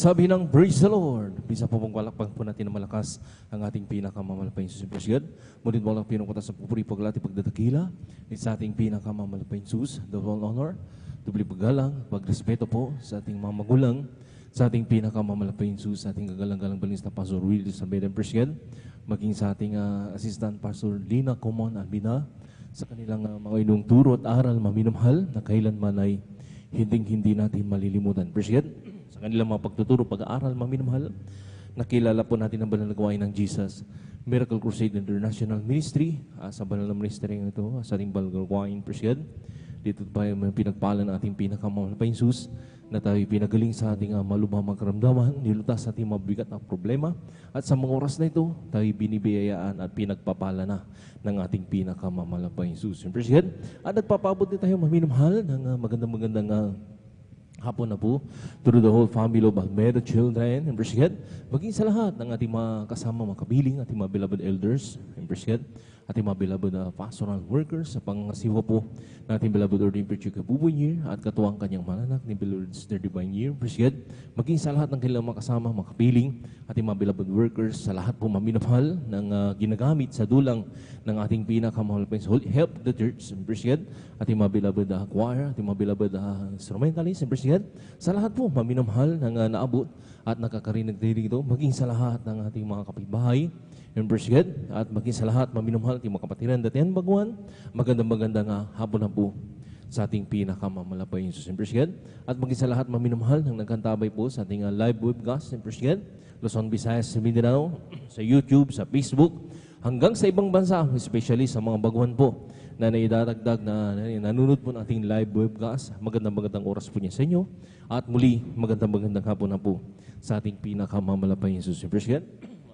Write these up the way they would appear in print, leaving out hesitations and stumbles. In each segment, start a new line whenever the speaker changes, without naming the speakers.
nagsabi ng praise the Lord. Bisa po pong palakpang po natin na malakas ang ating pinakamamalapay Sus. Praise God. Ngunit walang pinungkutan sa pupuri paglati pagdadakila sa ating pinakamamalapay Sus. The all honor, tubli paggalang, pagrespeto po sa ating mga magulang, sa ating pinakamamalapay Sus, sa ating kagalang-galang balis na Pastor Willis Almeida. Praise God. Maging sa ating assistant Pastor Lina Comon Albina, sa kanilang mga inong turo at aral maminamhal na kailanman ay hindi natin malilimutan. Praise God. Sa kanilang mga pagtuturo, pag-aaral, maminamahal, nakilala po natin ang banal na gawain ng Jesus Miracle Crusade International Ministry, sa banal na ministry ito, sa ating banal na gawain, praise God. Dito pa yung pinagpala ng ating pinakamahal pa Jesus, na tayo pinagaling sa ating malubhang makaramdaman, nilutas sa ating mabigat na problema, at sa mga oras na ito, tayo binibiyayaan at pinagpapala na ng ating pinakamahal pa Jesus. Praise God. At nagpapabot din tayo maminamahal ng magandang hapon na po, through the whole family of Almeida children, and praise God, maging sa lahat ng ating mga kasama, mga kabiling, ating mga beloved elders, and praise God, ating mga beloved pastoral workers, sa pangasiwa po ng ating beloved Ordained Preacher Kabuboy Year, at katuwang kanyang mananak ni beloved Sister Divine Year, praise God, maging sa lahat ng kanilang mga kasama, mga kapiling, ating mga beloved workers, sa lahat po maminamahal ng ginagamit sa dulang ng ating pinakamahal pa help the church, and praise God, ating mga beloved choir, ating mga beloved instrumentalists, and praise God, sa lahat po maminamahal ng naabot at nakakarinig dito, maging sa lahat ng ating mga kapitbahay, and praise God, at maging sa lahat maminamahal ating mga kapatiran datihan baguan, magandang hapon na po sa ating pinakamamalapay Jesus, and praise God, at maging sa lahat maminamahal ng nagkantabay po sa ating live webcast, and praise God, Luzon, Visayas, Mindanao, sa YouTube, sa Facebook, hanggang sa ibang bansa, especially sa mga baguhan po na naidadagdag na nanunod po ng ating live webcast. Magandang oras po niya sa inyo. At muli, magandang hapon na po sa ating pinakamamalapay Jesus. Praise God.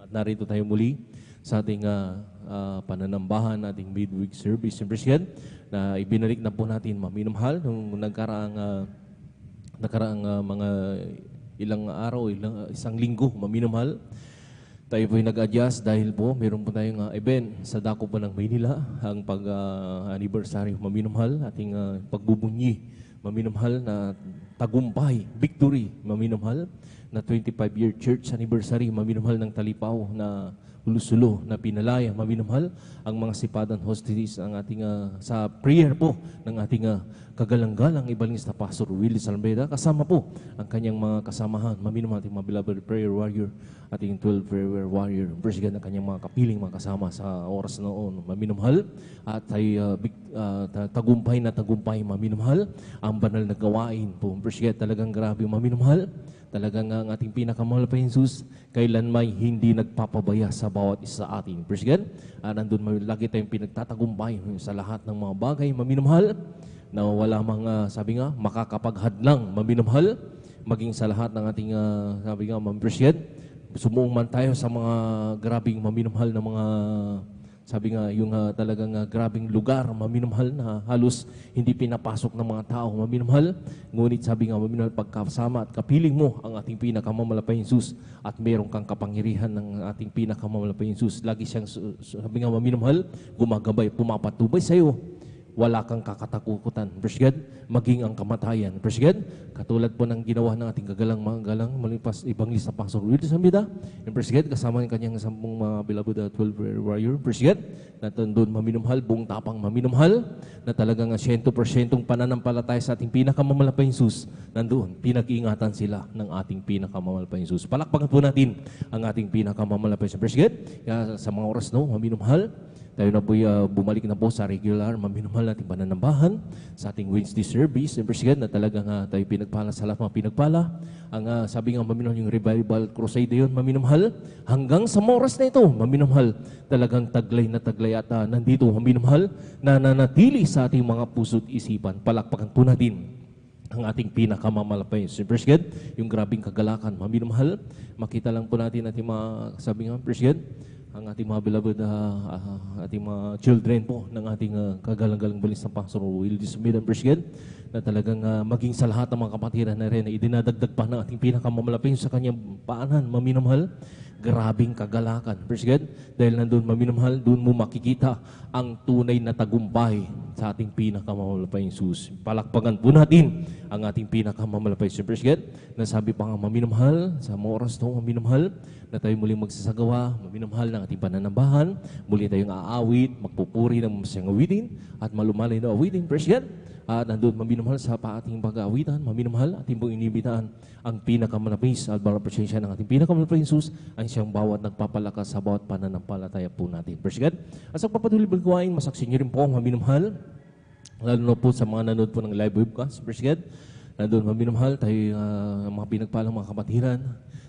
At narito tayo muli sa ating pananambahan, ating midweek service. Praise God, na ibinalik na po natin maminamahal nung nagkaraang mga ilang araw, isang linggo, maminamahal. Tayo po'y nag-adjust dahil po meron po tayong event sa dako po ng Maynila, ang pag-anniversary maminamahal, ating pagbubunyi maminamahal na tagumpay, victory maminamahal, na 25-year church anniversary maminamahal ng Talipaw na Lusulo na pinalaya maminamahal ang mga sipadan hostesses ang ating sa prayer po ng ating kagalang-galang ibalingis na Pastor Willis Almeida, kasama po ang kanyang mga kasamahan maminamahal ating mga beloved prayer warrior, ating 12 prayer warrior, praise God, ang kanyang mga kapiling mga kasama sa oras noon maminamahal, at ay tagumpay maminamahal ang banal na gawain po, praise God, talagang grabe maminamahal. Talagang ang ating pinakamahal pa Jesus, kailanman hindi nagpapabaya sa bawat isa sa atin. Praise God. Nandun lagi tayong pinagtatagumpay sa lahat ng mga bagay maminamahal, na wala mga, sabi nga, makakapaghadlang maminamahal, maging sa lahat ng ating, sabi nga, praise God, sumuong man tayo sa mga grabing maminamahal na mga, sabi nga, yung talagang grabing lugar, maminamahal na halos hindi pinapasok ng mga tao, maminamahal. Ngunit sabi nga, maminamahal, pagkasama at kapiling mo ang ating pinakamamalapay Jesus at meron kang kapangyarihan ng ating pinakamamalapay Jesus. Lagi siyang, sabi nga, maminamahal, gumagabay, pumapatubay sa iyo. Wala kang kakatakutan. Praise God, maging ang kamatayan. Praise God, katulad po ng ginawa ng ating kagalang malipas ibang lista Pastor Willis Almeida. And praise God, kasama ng kanyang 10 mga beloved 12 prayer warrior. Praise God, na doon maminamahal, buong tapang maminamahal, na talagang 100% pananampalataya sa ating pinakamamalapay Jesus. Nandoon, pinag-iingatan sila ng ating pinakamamalapay Jesus. Palakpakan po natin ang ating pinakamamalapay Jesus. Praise God, kaya sa mga oras maminamahal, tayo na po bumalik na po sa regular maminamahal nating pananambahan sa ating Wednesday service. And praise God, na talagang tayo pinagpala sa lahat mga pinagpala. Ang sabi nga maminamahal, yung revival crusade yun maminamahal. Hanggang sa oras na ito, maminamahal, talagang taglay na taglay at nandito maminamahal na nanatili sa ating mga puso't isipan. Palakpakan po natin ang ating pinakamamalapay. Praise God, yung grabing kagalakan maminamahal. Makita lang po natin ating mga, sabi nga, praise God, ang ating mga beloved, ating mga children po ng ating kagalang-galang balis ng Pastor Willis Almeida, praise God, na talagang maging sa lahat ng mga kapatiran na rin na idinadagdag pa ng ating pinakamalapay sa kanyang paanan, maminamahal, grabing kagalakan. Praise God, dahil nandun maminamahal, doon mo makikita ang tunay na tagumpay sa ating pinakamamalapayang Sus. Palakpakan po natin ang ating pinakamamalapayang Sus. Praise God. Nasabi pa nga maminamahal sa mga oras to, maminamahal na tayo muling magsasagawa, maminamahal ng ating pananambahan, muli tayong aawit, magpupuri ng masayang awitin at malumalay na awitin. Praise God. At nandun maminamahal sa ating pag-aawitan, maminamahal ating pong inibitaan ang pinakamalapis at barapasensya ng ating pinakamalapis Sus ang siyang bawat nagpapalakas sa bawat pananampalataya po natin. Praise God. At sa papatuloy balgawain, masaksin niyo rin po ang maminamahal, lalo na po sa mga nanood po ng live webcast. Praise God. Nandun maminamahal tayo mga pinagpalang mga kapatiran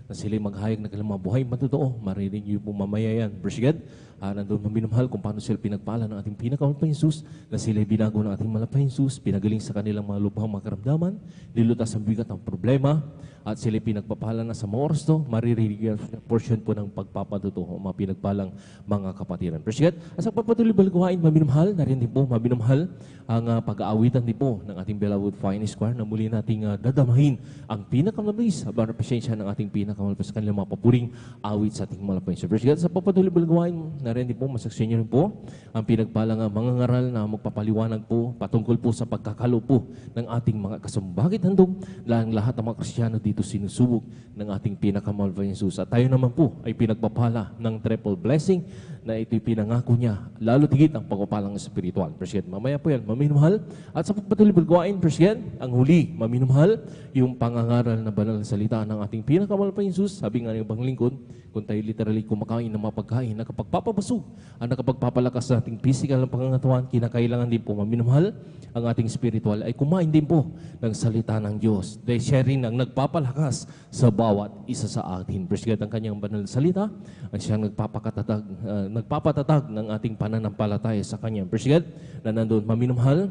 na sila'y maghayag na kailang mga buhay matotoo. Marinig niyo po mamaya yan. Praise God. Nandun maminamahal kung paano sila pinagpala ng ating pinakamalapayang Sus, na sila'y binago ng ating malapayang Sus, pinagaling sa kanilang mga lubhang mga karamdaman, nilutas ang bigat ng problema, at sila'y pinagpapala na sa mga oras to, maririnig yung portion po ng pagpapatuto o mga pinagpalang mga kapatiran. Praise God. At sa papatuloy balgawain, maminamahal, narin din po maminamahal ang pag-aawitan din po ng ating Beloved Finest Choir na muli nating dadamahin ang pinakamalapis, abang presensya ng ating pinakamalapis sa kanilang mga papuring awit sa ating malapayang Sus. Praise God. Sa papatuloy balgawain, narin din po, masaksyon niyo rin po ang pinagpalang mga ngaral na magpapaliwanag po patungkol po sa pagkakalo po ng ating mga kasambagit handog lang lahat ng mga Kristiyano dito sinusubok ng ating pinakamalapayang Sus. At tayo naman po ay pinagpapala ng triple blessing na ito'y pinangako niya, lalo tigit ang pagpapalang espiritual. Praise God. Mamaya po yan, maminamahal. At sa pagpatuloy balgawain, praise God, ang huli, maminamahal, yung pangangaral na banal na salita ng ating pinakamalapayang Sus. Sabi nga ng ibang lingkod, kung tayo literally kumakain ng mga pagkain na kapagpapabusog, ang nakapagpapalakas sa ating physical na pangangatawan, kinakailangan din po maminamahal ang ating spiritual ay kumain din po ng salita ng Diyos. Dahil siya rin ang nagpapalakas sa bawat isa sa atin. Praise God, ang kanyang banal na salita, ang siyang nagpapatatag ng ating pananampalataya sa kanya. Praise God, na nandun maminamahal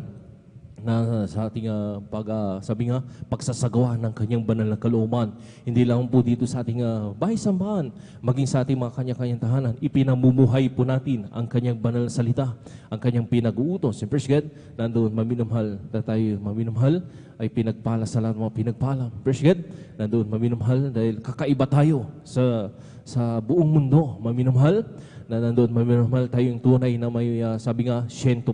na sa ating sabi nga, pagsasagawa ng kanyang banal na kalooban. Hindi lang po dito sa ating bahay-sambahan, maging sa ating mga kanya-kanyang tahanan, ipinamumuhay po natin ang kanyang banal na salita, ang kanyang pinag-uutos. Praise God, nandun maminamahal na tayo maminamahal, ay pinagpala sa lahat ng mga pinagpala. Praise God, nandun maminamahal dahil kakaiba tayo sa buong mundo. Maminamahal na nandun maminamahal tayong tunay na may sabi nga 100%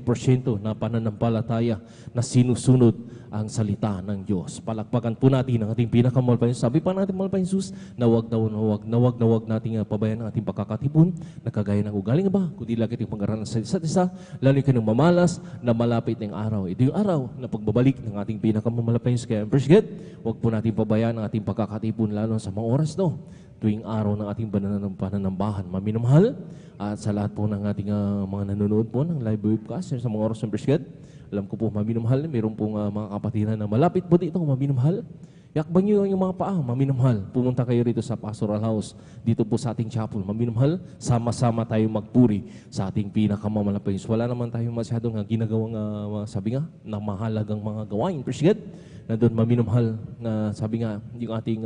na pananampalataya na sinusunod ang salita ng Diyos. Palakpakan po natin ang ating pinakamalapayang Sus. Sabi pa natin malapayang Sus na wag nating pabayaan ang ating pagkakatipon na kagaya ng ugaling ba, kundi lagi ating pag-aralan sa isa't isa, lalo yung mamalas na malapit ng araw. Ito yung araw na pagbabalik ng ating pinakamalapayang Sus. Kaya first God, wag po natin pabayaan ang ating pagkakatipon lalo sa mga oras no, tuwing araw ng ating pananambahan. Maminamahal at sa lahat po ng ating mga nanonood po ng live webcast sa mga oras ng first God. Alam ko po, maminamahal, mayroon pong mga kapatiran na malapit po dito, maminamahal. Yakban nyo yung mga paa, maminamahal. Pumunta kayo rito sa Pastoral House, dito po sa ating chapel, maminamahal. Sama-sama tayo magpuri sa ating pinakamamalapayang Sus. Wala naman tayo masyadong ginagawang, sabi nga, na mahalagang mga gawain. Praise God. Nandun maminamahal na sabi nga, yung ating,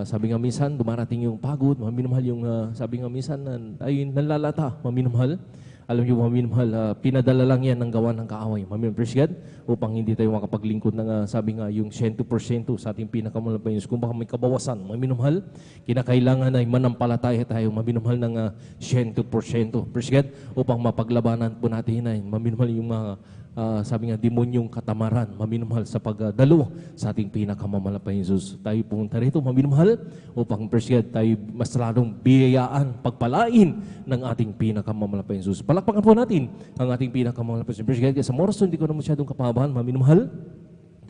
sabi nga minsan, dumarating yung pagod, maminamahal yung, sabi nga minsan, ay nalalata, maminamahal. Alam niyo, maminamahal, pinadala lang yan ng gawa ng kaaway. Maminamahal, praise God, upang hindi tayo makapaglingkod ng, sabi nga, yung 100% sa ating pinakamalapayang Sus. Kung baka may kabawasan, maminamahal, kinakailangan ay manampalataya tayo, maminamahal ng 100%. Praise God, upang mapaglabanan po natin ay maminamahal yung mga, sabi nga, demonyong katamaran, maminamahal sa pagdalo sa ating pinakamamalapayang Sus. Tayo pumunta rito, maminamahal, upang praise God, tayo mas lalong biyayaan, pagpalain ng ating pinakamamalapayang Sus. Palakpakan po natin ang ating pinakamamalapayang Sus. Praise God, sa moras hindi ko na masyadong kapabahan, maminamahal.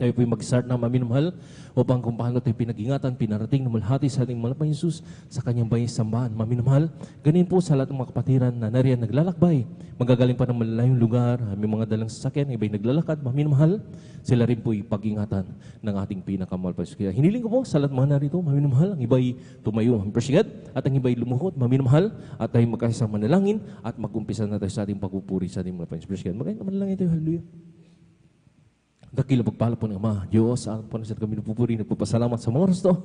Tayo po'y mag-start na maminamahal upang kung paano tayo pinag-ingatan, pinarating na malhati sa ating malapayang Sus sa kanyang bayis sambahan. Maminamahal, ganin po sa lahat ng mga kapatiran na nariyan naglalakbay. Magagaling pa ng malalayong lugar, may mga dalang sasakyan, iba'y naglalakad, maminamahal. Sila rin po'y pag-ingatan ng ating pinakamalapayang Sus. Kaya hiniling ko po sa lahat mga narito, maminamahal, ang iba'y tumayo, maminamahal, at ang iba'y lumuhod, maminamahal, at tayo magkasang manalangin at mag-umpisa na tayo sa ating pagpupuri sa ating malapayang Sus. Magkaya manalangin tayo, hallelujah. Dakila pagpala po ng Ama, Diyos, ang panasat kami nagpupuri, nagpapasalamat sa mga oras to.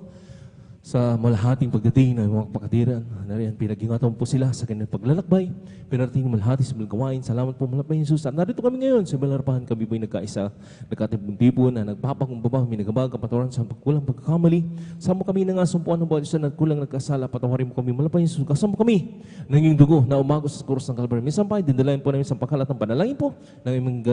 Sa malahating pagdating ng mga kapatiran, nariyan pinag-ingatan po sila sa kanilang paglalakbay, pinarating malahati sa gawain. Salamat po malapay Jesus. At narito kami ngayon sa Balarapahan, kami po'y nagkaisa, nagkatipon-tipon na nagpapakumbaba, minagabag, kapatawaran sa pagkulang pagkakamali. Sama kami na nga sumpuan ng bawat isa na kulang nagkasala, patawarin mo kami malapay Jesus. Kasama kami ng iyong dugo na umagos sa krus ng Kalbaryo. Minsan pa, dindalayan po namin sa pagkalat ng panalangin po, ng imong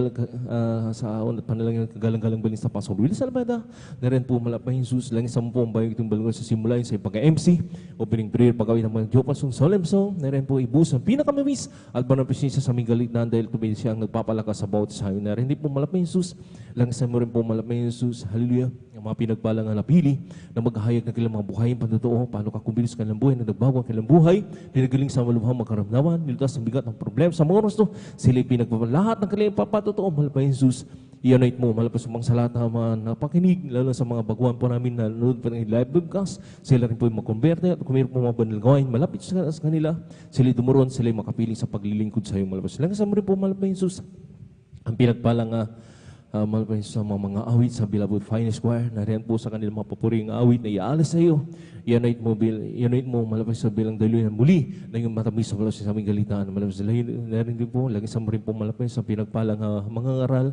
sa aon at panalangin ng kagalang-galang balin sa Pastor Willis Albeda. Nariyan po malapay Jesus, langis sa po ang bayog itong balungan sa simula sa pagka-MC, opening prayer, pagawin ng mga Diyopasong solemn song, na rin po ibus ang pinakamabis at banang presensya sa aming galignan dahil tumili siya ang nagpapalakas sa bawat isa. Na rin hindi po malapay Jesus, langis mo rin po malapay Jesus, hallelujah, ang mga pinagpalang na napili na maghahayag ng kailang mga buhay, pandotoo, paano ka kumilos kailang buhay, na nagbawang kailang buhay, pinagaling sa malubhang makaramdaman, nilutas ang bigat ng problema sa mga oras to, sila pinagpapalahat ng kailang papatotoo, malapay Jesus. I-anoint mo, malapos umang sa lahat ng mga napakinig, lalo sa mga baguhan po namin na nanood pa ng live broadcast, sila rin po yung makonverte at kumiro po mga banal gawain, malapit sa kanila, sila dumuron, sila yung makapiling sa paglilingkod sa iyo, malapos. Lang kasama rin po, malapay Jesus, ang pinagpalang malapay sa mga awit sa Beloved Finest Choir, na rin po sa kanilang mga papuring awit na iaalas sa iyo, i-anoint mo, malapay sa bilang daluyan muli, na yung matamis sa malapos sa aming galitaan, malapos na rin po, lang kasama rin po, malapay sa pinagpalang mga ngaral,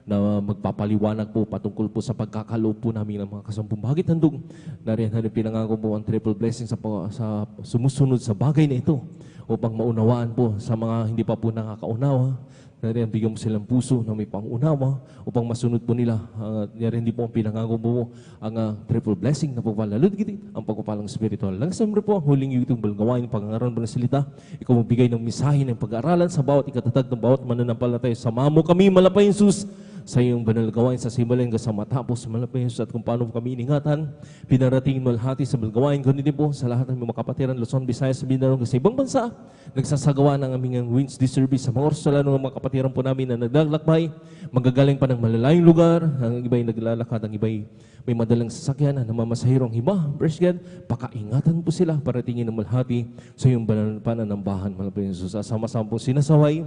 na magpapaliwanag po patungkol po sa pagkakaloob po namin ng mga kasampung bagit handog. Nariyan pinangako po ang triple blessing sa sumusunod sa bagay na ito upang maunawaan po sa mga hindi pa po nakakaunawa. Nariyan bigyan mo silang puso na may pangunawa upang masunod po nila. Nariyan hindi po ang pinangako mo ang triple blessing na pagpalalod giti ang pagpapalang spiritual. Langsam rin po ang huling yung balgawain, pag-aaral ng salita. Ikaw magbigay ng misahe ng pag-aaralan sa bawat ikatatag ng bawat mananampalataya. Sama mo kami, malapay Jesus, sa iyong banal gawain sa simbalan hanggang sa matapos sa malapay Jesus at kung paano kami iningatan, pinarating malhati sa balgawain, kundi din po sa lahat ng mga kapatiran, Luzon, Visayas, Mindanao, sa ibang bansa, nagsasagawa ng aming Wednesday service sa mga oras lalo ng mga kapatiran po namin na naglalakbay, magagaling pa ng malalayong lugar, ang iba'y naglalakad, ang iba'y may madalang sasakyan, na namamasahirong iba, praise God, pakaingatan po sila para tingin ng malhati sa iyong banal pananambahan, malapay Jesus. Sama-sama po sinasaway,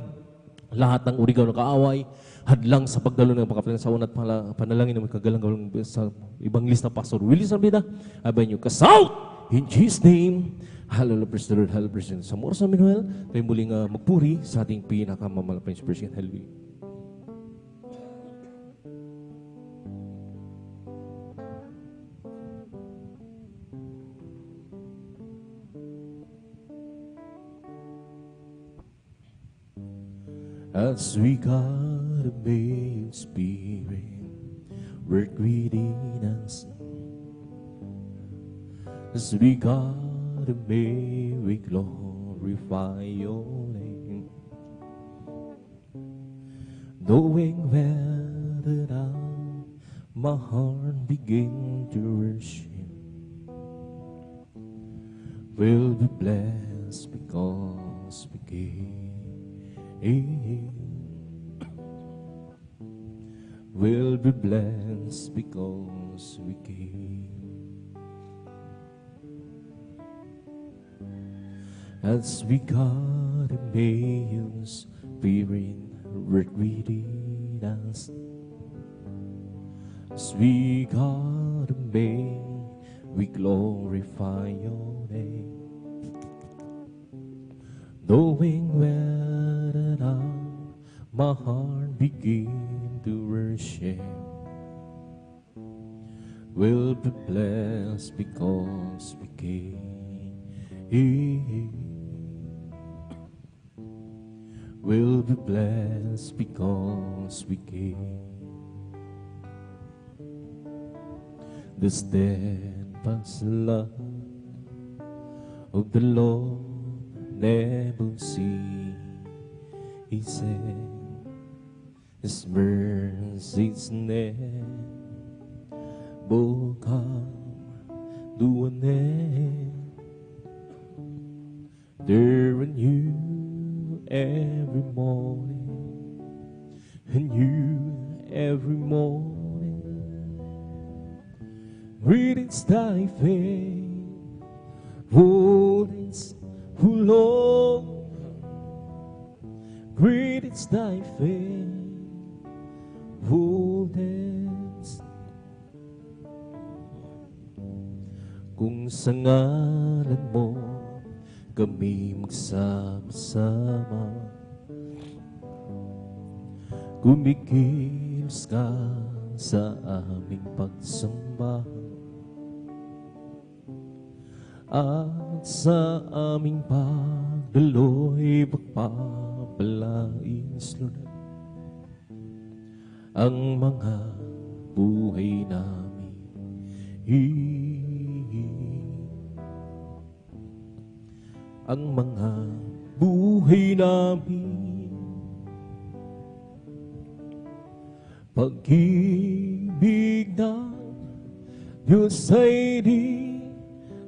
lahat ng urigaw na kaaway, hadlang sa pagdalo ng mga kapatid sa unat panalangin ng kagalang-galang sa ibang list na Pastor Willis Albeda, abay nyo kasout in Jesus' name. Hallelujah, praise the Lord, hallelujah, praise the Lord. Sa oras namin, Noel, tayo muling magpuri sa ating pinakamamalapay sa praise God, hallelujah. As we got a May Spirit work within us, as we got a May we glorify your name, knowing well that my heart begin to worship, will be blessed because we gave. Will be blessed because we came. As we got a May Spirit work within us, as we got a May we glorify your name, knowing well that my heart begin to worship, will be blessed because we came, will be blessed because we came. The steadfast love of the Lord never cease. He said, His mercies never come to an end. They're new every morning, new every morning. Greetings thy faithfulness, O Lord. Great is thy faithfulness. Kung sa ngalan mo kami magsama-sama, kumikilos ka sa aming pagsamba, at sa aming pagdaloy pagpapalais, Lord, ang mga buhay namin. Ang mga buhay namin, pag-ibig ng Diyos ay di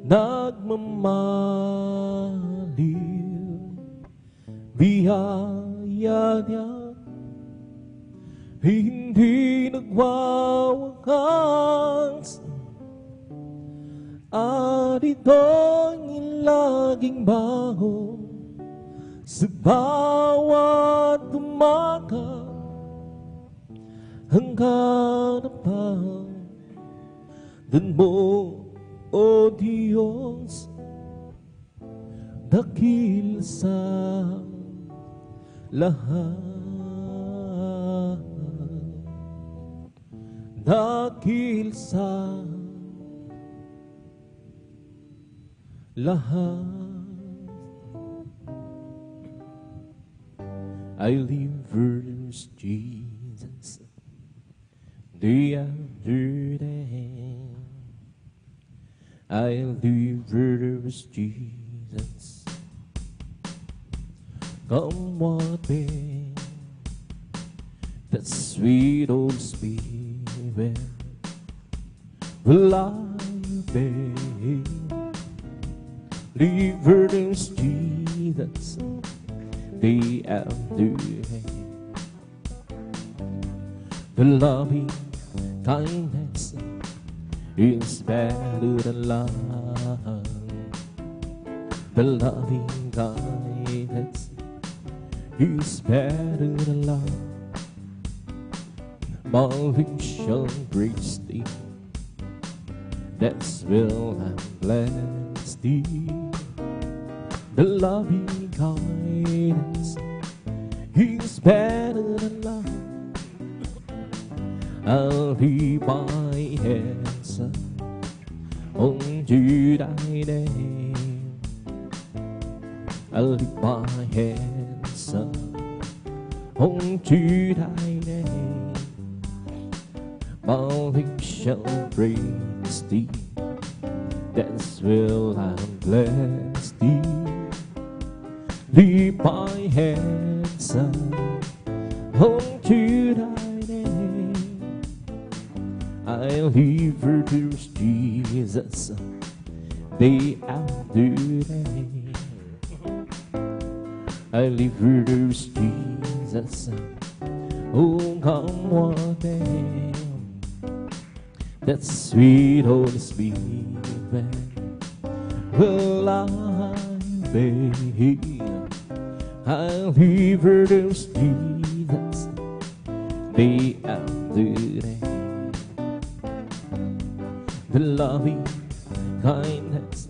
nagmamaliw, biyaya niya hindi nagwawakas, at ito'y laging bago sa bawat umaga, hanggang napagdan mo, O Diyos, dakil sa lahat, dakil sa lahat. I live verse Jesus day after day. I live verse Jesus, come what may. That sweet old spirit will I obey. Live verse Jesus day after day. The loving kindness is better than love. The loving kindness is better than love. Malviction breaks thee, that's will and bless thee. The loving kindness is better than love. I'll leave my hands unto thy name. I'll leave my hands unto thy name. My lips shall praise thee, that's will and bless thee. Leave my hands unto thy name. I'll leave her to Jesus day after day. I'll leave her to Jesus, oh come one day. That sweet Holy Spirit will I obey. I'll leave her to Jesus day after day. The loving kindness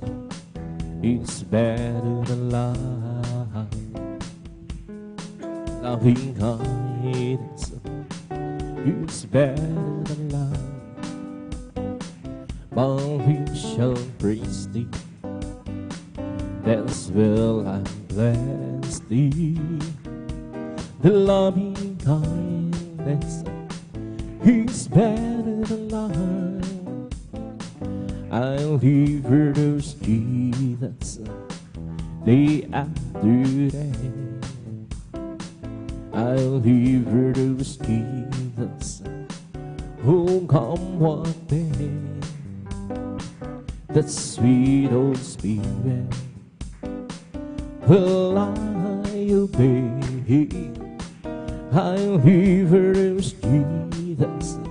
is better than love. Loving kindness is better than love. We shall praise thee, that's will and bless thee. The loving kindness is better than love. I'll leave her those Jesus day after day. I'll leave her those Jesus, oh come one day. That sweet old spirit will I obey. I'll leave her those Jesus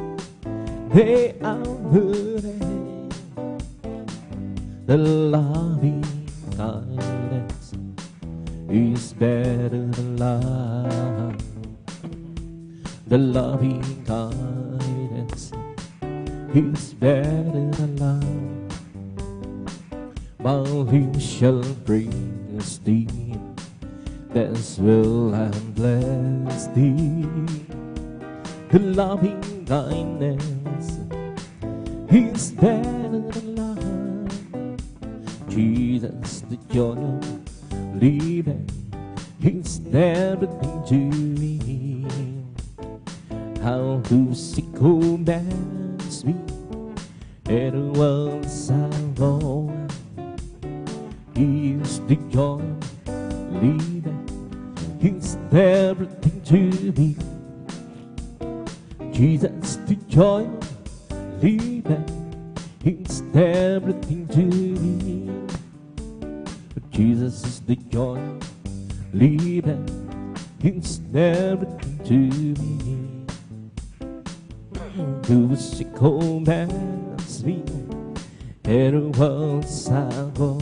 day after day. The loving kindness is better than love. The loving kindness is better than love. Mouthing shall praise thee, as will I bless thee. The loving kindness is better than life. Jesus, the joy of living is everything to me. How to seek commands me, and once I go, is the joy of living is everything to me. Jesus, the joy of living is everything to me. Jesus is the joy of living is everything to me. Who seek commands me, and once I go,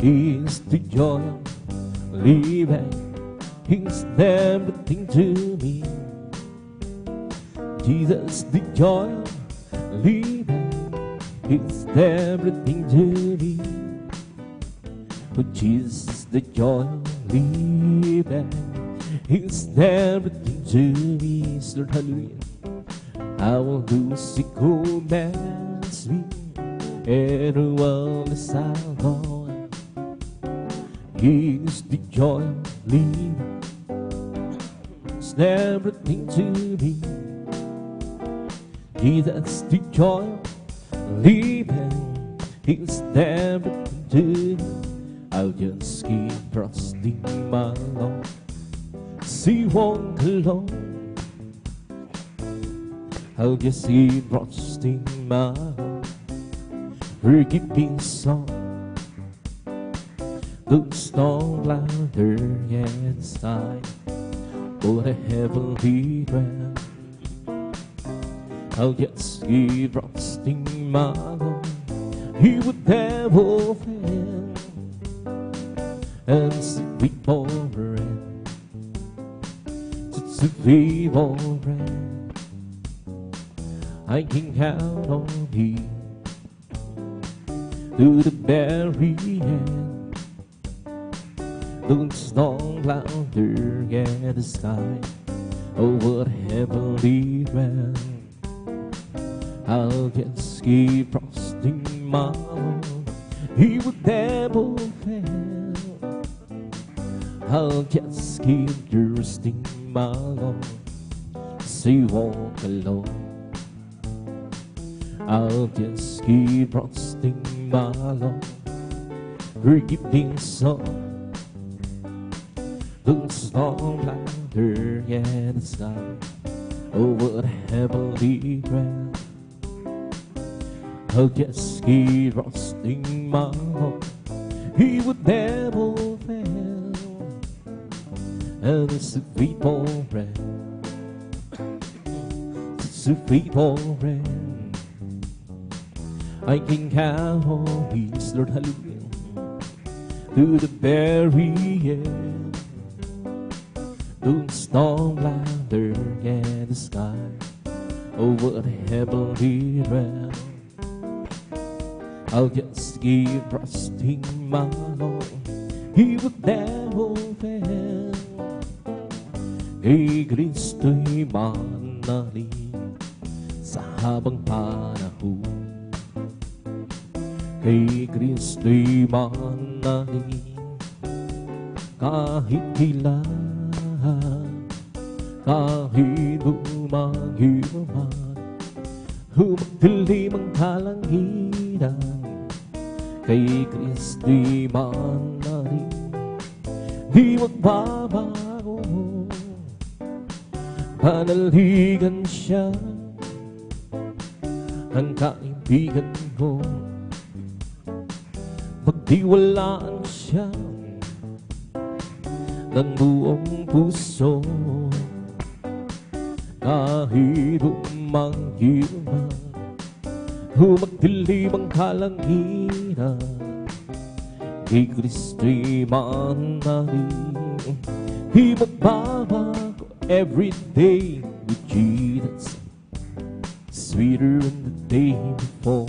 is the joy of living is everything to me. Jesus, the joy of living is everything to me. But Jesus, the joy of living is everything to me. Lord, hallelujah. I will do as He commands me, and once I go, He is the joy of living, it's everything to me. Jesus, the joy of living, it's everything to me. I'll just keep trusting my Lord, He won't alone. I'll just keep trusting my Lord, forgiving song. The storm louder in the sky, oh, the heavenly realm. I'll just keep trusting my Lord, He would never fail. And sweet forever, sweet forever, I can count on Him to the very end. The storm louder in the sky, oh, what heavenly realm. I'll just keep trusting my Lord, He would never fail. I'll just keep trusting my Lord, He won't alone. I'll just keep trusting my Lord, forgiving song. The storm louder in the sky, oh, what heavenly realm. I'll just keep trusting my Lord, He would never fail. And it's a sweet rain, it's a sweet rain, I can count on His, Lord, hallelujah, to the very end. The storm louder in the sky, oh, what heavenly realm. I'll just keep trusting my Lord, He would never fail. Kay Kristo'y manalig sa habang panahon. Kay Kristo'y manalig kahit kailan, kahit humanghiman, humagdilim ang kalangitan. Kay Kristo'y manalig, di magbabago. Panaligan siya, ang kaibigan ko. Pagtiwalaan siya ng buong puso, kahit humanghiman, humagdilim ang kalangitan. Kay Kristo'y manalig, di magbabago. Every day with Jesus, sweeter than the day before.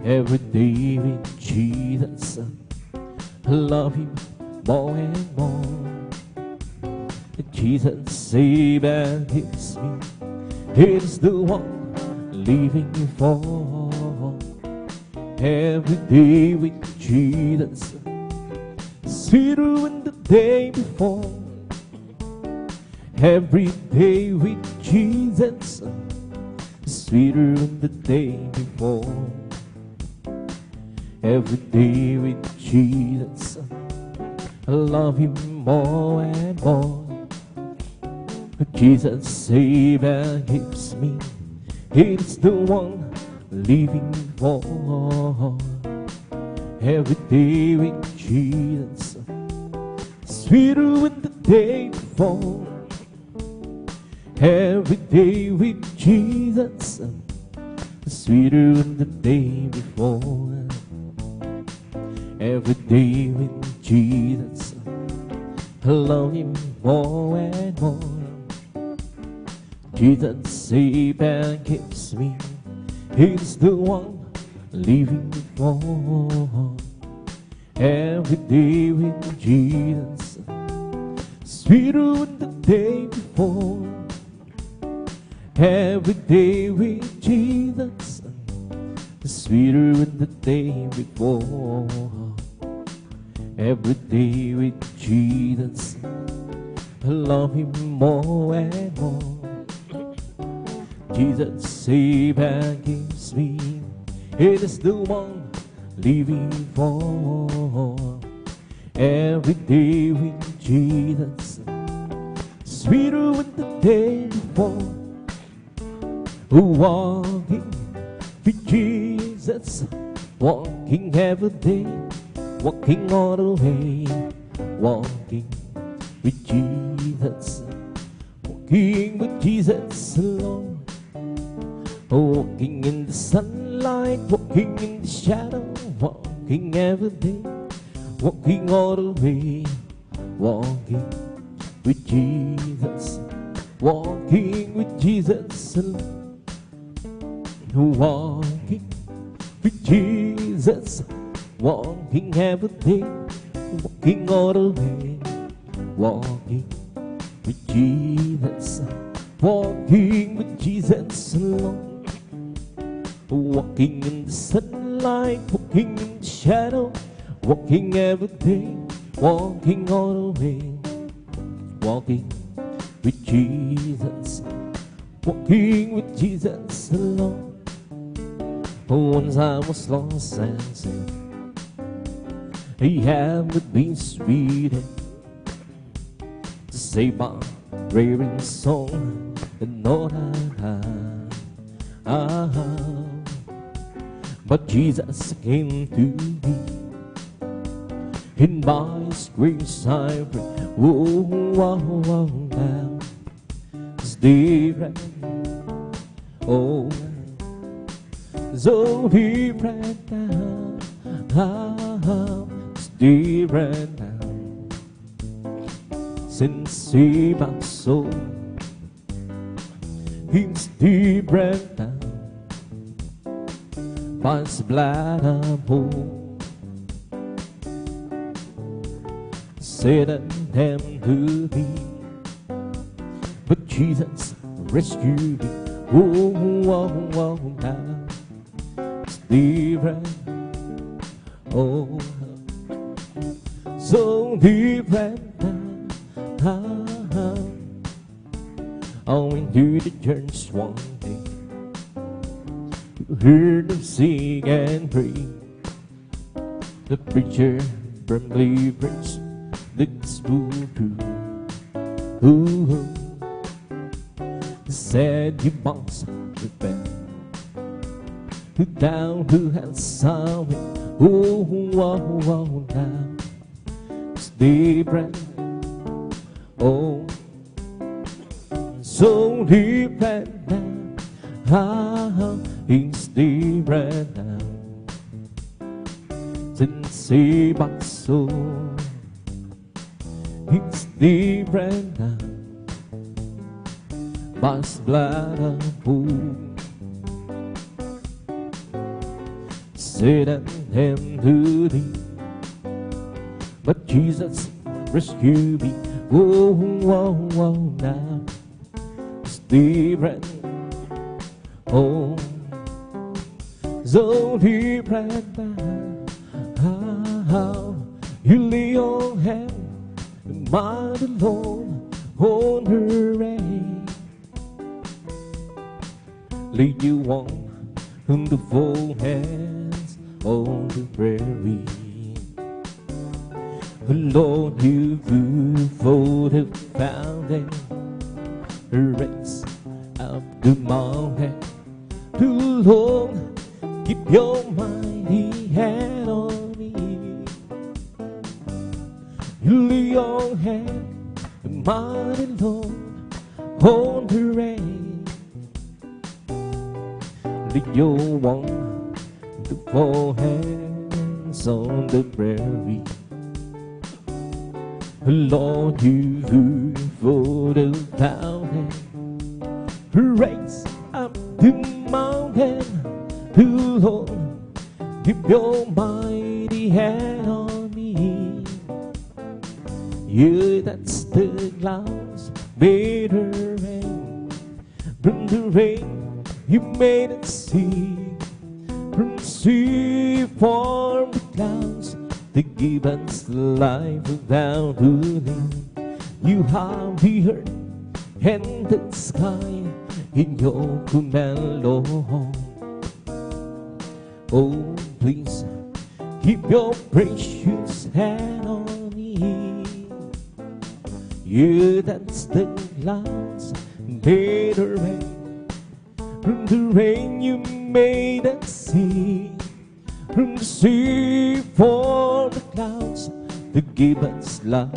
Every day with Jesus, I love Him more and more. Jesus saves and heals me. He's the one living for. Every day with Jesus, sweeter than the day before. Every day with Jesus, sweeter than the day before. Every day with Jesus, I love Him more and more. Jesus saves and gives me. He's the one living for. Every day with Jesus, sweeter than the day before. Every day with Jesus, sweeter than the day before. Every day with Jesus, I love Him more and more. Jesus saves and gives me. He's the one living for. Every day with Jesus, sweeter than the day before. Every day with Jesus, sweeter than the day before. Every day with Jesus, I love Him more and more. Jesus saves and gives me. It is the one living for. Every day with Jesus, sweeter than the day before. Walking with Jesus, walking every day, walking all the way. Walking with Jesus, walking with Jesus alone. Walking in the sunlight, walking in the shadow, walking every day, walking all the way. Walking with Jesus, walking with Jesus alone. Walking with Jesus, walking every day, walking all the way. Walking with Jesus, walking with Jesus alone. Walking in the sunlight, walking in the shadow, walking every day, walking all the way. Walking with Jesus, walking with Jesus alone. Once I was lost and saved, He had with me sweeter to save my raving soul and all I have. But Jesus came to me, and by His grace I pray. Now it's different. Oh, so different now. It's different now. Since He my soul, it's different now. By His blood I'm whole. Satan came to me, but Jesus rescued me. Now it's different. Oh, so different now. I went to the church one day, heard them sing and pray. The preacher firmly preached the gospel truth. Said you must repent, down to hell somewhere. Now it's different. Oh, so different now. It's different now. Since He my soul, it's different now. By His blood I'm full. Satan and to thee. But Jesus rescued me. Whoa, whoa, whoa, now it's different. Oh, so different now. How you lay your hand in mine alone on her rain. Lead you on the full hands on the prairie. Lord, you for the fountain, raise up the mountain. The Lord, keep your mighty hand on me. You lay your hand, mighty Lord, on the rain. Lead your one, the four hands on the prairie. Lord, you for the fountain, raise up the mountain. The Lord, keep your mighty hand on me. You that's the clouds made her rain. From the rain you made it sea. From the sea formed the clouds to give us life without ruling. You have the earth and the sky in your command, Lord. Oh, please keep your precious hand on me. You dance the clouds, made the rain. From the rain you made the sea. From the sea for the clouds to give us love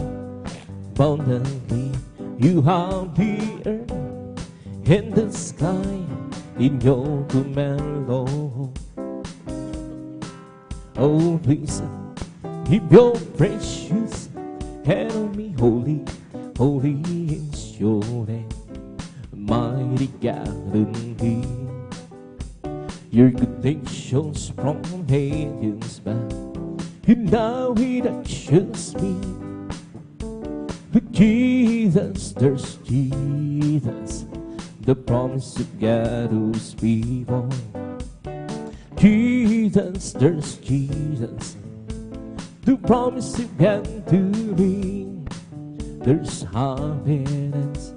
abundantly. You have the earth and the sky in your command, Lord. Oh, please keep your precious hand on me. Holy, holy is your name, mighty God in thee. Your good things shows from ages back, and now He touches me. But Jesus, there's Jesus, the promise of God who's people. Jesus, there's Jesus, the promise of God to me. There's happiness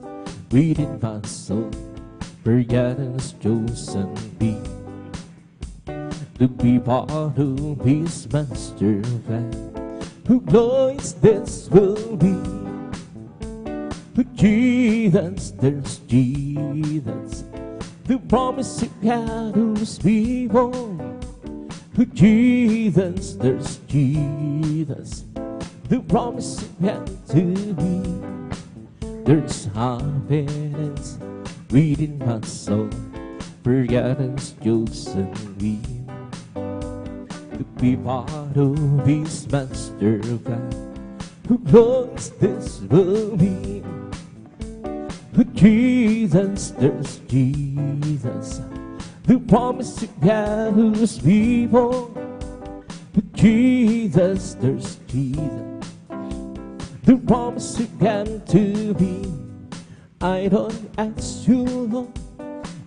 within my soul, for God has chosen me to be part of His master plan. Who glorious this will be. But Jesus, there's Jesus, the promise of God who's people. But Jesus, there's Jesus, the promise of God to me. There's happiness within my soul, for God has chosen me to be part of His master plan. Who glorious this will be. But Jesus, there's Jesus, the promise of God who's people. But Jesus, there's Jesus, the promise of God to be. I don't ask you, Lord,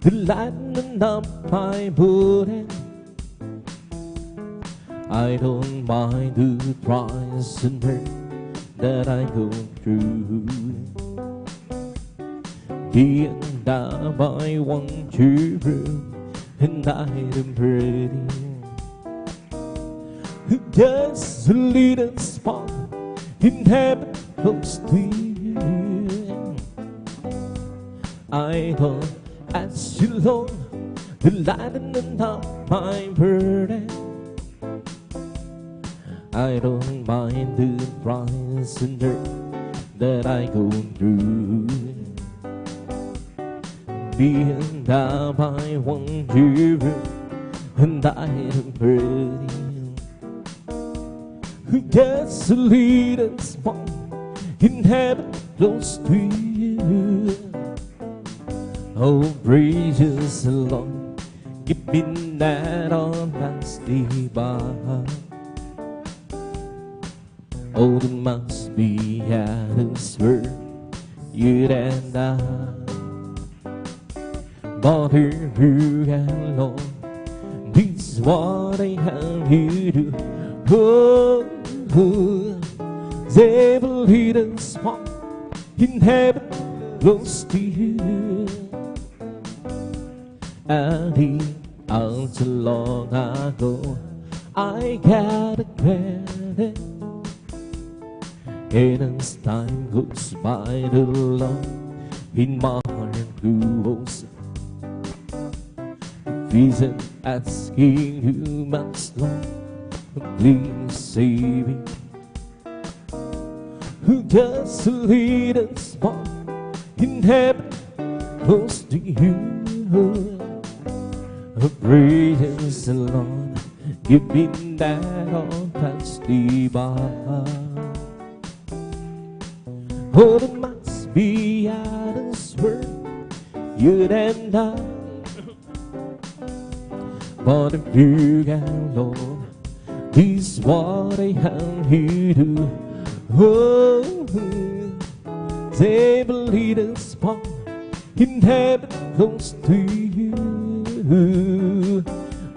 to lighten up my burden. I don't mind the trials and hurt that I go through. Being down by one true and I am pretty. Just a little spot in heaven close to you. I don't ask you, Lord, to lighten up my burden. I don't mind the trials and hurt that I go through. Being down by one true and I am pretty. Who gets a little spot in heaven close to you. Oh, precious Lord, keep been that on past the bar. Oh, there must be others where you and I. But here you alone, this is what I have you do. Oh, oh, they will lead us on in heaven close to you. And not so long ago, I got a credit. And as time goes by, the love in my heart grows. If isn't asking you much long, please save me. Who just lead us on in heaven close to you. Praise the Lord, giving that on past the bar. Oh, there must be others where you and I. But if you can, Lord, this is what I have you do. Oh, they will lead us on in heaven close to you.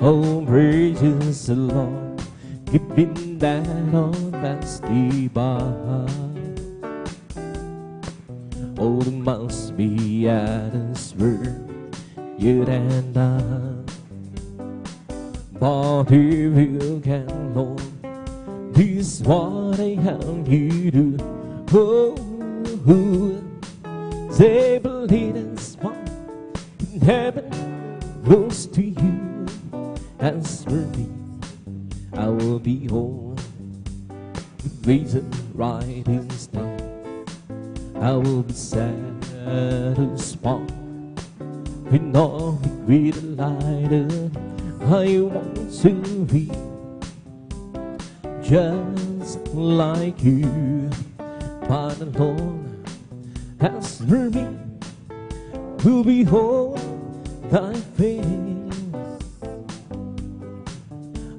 Oh, praise the Lord, giving that on past the bar. Oh, there must be others where you and I. But if you can, Lord, this is what I have you do. Oh, they will lead us on in heaven close to you. As for me, I will be home with reason right in time. I will be satisfied with all the great delight. I want to be just like you, but the Lord has for me will behold thy face.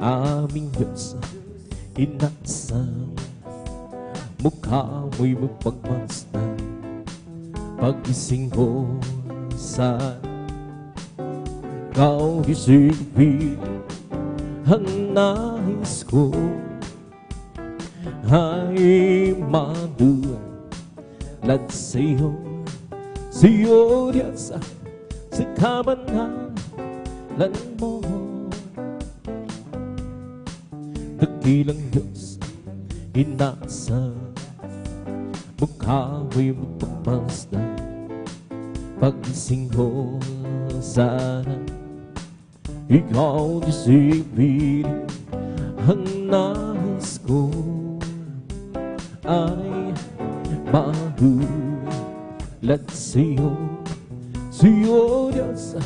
Aming Diyos, inasam mukha mo'y magpagmasdan. Pagising ko sa kaisipin, ang nais ko ay madulad sa'yo. Sa'yo, Diyos, sa kabanalan mo. Dakilang Diyos, inasa mukha mo'y magpagmasdan. Pagising ko sana ikaw Diyos ibig. Ang nais ko ay mahulad sa'yo. Sa'yo Diyos,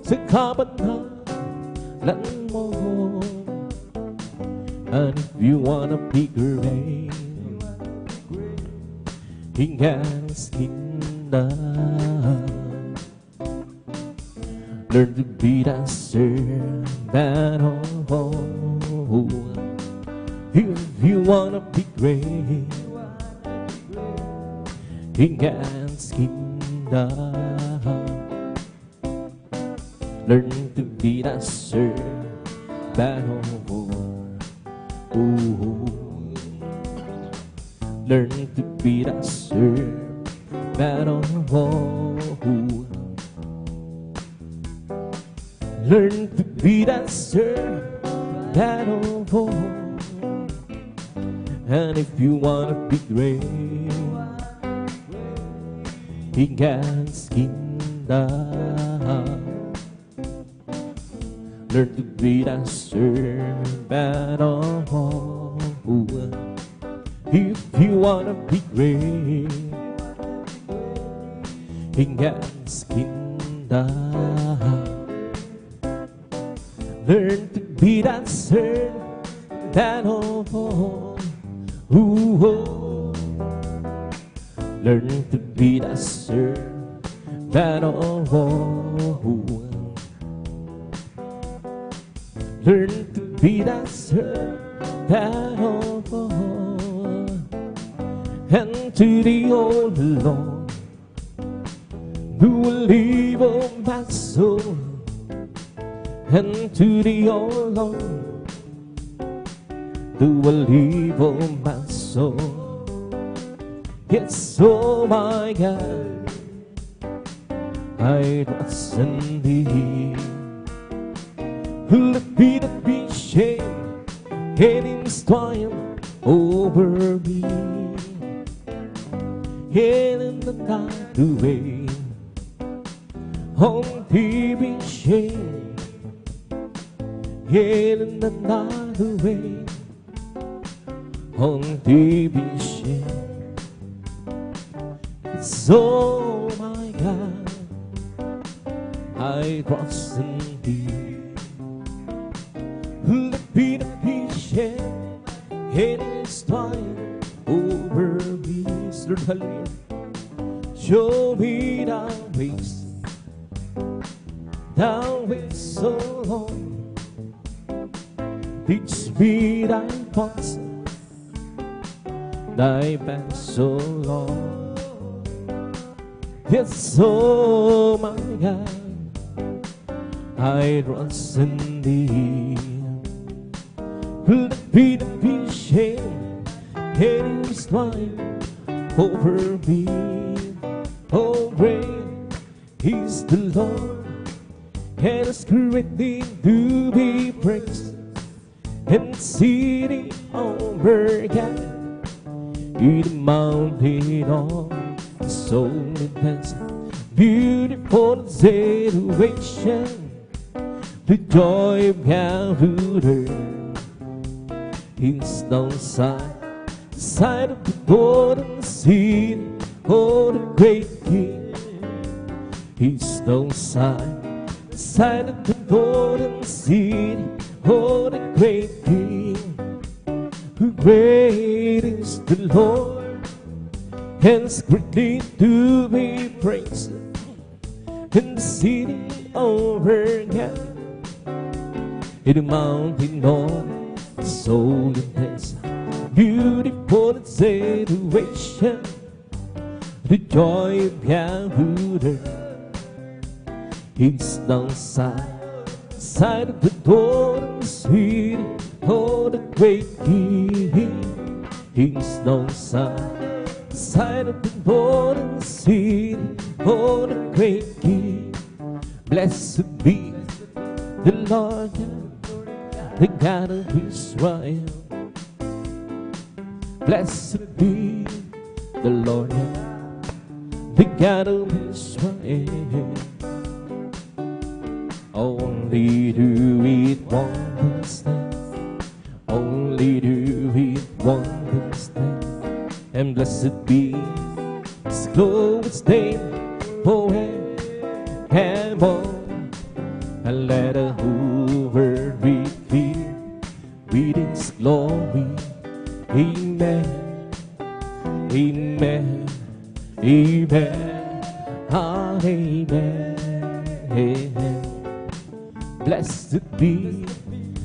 sa kabanalan mo. And if you wanna be great in God's kingdom, learn to be that servant of all. If you wanna be great in God's kingdom, learn to be that servant of all. Learn to be that servant of all. Learn to be that servant of all. And if you wanna be great in God's kingdom, learn to be that servant of all. If you wanna be great in God's kingdom, learn to be that servant of all. Learn to be that servant of all. learn to be that servant that all, and to the old Lord who will live on my soul, and to the old Lord who will live on my soul. Yes, oh my God, I trust in Thee. Let me not be ashamed, and in His triumph over me, and in the night away, on Thee be ashamed, and in the night away, on Thee be ashamed. So my God, I trust in Thee. Let me not be ashamed, and His triumph over me. Lord, hallelujah. Show me Thy ways so long. Teach me Thy thoughts, Thy path so long. Yes, oh my God, I trust in Thee. Let me not be ashamed, and His triumph over me. Oh, great is the Lord, and His greatly to be praised, and city overcome in the mountain of the soul intense, beautiful situation, the joy of Yahuwah in the side of the golden sea. Oh, the great King, He's the side of the golden sea. Oh, the great King, who great is the Lord, and is greatly to be praised, in the city overcome, in the mountain of the soul intense, beautiful situation, the joy of Yahuwah is the side of the golden city. Oh, the great King, He's the side of the golden city. Oh, the great King, blessed be the Lord, the God of Israel. Blessed be the Lord, the God of Israel. Only do it wonders then, only do it wonders then, and blessed be His glorious name forever. And let the whole world be filled with His glory. Amen, amen, amen, amen. Blessed be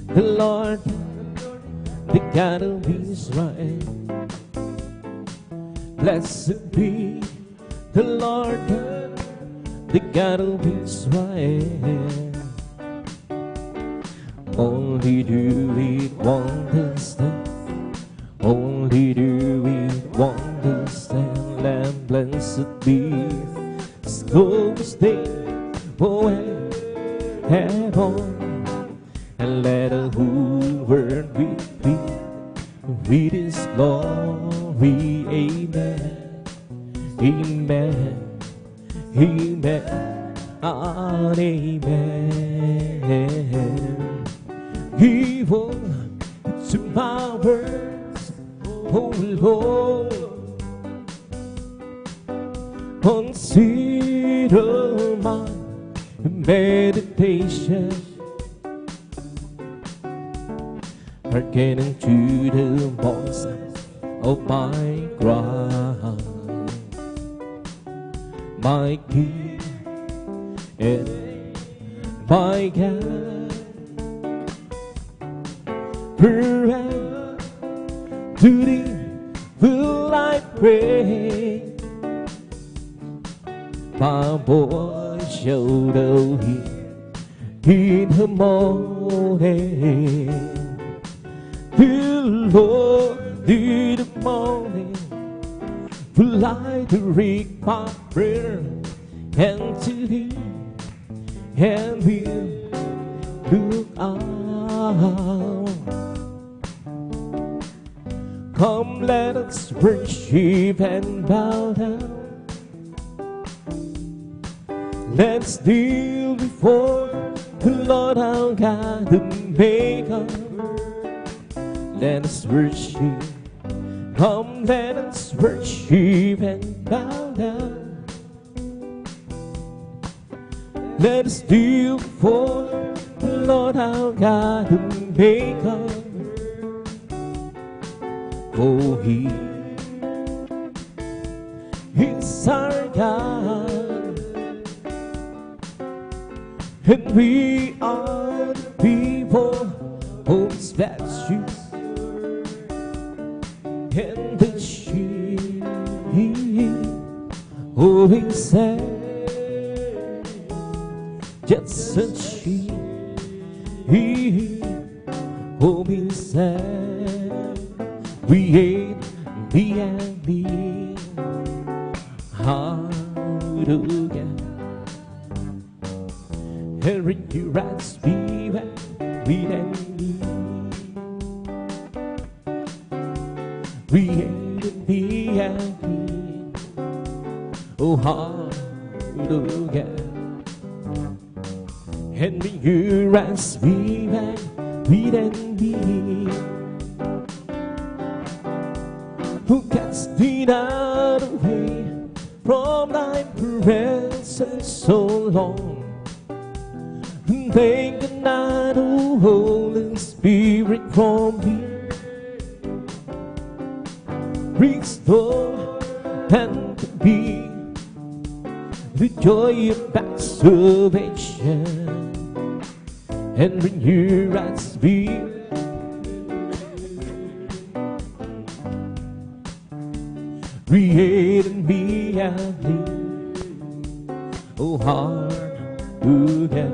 the Lord, the God of Israel. Blessed be the Lord, the God of Israel. Only do it wonders then, only do it wonders then, and blessed be His glorious name forever. And let the whole world be filled with His glory. Amen, amen, amen, and amen. Give all to my words, oh Lord. Consider my meditation, hearken unto the voice of my cry, my King and my God. forever. To thee will I pray. My voice shall hear in the morning. The Lord in the morning will I direct my prayer and to thee and will look out. Come, let us worship and bow down. Let's kneel before the Lord our God, the Maker. Let us worship. Come, let us worship and bow down. Let us kneel before the Lord our God, the Maker. For He is our God, and we are the people whose statutes and the sheep who Himself, just a sheep who Himself. We ain't the enemy. Hallelujah. And when you rise, be back, we enemy. We ain't the enemy. Oh, hallelujah. And when you rise, be back, we enemy. Who cast thee not away from thy presence so long? They cannot hold the Spirit from me. Restore and be the joy of thy salvation, and renew thy spirit. Create in me and me, oh hallelujah.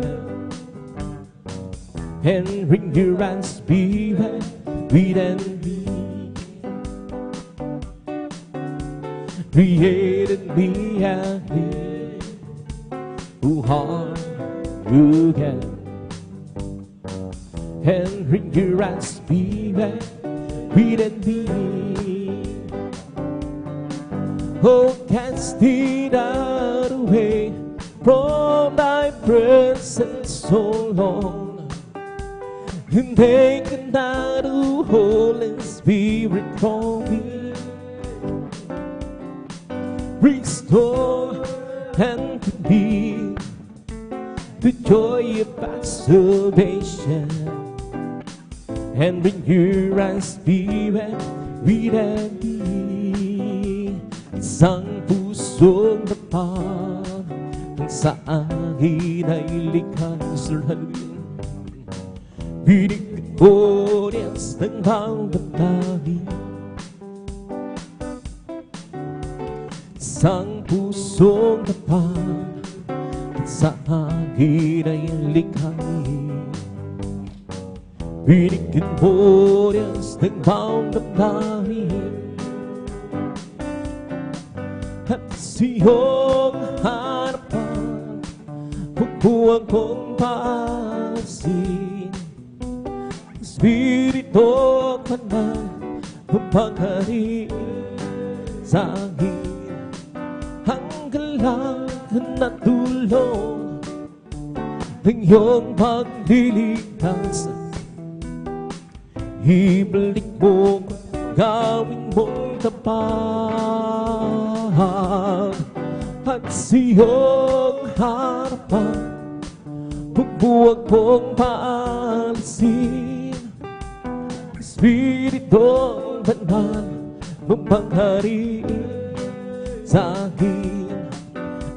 And bring your and spirit, read and be. Create in me and me, oh hallelujah. And bring your and spirit, read and be. Oh, cast thee not away from thy presence so long, and take not the Holy Spirit from me. Restore and be the joy of thy salvation, and bring your and spirit, read and be. Isang pusong dapat kung sa akin ay likhang sulhalin. Binigyan ko niyas ng bawat tabi. Isang pusong dapat kung sa akin ay likhang. Binigyan ko niyas ng bawat tabi. At sa iyong harapan, pagbuwag kong paasin. Espiritu Banal, mapaghari sa akin. Hanggang lahat na tulong ng iyong pagliligtas. Ibalik mo, gawin mong tapat. At sa iyong harapan, pagbuwag mong paalisin. Espiritu Banal, mapanghari sa akin.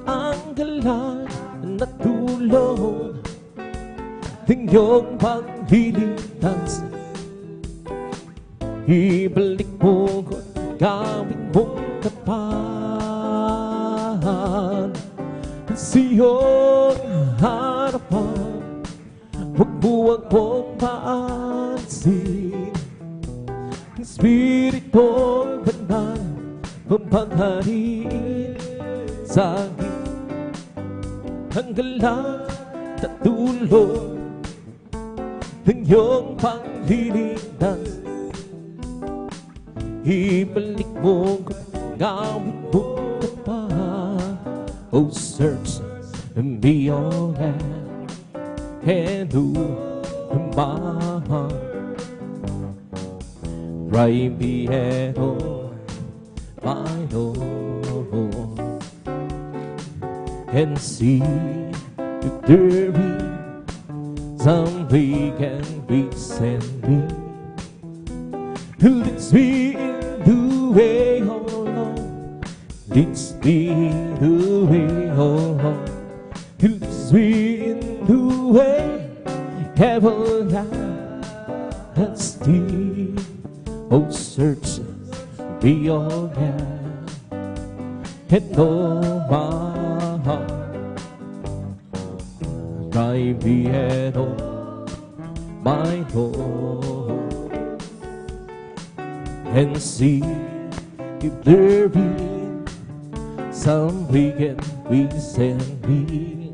Ang galang na tulong ng iyong pagliligtas. ibalik mo ko, gawin mong tapat sa iyong harapan. Huwag buwag mong paansin ang Espiritong Banal, mapanghariin sa akin ang galak at tulong ng iyong pangliligtas. Ibalik mo kung gawin mo tapat. Oh, search and be all that and do my heart. Right be at all, my Lord, and see if there be some way can be sent me. Leads me in the way, oh Lord, leads me in the way, oh Lord, leads me in the way, everlasting. Oh, search be all that and know my heart. Try me at all, my Lord, and see if there be some way can we send me.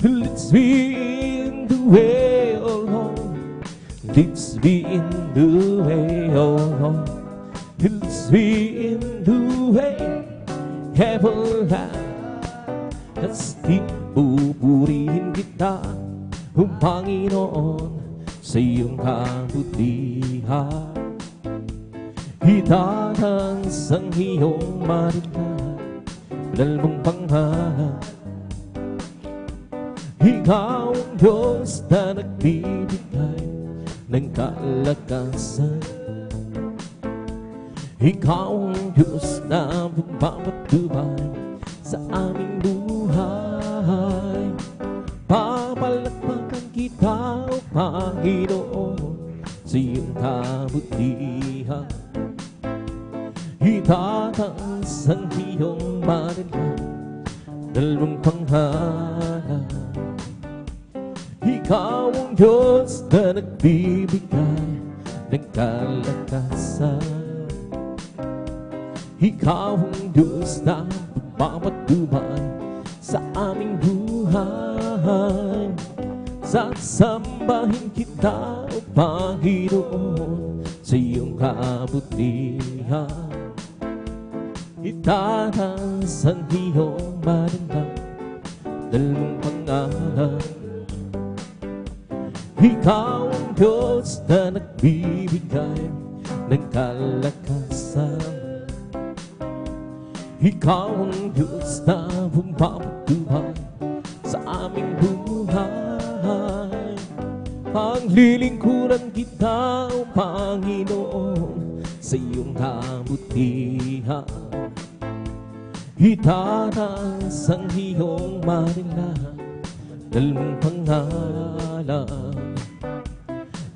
Leads me in the way, oh Lord, leads me in the way, oh Lord, leads me in the way, everlasting. Pupurihin kita, oh Panginoon, sa iyong kabutihan. Itataas ang iyong maringan, banal mong pangalan. Ikaw ang Diyos na nagbibigay ng kalakasan. Ikaw ang Diyos na magpapatubay sa aming buhay. Papalakpakan kita, O Panginoon, sa iyong kabutihan. Itataas ang iyong maringan, dalawang pangalan. Ikaw ang Diyos na nagbibigay ng kalakasan. Ikaw ang Diyos na magpapatubay sa aming buhay. Sasambahin kita, O Panginoon, sa iyong kabutihan. Itataas ang iyong maringan, dalawang pangalan. Ikaw ang Diyos na nagbibigay ng kalakasan. Ikaw ang Diyos na bumabagubay sa aming buhay. Paglilingkuran kita, O Panginoon, sa iyong kabutihan. Itataas ang iyong maringan, dalawang pangalan.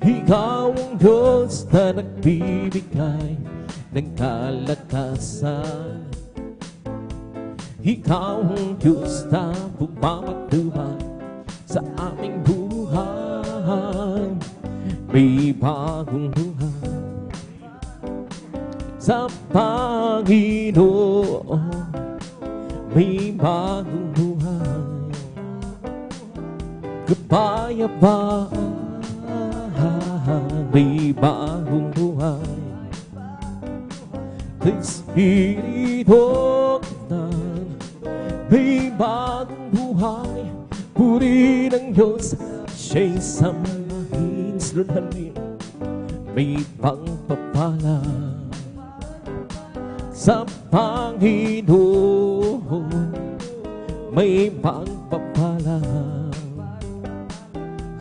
Ikaw ang Diyos na nagbibigay ng kalakasan. Ikaw ang Diyos na bumabagubay sa aming buhay. May bagong buhay sa Panginoon. May bagong buhay, kapayapaan. May bagong buhay, Espiritu Banal. May bagong buhay, puri ng Diyos, siya'y sambahin. Sunodhanin, may pagpapala sa Panginoon. May pagpapala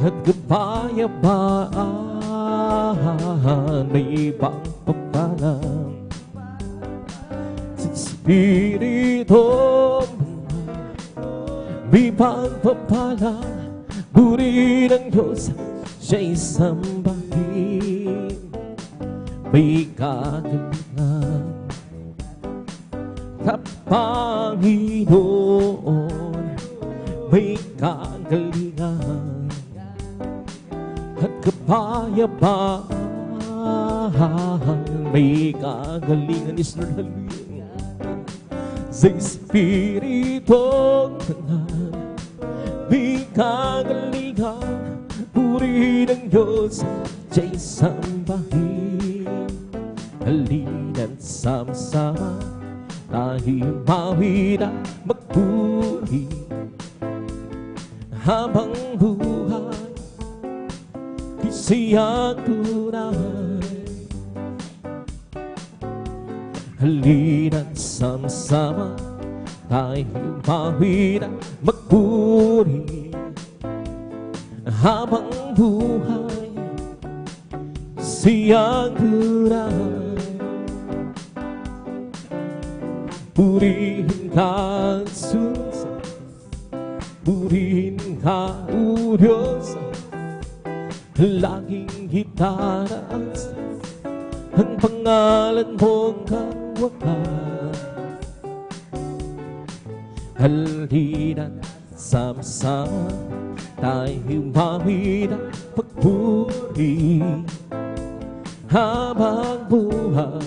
at kapayapaan. May pagpapala sa Espiritu. May pagpapala, puri ng Diyos, siya'y sambahin. may kagalingan sa Panginoon, may kagalingan at kapayapaan, may kagalingan is Lord, hallelujah, sa Espiritu Banal, may kagalingan, purihin ang Diyos, siya'y sambahin. Halina't sama-sama, tayo mawid at magpuri habang buhay, isiyang tunay. Halina't sama-sama, tayo mawid at magpuri habang buhay, siyang tunay. Purihin ka, Jesus, purihin ka, O Diyos, laging itataas ang pangalan mong kawakan. Halina't sama-sama, tayo mawid at pagpuri habang buhay,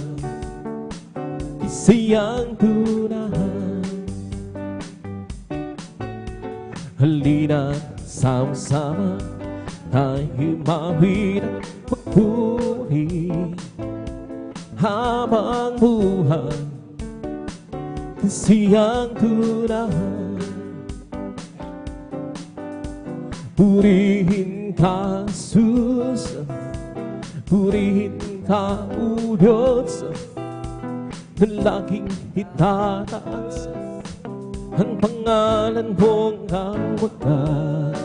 siyang tunay. Halina't sama-sama, tayo mawid at pagpuri habang buhay, siyang tunay. Purihin ka, Jesus, purihin ka, O Diyos, laging itataas ang pangalan mong kawakan.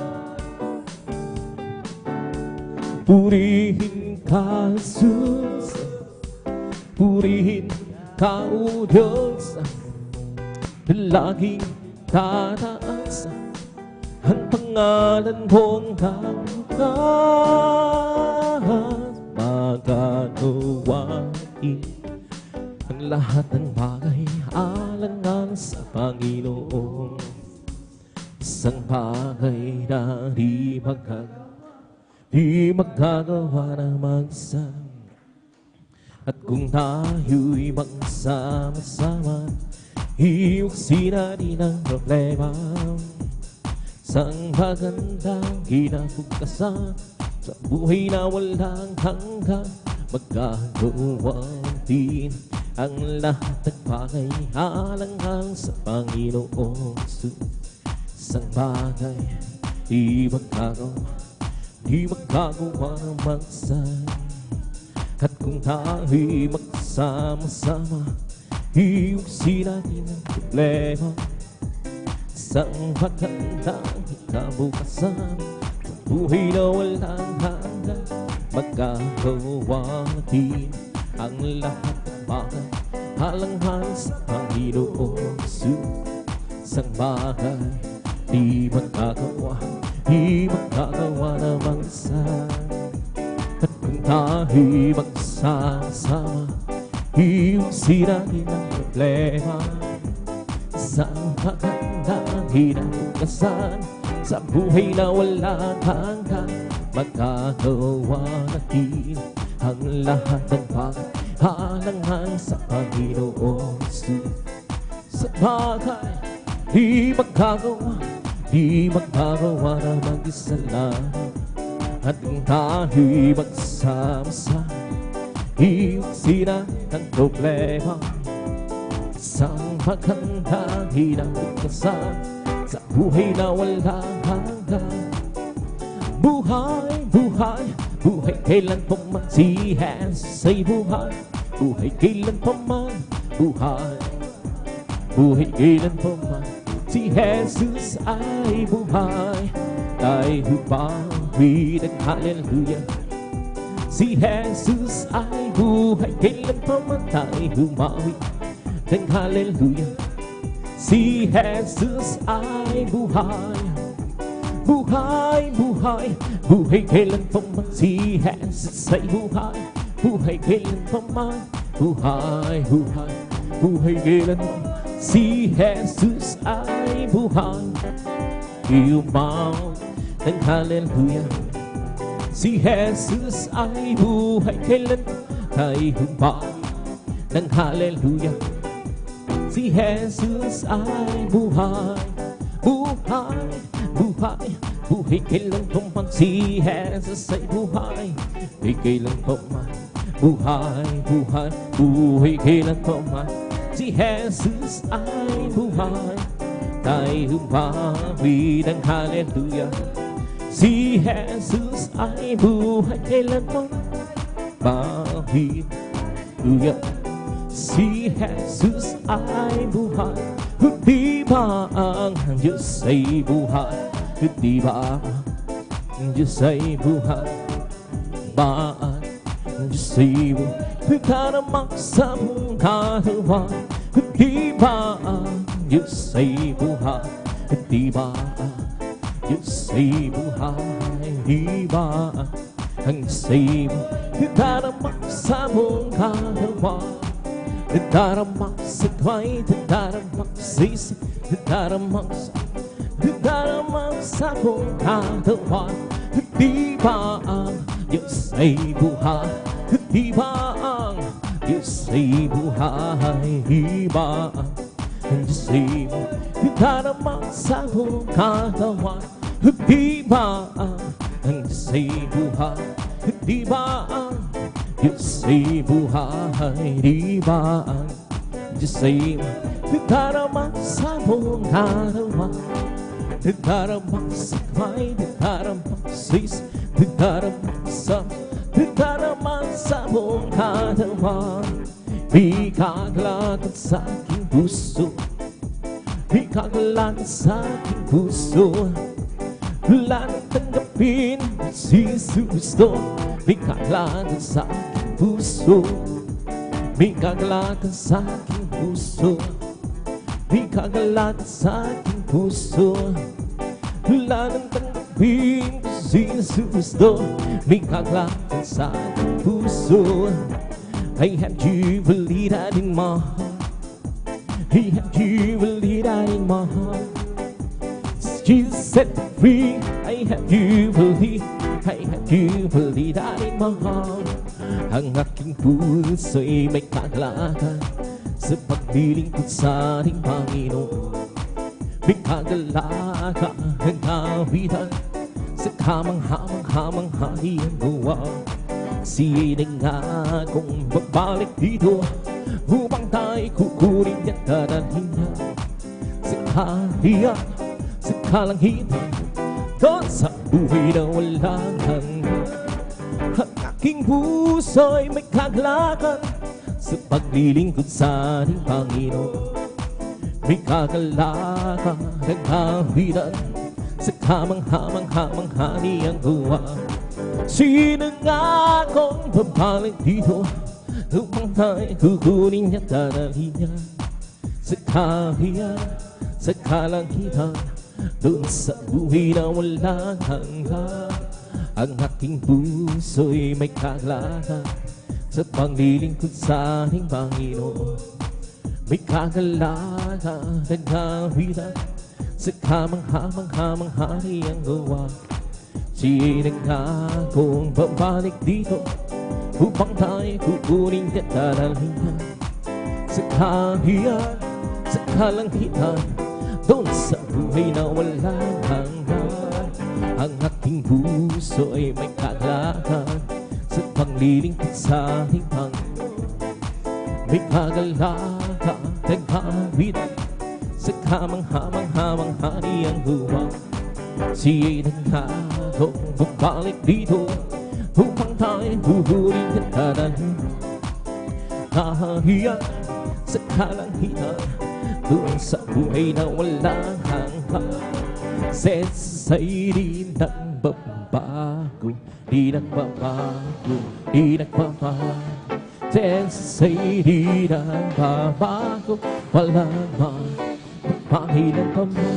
Purihin ka, Jesus, purihin ka, O Diyos, laging tataas ang pangalan mong kawakan. Magagawain ang lahat ng bagay alang-alang sa Panginoon, isang bagay na di magagawa ng mag-isa. At kung tayo'y magsama-sama, iuksin natin ang problema, isang magandang kinabukasan sa buhay na walang hanggan. Magagawa din ang lahat ng bagay alang-alang sa Panginoon. Isang bagay di magagawa ng mag-isa. At kung tayo'y magsama-sama, iuksin natin ang problema, isang magandang kinabukasan sa buhay na walang hanggan. Magagawa natin ang lahat ng bagay alang-alang sa Panginoon. Isang bagay di magagawa na mag-isa. At kung tayo'y magsama-sama, iuksin natin ang problema, isang magandang kinabukasan sa buhay na walang hanggan. Magagawa natin ang lahat ng bagay alang-alang sa Panginoon. Sa bagay di magagawa na mag-isa lang. At kung tayo'y magsama-sama, iuksin natin ang problema, isang magandang kinabukasan sa buhay na walang hanggan. Buhay, buhay, buhay kailan pa man si Jesus ay buhay. Buhay kailan pa man, buhay, buhay kailan pa man si Jesus ay buhay. Tayo bawid ang hallelujah, si Jesus ay buhay. Kailan pa man tayo humawid ng hallelujah, si Jesus ay buhay. Buhay, buhay, buhay kailan pa man si Jesus ay buhay. buhay kailanman, buhay, buhay, buhay kailanman. Si Jesus ay buhay, iumaw ng hallelujah. Si Jesus ay buhay kailanman, ay humpay ng hallelujah. Si Jesus ay buhay, buhay, buhay, buhay kailanman. Si Jesus ay buhay, buhay kailanman. Buhay, buhay, buhay kailanman. Si Jesus ay buhay, tayo humpay ng hallelujah. Si Jesus ay buhay kailanman, hallelujah. Si Jesus ay buhay, di ba ang Diyos ay buhay? Di ba ang Diyos ay buhay? Ba ang Diyos ay buhay? Karamak sa mong katawan, di ba ang Diyos ay buhay? Di ba ang Diyos ay buhay? Di ba ang Diyos ay buhay? Karamak sa mong katawan, daramak sa tuway, daramak sa isip, daramak sa mong katawan. Di ba ang Diyos ay buhay? Di ba ang Diyos ay buhay? Di ba ang Diyos ay buhay? Daramak sa mong katawan. Di ba ang Diyos ay buhay? Di ba ang Diyos ay buhay? Di ba ang Diyos ay buhay? Daramak sa mong katawan, daramak sa kamay, daramak sa isip, daramak sa mong katawan. Ikagalakad sa aking puso, ikagalakad sa aking puso. Wala nang tanggapin si Kristo. Ikagalakad sa aking puso, ikagalakad sa aking puso, ikagalakad sa aking puso. Wala nang tanggapin si Kristo. Ikagalakad sa aking puso. I have jubilee in my heart. I have jubilee in my heart. Jesus set me free. I have jubilee. I have jubilee in my heart. Ang aking puso'y may kagalakan sa paglilingkod sa ating Panginoon. May kagalakan ng kawitan sa kamang-hamang-hamang hari ang gawa. Siya'y nangakong babalik dito upang tayo'y kukunin at dadalhin niya sa kaharian, sa kalangitan, doon sa buhay na walang hanggan. Ang aking puso'y may kagalakan sa paglilingkod sa ating Panginoon. May kagalakan ng kawitan sa kamang-hamang-hamang hari ang gawa. Sino nga akong babalik dito upang tayo'y kukunin at dadalhin niya sa kaharian, sa kalangitan, doon sa buhay na walang hanggan. Ang aking puso'y may kagalakan sa paglilingkod sa ating Panginoon. May kagalakan ng kawitan sa kamang-hamang-hamang hari ang gawa. Siya'y nangakong babalik dito upang tayo'y kukunin at dadalhin niya sa kaharian, sa kalangitan, doon sa buhay na walang hanggan. Ang aking puso'y may kagalakan sa paglilingkod sa ating Panginoon. May kagalakan ng kawitan sa kamang-hamang-hamang hari ang gawa. Siya'y nangakong babalik dito upang tayo'y kukunin at dadalhin kaharian, sa kalangitan, doon sa buhay na walang hanggan. Sa'y di nagbabago, di nagbabago, di nagbabago. Sa'y di nagbabago, walang magpahilan pa mo.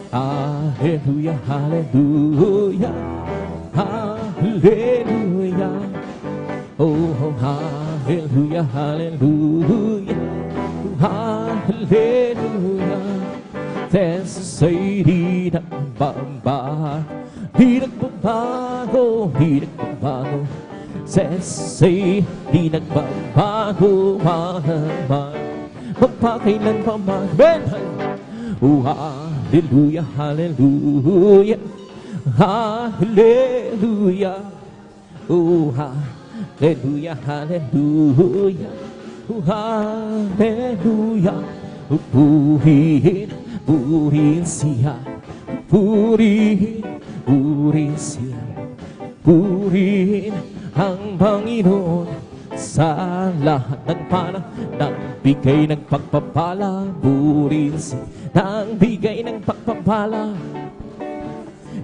Hallelujah, hallelujah, hallelujah. Oh, hallelujah, hallelujah, hallelujah. There's a say di nagbabago, di nagbabago, di nagbabago. There's a say di nagbabago, mahal, magpakailan pa man. Oh, hallelujah, hallelujah, hallelujah. Oh, hallelujah, hallelujah, oh, hallelujah. Purihin, purihin siya, purihin siya, purihin ang Panginoon sa lahat ng panahon. Nagbigay ng pagpapala, purihin siya, nagbigay ng pagpapala,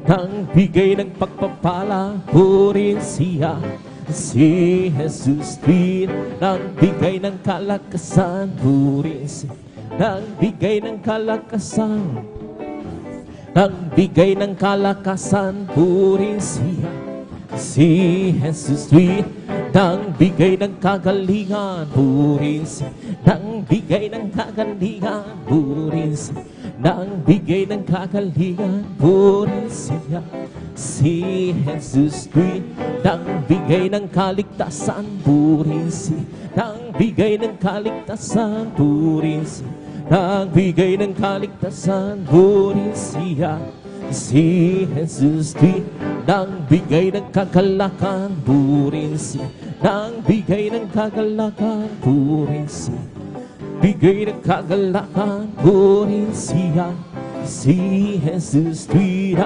nagbigay ng pagpapala, purihin siya. Si Jesus din nagbigay ng kalakasan, purihin siya, nagbigay ng kalakasan, nagbigay ng kalakasan, purihin siya. Si Jesus din nagbigay ng kagalingan, purihin siya, nagbigay ng kagalingan, purihin siya, nagbigay ng kagalingan, purihin siya. Si Jesus din nagbigay ng kaligtasan, purihin siya, nagbigay ng kaligtasan, purihin siya, nagbigay ng kaligtasan, purihin siya. Si Jesus din nagbigay ng kagalakan, purihin siya, nagbigay ng kagalakan, purihin siya, bigay ng kagalakan, purihin siya. Si Jesus din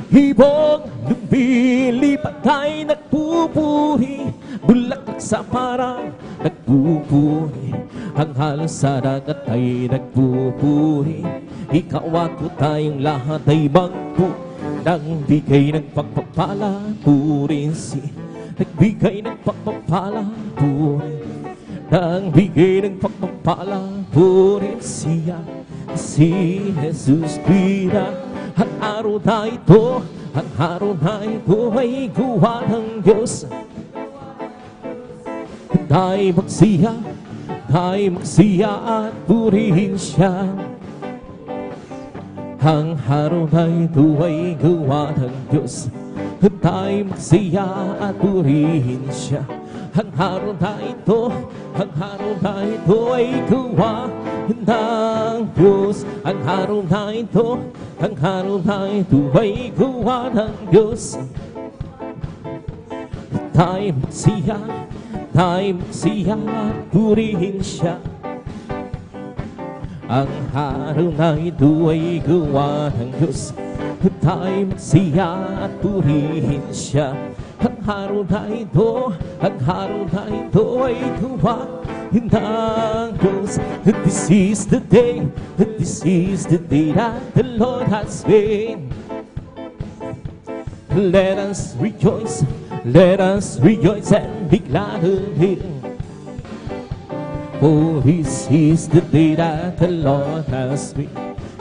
ibong lumilipat ay nagpupuri, bulaklak sa parang nagpupuri, ang halos sa dagat ay nagpupuri. Ikaw ako tayong lahat ay bangko, nagbigay ng pagpapala, purihin siya, nagbigay ng pagpapala, purihin, nagbigay ng pagpapala, purihin siya. Si Jesus Pira, ang araw na ito, ang araw na ito ay gawa ng Diyos. Tayo magsiya at purihin siya. Ang araw na ito ay gawa ng Diyos. Tayo magsiya at purihin siya. Ang araw na ito ay gawa ng Diyos. Ang araw na ito ay gawa ng Diyos. Tayo magsiya at purihin siya. Ang araw na ito ay gawa ng Diyos. Tayo magsiya at purihin siya. Ang araw na ito ay gawa ng Diyos. This is the day that the Lord has made. Let us rejoice and be glad in Him. For this is the day that the Lord has made.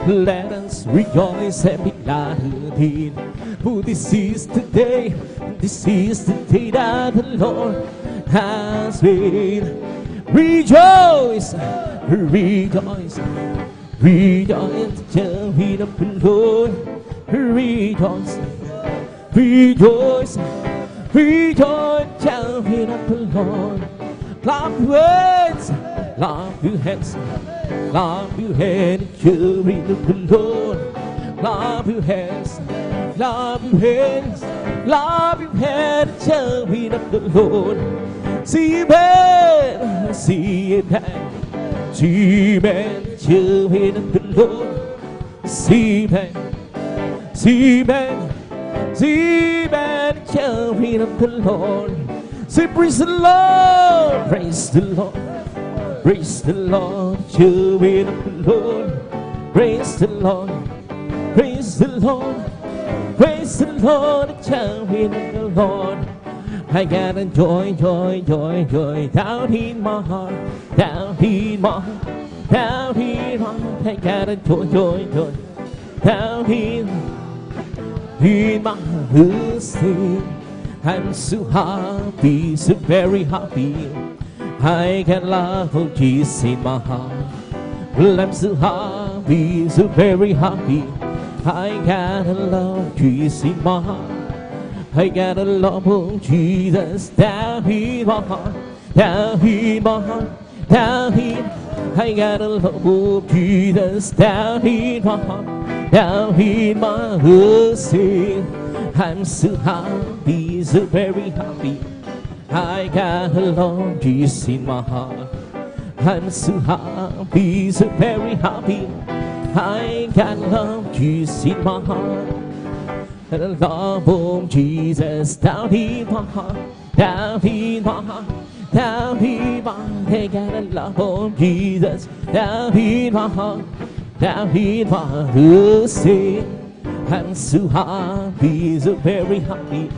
Let us rejoice and be glad in Him. For this is the day that the Lord has made. Rejoice, rejoice, rejoice, tell me the Lord. Rejoice, rejoice, rejoice, tell me the Lord. Clap your hands, clap your hands, clap your hands, tell me the Lord. Clap your hands, clap your hands, clap your hands, tell me the Lord. See man, see man, see man, tell me the Lord. See man, see man, see man, tell me the Lord. Say praise the Lord, praise the Lord, praise the Lord, tell me the Lord. Praise the Lord, praise the Lord, praise the Lord, tell me the Lord. I got a joy, joy, joy, joy down in my heart, down in my heart, down in my heart. I got a joy, joy, joy down in my heart. I'm so happy, so very happy. I got love of Jesus in my heart. Well, I'm so happy, so very happy. I got a love of Jesus in my heart. I got a love of Jesus down in my heart, down in my heart, down in. I got a love of Jesus down in my heart, down in my heart. Sing, I'm so happy, so very happy. I got a love of Jesus in my heart. I'm so happy, so very happy. I got love of Jesus in my heart. And the love of Jesus down in my heart, down in my heart, down in my heart. I got a love of Jesus down in my heart, down in my heart. Say, I'm so happy, so very happy.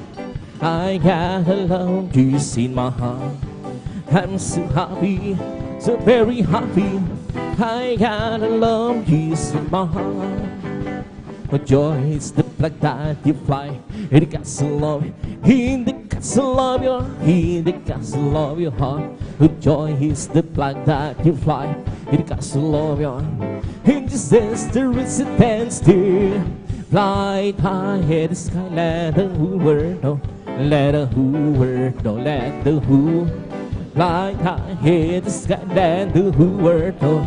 I got a love of Jesus in my heart. I'm so happy, so very happy. I got a love of Jesus in my heart. But joy is the flag that you fly in the castle of, in the castle of your, in the castle of your heart. But joy is the flag that you fly in the castle of your, in Jesus there is a dance still. Fly high in the sky, let the whole world know, let the whole world know, let the whole. Fly high in the sky, let the whole world know,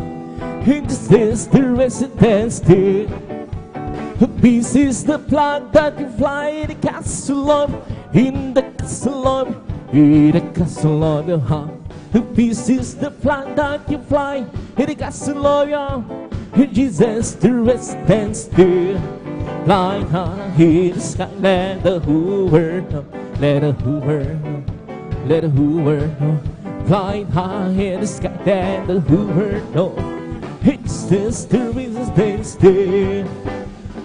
in Jesus there is a dance still. Peace is the flag that you fly in the castle of, in the castle of, in the castle of your heart. Peace is the flag that you fly in the castle of your, in Jesus the residence still. Fly high in the sky, let the whole world know, let the whole world know, let the whole world know. Fly high in the sky, let the whole world know, it's just the residence still.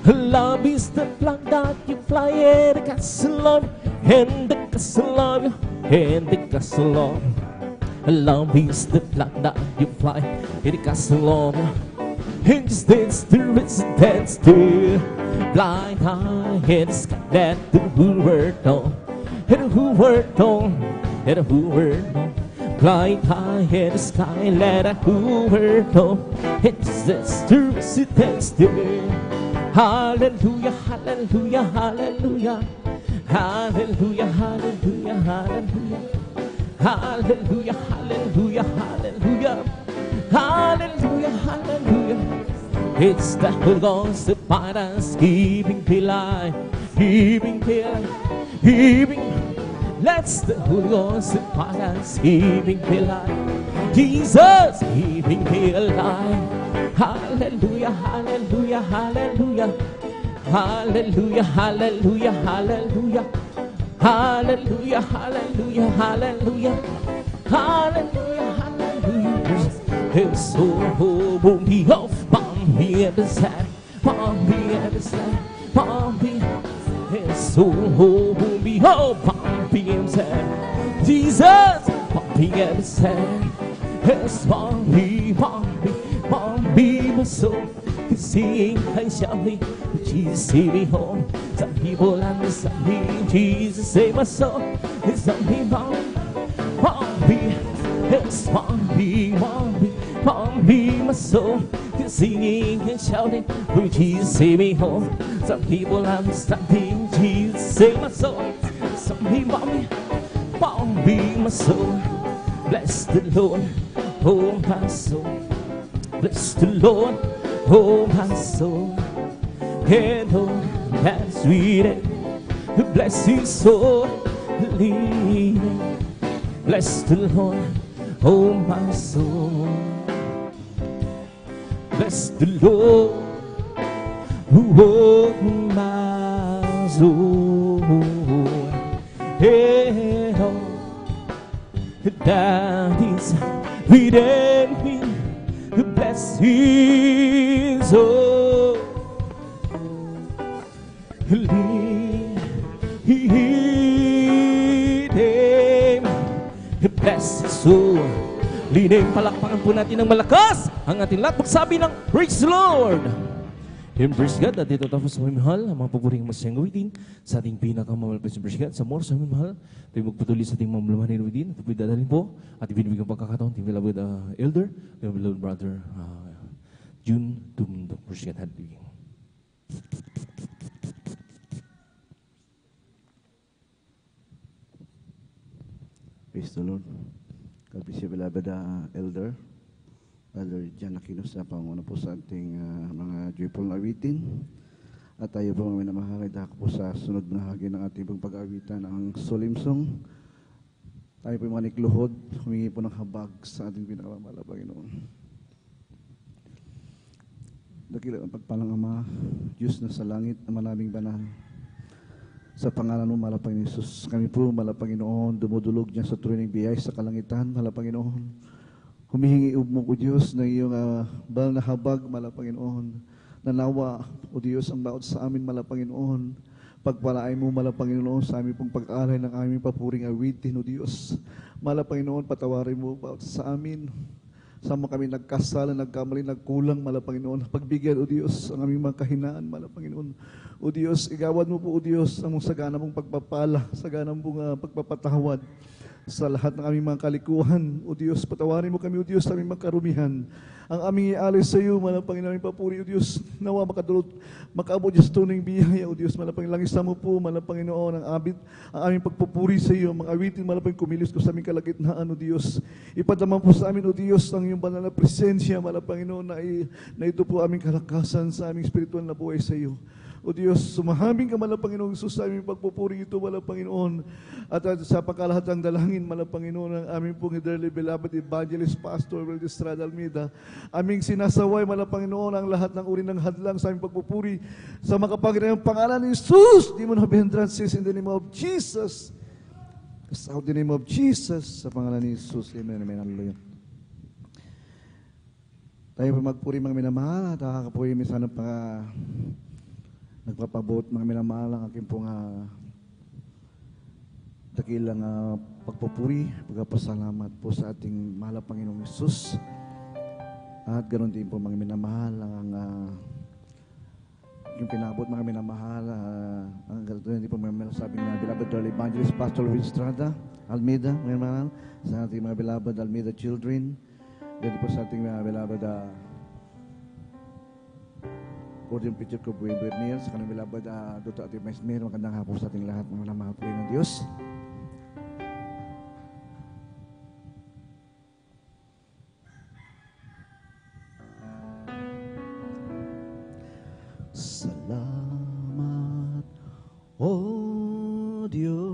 Love is the flag that you fly in the castle of, in the castle of, in the castle of. Love is the flag that you fly in the castle of, in the dance the residence still. Fly high in the sky, let the whole world know, let the whole world know, let the whole world know. Fly high in the sky, let the whole world know, it's just the residence still. Hallelujah, hallelujah, hallelujah. Hallelujah, hallelujah, hallelujah. Hallelujah, hallelujah, hallelujah. Hallelujah, hallelujah. It's the Holy Ghost that binds us, keeping me alive, keeping me alive, keeping. Let's the Holy Ghost that binds us, keeping me alive. Jesus, keeping me alive. Hallelujah, hallelujah, hallelujah. Hallelujah, hallelujah, hallelujah. Hallelujah, hallelujah, hallelujah. Hallelujah, hallelujah. It's so me off, mom, me at the side, mom, me at the side, mom, me. It's so me off, mom, me at the side. Jesus, mom, me at the side. It's mom, me, be my soul, singing and shouting, Jesus save me home. Some people understand me, Jesus save my soul. And some people want me, yes, want me, my soul, singing and shouting, Jesus save me home. Some people understand me, Jesus save my soul. Some people want me, my soul. Bless the Lord, oh my soul. Bless the Lord, oh my soul, and oh, that's sweet, bless His soul, leading. Bless the Lord, oh my soul. Bless the Lord, oh my soul, and oh, that is within me. Bless His soul, leading. Bless His soul, leading. Palakpakan po natin ng malakas ang ating lahat. Magsabi ng Praise the Lord. Him, praise God, at ito tapos sa mahal, ang mga paboring masayang gawitin sa ating pinakamalapit sa praise God. Sa more sa mahal, tayo magpatuloy sa ating mamlamanin gawitin. At dadalhin po, at ibinibigyan pagkakataon, ating beloved elder, beloved brother, June Tumdok, praise God, hallelujah.
Praise the Lord. God bless you, beloved elder. Elder Jan Aquinos na panguna po sa ating mga joyful awitin. At tayo po mga minamahal, dahil po sa sunod na hagi ng ating pong pag-awitan ang Solimsong. Tayo po mga nikluhod, humingi po ng habag sa ating pinakamamahal na Panginoon. Dakila ang pagpalang Ama, Diyos na sa langit, na maraming banal. Sa pangalan mo, mahal Panginoon Jesus, kami po, mahal Panginoon, dumudulog niya sa tuloy ng biyay sa kalangitan, mahal Panginoon. Humihingi mo, O Diyos, ng iyong banal na habag, mahal Panginoon. Nanawa, O Diyos, ang bawat sa amin, mahal Panginoon. Pagpalaay mo, mahal Panginoon, sa aming pong pag-aaral ng aming papuring awitin, O Diyos. Mahal Panginoon, patawarin mo bawat sa amin. Sama kami nagkasala, nagkamali, nagkulang, mahal Panginoon. Pagbigyan, O Diyos, ang aming mga kahinaan, mahal Panginoon. O Diyos, igawad mo po, O Diyos, ang sagana mong pagpapala, sagana mong pagpapatawad sa lahat ng aming mga kalikuhan. O Diyos, patawarin mo kami, O Diyos, sa aming mga karumihan. Ang aming ialis sa iyo, mahal Panginoon, aming papuri, O Diyos, nawa makaabot Diyos tunay biyaya, O Diyos, mahal Panginoon, langis mo po, mahal Panginoon, ang aming pagpupuri sa iyo, mga awitin, mahal Panginoon, kumilos ko sa aming kalagitnaan, O Diyos. Ipadama po sa amin, O Diyos, ang iyong banal na presensya, mahal Panginoon, na ito po aming kalakasan sa aming spiritual na buhay sa iyo. O Diyos, sumahaming ka, mahal Panginoon, Jesus, sa aming pagpupuri ito, mahal Panginoon. At sa pagkalahatang dalangin, mahal Panginoon, ang aming pong dearly beloved evangelist, Pastor Will Estrada Almeida. Aming sinasaway, mahal Panginoon, ang lahat ng uri ng hadlang sa aming pagpupuri. Sa makapangyarihang pangalan ni Jesus, di mo na behindrances in the name of Jesus. Sa the name of Jesus, sa pangalan ni Jesus. Amen, amen, hallelujah. Tayo po magpuri mga minamahal, at nakakapuri minsan ng nagpapabot mga minamahal ang aking pong dakilang pagpupuri, pagpapasalamat po sa ating mahal na Panginoong Hesus. At ganoon din po mga minamahal ang yung pinabot mga minamahal ang ganoon din po mga sabing na beloved evangelist Pastor Will Estrada Almeida, mga minamahal, sa ating mga beloved Almeida children, din po sa ating mga beloved Gordon Peter ko Buenir, sa kanang bilabad, Dr. Ate Maismer, magandang hapon sa ating lahat, mga mahal po ng Diyos. Salamat, O Diyos,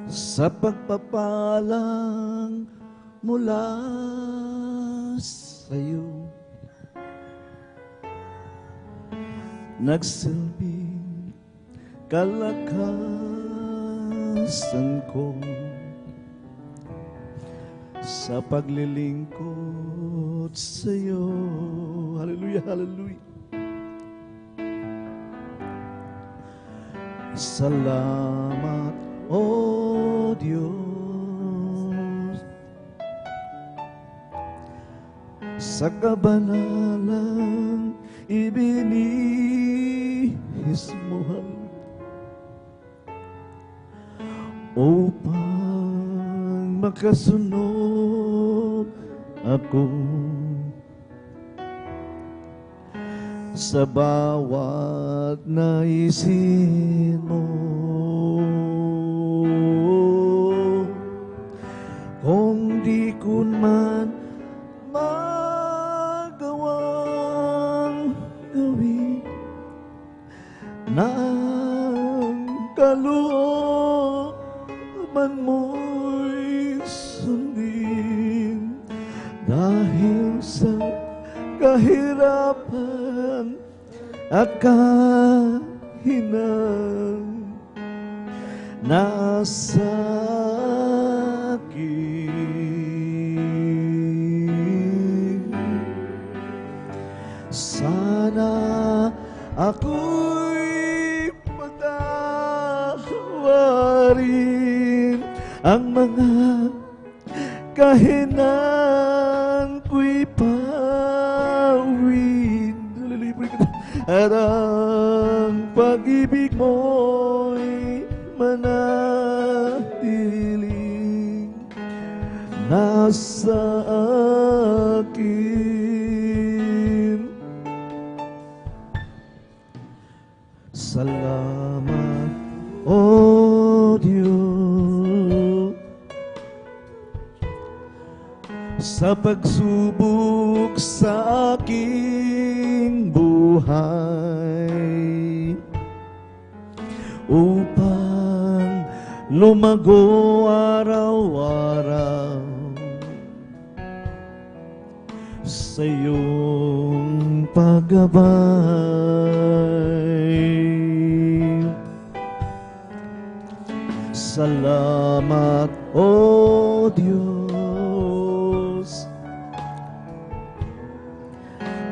sa pagpapalang mula sa iyo, nagsilbing kalakasan ko sa paglilingkod sa iyo. Hallelujah, hallelujah. Salamat, O Diyos, sa kabanalang ibinihis mo upang makasunod ako sa bawat naisin mo. Kung di ko man magawang gawin ng kalooban mo'y sundin, dahil sa kahirapan at kahinang nasa akin. Sana ako'y patawarin ang mga kahinaan pawin. Hallelujah, puri ka. At ang pag-ibig mo'y manatiling nasa akin. Salamat, O Diyos, sa pagsubok sa aking buhay, upang lumago araw-araw sa iyong paggabay. Salamat, O Diyos,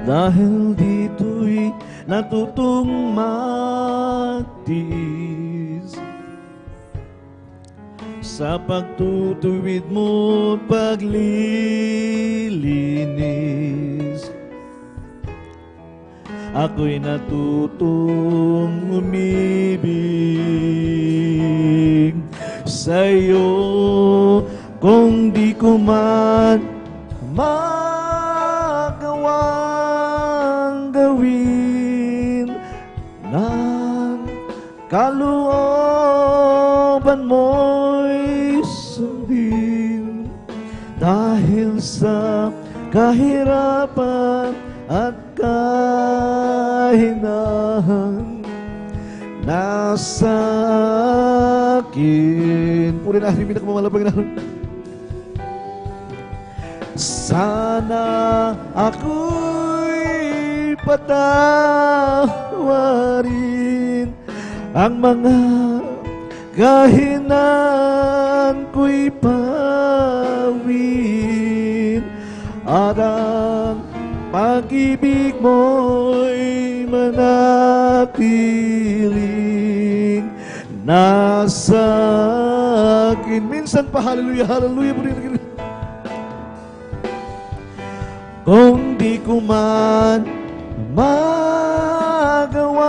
dahil dito'y natutong magtiis sa pagtutuwid mo't paglilinis. Ako'y natutong umibig sa'yo, kung di ko man magawang gawin ng kalooban mo'y sundin, dahil sa kahirapan at kahinahan nasa akin. Puri natin yung pinakamalapang na. Sana ako'y patawarin ang mga kahinaan ko'y pawin, at ang pag-ibig mo'y manatiling nasa akin. Minsan pa, hallelujah, hallelujah. Kung di ko man magawang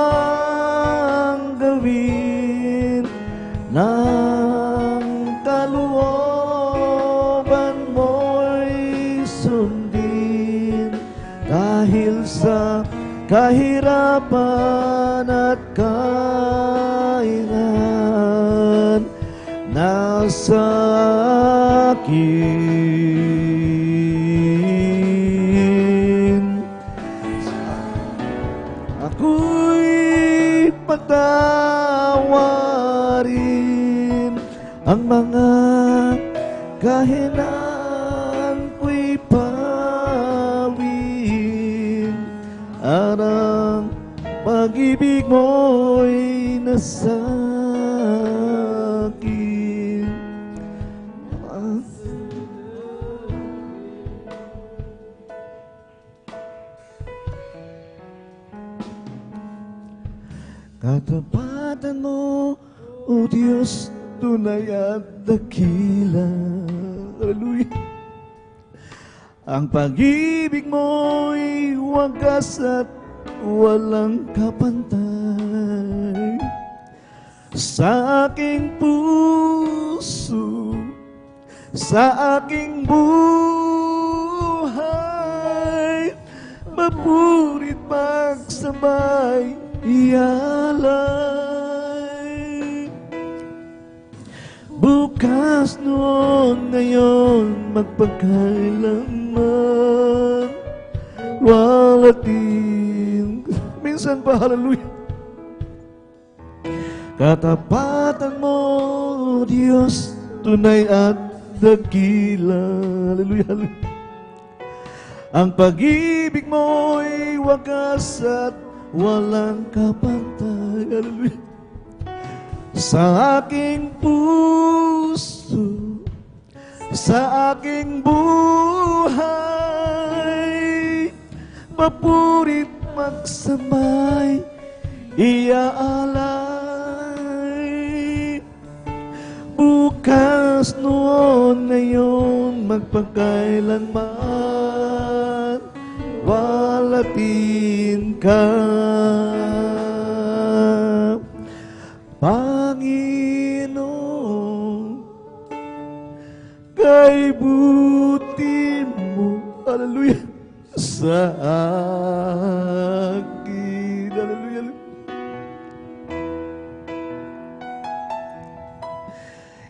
gawin ng kalooban mo'y sundin, dahil sa kahirapan at kailan nasa akin. Ako'y patawarin ang mga kahinaan ko'y pawin, at ang pag-ibig mo'y nasa akin. Katapatan mo, O Diyos, tunay at dakila. Hallelujah. Ang pag-ibig mo'y wagas at walang kapantay. Sa aking puso, sa aking buhay, mapurit magsabay ialay. Bukas, noon, ngayon, magpagkailanman, walating. Minsan pa, hallelujah. Katapatan mo, Diyos, tunay at dakila. Hallelujah, hallelujah. Ang pag-ibig mo'y wagas at walang kapantay. Hallelujah. Sa aking puso, sa aking buhay, mapurit magsamay iaalay. Bukas, noon, ngayon, magpagkailanman, walatin ka, Panginoon, kay buti mo, hallelujah, sa akin, hallelujah.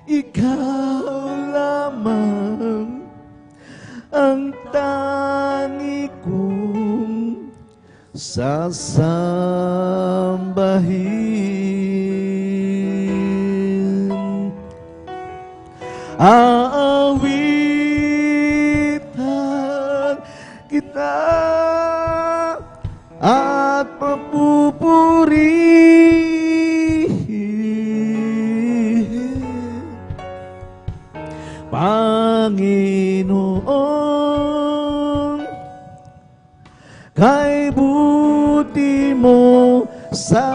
Ikaw lamang ang tangi kong sasambahin. Aawitan kita at papupurihin, Panginoon, kay buti mo sa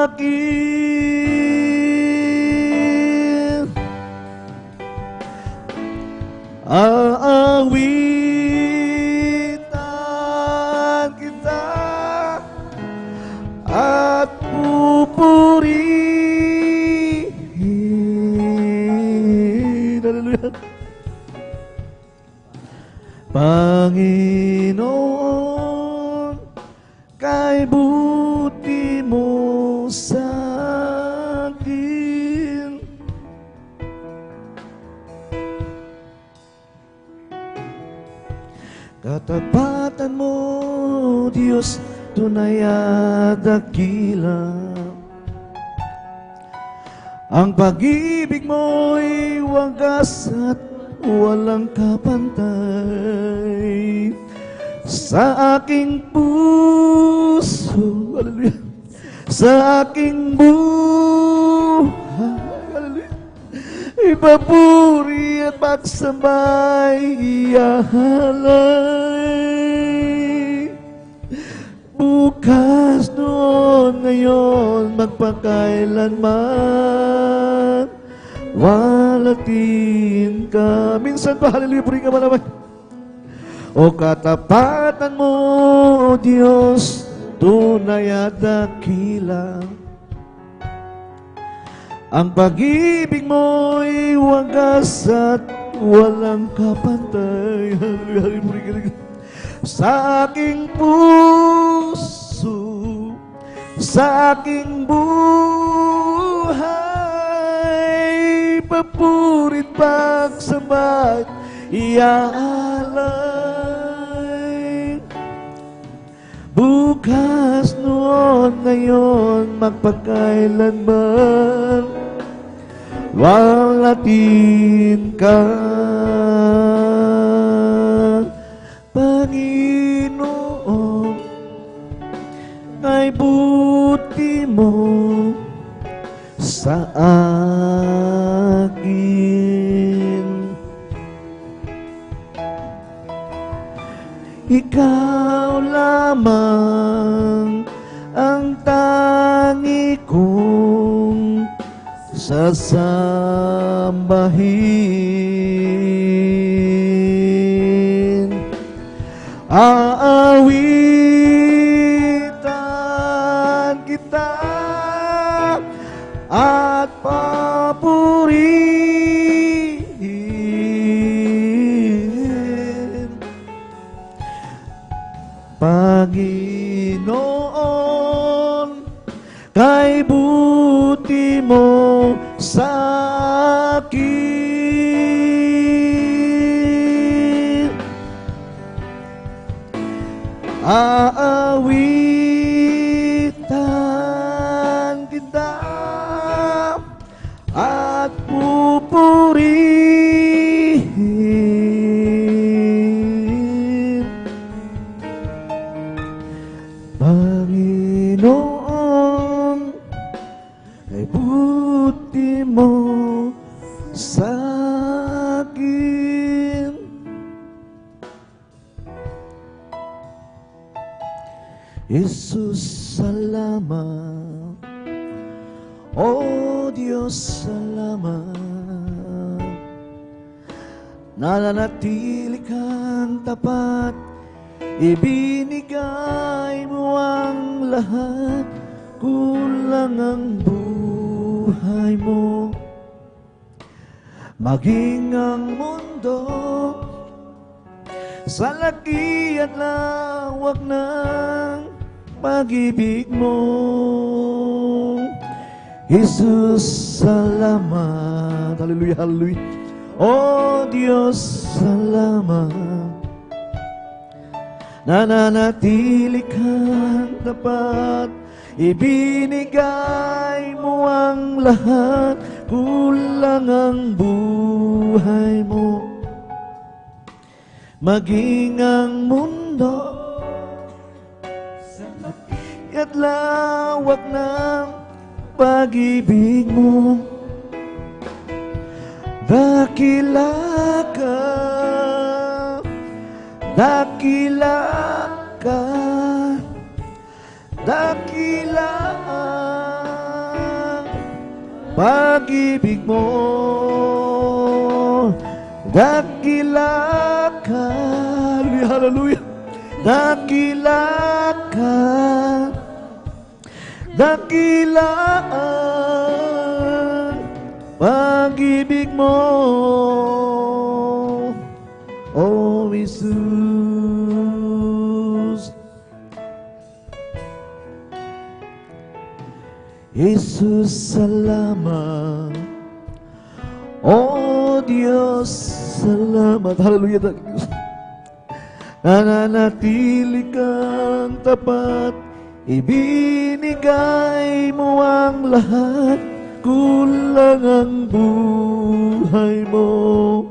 akin. Aawitan kita at pupurihin, hallelujah, Panginoon, kay buti mo sa akin. Katapatan mo, Diyos, tunay at dakila. Ang pag-ibig mo'y wagas at walang kapantay. Sa aking puso, hallelujah, sa aking buhay, hallelujah, ipapuri at pagsambay iaalay. Bukas, noon, ngayon, magpakailanman, walatin ka. Minsan pa, hallelujah, puri ka ba naman? O katapatan mo, O Diyos, tunay at dakila. Ang pag-ibig mo'y wagas at walang kapantay. Hallelujah, hallelujah. Sa aking puso, sa aking buhay, papurit pagsambay iaalay. Bukas, noon, ngayon, magpakailanman, walatin ka, Panginoon, kay buti mo sa akin. Ikaw lamang ang tangi kong sasambahin. Aawitan kita at papurihin, Panginoon, kay buti mo sa akin. Aawitan kita at pupurihin, Panginoon, kay buti mo sa akin. Jesus, salamat. O Diyos, salamat. Nananatili kang tapat, ibinigay mo ang lahat, kulang ang buhay mo. Maging ang mundo sa laki at lawak ng pag-ibig mo. Jesus, salamat. Hallelujah, hallelujah. Oh Diyos, salamat. Nananatili kang tapat, ibinigay mo ang lahat, kulang ang buhay mo. Maging ang mundo sa laki at lawak ng pag-ibig mo. Dakila ka, dakila ka, dakila ang pag-ibig mo. Dakila ka, hallelujah, dakila ka, dakila ang pag-ibig mo, oh Jesus. Jesus, salamat. Oh Diyos, salamat. Hallelujah, Diyos. Nananatili kang tapat, ibinigay mo ang lahat, kulang ang buhay mo.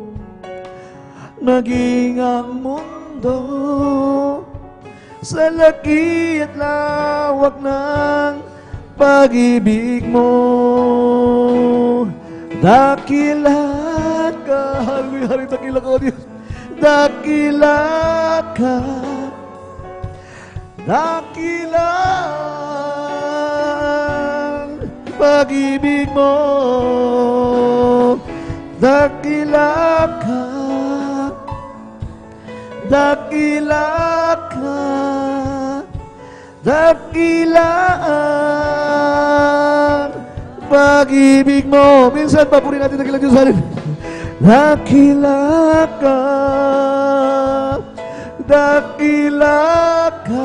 Maging ang mundo sa laki at lawak ng pag-ibig mo. Dakila ka, hallelujah, hallelujah, dakila ka, Diyos. Dakila ka, dakila ang pag-ibig mo. Dakila ka, dakila ka, dakila ang pag-ibig mo. Minsan papuri natin dakila Diyos. Dakila ka, dakila ka,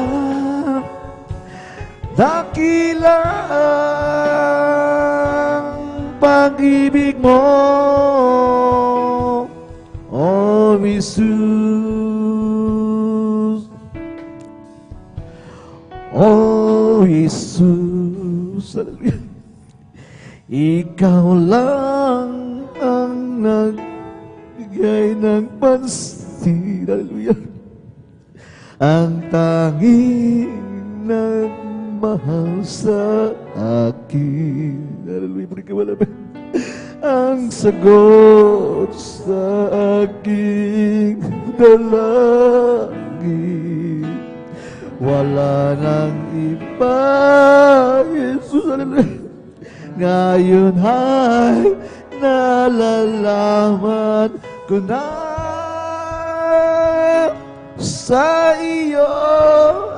dakila ang pag-ibig mo, oh Jesus. Oh Jesus, hallelujah. Ikaw lang ang nagbigay ng pansin, hallelujah. Ang tanging nagmahal sa akin, hallelujah. Puri ka wala ba? Ang sagot sa aking dalangin, wala nang iba, Jesus, hallelujah. Ngayon ay nalalaman ko na sa iyo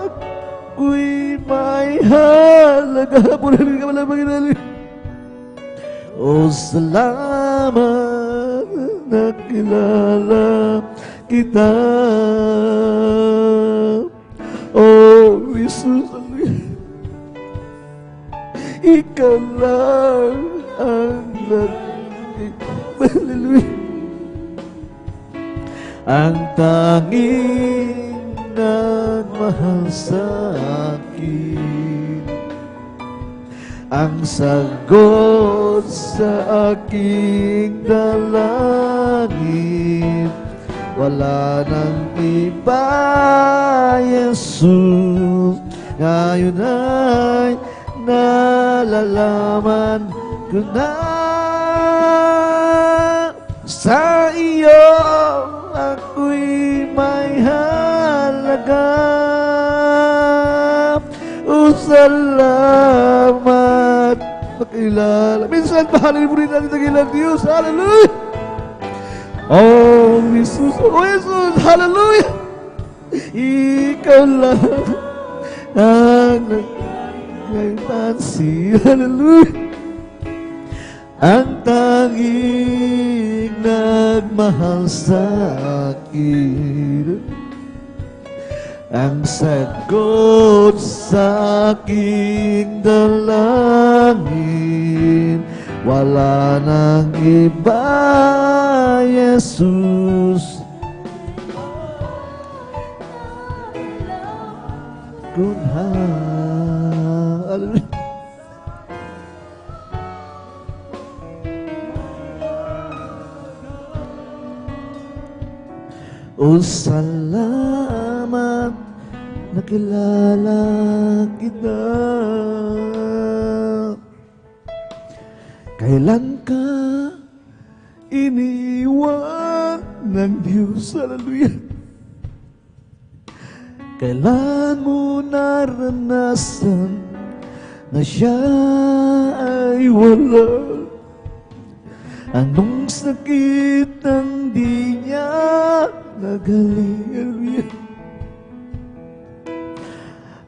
ako'y may halaga. Puri ka wala ba? Oh, salamat, nakilala kita. Oh, Jesus, ikaw lang ang hallelujah, ang tanging nagmahal sa akin. Ang sagot sa aking dalangin, wala nang iba, Jesus. Ngayon ay nalalaman ko na sa iyo ako'y may halaga. O salamat, makilala. Minsan pahalin mo rin natin ang ilang Diyos. Hallelujah! Oh, Jesus! Oh, Jesus! Hallelujah! ikaw lang ang nagkatansi. Hallelujah. Ang tanging nagmahal sa akin, ang sagot sa aking dalangin, wala nang iba, Jesus, kunhan. O salamat, nakilala kita. Kailan ka iniwan ng Diyos? Hallelujah. Kailan mo naranasan na siya ay wala? Anong sakit ang di niya nagaling? Hallelujah.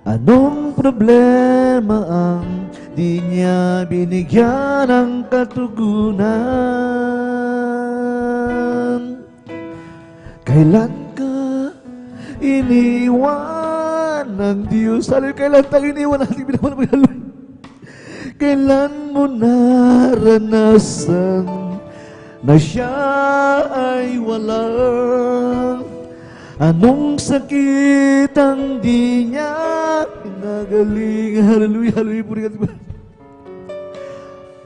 Anong problema ang di niya binigyan ng katugunan? Kailan ka iniwan ng Diyos? Hallelujah. Kailan tayo iniwan natin binawan ng Hallelujah? Kailan mo naranasan na siya ay wala? Anong sakit ang di niya pinagaling? Hallelujah, hallelujah.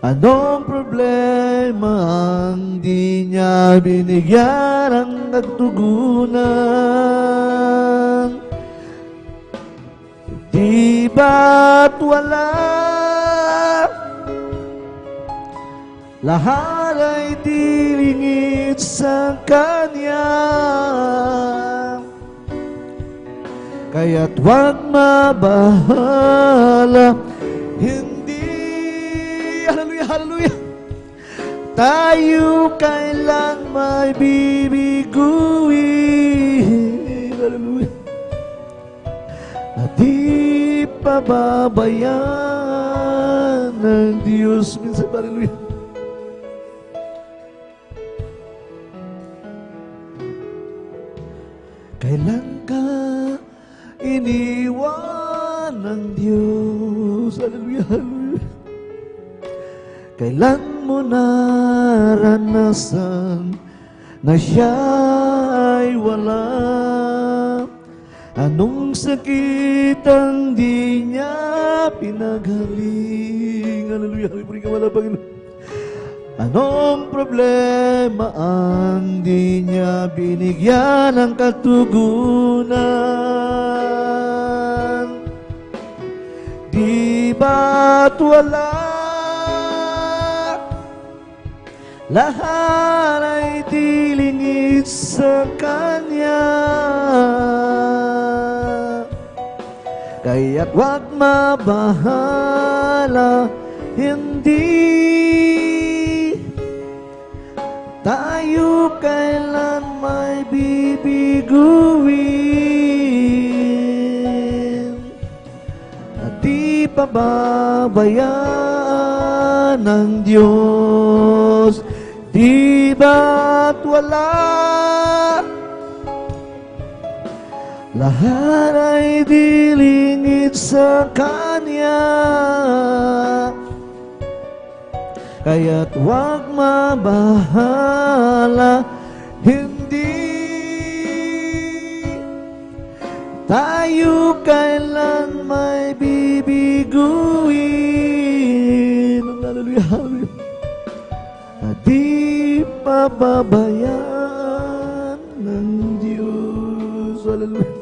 Anong problema ang di niya binigyan ng katugunan? Di ba't wala? Lahat ay dilingit sa Kanya, kaya't huwag mabahala. Hindi, hallelujah, hallelujah, tayo kailan may bibiguin. Hallelujah. At di pababayaan ng Diyos minsan. Hallelujah. Kailan ka iniwan ng Diyos? Hallelujah, hallelujah. Kailan mo naranasan na siya ay wala? Anong sakit ang di niya pinagaling? Hallelujah, hallelujah, kamala Panginoon. Anong problema ang di niya binigyan ng katugunan? Di ba't wala? Lahat ay dilingit sa Kanya, kaya't huwag mabahala. Hindi tayo kailan may bibiguin, at di pababayaan ng Diyos. Di ba't wala? Lahat ay dilingit sa Kanya, kaya't huwag mabahala. Hindi tayo kailan may bibiguin. Hallelujah, hallelujah. At di pababayaan ng Diyos. Hallelujah.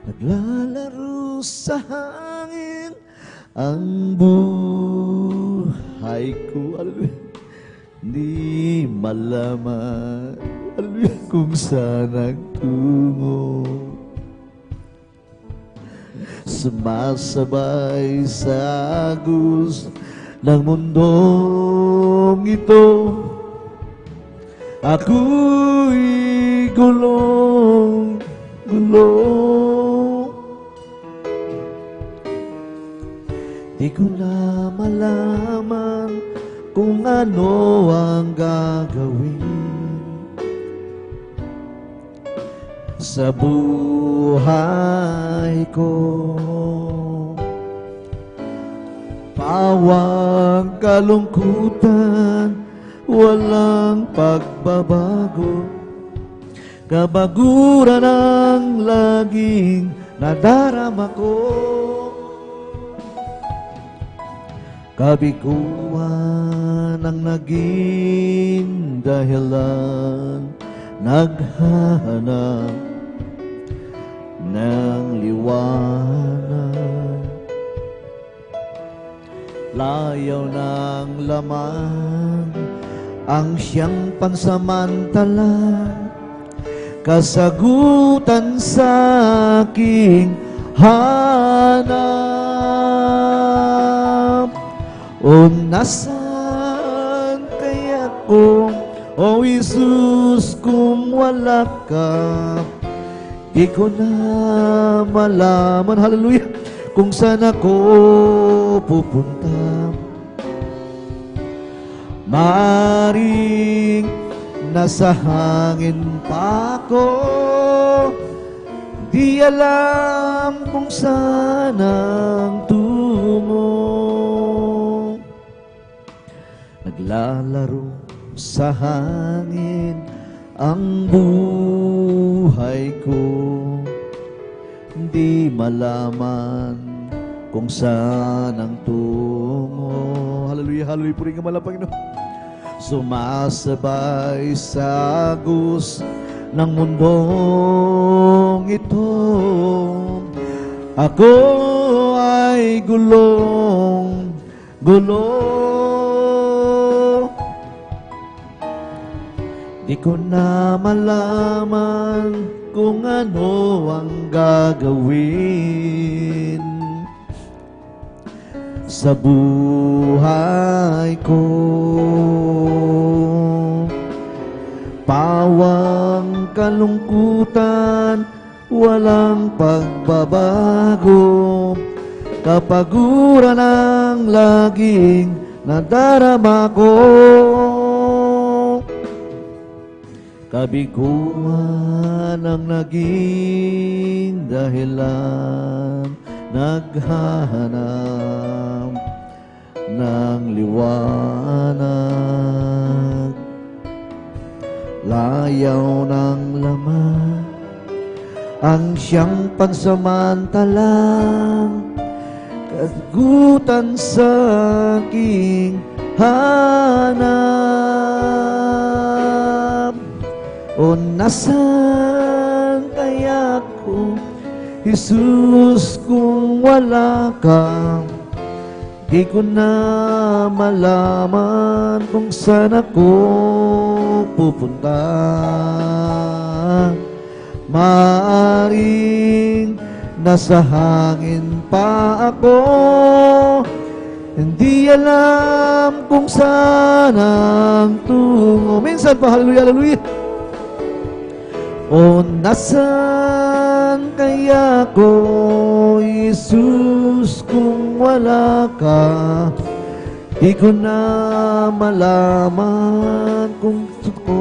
Naglalaro sa hangin ang buhay ko. Hallelujah. Di malaman, hallelujah, kung saan nagtungo. Sumasabay sa agos ng mundong ito, Ako'y gulong, gulong. Di ko na malaman kung ano ang gagawin sa buhay ko. Pawang kalungkutan, walang pagbabago. Kabaguran ang laging nadarama ko. Kabiguan ang naging dahilan, naghahanap ng liwanag. Layaw ng laman ang siyang pansamantala, kasagutan sa aking hanap. O nasaan kaya ko, O Jesus, kung wala ka? Di ko na malaman, hallelujah, kung saan ako pupunta. Maring nasa hangin pa ako, di alam kung saan ang tungo. Naglalaro sa hangin ang buhay ko, di malaman kung saan ang tungo. Hallelujah, hallelujah, puri nga malang Panginoon. Sumasabay sa agos ng mundong ito, ako ay gulong, gulong. Di ko na malaman kung ano ang gagawin sa buhay ko. Pawang kalungkutan, walang pagbabago. Kapaguran ang laging nadarama ko. Kabiguan ang naging dahilan, naghahanap ng liwanag. Layaw ng laman ang siyang pansamantalang, kagutan sa aking hanap. O nasaan kaya ako, Jesus, kung wala ka? Di ko na malaman kung saan ako pupunta. Maaring nasa hangin pa ako, hindi alam kung saan ang tungo. Minsan pa, hallelujah, hallelujah. O nasaan kaya ko, Jesus, kung wala ka? Di ko na malaman kung saan ko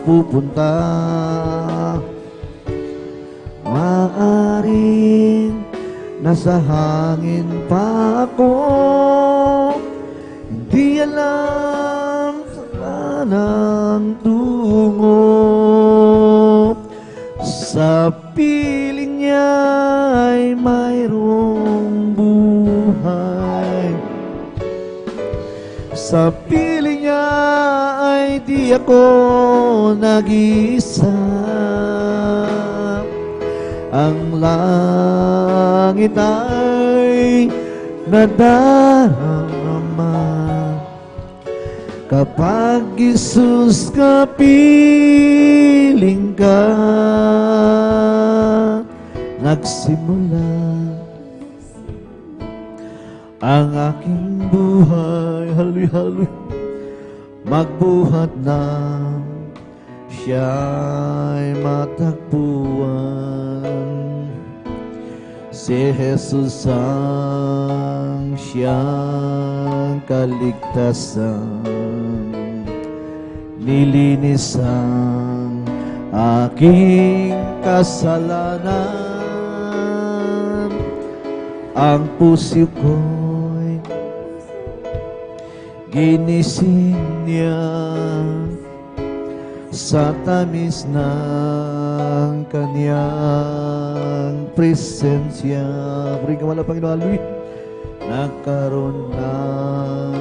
pupunta. Maaring nasa hangin pa ako, hindi alam saan ang tungo. Sa piling niya ay mayroong buhay, sa piling niya ay di ako nag-isa. Ang langit ay nadarama kapag Jesus kapiling ka. Nagsimula ang aking buhay, hallelujah, hallelujah. magbuhat ng siya'y matagpuan. Si Jesus ang siyang kaligtasan, nilinis ang aking kasalanan. Ang puso ko'y ginising niya sa tamis ng kanyang presensya. Puri ka wala, Panginoon. Hallelujah. Nagkaroon ng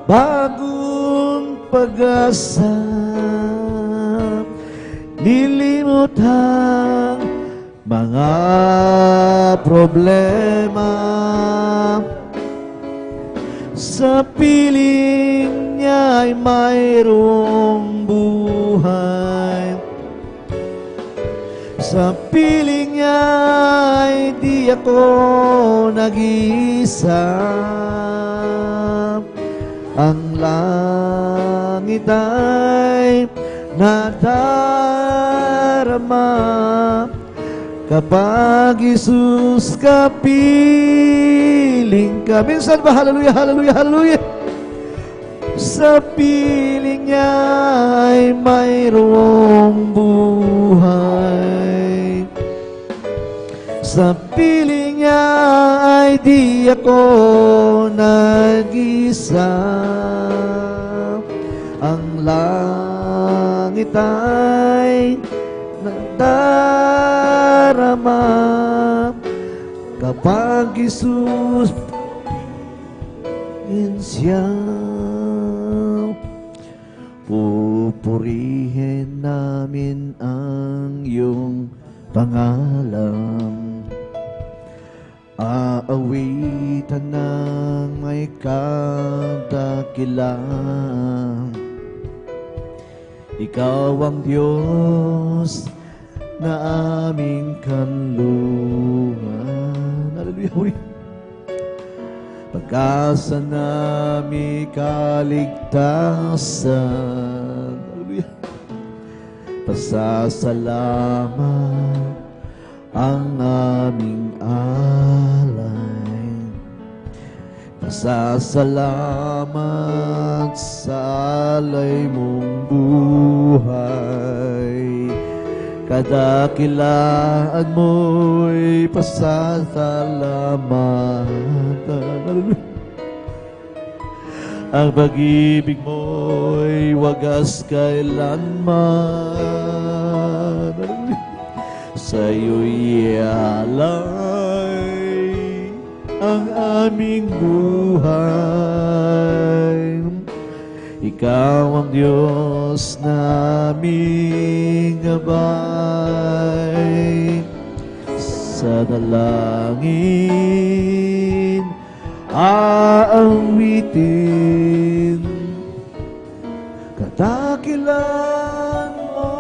bagong pag-asa, nilimot ang mga problema. Sa piling niya'y mayroong buhay. Sa piling niya'y di ako nag-iisa. Ang langit ay nadarama kapag Jesus kapiling ka. Minsan ba? Hallelujah, hallelujah, hallelujah. Sa piling niya ay mayroong buhay. Sa piling niya ay di ako nag-isa. Ang langit ay nagdarama kapag Jesus siya. Pupurihin namin ang iyong pangalan, aawitan ng may kadakilaan. Ikaw ang Diyos na aming kanlungan. Hallelujah. Pag-asa namin kaligtasan. Hallelujah. Pasasalamat ang aming alay. Pasasalamat sa alay mong buhay. Kadakilaan mo'y pasasalamatan. Ang pag-ibig mo'y wagas kailanman. Sa'yo'y alay ang aming buhay. Ikaw ang Diyos naming gabay. Sa dalangin aawitin, kadakilan mo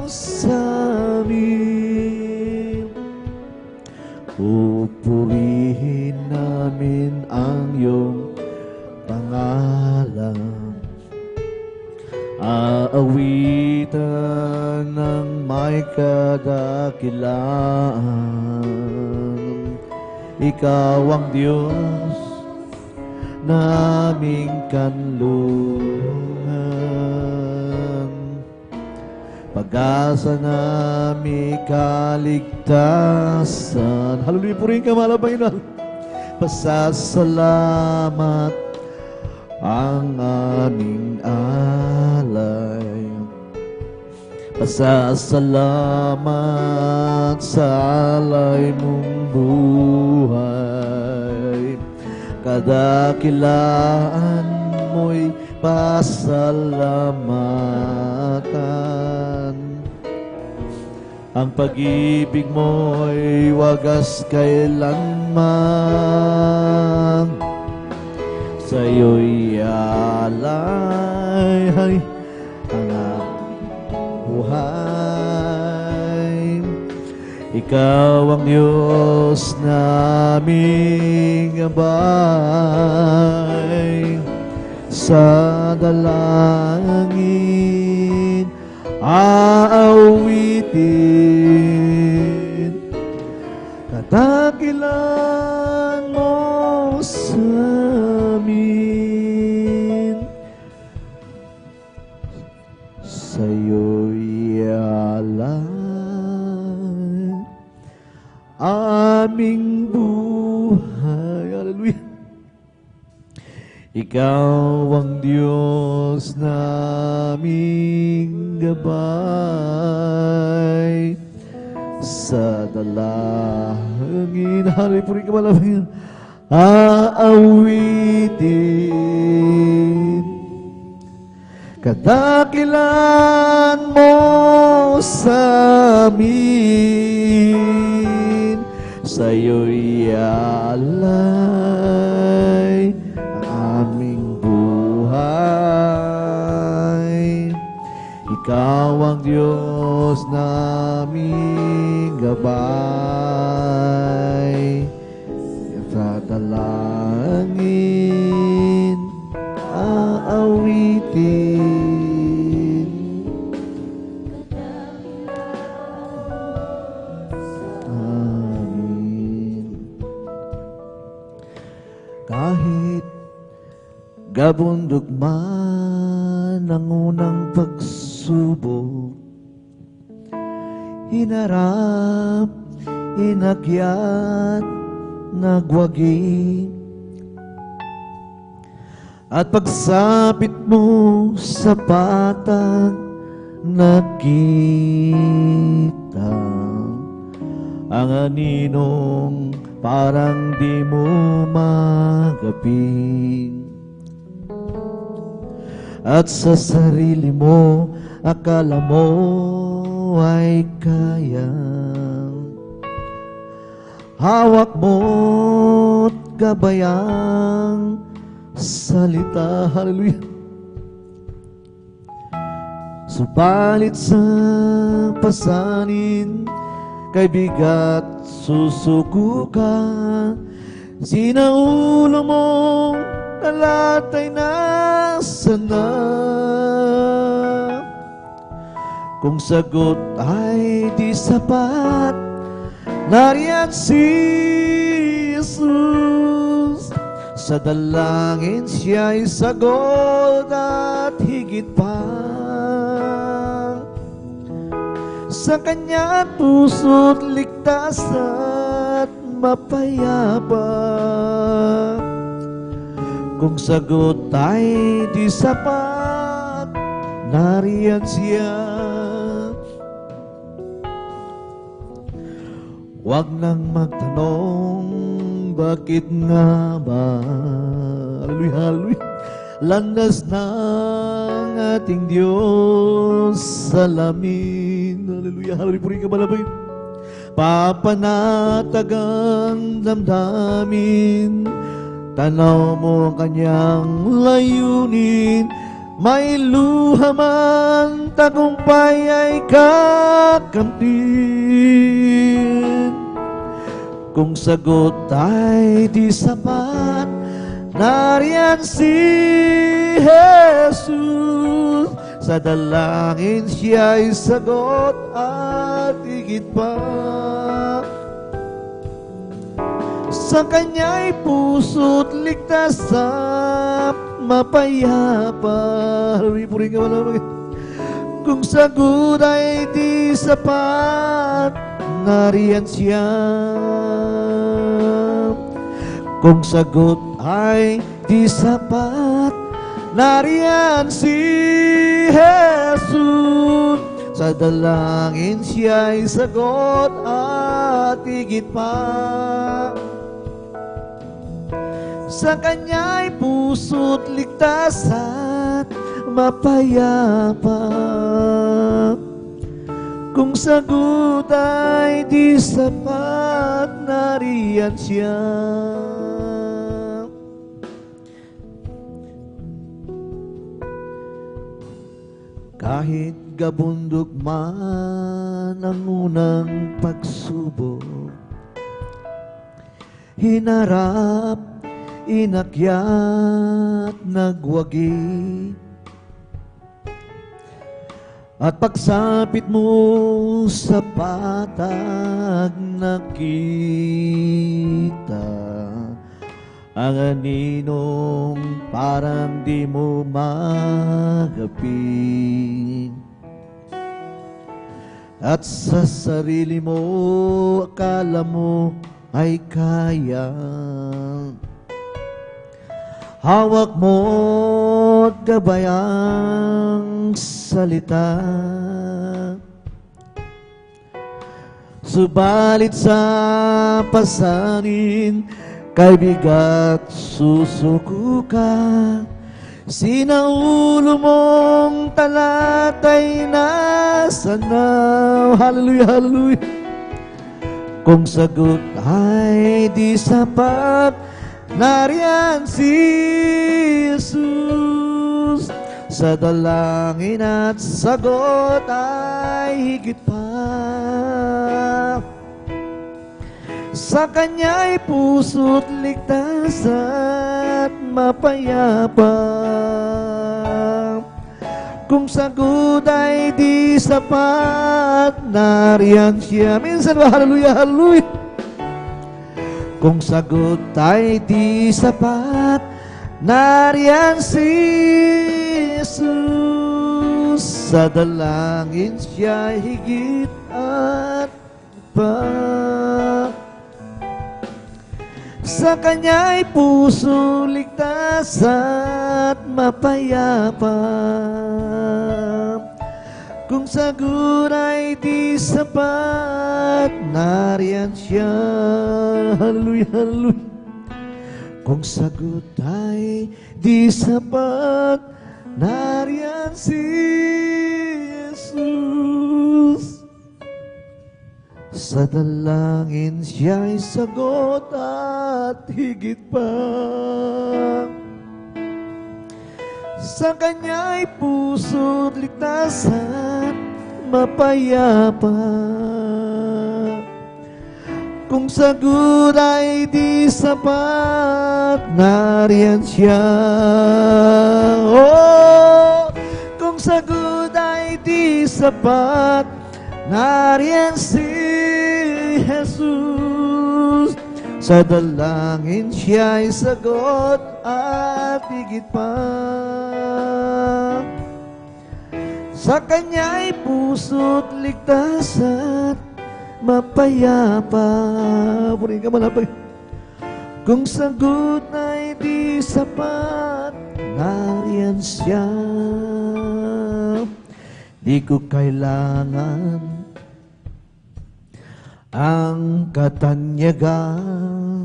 sa amin. Pupurihin namin ang iyong pangalan, aawitan ng may kadakilaan. Ikaw ang Diyos naming kanlungan, pag-asa naming kaligtasan. Hallelujah, purihin ka, mahal na Panginoon. Pasasalamat ang aming alay. Pasasalamat sa alay mong buhay. Kadakilaan mo'y pasalamatan. Ang pag-ibig mo'y wagas kailanman. Sa'yo'y alay ang buhay. Ikaw ang Diyos naming gabay. sa dalangin aawitin, kadakilan mo sa amin, sa'yo'y alay aming buhay. Hallelujah. Ikaw ang Diyos naming gabay sa dalangin. Hallelujah. Puri ka malamang aawitin, kadakilan mo sa amin, sa'yo'y alay ang aming buhay. Ikaw ang Diyos naming gabay sa dalangin aawitin. Amin. Kahit gabundog man ang unang pagsubok, hinarap, inakyat, nagwagi, at pagsapit mo sa patag, nakita ang aninong parang di mo magapin. At sa sarili mo, akala mo ay kaya, hawak mo't gabayang salita. Hallelujah. Subalit sa pasanin, kay bigat susuko ka, sinaulo mong nalatay na sana. Kung sagot ay di sapat, nariyan si Jesus. Sa dalangin siya'y sagot at higit pa. Sa kanya puso't ligtas at mapayapa. Kung sagot ay di sapat, nariyan siya. Huwag nang magtanong, bakit nga ba? Hallelujah, hallelujah. Landas ng ating Diyos sa lamin. Hallelujah, hallelujah. Puri ka malabay. Papanatag ang damdamin, tanaw mo ang kanyang layunin. May luha man, tagumpay ay kakamtin. Kung sagot ay di sapat, nariyan si Jesus. Sa dalangin siya'y sagot at higit pa. Sa kanya'y puso't ligtas at mapayapa. Puri ka wala. Kung sagot ay di sapat, nariyan siya. Kung sagot ay di sapat, nariyan si Jesus. Sa dalangin siya'y sagot at higit pa. Sa kanya'y puso't ligtas at mapayapa. Kung sagot ay di sapat, nariyan siya. Kahit gabundok man ang unang pagsubok, hinarap, inakyat nagwagi. At pagsapit mo sa patag nakita ang aninong parang di mo magapin. At sa sarili mo akala mo ay kaya. Hawak mo at gabayang salita. Subalit sa pasanin, kay bigat susuko ka. Sinaulo mong talatay nasa now. Hallelujah, hallelujah. Kung sagot ay di sapat, nariyan si Jesus. Sa dalangin at sagot ay higit pa. Sa Kanya'y puso't ligtas at mapayapa. Kung sagot ay di sapat, nariyan siya. Minsan ba, hallelujah, hallelujah. Kung sagot ay di sapat, nariyan si Jesus. Sa dalangin siya higit at pa. Sa Kanya'y puso ligtas at mapayapa. Kung sagot ay di sapat, nariyan siya. Hallelujah, hallelujah. Kung sagot ay di sapat, nariyan si Jesus. Sa dalangin siya'y sagot at higit pa. Sa Kanya'y puso't ligtas at mapayapa. Kung sagot ay di sapat, nariyan siya. Oh, kung sagot ay di sapat, nariyan si Jesus. Sa dalangin siya'y sagot at higit pa. Sa Kanya'y puso't ligtas at mapayapa. Purihin ka malapag. Kung sagot ay di sapat, nariyan siya. Di ko kailangan ang katanyagan.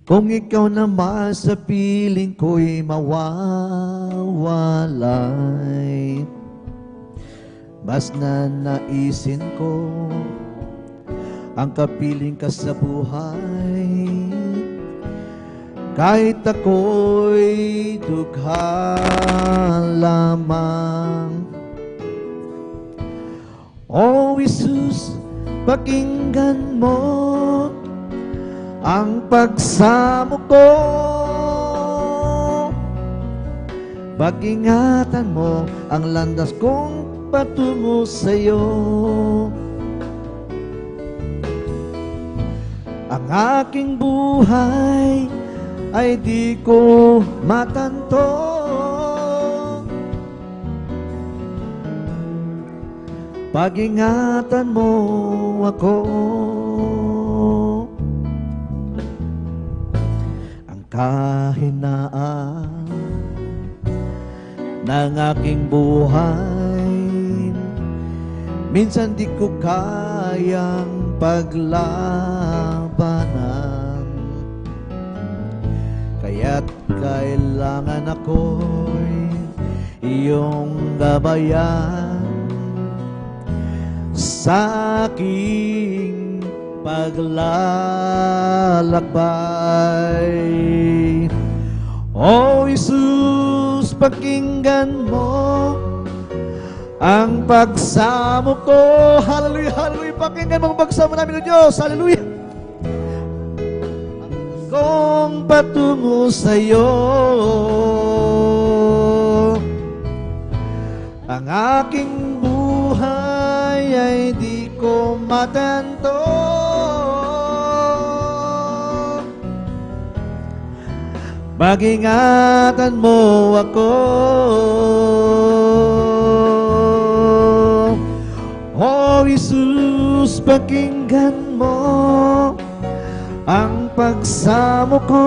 Kung ikaw naman sa piling ko'y mawawalay. Mas nanaisin ko ang kapiling ka sa buhay. Kahit ako'y dugha lamang. O Jesus, pakinggan mo ang pagsamo ko. Pag-ingatan mo ang landas kong patungo sa'yo. Ang aking buhay ay di ko matanto. Pag-ingatan mo ako. Ang kahinaan ng aking buhay, minsan di ko kayang paglabanan. Kaya't kailangan ako'y iyong gabayan sa aking paglalakbay. O Jesus, pakinggan mo ang pagsamo ko. Hallelujah, hallelujah. Pakinggan mo ang pagsamo namin ng Diyos. Hallelujah. kong patungo sa'yo. Ang aking buhay ay di ko matanto. Pag-ingatan mo ako. Oh Jesus, pakinggan mo ang pagsamo ko.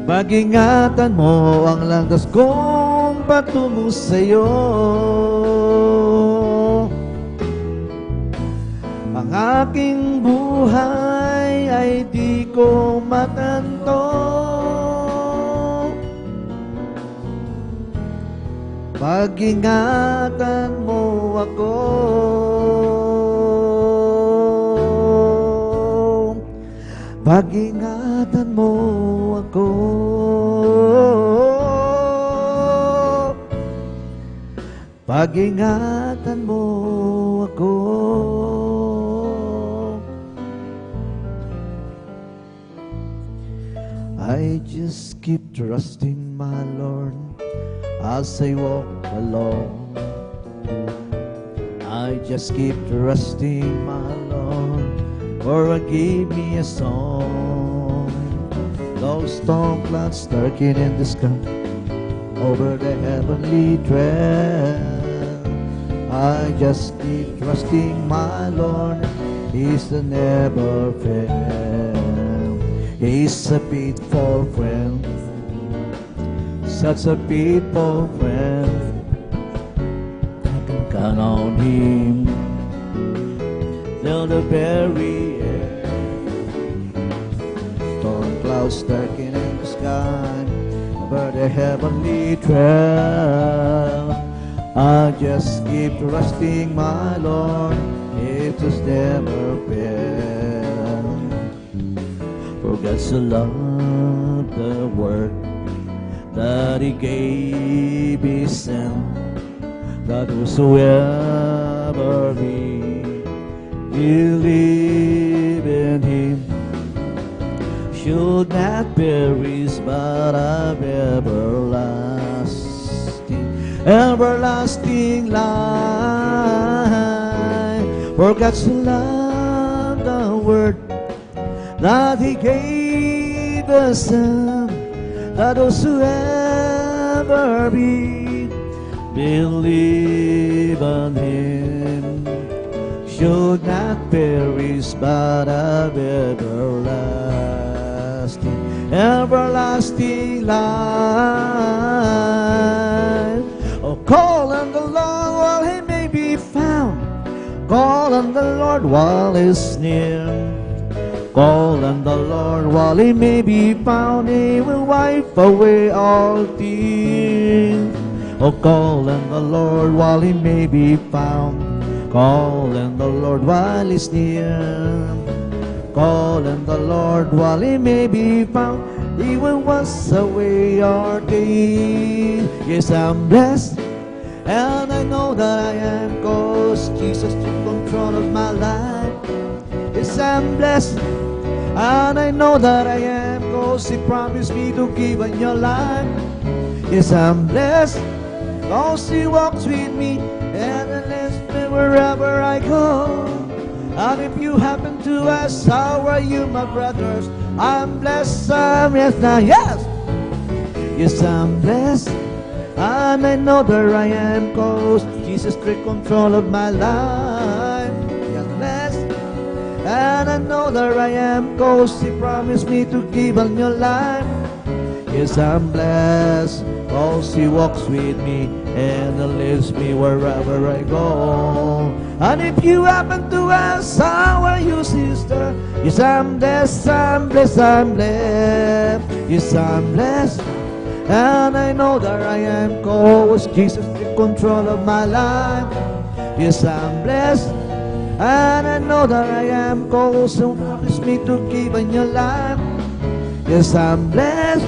Pag-ingatan mo ang landas kong patungo sa'yo. Ang aking buhay ay di ko matanto. Pag-ingatan mo ako. Pag-ingatan mo ako. Pag-ingatan mo ako. I just keep trusting my Lord as I walk along. I just keep trusting my Lord, for He gave me a song. Those storm clouds darken in the sky over the heavenly trail. I just keep trusting my Lord, He's the never fail. He's a faithful friend, such a faithful friend. I can count on Him till the very end. Storm clouds darken in the sky over the heavenly trail. I just keep trusting my Lord, it just never fail. For God so loved the world that He gave His Son, that whosoever believe in Him should not perish but have everlasting life. For God so loved the world that He gave the Son, that whosoever believe on Him should not perish but have everlasting life. Oh, call on the Lord while He may be found. Call on the Lord while He's near. Call on the Lord while He may be found. He will wipe away all tears. Oh, call on the Lord while He may be found. Call on the Lord while He's near. Call on the Lord while He may be found. He will wash away our days. Yes, I'm blessed, and I know that I am, 'cause Jesus took control of my life. Yes, I'm blessed, and I know that I am, 'cause He promised me to give on your life. Yes, I'm blessed, 'cause He walks with me and leads me wherever I go. And if you happen to ask, how are you, my brothers? I'm blessed, I'm yes, now, yes! Yes, I'm blessed, and I know that I am, 'cause Jesus took control of my life. I'm blessed, and I know that I am, 'cause He promised me to give on your life. Yes, I'm blessed, 'cause He walks with me and leads me wherever I go. And if you happen to ask, how are you, sister? Yes, I'm blessed, I'm blessed, I'm blessed. Yes, I'm blessed, and I know that I am, 'cause Jesus took control of my life. Yes, I'm blessed, and I know that I am, 'cause He promised me to give on your life. Yes, I'm blessed,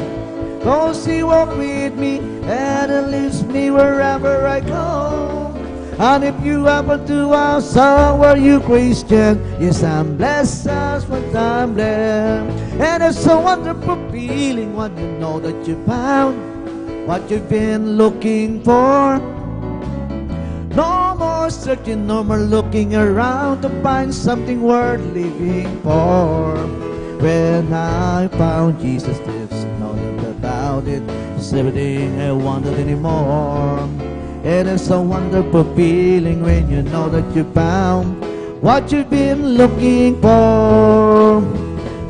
'cause He walks with me and leads me wherever I go. And if you happen to ask, how are you Christian? Yes, I'm blessed, that's what I'm blessed. And it's a wonderful feeling when you know that you found what you've been looking for. No more searching, no more looking around to find something worth living for. When I found Jesus, there's no doubt about it. It's everything I wanted anymore. And it's a wonderful feeling when you know that you found what you've been looking for.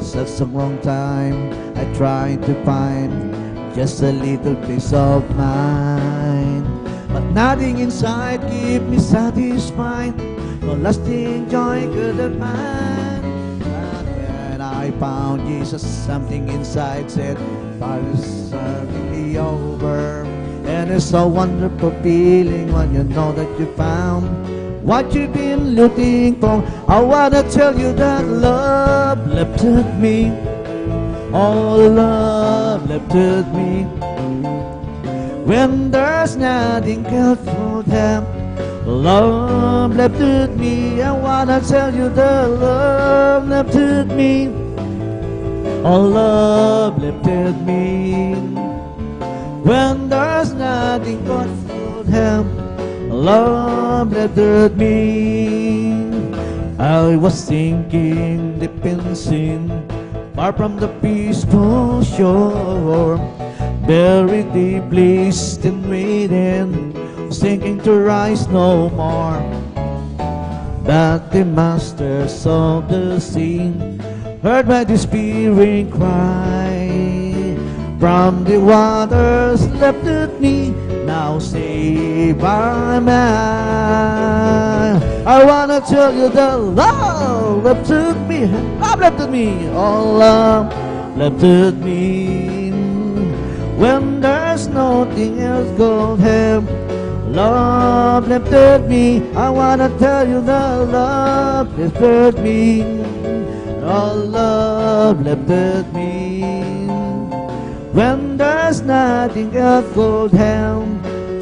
Such a long time I tried to find just a little peace of mind, but nothing inside keep me satisfied. No lasting joy could I find. But when I found Jesus, something inside said, "All is really over." And it's a wonderful feeling when you know that you found what you've been looking for. I wanna tell you that love lifted me. Oh, love lifted me. When there's nothing else for them, love lifted me. I wanna tell you that love lifted me. Oh, love lifted me. When there's nothing but for them, love lifted me. I was sinking deep in sin, far from the peaceful shore, very deeply still waiting, sinking to rise no more. But the masters of the sea heard my despairing cry. From the waters lifted me, now saved by man. I wanna tell you that love lifted me. Love lifted me. Oh, love lifted me. When there's nothing else could help, love lifted me. I wanna tell you that love lifted me. Oh, love lifted me. When there's nothing else could help,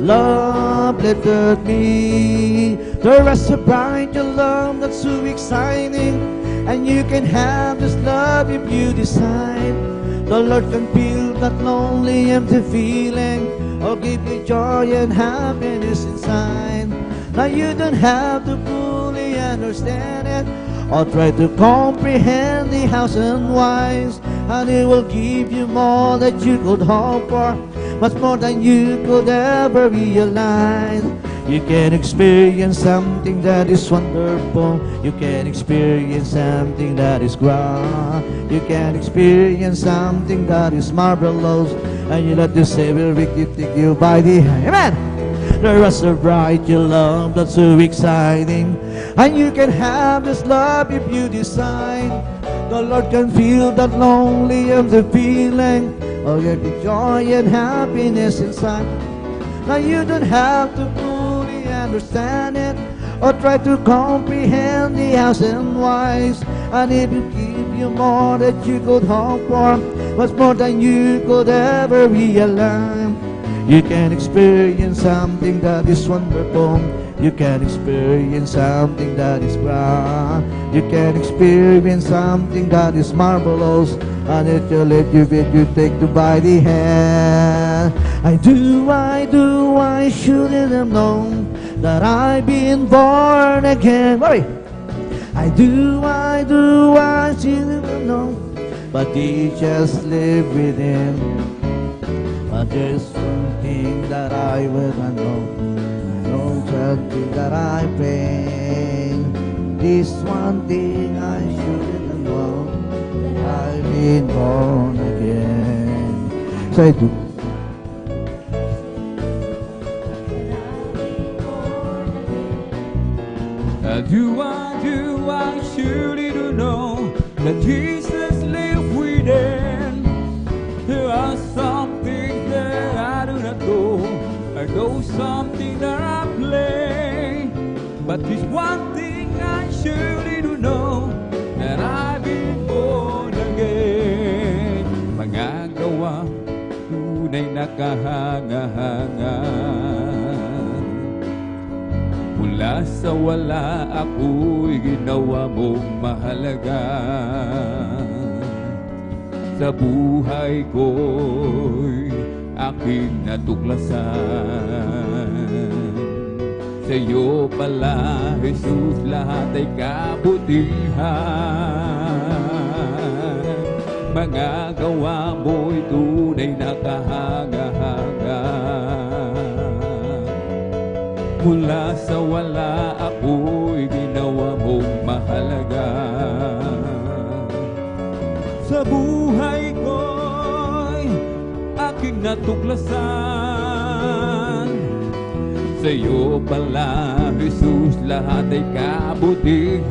love lifted me. The rest of bright, your love that's so exciting, and you can have this love if you decide. The Lord can feel that lonely, empty feeling, or give you joy and happiness inside. Now you don't have to fully understand it, or try to comprehend the hows and whys, and He will give you more that you could hope for, much more than you could ever realize. You can experience something that is wonderful. You can experience something that is grand. You can experience something that is marvelous, and you let the Savior take you by the hand. Amen. The rest of bright, your love that's so exciting, and you can have this love if you decide. The Lord can feel that lonely and the feeling, oh, give you joy and happiness inside. Now you don't have to fully understand it, or try to comprehend the hows and whys, and it will give you more that you could hope for, much more than you could ever realize. You can experience something that is wonderful. You can experience something that is grand. You can experience something that is marvelous, and it will let you take you by the hand. I shouldn't have known that I've been born again. Worry. I shouldn't have known, but He just lived within. But there's something that I will not know. No something that I pray. This one thing I shouldn't have known. I've been born again. Say to
I surely do know that Jesus lives within. There are some things that I do not know. I know something that I play, but this one thing I surely do know, that I've been born again. Mga gawa, tunay na kahangahangan. Mula sa wala ako'y ginawa mong mahalaga. Sa buhay ko'y aking natuklasan. Sa iyo pala, Jesus, lahat ay kabutihan. Mga gawa mo'y tunay na kahanga-hanga. Mula sa wala ako'y ginawa mong mahalaga. Sa buhay ko'y aking natuklasan. Sa iyo pala, Jesus, lahat ay kabutihan.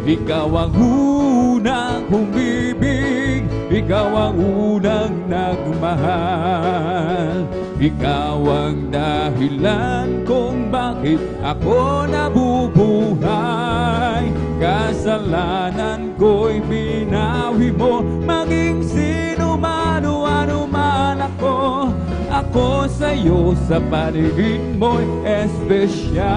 Ikaw ang unang umibig, ikaw ang unang nagmahal. Ikaw ang dahilan kung bakit ako nabubuhay. Kasalanan ko'y binawi mo, maging sino man o ano man ako. Ako sa'yo sa paningin mo'y espesyal.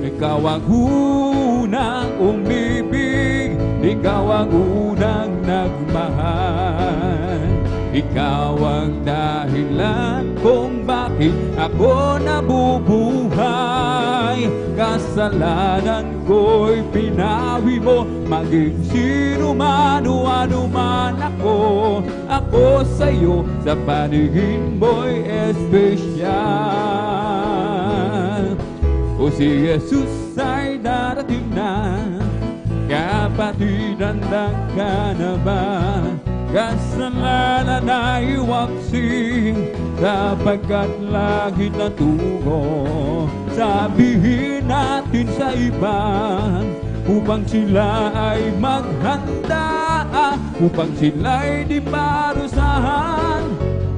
Ikaw ang unang umibig, ikaw ang unang nagmahal. Ikaw ang dahilan kung bakit ako nabubuhay. Kasalanan ko'y pinawi mo, maging sino man o ano man ako. Ako sa'yo sa paningin mo'y espesyal. O si Jesus ay darating na, kapatid, handa ka na ba? Kasalanan ay waksing, sapagkat langit na tungo. Sabihin natin sa iba, upang sila ay maghanda, upang sila'y di parusahan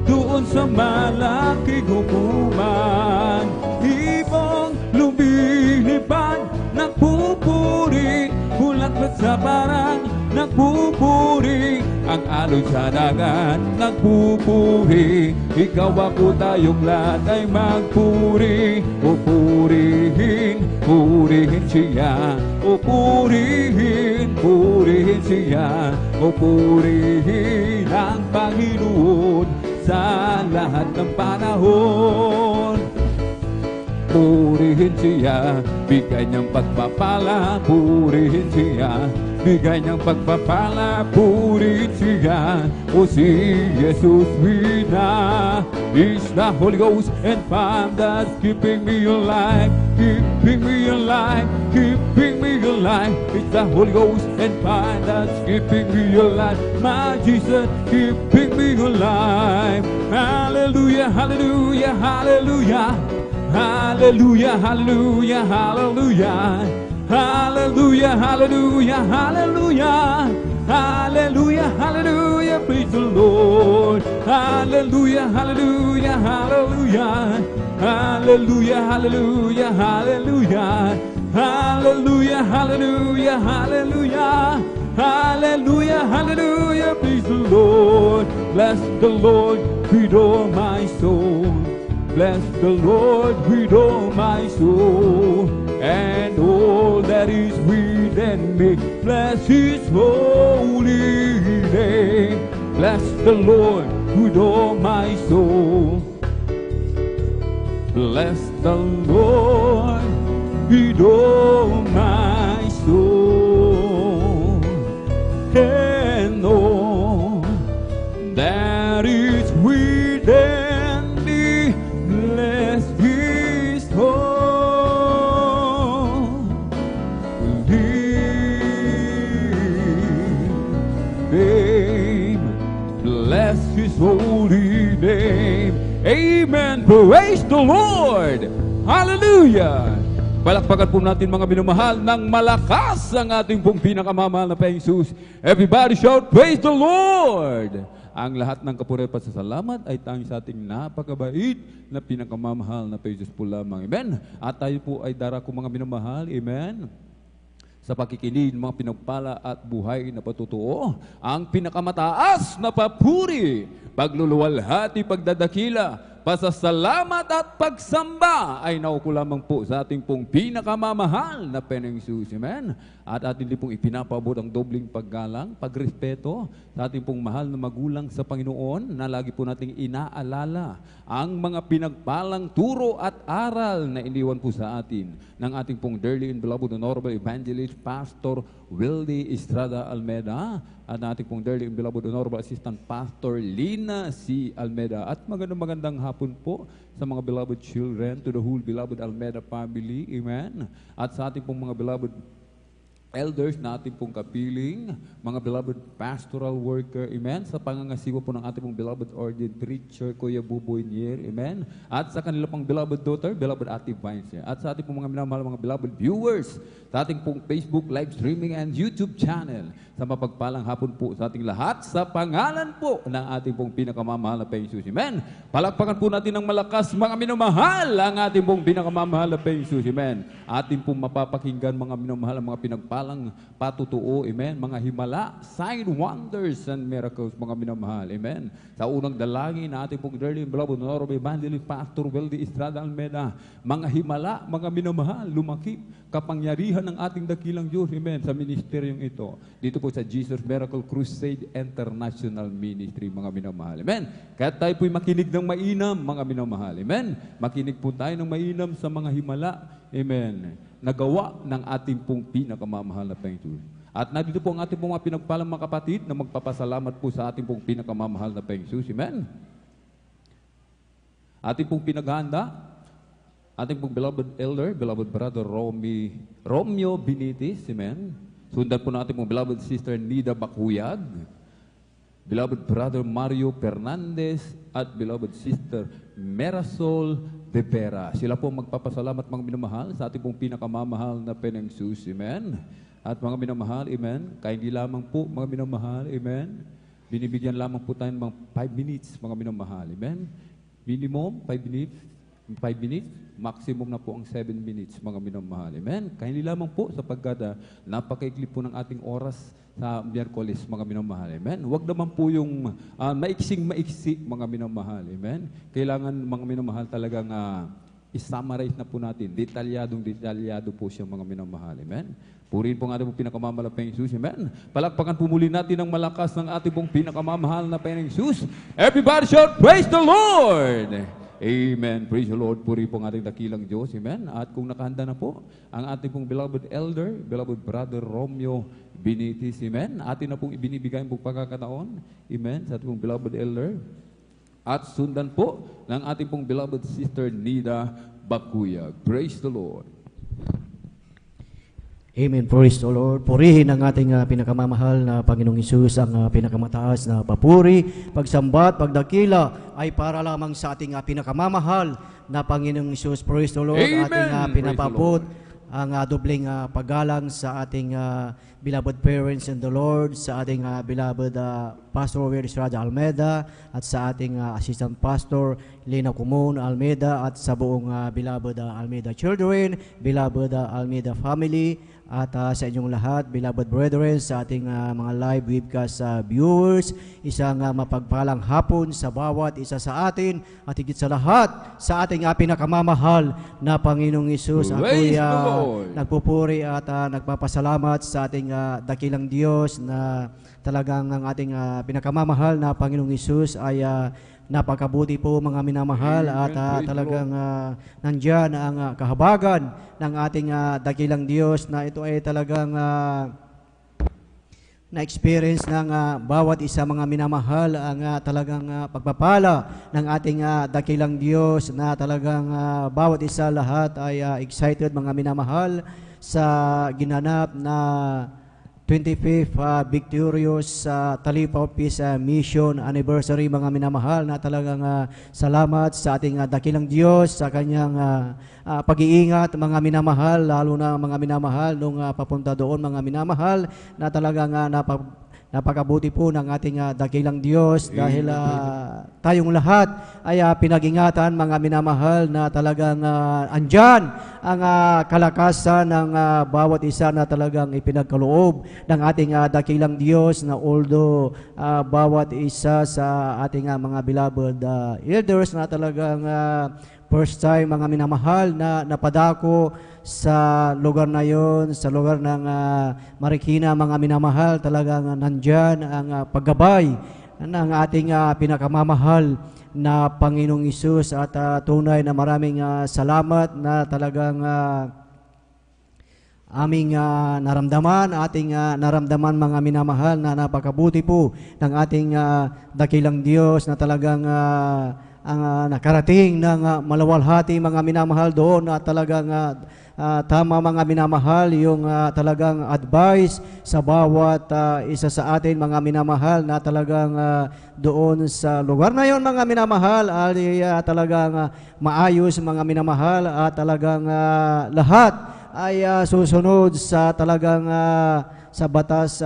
doon sa malaking hukuman. Ibong lumilipad, nagpupuri, bulat-lat sa parang nagpupuri. Ang alon sa dagat, nagpupuri. Ikaw ako tayong lahat ay magpuri. O purihin, purihin siya. O purihin, purihin siya. O purihin ang Panginoon sa lahat ng panahon. Purihin siya, bigay niyang pagpapala. Purihin siya, bigay niyang pagpapala. Purihin siya. O si Jesus Wina is the Holy Ghost and fire that's keeping me alive, keeping me alive, keeping me alive. It's the Holy Ghost and fire that's keeping me alive. My Jesus, keeping me alive. Hallelujah, hallelujah, hallelujah. Hallelujah, hallelujah, hallelujah. Hallelujah, hallelujah, hallelujah. Hallelujah, hallelujah, praise the Lord. Hallelujah, hallelujah, hallelujah. Hallelujah, hallelujah, hallelujah. Hallelujah, hallelujah, hallelujah. Hallelujah, hallelujah, praise the Lord. Bless the Lord with all my soul. Bless the Lord with all my soul, and all that is within me. Bless His holy name. Bless the Lord with all my soul. Bless the Lord with all my soul, and all that is within. Bless His holy name. Bless His holy name. Amen. Praise the Lord. Hallelujah. Palakpakan po natin mga minamahal ng malakas ang ating pong pinakamamahal na Panginoong Jesus. Everybody shout, praise the Lord. Ang lahat ng kapurihan at pasasalamat ay tanging sa ating napakabait na pinakamamahal na Jesus po lamang. Amen. At tayo po ay darako mga minamahal. Amen. Sa pakikinig, mga pinagpala at buhay na patutuo, ang pinakamataas na papuri, pagluluwalhati, pagdadakila, pasasalamat at pagsamba ay nauko lamang po sa ating pong pinakamamahal na Panginoong Hesus. Amen. At atin din pong ipinapaabot ang dobling paggalang, pagrespeto sa ating pong mahal na magulang sa Panginoon na lagi po nating inaalala ang mga pinagpalang turo at aral na iniwan po sa atin ng ating pong dearly and beloved Honorable Evangelist Pastor Wildy Estrada Almeda at ating pong dearly and beloved Honorable Assistant Pastor Lina C. Almeda. At magandang hapon po sa mga beloved children, to the whole beloved Almeda family. Amen. At sa ating pong mga beloved elders na ating pong kapiling, mga beloved pastoral worker, amen, sa pangangasiwa po ng ating pong beloved ordained preacher, Kuya Buboy Nier, amen, at sa kanila pong beloved daughter, beloved Ate Vines, at sa ating pong mga minamahal, mga beloved viewers, sa ating pong Facebook live streaming and YouTube channel, sa mapagpalang hapon po sa ating lahat, sa pangalan po ng ating pong pinakamamahal na Panginoong Hesus, amen. Palakpakan po natin ng malakas, mga minamahal, ang ating pong pinakamamahal na Panginoong Hesus, amen. Ating pong mapapakinggan, mga minamahal, ang mga pinagpalang patutuo, amen, mga himala, sign, wonders, and miracles, mga minamahal, amen. Sa unang dalangin na ating pong dearly and beloved Honorable Evangelist Pastor Wildy Estrada Almeda, mga himala, mga minamahal, lumakip, kapangyarihan ng ating dakilang Diyos, amen, sa ministeryong ito. Dito po sa Jesus Miracle Crusade International Ministry, mga minamahal, amen. Kaya tayo po'y makinig ng mainam, mga minamahal, amen. Makinig po tayo ng mainam sa mga himala, amen, nagawa ng ating pong pinakamamahal na Panginoon. At nandito po ang ating pong mga pinagpalang mga kapatid na magpapasalamat po sa ating pong pinakamamahal na Panginoon. Amen. Ating pong pinaghanda, ating pong beloved elder, beloved brother Romeo Benitez, amen. Sundan po natin pong beloved sister Nida Bakuyag, beloved brother Mario Fernandez, at beloved sister Merasol De Vera. Sila po magpapasalamat, mga minamahal, sa ating pong pinakamamahal na Panginoong Hesus, amen. At mga minamahal, amen, kaya hindi lamang po, mga minamahal, amen, binibigyan lamang po tayo ng mga 5 minutes, mga minamahal, amen. Minimum, 5 minutes, maximum na po ang 7 minutes, mga minamahal, amen. Kaya hindi lamang po sapagkat napakaikli po ng ating oras sa Miyerkules, mga minamahal, amen. Huwag naman po yung maiksing-maiksi, mga minamahal, amen. Kailangan, mga minamahal, talagang i-summarize na po natin. Detalyado po siya, mga minamahal, amen. Purihin po ang ating pong pinakamamahal na Panginoong Hesus, amen. Palakpakan po muli natin ng malakas ng ating pong pinakamamahal na Panginoong Hesus. Everybody shout, praise the Lord! Amen. Praise the Lord. Puri po ang ating dakilang Diyos. Amen. At kung nakahanda na po, ang ating pong beloved elder, beloved brother Romeo Benitez. Amen. Atin na pong ibinibigay po pagkakataon. Amen. Sa ating pong beloved elder. At sundan po ng ating pong beloved sister Nida Bakuyag. Praise the Lord.
Amen. Praise the Lord. Purihin ang ating pinakamamahal na Panginoong Hesus, ang pinakamataas na papuri, pagsambat, pagdakila ay para lamang sa ating pinakamamahal na Panginoong Hesus. Praise the Lord.
Amen.
Ating pinapabot ang dobling paggalang sa ating beloved parents in the Lord, sa ating beloved Pastor Wildy Estrada Almeda, at sa ating Assistant Pastor Lina Kumon Almeda, at sa buong beloved Almeda children, beloved Almeda family, at sa inyong lahat, beloved brethren, sa ating mga live webcast viewers, isang mapagpalang hapon sa bawat isa sa atin, at higit sa lahat, sa ating pinakamamahal na Panginoong Hesus. Ako'y nagpupuri at nagpapasalamat sa ating dakilang Diyos na talagang ang ating pinakamamahal na Panginoong Hesus ay napakabuti po, mga minamahal. Amen. At talagang nandyan ang kahabagan ng ating dakilang Diyos na ito ay talagang na-experience ng bawat isa, mga minamahal, ang talagang pagpapala ng ating dakilang Diyos na talagang bawat isa lahat ay excited, mga minamahal, sa ginanap na 25th victorious Talipa of Peace Mission Anniversary, mga minamahal, na talagang salamat sa ating dakilang Diyos sa kanyang pag-iingat, mga minamahal, lalo na mga minamahal nung papunta doon, mga minamahal, na talagang Napakabuti po ng ating dakilang Diyos dahil tayong lahat ay pinag-ingatan, mga minamahal, na talagang andyan ang kalakasan ng bawat isa na talagang ipinagkaloob ng ating dakilang Diyos, na although bawat isa sa ating mga beloved elders na talagang first time, mga minamahal, na napadako sa lugar na yon, sa lugar ng Marikina, mga minamahal, talagang nandyan ang paggabay ng ating pinakamamahal na Panginoong Hesus, at tunay na maraming salamat na talagang aming naramdaman, ating naramdaman, mga minamahal, na napakabuti po ng ating dakilang Diyos na talagang ang nakarating ng malawalhati, mga minamahal, doon na talagang tama, mga minamahal, yung talagang advice sa bawat isa sa atin, mga minamahal, na talagang doon sa lugar na yon, mga minamahal, ay talagang maayos, mga minamahal, at talagang lahat ay susunod sa talagang sa batas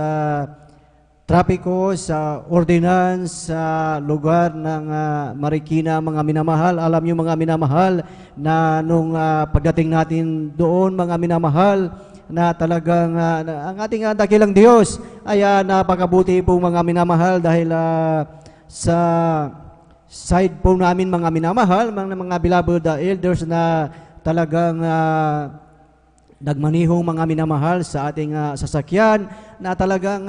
trapiko, sa ordinance, sa lugar ng Marikina, mga minamahal. Alam nyo, mga minamahal, na nung pagdating natin doon, mga minamahal, na talagang ang ating dakilang Diyos ay napakabuti po, mga minamahal, dahil sa side po namin, mga minamahal, mga beloved elders, na talagang nagmanihong, mga minamahal, sa ating sasakyan, na talagang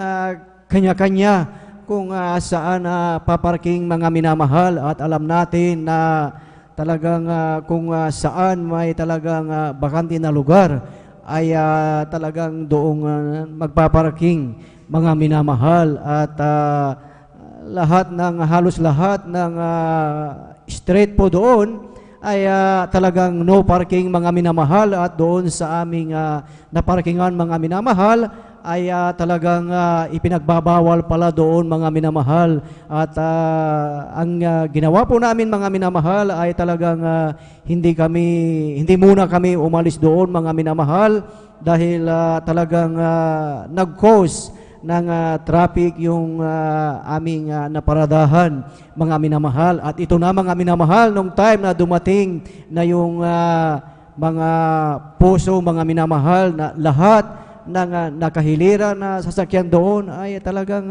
kanya-kanya kung saan paparking, mga minamahal, at alam natin na talagang kung saan may talagang bakante na lugar ay talagang doong magpaparking, mga minamahal, at lahat ng halos lahat ng street po doon ay talagang no parking, mga minamahal, at doon sa aming naparkingan, mga minamahal, ay talagang ipinagbabawal pala doon, mga minamahal. At ang ginawa po namin, mga minamahal, ay talagang hindi muna kami umalis doon, mga minamahal, dahil talagang nag-cause ng traffic yung aming naparadahan, mga minamahal. At ito na, mga minamahal, nung time na dumating na yung mga puso, mga minamahal, na lahat ng nakahilira na sasakyan doon ay talagang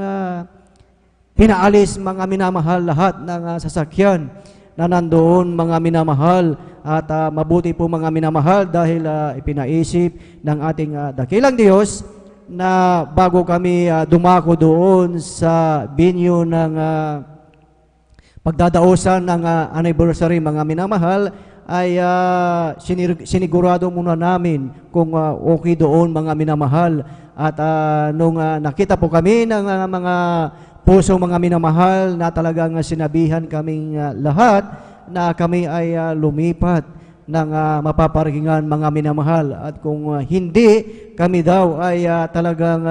pinaalis, mga minamahal, lahat ng sasakyan na nandoon, mga minamahal. At mabuti po, mga minamahal, dahil ipinaisip ng ating dakilang Diyos na bago kami dumako doon sa venue ng pagdadaosan ng anniversary, mga minamahal, ay sinigurado muna namin kung okay doon, mga minamahal. At nung nakita po kami ng mga puso, mga minamahal, na talagang sinabihan kaming lahat na kami ay lumipat ng mapaparkingan, mga minamahal. At kung hindi, kami daw ay talagang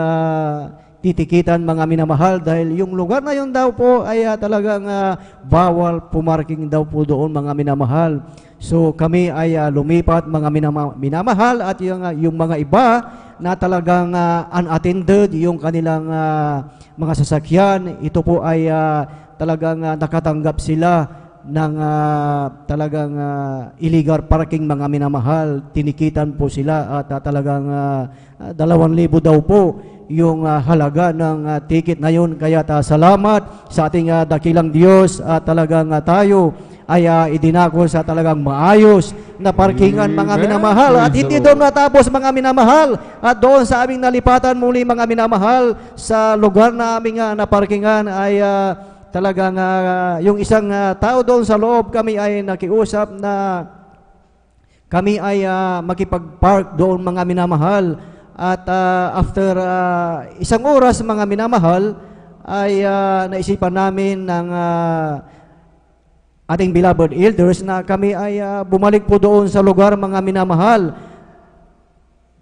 titikitan, mga minamahal, dahil yung lugar na yun daw po ay talagang bawal pumarking daw po doon, mga minamahal. So kami ay lumipat, mga minamahal, at yung mga iba na talagang unattended yung kanilang mga sasakyan, ito po ay talagang nakatanggap sila ng talagang illegal parking, mga minamahal. Tinikitan po sila, at talagang 2,000 daw po yung halaga ng ticket na yun. Kaya salamat sa ating dakilang Diyos, at talagang tayo ay idinako sa talagang maayos na parkingan, mga minamahal. At hindi doon natapos, mga minamahal, at doon sa aming nalipatan muli, mga minamahal, sa lugar na aming naparkingan ay talagang yung isang tao doon sa loob, kami ay nakiusap na kami ay makipag-park doon, mga minamahal. At after isang oras, mga minamahal, ay naisipan namin ng ating beloved elders na kami ay bumalik po doon sa lugar, mga minamahal.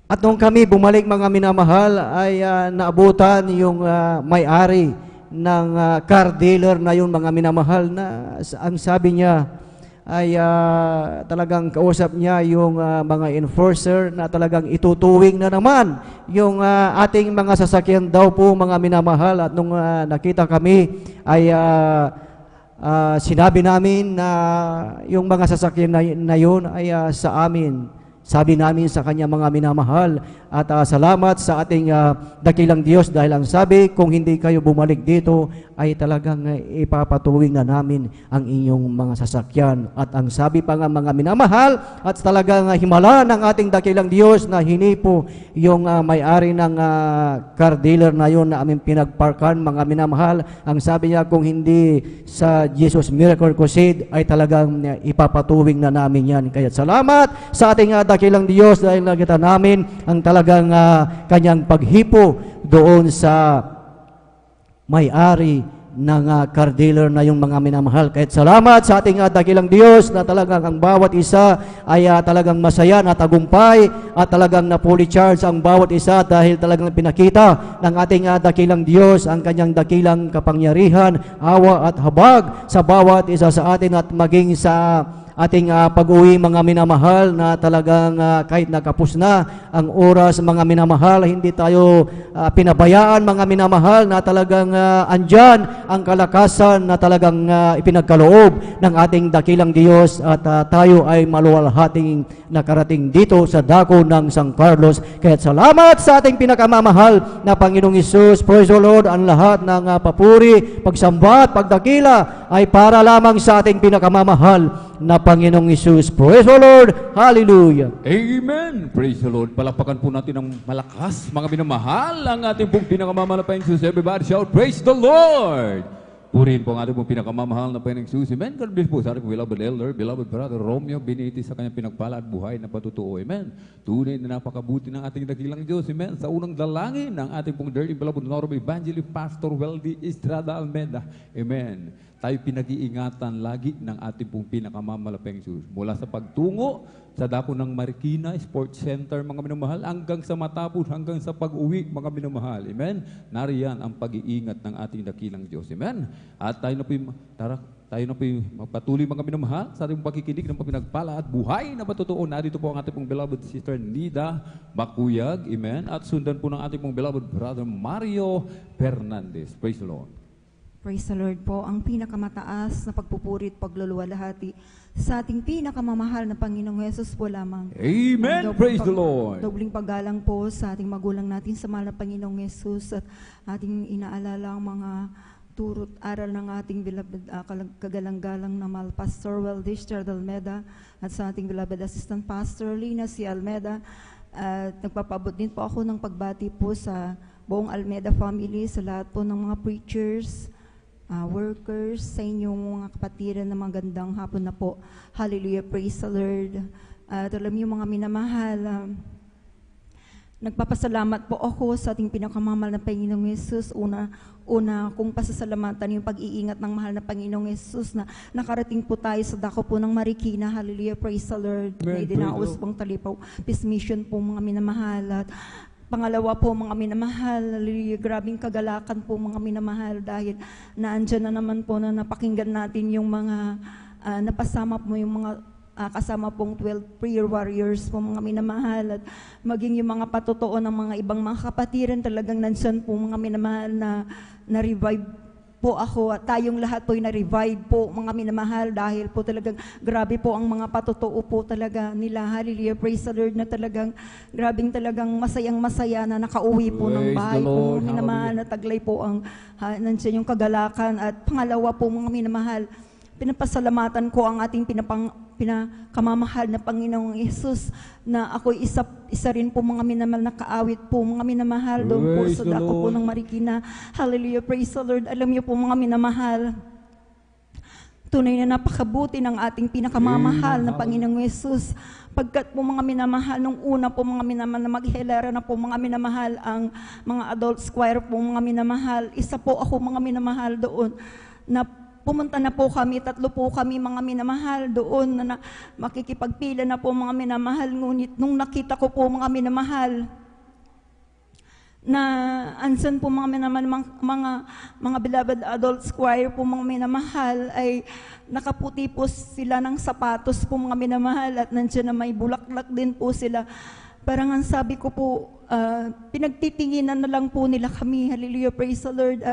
At nung kami bumalik, mga minamahal, ay naabutan yung may-ari ng car dealer na yun, mga minamahal, na ang sabi niya ay talagang kausap niya yung mga enforcer na talagang itutuwing na naman yung ating mga sasakyan daw po mga minamahal. At nung nakita kami ay sinabi namin na yung mga sasakyan na yun ay sa amin. Sabi namin sa kanya mga minamahal at salamat sa ating dakilang Diyos dahil ang sabi kung hindi kayo bumalik dito ay talagang ipapatuwing na namin ang inyong mga sasakyan. At ang sabi pa nga mga minamahal at talagang himala ng ating dakilang Diyos na hinipo yung may-ari ng car dealer na yun na aming pinagparkan mga minamahal. Ang sabi niya kung hindi sa Jesus Miracle Crusade ay talagang ipapatuwing na namin yan. Kaya salamat sa ating dakilang Diyos dahil nakita namin ang talagang kanyang paghipo doon sa may-ari ng car dealer na yung mga minamahal. Kahit salamat sa ating dakilang Diyos na talagang ang bawat isa ay talagang masaya na tagumpay at talagang na-fully charge ang bawat isa dahil talagang pinakita ng ating dakilang Diyos ang kanyang dakilang kapangyarihan, awa at habag sa bawat isa sa atin at maging sa ating pag-uwi mga minamahal na talagang kahit nakapos na ang oras mga minamahal, hindi tayo pinabayaan mga minamahal na talagang andyan ang kalakasan na talagang ipinagkaloob ng ating dakilang Diyos at tayo ay maluwalhating nakarating dito sa dako ng San Carlos. Kaya salamat sa ating pinakamamahal na Panginoong Hesus. Praise the Lord. Ang lahat ng papuri, pagsamba at pagdakila ay para lamang sa ating pinakamamahal na Panginoong Hesus. Praise the Lord. Hallelujah.
Amen. Praise the Lord. Palapakan po natin ng malakas, mga minamahal, ang ating pong pinakamamahal na Panginoong Hesus. Everybody shout, praise the Lord. Purihin po ang ating pong pinakamamahal na Panginoong Hesus. Amen. God bless po sa ating beloved elder, beloved brother Romeo Benitez sa kanyang pinagpala at buhay na patutuo. Amen. Tunay na napakabuti ng ating dakilang Diyos. Amen. Sa unang dalangin ng ating pong dearly beloved Honorable Evangelist Pastor Weldy Estrada Almeda. Amen. Tayo pinag-iingatan lagi ng ating pong pinakamamalapeng Diyos. Mula sa pagtungo sa dako ng Marikina Sports Center, mga minamahal, hanggang sa matapos, hanggang sa pag-uwi, mga minamahal. Amen? Nariyan ang pag-iingat ng ating dakilang Diyos. Amen? At tayo na po magpatuloy, mga minamahal, sa ating pakikinig ng pinagpala at buhay na patutuo. Narito po ang ating pong beloved sister Nida Bakuyag. Amen? At sundan po ng ating pong beloved brother Mario Fernandez. Praise the Lord.
Praise the Lord po, ang pinakamataas na pagpupuri at pagluluwalhati sa ating pinakamamahal na Panginoong Hesus po lamang.
Amen. Praise the Lord.
Dobling paggalang po sa ating magulang natin sa mahal na Panginoong Hesus at ating inaalala ang mga turot aral ng ating beloved kagalang-galang na mahal Pastor Weldy Estrada Almeda at sa ating beloved Assistant Pastor Lina C. Almeda. At nagpapabot din po ako ng pagbati po sa buong Almeda family, sa lahat po ng mga preachers, workers, sa inyong mga kapatiran na magandang hapon na po. Hallelujah, praise the Lord. At alam niyo mga minamahal, nagpapasalamat po ako sa ating pinakamamahal na Panginoong Hesus. Una kong pasasalamatan yung pag-iingat ng mahal na Panginoong Hesus na nakarating po tayo sa dako po ng Marikina. Hallelujah, praise the Lord. May dinaos pong talipaw. Peace mission po mga minamahal. At pangalawa po mga minamahal, grabing kagalakan po mga minamahal dahil naandyan na naman po na napakinggan natin yung mga napasama po yung mga kasama pong 12 prayer warriors po mga minamahal at maging yung mga patutuo ng mga ibang mga kapatiran talagang nandyan po mga minamahal na revive po ako at tayong lahat po yung na-revive po mga minamahal dahil po talagang grabe po ang mga patutuo po talaga nila. Hallelujah, praise the Lord na talagang grabing talagang masayang-masaya na nakauwi po ng bahay po mga minamahal na taglay po ang nandiyan yung kagalakan. At pangalawa po mga minamahal, pinapasalamatan ko ang ating pinakamamahal na Panginoong Hesus na ako isa rin po mga minamahal na kaawit po mga minamahal doon po sa dako po ng Marikina. Hallelujah, praise the Lord. Alam niyo po mga minamahal, tunay na napakabuti ng ating pinakamamahal na Panginoong Hesus. Pagkat po mga minamahal, nung una po mga minamahal na maghelera na po mga minamahal ang mga adult choir po mga minamahal, isa po ako mga minamahal doon na pumunta na po kami, 3 po kami mga minamahal doon na makikipagpila na po mga minamahal. Ngunit nung nakita ko po mga minamahal, na ansan po mga minamahal, mga beloved adults choir po mga minamahal ay nakaputi po sila ng sapatos po mga minamahal at nandiyan na may bulaklak din po sila. Parang ang sabi ko po, pinagtitinginan na lang po nila kami, hallelujah, praise the Lord.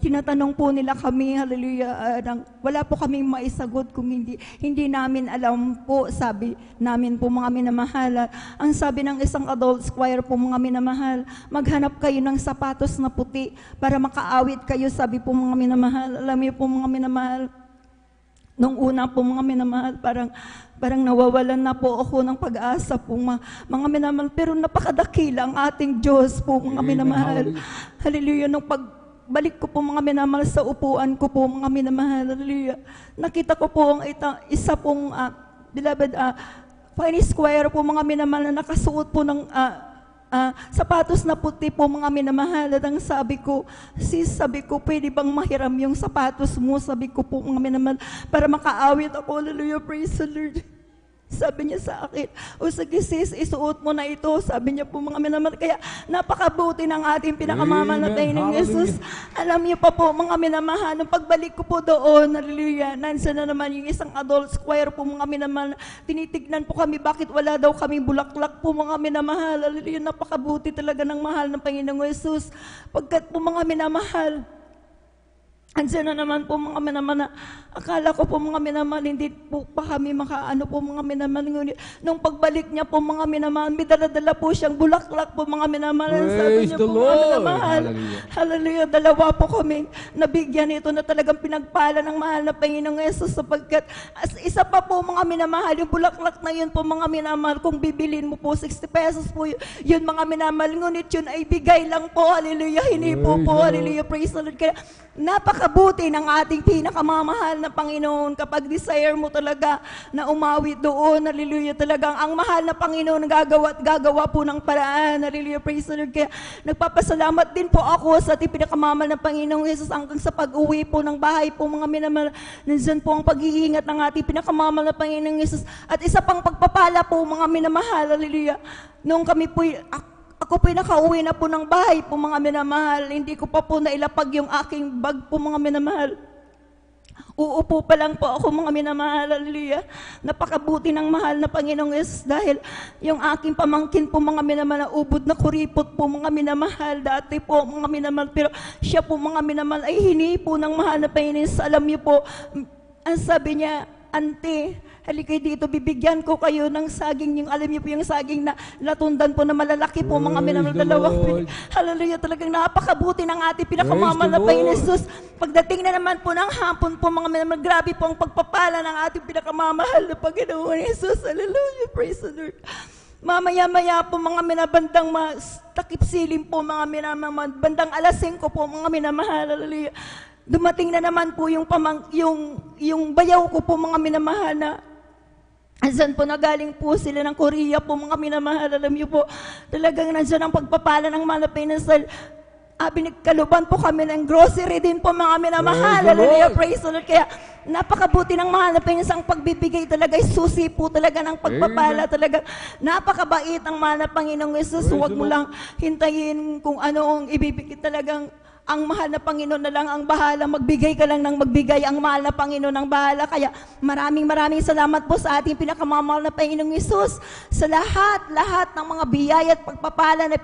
Tinatanong po nila kami, hallelujah, wala po kaming maisagot kung hindi namin alam po, sabi namin po mga minamahal. Ang sabi ng isang adults choir po mga minamahal, maghanap kayo ng sapatos na puti para makaawit kayo, sabi po mga minamahal. Alam niyo po mga minamahal, nung una po mga minamahal, parang nawawalan na po ako ng pag-asa po mga minamahal. Pero napakadakila ang ating Diyos po mga minamahal. Hallelujah. Nung pagbalik ko po mga minamahal sa upuan ko po mga minamahal. Hallelujah. Nakita ko po ang isa pong beloved Finest choir po mga minamahal na nakasuot po ng sapatos na puti po mga minamahal. At ang sabi ko, sis, sabi ko, pwede bang mahiram yung sapatos mo? Sabi ko po mga minamahal, para makaawit ako. Hallelujah, praise the Lord. Sabi niya sa akin, o sige sis, isuot mo na ito. Sabi niya po mga minamahal. Kaya napakabuti ng ating pinakamamahal na Panginoong Jesus. Alam niyo pa po mga minamahal, nung pagbalik ko po doon, hallelujah, nandiyan na naman yung isang adults choir po mga minamahal. Tinitignan po kami, bakit wala daw kaming bulaklak po mga minamahal. Hallelujah, napakabuti talaga ng mahal ng Panginoong Jesus. Pagkat po mga minamahal, andiyan na naman po mga minamahal. Akala ko po mga minamahal, hindi po pa kami makaano po mga minamahal. Ngunit nung pagbalik niya po mga minamahal, may dala-dala po siyang bulaklak po mga minamahal. Sabi niya po mga minamahal, hallelujah, dalawa po kami nabigyan ito na talagang pinagpala ng mahal na Panginoong Yesus, sapagkat isa pa po mga minamahal, yung bulaklak na yun po mga minamahal, kung bibilin mo po 60 pesos po yun mga minamahal, ngunit yun ay bigay lang po, hallelujah, hindi po, hallelujah, praise the Lord. Kaya napakabuti ng ating pinakamamahal na Panginoon kapag desire mo talaga na umawi doon, hallelujah, talagang ang mahal na Panginoon gagawa po ng paraan, hallelujah, praise the Lord. Kaya nagpapasalamat din po ako sa ating pinakamamahal na Panginoong Jesus hanggang sa pag-uwi po ng bahay po mga minamahal, nandiyan po ang pag-iingat ng ating pinakamamahal na Panginoong Jesus. At isa pang pagpapala po mga minamahal, hallelujah, nung kami po, ako po nakauwi na po ng bahay po mga minamahal, hindi ko pa po nailapag yung aking bag po mga minamahal. Uupo pa lang po ako mga minamahal, hallelujah. Napakabuti ng mahal na Panginoong Jesus dahil yung aking pamangkin po mga minamahal, ubod na kuripot po mga minamahal, dati po mga minamahal, pero siya po mga minamahal ay hini po ng mahal na Panginoong Jesus. Alam niyo po, ang sabi niya, Ante, halika dito, bibigyan ko kayo ng saging, yung alam niyo po yung saging na latundan po na malalaki po mga minamahal, dalawang. Hallelujah, talagang napakabuti ng ating pinakamamahal na Panginoon Jesus. Pagdating na naman po ng hapon po mga minamahal, grabe po ang pagpapala ng ating pinakamamahal na Panginoon Jesus. Hallelujah, praise the Lord. Mamaya-maya po mga minabandang takip silim po mga minamahal, bandang alas 5 po mga minamahal, hallelujah. Dumating na naman po yung bayaw ko po mga minamahal na saan po nagaling po sila ng Korea po mga minamahal. Alam niyo po, talagang nandiyan ang pagpapala ng Pilipinas. Binigkaluban po kami ng grocery din po mga minamahal. Hallelujah, praise the Lord. Kaya napakabuti ng mahal na Pilipinas. Ang pagbibigay talaga ay susi po talaga ng pagpapala. Talaga napakabait ang mahal na Panginoong Jesus. Huwag mo lang hintayin kung ano ang ibibigay talagang. Ang mahal na Panginoon na lang ang bahala, magbigay ka lang ng magbigay, ang mahal na Panginoon ang bahala. Kaya maraming salamat po sa ating pinakamamahal na Panginoong Jesus sa lahat ng mga biyaya at pagpapala na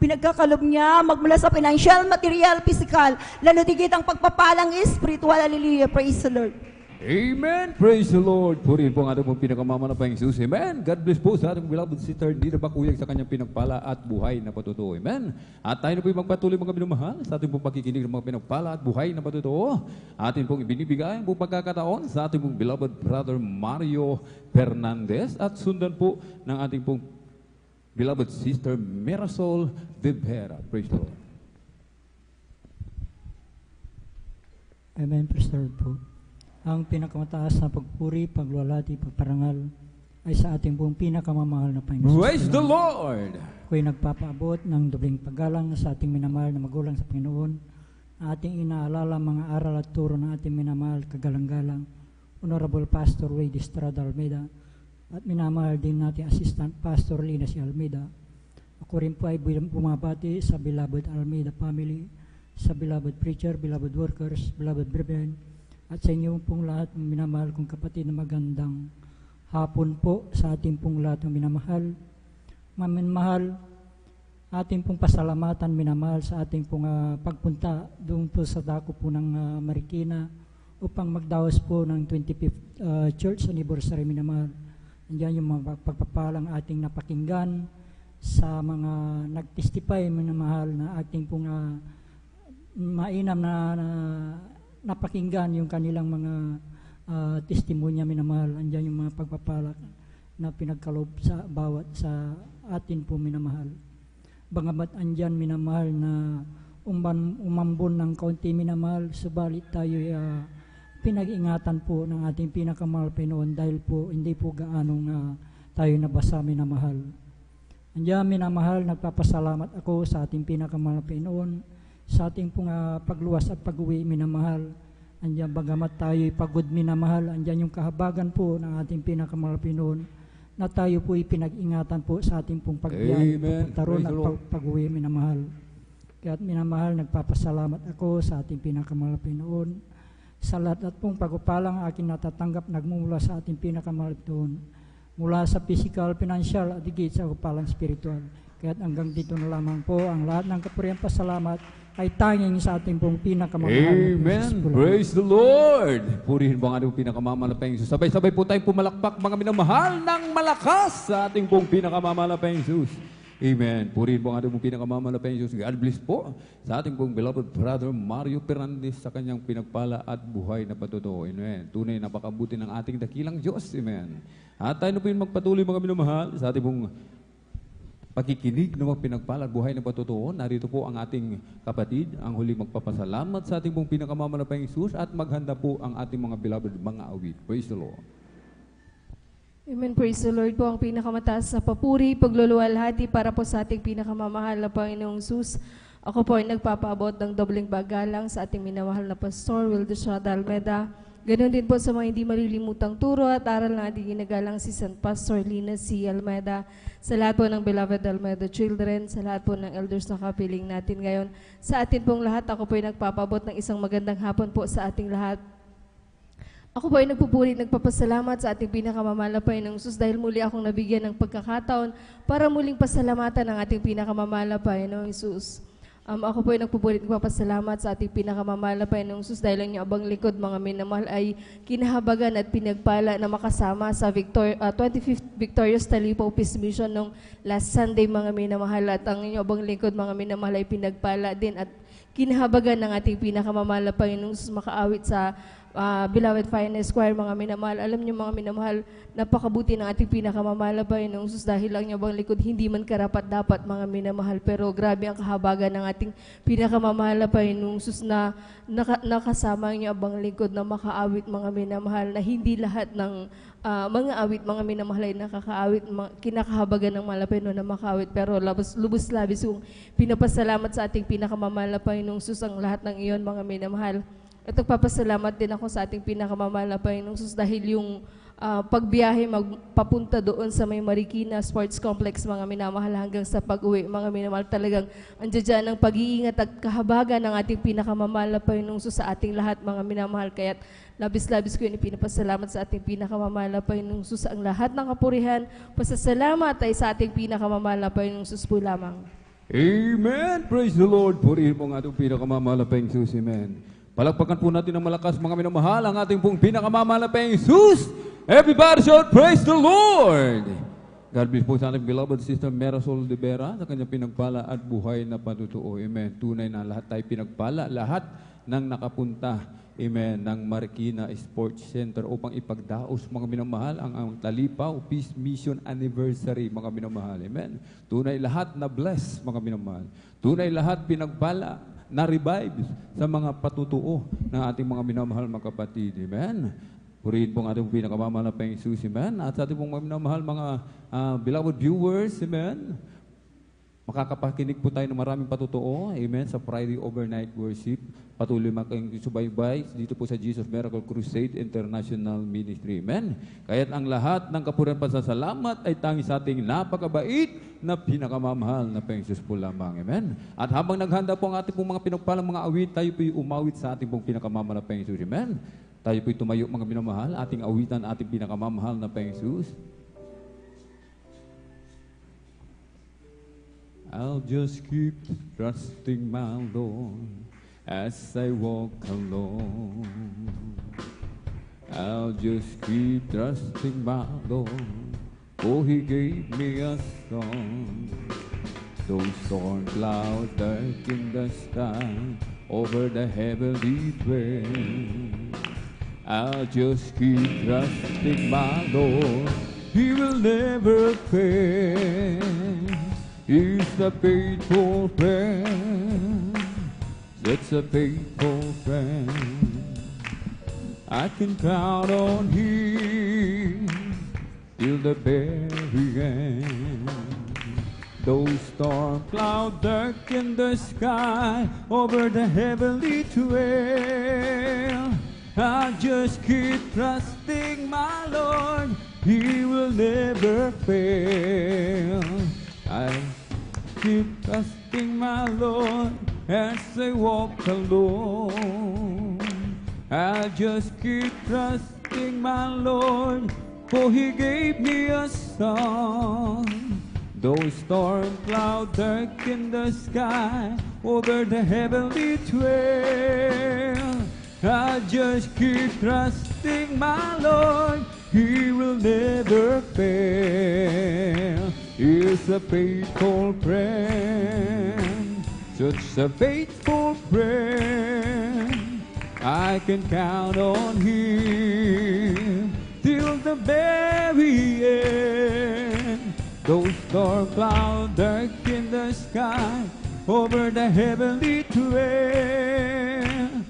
pinagkakalob niya, magmula sa financial, material, physical, lalo digit ang pagpapalang spiritual. Hallelujah, praise the Lord.
Amen. Praise the Lord. Purihin po ang ating pong pinakamamahal na Panginoong Jesus. Amen. God bless po sa ating beloved sister Dina Bakuyag sa kanyang pinagpala at buhay na patutuo. Amen. At tayo na po magpatuloy mga minamahal sa ating pong pakikinig ng mga pinagpala at buhay na patutuo. Atin pong ibinibigay ang pong pagkakataon sa ating pong beloved brother Mario Fernandez at sundan po ng ating pong beloved sister Mirasol Vivera. Praise the Lord.
Amen. Praise the Lord po. Ang pinakamataas na pagpuri, pagluwalhati, pagparangal ay sa ating pong pinakamamahal na Panginoon.
Praise the Lord!
Ako'y nagpapaabot ng dobling paggalang sa ating minamahal na magulang sa Panginoon, ating inaalala mga aral at turo ng ating minamahal kagalang-galang, Honorable Pastor Wade Estrada Almeida, at minamahal din natin Assistant Pastor Lina si Almeida, Ako rin po ay bumabati sa beloved Almeida family, sa beloved preacher, beloved workers, beloved brethren, at sa inyo pong lahat ng minamahal kong kapatid na magandang hapon po sa ating pong lahat ng minamahal. Maminmahal, ating pong pasalamatan, minamahal sa ating pong pagpunta doon po sa dako po ng Marikina upang magdaos po ng 25th church anniversary, minamahal. Andiyan yung mga pagpapalang ating napakinggan sa mga nag-testify, minamahal, na ating pong mainam na napakinggan yung kanilang mga testimonya, minamahal. Andiyan yung mga pagpapala na pinagkaloob sa bawat sa atin po, minamahal. Bangamat andyan, minamahal, na umambon ng kaunti, minamahal, subalit tayo pinag-ingatan po ng ating pinakamahal Pinoon dahil po hindi po gaanong tayo nabasa, minamahal. Andiyan, minamahal, nagpapasalamat ako sa ating pinakamahal Pinoon sa ating pong pagluwas at pag-uwi, minamahal. Andiyan, bagamat tayo'y pagod, minamahal, andiyan yung kahabagan po ng ating pinakamahal Pinoon na tayo po pinag-ingatan po sa ating pong pagbiyahe, papunta ron at pag-uwi, minamahal. Kaya minamahal, nagpapasalamat ako sa ating pinakamahal Pinoon sa lahat at pong pagpapalang aking natatanggap nagmumula sa ating pinakamahal Pinoon, mula sa physical, financial at higit sa kapalang spiritual. Kaya hanggang dito na lamang po ang lahat ng kapurihan pasalamat ay tanging sa ating pong pinakamamahal.
Amen. Praise the Lord. Purihin po ang ating pinakamamahal na Panginoon. Sabay-sabay po tayong pumalakpak, mga minamahal, ng malakas sa ating pong pinakamamahal na Panginoon. Amen. Purihin po ang ating pong pinakamamahal na Panginoon. God bless po sa ating pong beloved brother Mario Fernandez sa kanyang pinagpala at buhay na patutuo. Amen. Tunay napakabuti ng ating dakilang Diyos. Amen. At tayo na po yung magpatuloy, mga minamahal, sa ating pong pakikinig ng mga pinagpala at buhay na patutuo. Narito po ang ating kapatid, ang huling magpapasalamat sa ating pong pinakamamahal na Panginoon at maghanda po ang ating mga beloved mga awit. Praise the Lord.
Amen. Praise the Lord po. Ang pinakamataas na papuri, pagluluwalhati para po sa ating pinakamamahal na Panginoong Sus. Ako po ay nagpapaabot ng dobleng bagalang sa ating minamahal na Pastor Wilder Almeida. Ganon din po sa mga hindi malilimutang turo at aral ng ating ginagalang si San Pastor Lina C. Almeida, sa lahat po ng beloved Almeida children, sa lahat po ng elders na kapiling natin ngayon. Sa atin pong lahat, ako po ay nagpapabot ng isang magandang hapon po sa ating lahat. Ako po ay nagpupuri, nagpapasalamat sa ating pinakamamahal na Panginoong Sus dahil muli akong nabigyan ng pagkakataon para muling pasalamatan ang ating pinakamamahal na Panginoong Sus. Ako po ay nagpupulit nagpapasalamat sa ating pinakamamahal na Panginoong Sus dahil ang inyong abang likod, mga minamahal, ay kinahabagan at pinagpala na makasama sa 25th Victorious Talipaw Peace Mission noong last Sunday, mga minamahal. At ang inyong abang likod, mga minamahal, ay pinagpala din at kinahabagan ng ating pinakamamahal na Panginoong Sus makaawit sa beloved Finest Choir, mga minamahal. Alam niyo, mga minamahal, napakabuti ng ating pinakamamahal na Panginoong Sus dahil lang niya bang likod hindi man karapat dapat, mga minamahal, pero grabe ang kahabagan ng ating pinakamamahal na Panginoong Sus na nakasama niya abang likod na makaawit, mga minamahal, na hindi lahat ng mga awit, mga minamahal, ay nakakaawit, kinakahabagan ng malapay na makaawit, pero lubos-labis kung pinapasalamat sa ating pinakamamahal na Panginoong Sus ang lahat ng iyon, mga minamahal. At nagpapasalamat din ako sa ating pinakamamahal na Panginoong Sus dahil yung pagbiyahe magpapunta doon sa may Marikina Sports Complex, mga minamahal, hanggang sa pag-uwi, mga minamahal, talagang andyan ang pag-iingat at kahabagan ng ating pinakamamahal na Panginoong Sus sa ating lahat, mga minamahal. Kaya't labis-labis ko yun pinapasalamat sa ating pinakamamahal na Panginoong Sus. Ang lahat ng kapurihan, pasasalamat ay sa ating pinakamamahal na Panginoong Sus po lamang.
Amen. Praise the Lord. Purihin po ang ating pinakamamahal na Panginoon. Amen. Palakpakan po natin ng malakas, mga minamahal, ang ating pong pinakamamahal na Panginoon. Everybody shout, praise the Lord! God bless po sa ating beloved sister Marisol de Vera sa kanyang pinagpala at buhay na patutuo. Amen. Tunay na lahat tayo pinagpala, lahat ng nakapunta, amen, ng Marikina Sports Center upang ipagdaos, mga minamahal, ang Talipaw Peace Mission Anniversary, mga minamahal. Amen. Tunay lahat na bless, mga minamahal. Tunay lahat pinagpala, na-revive sa mga patutuo ng ating mga minamahal, mga kapatid. Amen. Purihin po ang ating pinakamamahal na Panginoon. Amen. At sa ating mga minamahal, mga beloved viewers, amen. Makakapakinig po tayo ng maraming patotoo, amen, sa Friday overnight worship. Patuloy makayong subaybay dito po sa Jesus Miracle Crusade International Ministry, amen. Kaya't ang lahat ng kapurihan pasasalamat ay tangi sa ating napakabait na pinakamamahal na Panginoon po lamang, amen. At habang naghanda po ang ating pong mga pinagpalang mga awit, tayo po'y umawit sa ating pong pinakamamahal na Panginoon, amen. Tayo po'y tumayo mga minamahal, ating awitan, ating pinakamamahal na Panginoon. I'll just keep trusting my Lord as I walk alone. I'll just keep trusting my Lord, for He gave me a song. Those storm clouds dark in the sky over the heavenly plain. I'll just keep trusting my Lord, He will never fail. He's a faithful friend, that's a faithful friend. I can count on Him till the very end. Those storm clouds darken the sky over the heavenly trail. I just keep trusting my Lord, He will never fail. I keep trusting my Lord as I walk alone. I just keep trusting my Lord, for He gave me a song. Those storm clouds darken the sky over the heavenly trail. I just keep trusting my Lord, He will never fail. He's a faithful friend, such a faithful friend. I can count on Him till the very end. Those storm clouds darken the sky over the heavenly trail.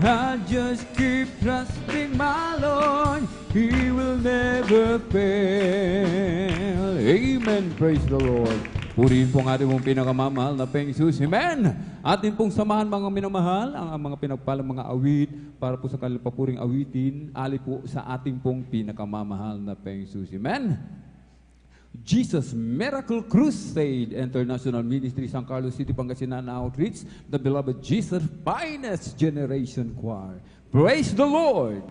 I just keep trusting my Lord, He will never fail. Amen. Praise the Lord. Purihin po ang ating pong pinakamamahal na Panginoon. Amen. Atin pong samahan mga minamahal, ang mga pinagpalang mga awit para po sa kanilang papuring awitin, ali po sa ating pong pinakamamahal na Panginoon. Amen. Jesus Miracle Crusade International Ministry, San Carlos City, Pangasinan Outreach, the beloved Jesus Finest Generation Choir. Praise the Lord!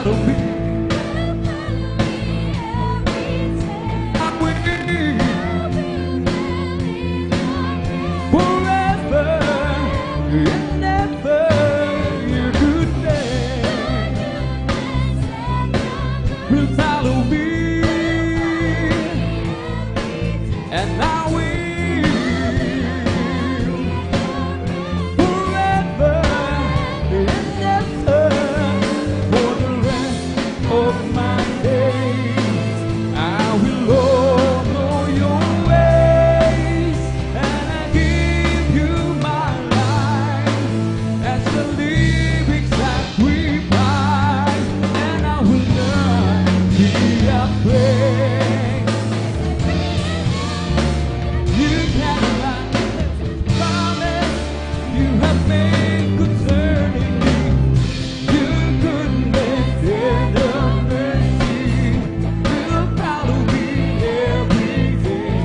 follow me. I will forever and ever. Your goodness will follow me, and I will forever and ever for the rest of my days. I will all know your ways, and I give you my life as a living sacrifice, and I will not be afraid. You cannot promise you have made concerning me. Your goodness and your mercy will follow me every day.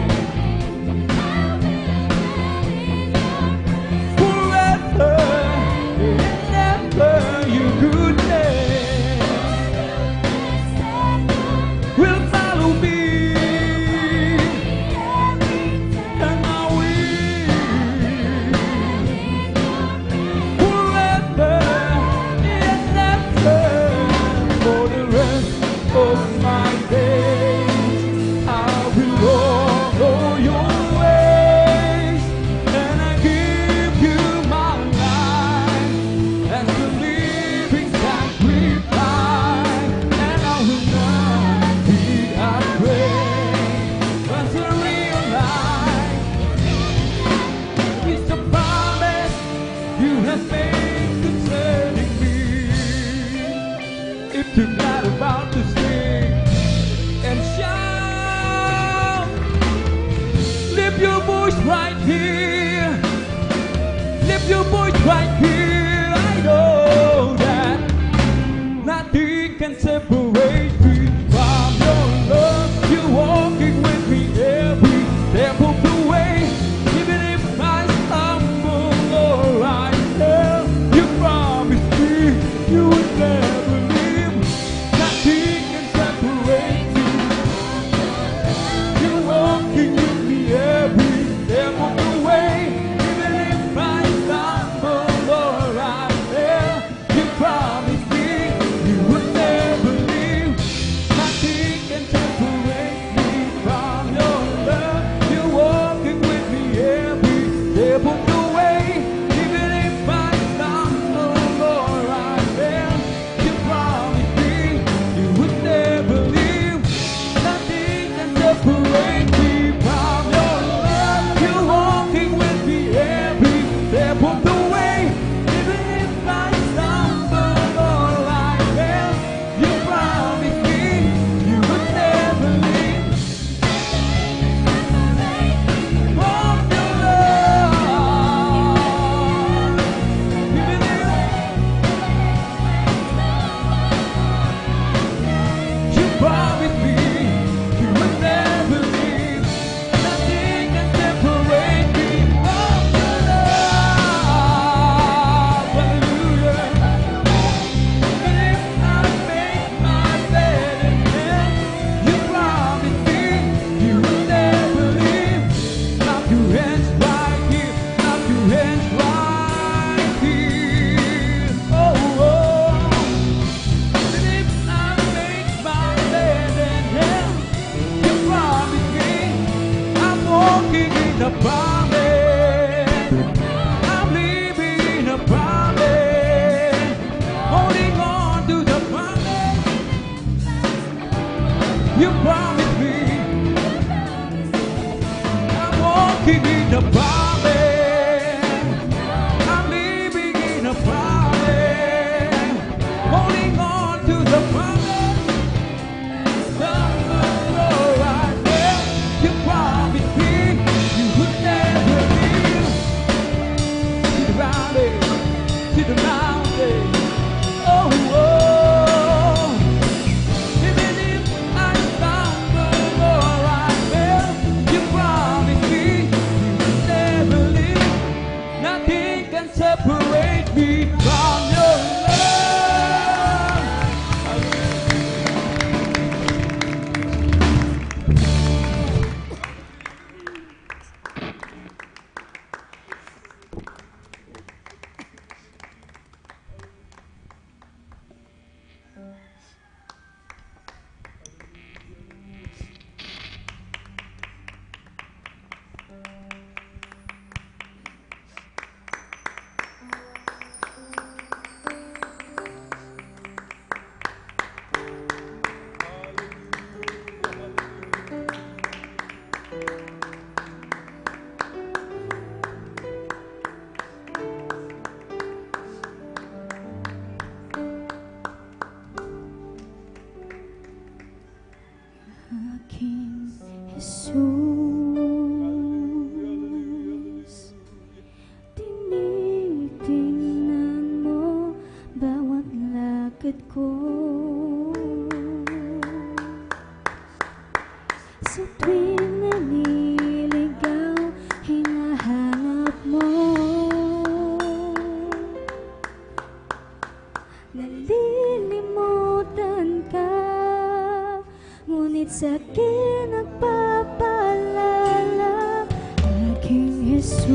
Forever and ever, your goodness will follow me, and I will forever and ever for the rest of my days. I will all know your ways, and I give you my life as a living sacrifice, and I will not be afraid. 'Cause I realize it's a promise you have made concerning me. If you're not about to sing and shout, lift your voice right here. Lift your voice right here. I know that nothing can separate me from your love. You're walking with me every step of the way. Even if I stumble or I fail, you promised me you would never leave. Nothing can separate me. You're walking with me every step of the way. Even if I stumble or
lakad ko. Sa tuwing naliligaw, hinahanap mo. Nalilimutan ka, ngunit sa'kin nagpapaalala, aking Jesus.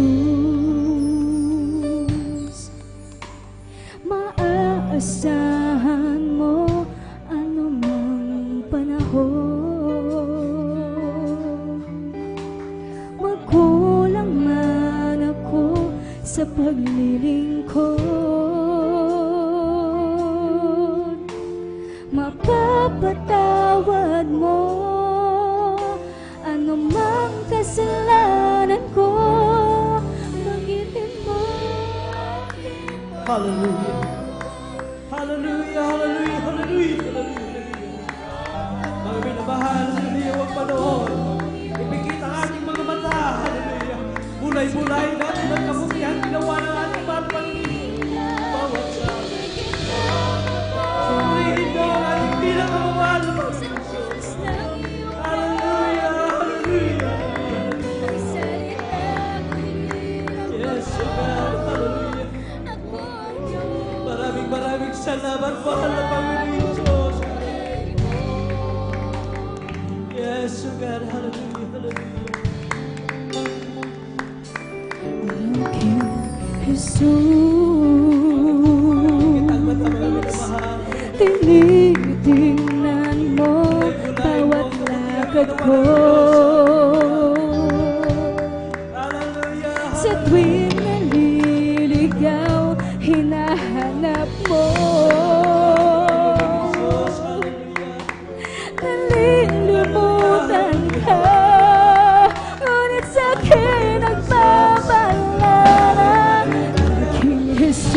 Maaasahan mo anumang panahon. Magkulang man ako sa paglilingkod, mapapatawad mo anumang kasalanan ko. Magitin mo.
Hallelujah. Hallelujah, hallelujah, hallelujah, hallelujah. Mga minamahal, hallelujah, huwag panahon. Ipikit ang ating mga mata, hallelujah. Bulay-bulay natin ang kabutihan, ginawa ng ating mga Panginoon. Bawat sa amin. Purihin mo ang ating pinakamamahal na Panginoon. Hallelujah, hallelujah. Yes, O God, hallelujah. Maraming salamat, mahal na Panginoon Diyos. Yes, O God, hallelujah, hallelujah.
Aking Jesus, tinitingnan mo bawat lakad ko. Sa tuwing naliligaw, hinahanap mo. Nalilimutan ka, ngunit sa'kin nagpapaalala, aking Jesus.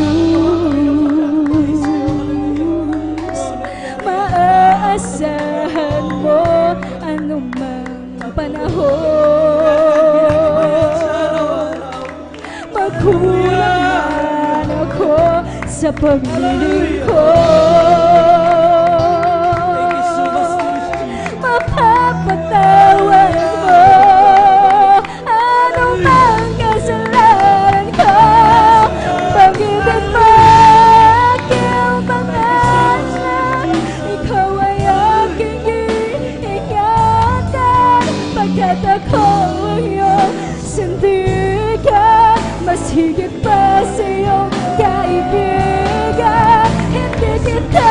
Maaasahan mo anumang panahon. Magkulang man ako sa paglilingkod, mapapatawad mo anumang kasalanan ko. Pag-ibig mo aking pangalan, ikaw ay aking iingatan, pagkat ako ang iyong sandigan, mas higit pa sa iyong kaibigan. Hindi kita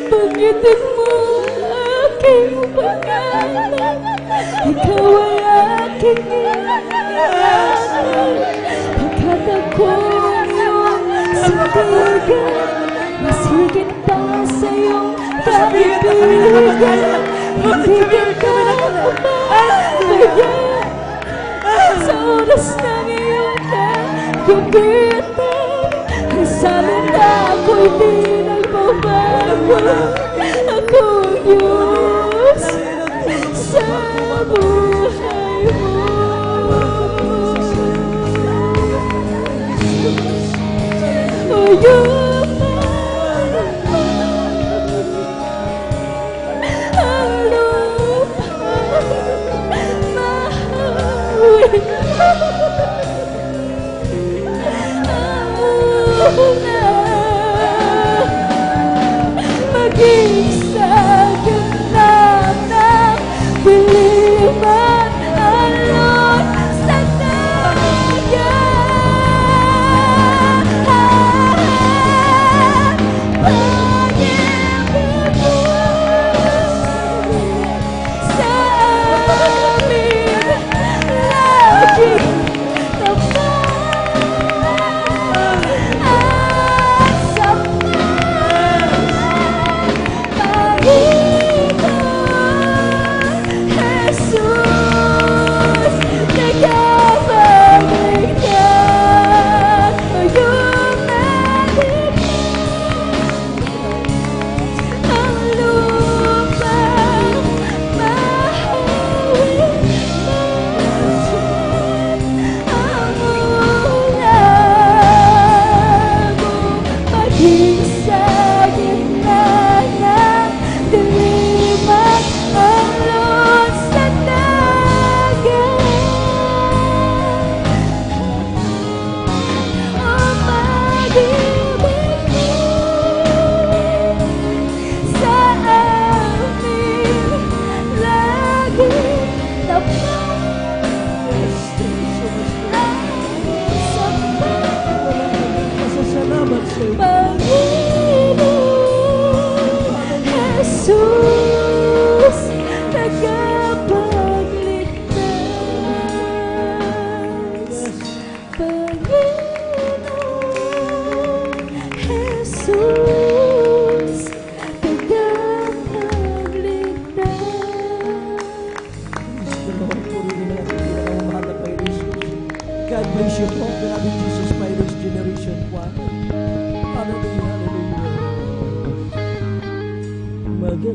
Banggitin mo aking pangalan, ikaw ay aking inilalaan. Pagkat ako'y iyong sindigan, mas higit pa sa iyong kaibigan. Hindi kita mapapagyan sa oras ng iyong kagupitan. Ang salita ko'y di nagbabago. Ako ang Diyos sa buhay mo. O iyong ang lupang mahawin. Maging sa gitna ng diliman, alon sa dagat. Pag-ibig mo sa amin laging tapat at sapat.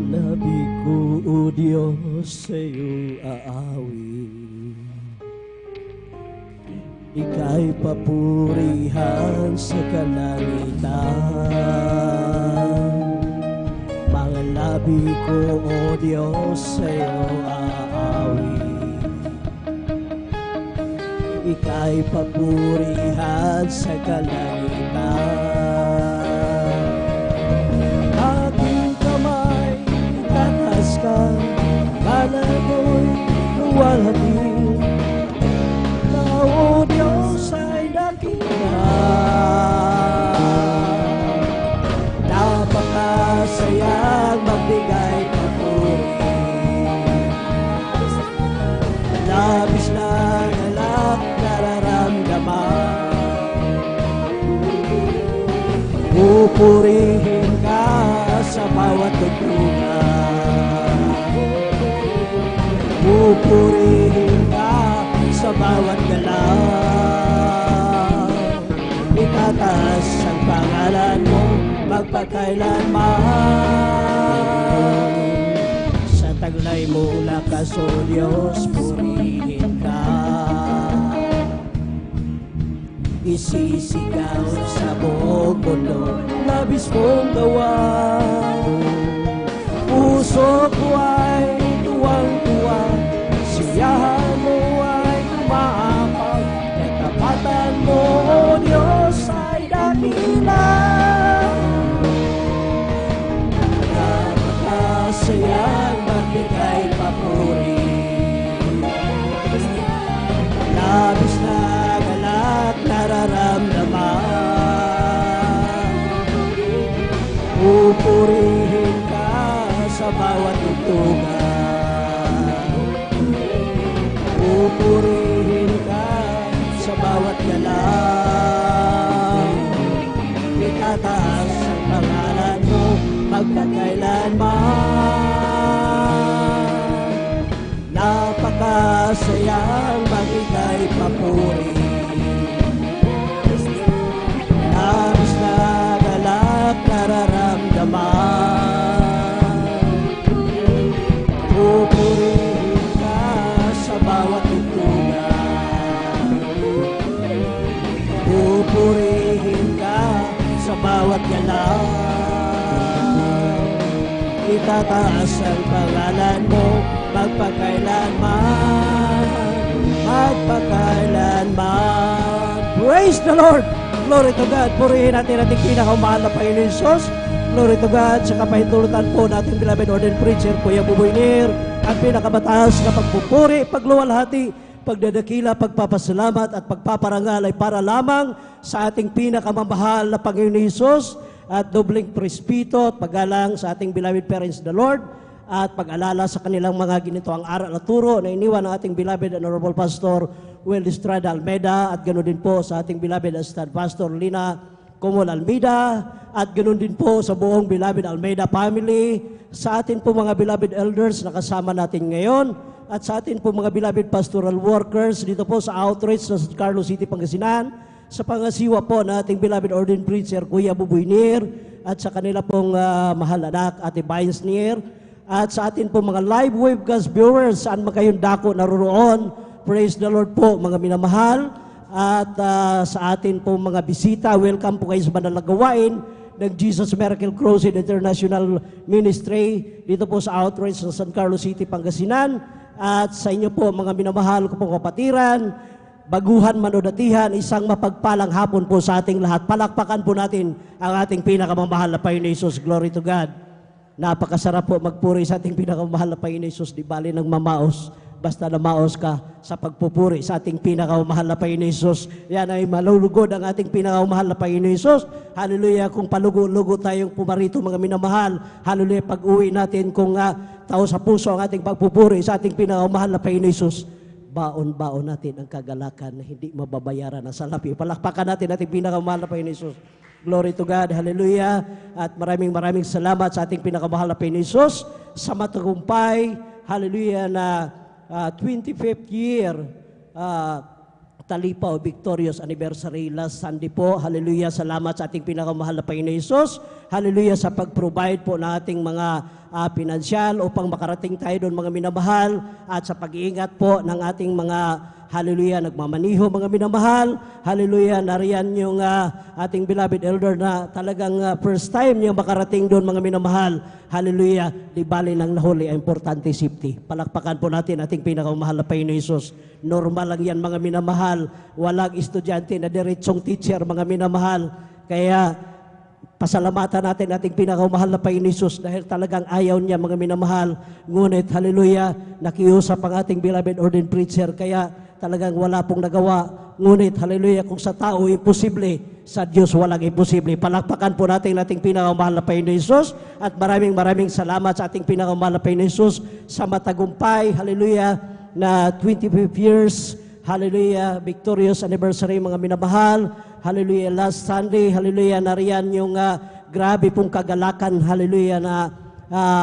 labi ko, O Diyos, sa'yo aawi. Ika'y papurihan sa kalangitan. Mga labi ko, O Diyos, sa'yo aawi. Ika'y papurihan sa kalangitan. Aking kamay, itatas ka, akala ko'y luwalhati. Na, O Diyos, ay dakila. Napakasayang magbigay papuri. Labis na galak nararamdaman. Pupurihin ka sa bawat tugtungan. Pupurihin ka sa bawat galaw. Itataas ang pangalan mo magpakailanman. Sa taglay mo lakas, O Diyos, purihin ka. Isisigaw sa buong mundo, labis mong gawa. Puso ko ay tuwang-tuwa, siyahan mo ay umaapag. Katapatan mo, O Diyos, ay dakila. Napakasayang magbigay papuri. Labis na galak nararamdaman. Pupurihin ka sa bawat tugtungan. Pupurihin ka sa bawat galaw. Itataas ang pangalan mo magpakailanman. Napakasayang magbigay papuri. Labis na galak nararamdaman. Pupurihin ka sa bawat tugtungan. Pupurihin ka sa bawat galaw. Itataas ang pangalan mo magpakailanman. Magpakailanman. Praise the Lord! Glory to God. Purihin natin ating pinakamahal na Panginoon Hesus. Glory to God. Sa kapahintulutan po natin, beloved ordained preacher, Kuya Buboynir, ang pinakamataas na pagpupuri, pagluwalhati, pagdadakila, pagpapasalamat at pagpaparangal ay para lamang sa ating pinakamamahal na Panginoon Hesus at dobling prespito at paggalang sa ating beloved parents the Lord at pag-alala sa kanilang mga ginitoang aral at turo na iniwan ng ating beloved and honorable Pastor Will Estrada Almeida at ganoon din po sa ating beloved Assistant Pastor Lina Comol Almeida at ganoon din po sa buong beloved Almeida family, sa atin po mga beloved elders na kasama natin ngayon at sa atin po mga beloved pastoral workers dito po sa outreach sa San Carlos City, Pangasinan, sa pangasiwa po na ating beloved ordained preacher Kuya Buboynir at sa kanila pong mahal anak Ate Binesnier at sa atin po mga live webcast viewers saan man kayong dako naroroon. Praise the Lord po mga minamahal. At sa atin po mga bisita, welcome po kayo sa banal na gawain ng Jesus Miracle Crusade International Ministry dito po sa outreach sa San Carlos City, Pangasinan. At sa inyo po mga minamahal ko pong kapatiran, baguhan manudatihan, isang mapagpalang hapon po sa ating lahat. Palakpakan po natin ang ating pinakamamahal na Panginoon Hesus. Glory to God. Napakasarap po magpuri sa ating pinakamamahal na Panginoon Hesus. Di bali ng mamaos. Basta namaos ka sa pagpupuri sa ating pinakamamahal na Panginoon Hesus. Yan ay malulugod ang ating pinakamamahal na Panginoon Hesus. Hallelujah. Kung palugo-lugo tayong pumarito mga minamahal. Hallelujah. Pag-uwi natin kung tao sa puso ang ating pagpupuri sa ating pinakamamahal na Panginoon Hesus. Baon-baon natin ang kagalakan na hindi mababayaran ng salapi. Palakpakan natin ating pinakamamahal na Panginoon Hesus. Glory to God. Hallelujah. At maraming salamat sa ating pinakamahal na Panginoon Hesus sa matagumpay. Hallelujah na 25th year Talipa o Victorious Anniversary last Sunday po. Hallelujah, salamat sa ating pinakamahal na Panginoon Hesus. Hallelujah, sa pag-provide po na ating mga pinansyal upang makarating tayo doon mga minamahal, at sa pag-iingat po ng ating mga hallelujah, nagmamaniho mga minamahal. Hallelujah, nariyan yung ating beloved elder na talagang first time niya makarating doon mga minamahal. Hallelujah, di bali ng nahuli ay importante safety. Palakpakan po natin ating pinakamahal na Panginoon Hesus. Normal lang yan mga minamahal. Walang estudyante na diretsong teacher mga minamahal. Kaya pasalamatan natin ating pinakamahal na Panginoon Hesus dahil talagang ayaw niya mga minamahal. Ngunit hallelujah, nakiusap ang ating beloved ordained preacher, kaya talagang wala pong nagawa. Ngunit hallelujah, kung sa tao imposible, sa Diyos walang imposible. Palakpakan po natin ating pinakamahal na Panginoon Hesus, at maraming salamat sa ating pinakamahal na Panginoon Hesus sa matagumpay, hallelujah, na 25 years, hallelujah, victorious anniversary mga minamahal. Hallelujah, last Sunday, hallelujah, nariyan yung grabe pong kagalakan, hallelujah, na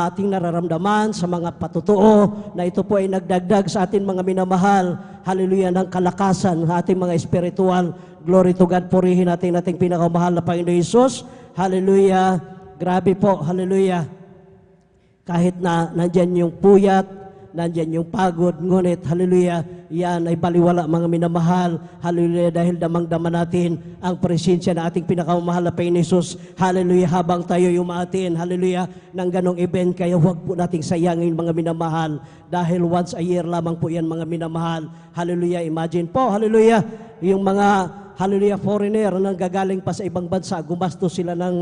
ating nararamdaman sa mga patutuo, na ito po ay nagdagdag sa atin mga minamahal, hallelujah, ng kalakasan sa ating mga espiritual. Glory to God, purihin natin ating pinakamahal na Panginoon Hesus. Hallelujah, grabe po, hallelujah, kahit na nandyan yung puyat, nandyan yung pagod, ngunit hallelujah, yan ay baliwala mga minamahal. Hallelujah, dahil damang-dama natin ang presensya na ating pinakamahal na Panginoon Hesus. Hallelujah, habang tayo yumatin, hallelujah, ng ganong event, kaya huwag po nating sayangin mga minamahal, dahil once a year lamang po yan mga minamahal. Hallelujah, imagine po, hallelujah, yung mga hallelujah foreigner na gagaling pa sa ibang bansa, gumastos sila ng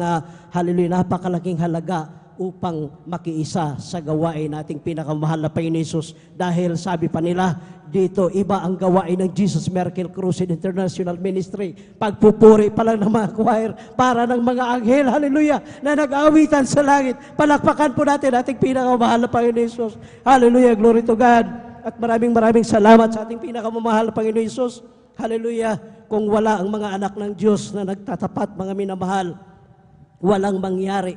hallelujah, napakalaking halaga upang makiisa sa gawain nating pinakamahal na Panginoon Hesus. Dahil sabi pa nila, dito iba ang gawain ng Jesus Miracle Crusade International Ministry. Pagpupuri pa lang ng mga choir para ng mga anghel, hallelujah, na nag-aawitan sa langit. Palakpakan po natin ating pinakamahal na Panginoon Hesus. Hallelujah, glory to God. At maraming salamat sa ating pinakamamahal na Panginoon Hesus. Hallelujah, kung wala ang mga anak ng Diyos na nagtatapat mga minamahal, walang mangyari,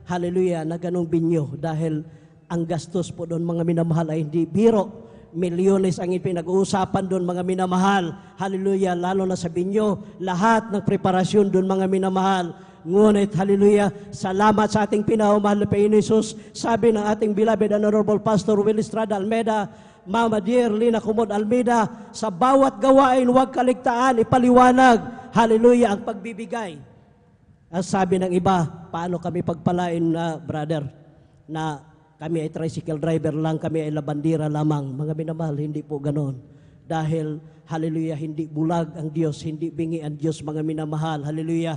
hallelujah, na ganong binyo, dahil ang gastos po doon mga minamahal ay hindi biro. Milyones ang pinag-uusapan doon mga minamahal. Hallelujah, lalo na sa binyo, lahat ng preparasyon doon mga minamahal. Ngunit hallelujah, salamat sa ating pinakamahal na Panginoon Hesus. Sabi ng ating beloved and honorable Pastor Will Estrada Almeida, Mama Dear Lina Kumod Almeida, sa bawat gawain huwag kaligtaan, ipaliwanag, hallelujah, ang pagbibigay. Ang sabi ng iba, paano kami pagpalain na brother, na kami ay tricycle driver lang, kami ay labandira lamang. Mga minamahal, hindi po ganon. Dahil, hallelujah, hindi bulag ang Diyos, hindi bingi ang Diyos, mga minamahal, hallelujah.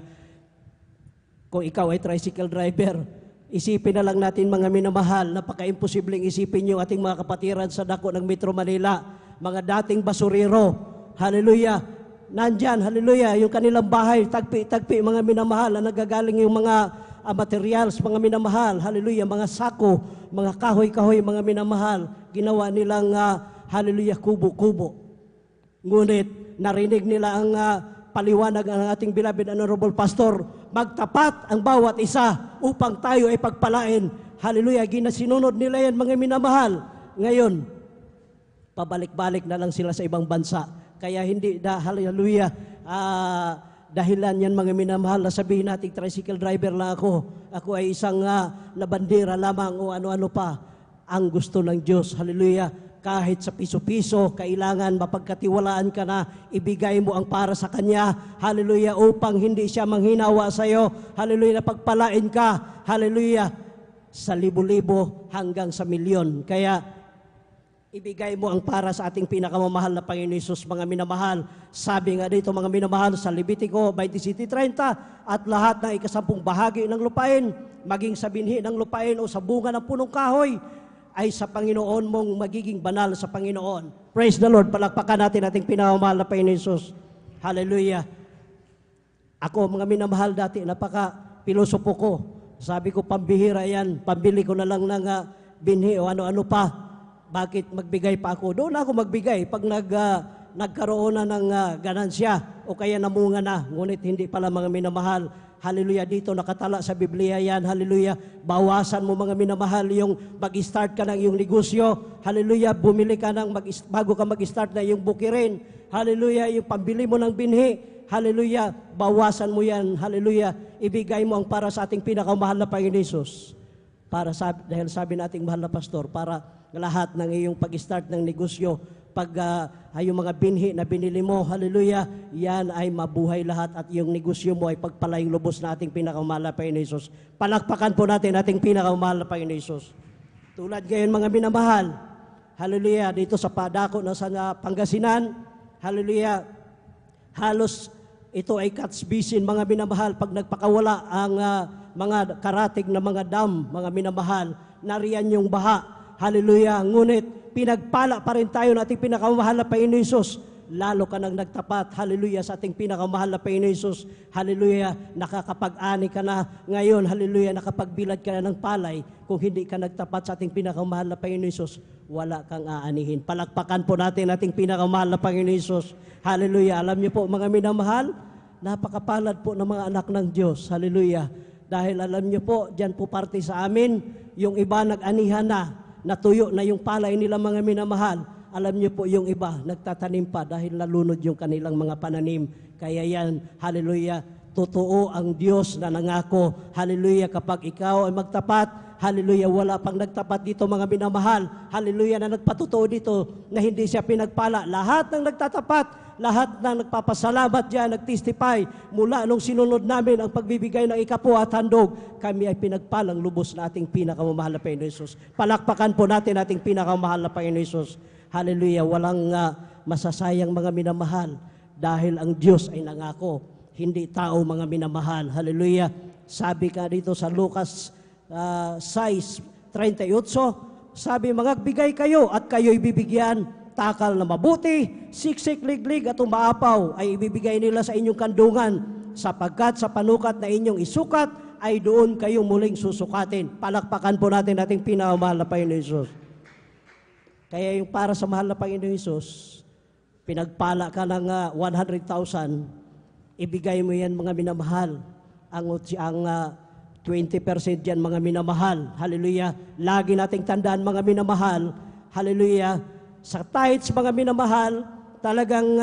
Kung ikaw ay tricycle driver, isipin na lang natin mga minamahal, napaka-imposibleng isipin yung ating mga kapatiran sa dako ng Metro Manila, mga dating basurero, hallelujah, nandyan, hallelujah, yung kanilang bahay, tagpi-tagpi, mga minamahal, na nagagaling yung mga materials, mga minamahal, hallelujah, mga sako, mga kahoy-kahoy, mga minamahal, ginawa nilang, hallelujah, kubo-kubo. Ngunit, narinig nila ang paliwanag ng ating beloved honorable pastor, magtapat ang bawat isa upang tayo ay pagpalain. Hallelujah, ginasinunod nila yan mga minamahal. Ngayon, pabalik-balik na lang sila sa ibang bansa. Kaya hindi, hallelujah, dahilan yan mga minamahal na sabihin natin, tricycle driver lang ako. Ako ay isang labandera lamang o ano-ano pa. Ang gusto ng Diyos, hallelujah, kahit sa piso-piso, kailangan mapagkatiwalaan ka na, ibigay mo ang para sa Kanya, hallelujah, upang hindi siya manghinawa sa iyo, hallelujah, na pagpalain ka, hallelujah, sa libo-libo hanggang sa milyon. Kaya, ibigay mo ang para sa ating pinakamamahal na Panginoon Hesus, mga minamahal. Sabi nga dito mga minamahal sa Levitico 27:30, at lahat ng ikasampung bahagi ng lupain, maging sa binhi ng lupain o sa bunga ng punong kahoy, ay sa Panginoon mong magiging banal sa Panginoon. Praise the Lord. Palakpakan natin ating pinakamamahal na Panginoon Hesus. Hallelujah. Ako mga minamahal dati, napaka-pilosopo ko. Sabi ko, pambihira yan. Pambili ko na lang ng binhi o ano-ano pa. Bakit magbigay pa ako? Doon ako magbigay pag nagkaroon na ng ganansya o o kaya namunga na, ngunit hindi pala mga minamahal. Hallelujah, dito nakatala sa Biblia yan. Hallelujah, bawasan mo mga minamahal yung mag-start ka ng iyong negosyo. Hallelujah, bumili ka ng bago ka mag-start na yung bukirin. Hallelujah, yung pambili mo ng binhi. Hallelujah, bawasan mo yan. Hallelujah, ibigay mo ang para sa ating pinakamahal na Panginoon Hesus. Dahil sabi nating mahal na pastor, para lahat ng iyong pag-start ng negosyo, ay yung mga binhi na binili mo, hallelujah, yan ay mabuhay lahat at yung negosyo mo ay pagpalayong lubos na ating pinakamahal na Panginoon Hesus. Palakpakan po natin ating pinakamahal na Panginoon Hesus. Tulad ngayon mga minamahal, hallelujah, dito sa Padako na sa Pangasinan, hallelujah, halos ito ay katsbisin mga minamahal pag nagpakawala ang mga karatig na mga dam, mga minamahal, nariyan yung baha. Hallelujah. Ngunit, pinagpala pa rin tayo na ating pinakamahal na Panginoon Hesus. Lalo ka nang nagtapat. Hallelujah. Sa ating pinakamahal na Panginoon Hesus. Hallelujah. Nakakapag-ani ka na ngayon. Hallelujah. Nakapagbilad ka na ng palay. Kung hindi ka nagtapat sa ating pinakamahal na Panginoon Hesus, wala kang aanihin. Palakpakan po natin ating pinakamahal na Panginoon Hesus. Hallelujah. Alam niyo po mga minamahal, napakapalad po ng mga anak ng Diyos. Hallelujah. Dahil alam niyo po, dyan po parte sa amin, yung iba nag-anihan na, natuyo na yung palay nila mga minamahal. Alam niyo po yung iba, nagtatanim pa dahil nalunod yung kanilang mga pananim. Kaya yan, hallelujah, totoo ang Diyos na nangako. Hallelujah, kapag ikaw ay magtapat, hallelujah, wala pang nagtapat dito mga minamahal. Hallelujah, na nagpatotoo dito na hindi siya pinagpala. Lahat ng nagtatapat, lahat ng nagpapasalamat dyan, nagtestify, mula nung sinunod namin ang pagbibigay ng ikapo at handog, kami ay pinagpalang lubos na ating pinakamamahal na Panginoon Hesus. Palakpakan po natin ating pinakamamahal na Panginoon Hesus. Hallelujah, walang masasayang mga minamahal dahil ang Diyos ay nangako, hindi tao mga minamahal. Hallelujah, sabi ka dito sa Lucas 6:38, sabi, magbigay kayo at kayo'y bibigyan, takal na mabuti, siksik, liglig at umaapaw ay ibibigay nila sa inyong kandungan, sapagkat sa panukat na inyong isukat ay doon kayong muling susukatin. Palakpakan po natin ating pinakamahal na Panginoon Hesus. Kaya yung para sa mahal na Panginoon Hesus, pinagpala ka ng 100,000, ibigay mo yan mga minamahal. Ang 20% dyan mga minamahal. Hallelujah. Lagi nating tandaan mga minamahal. Hallelujah. Sa tithes mga minamahal, talagang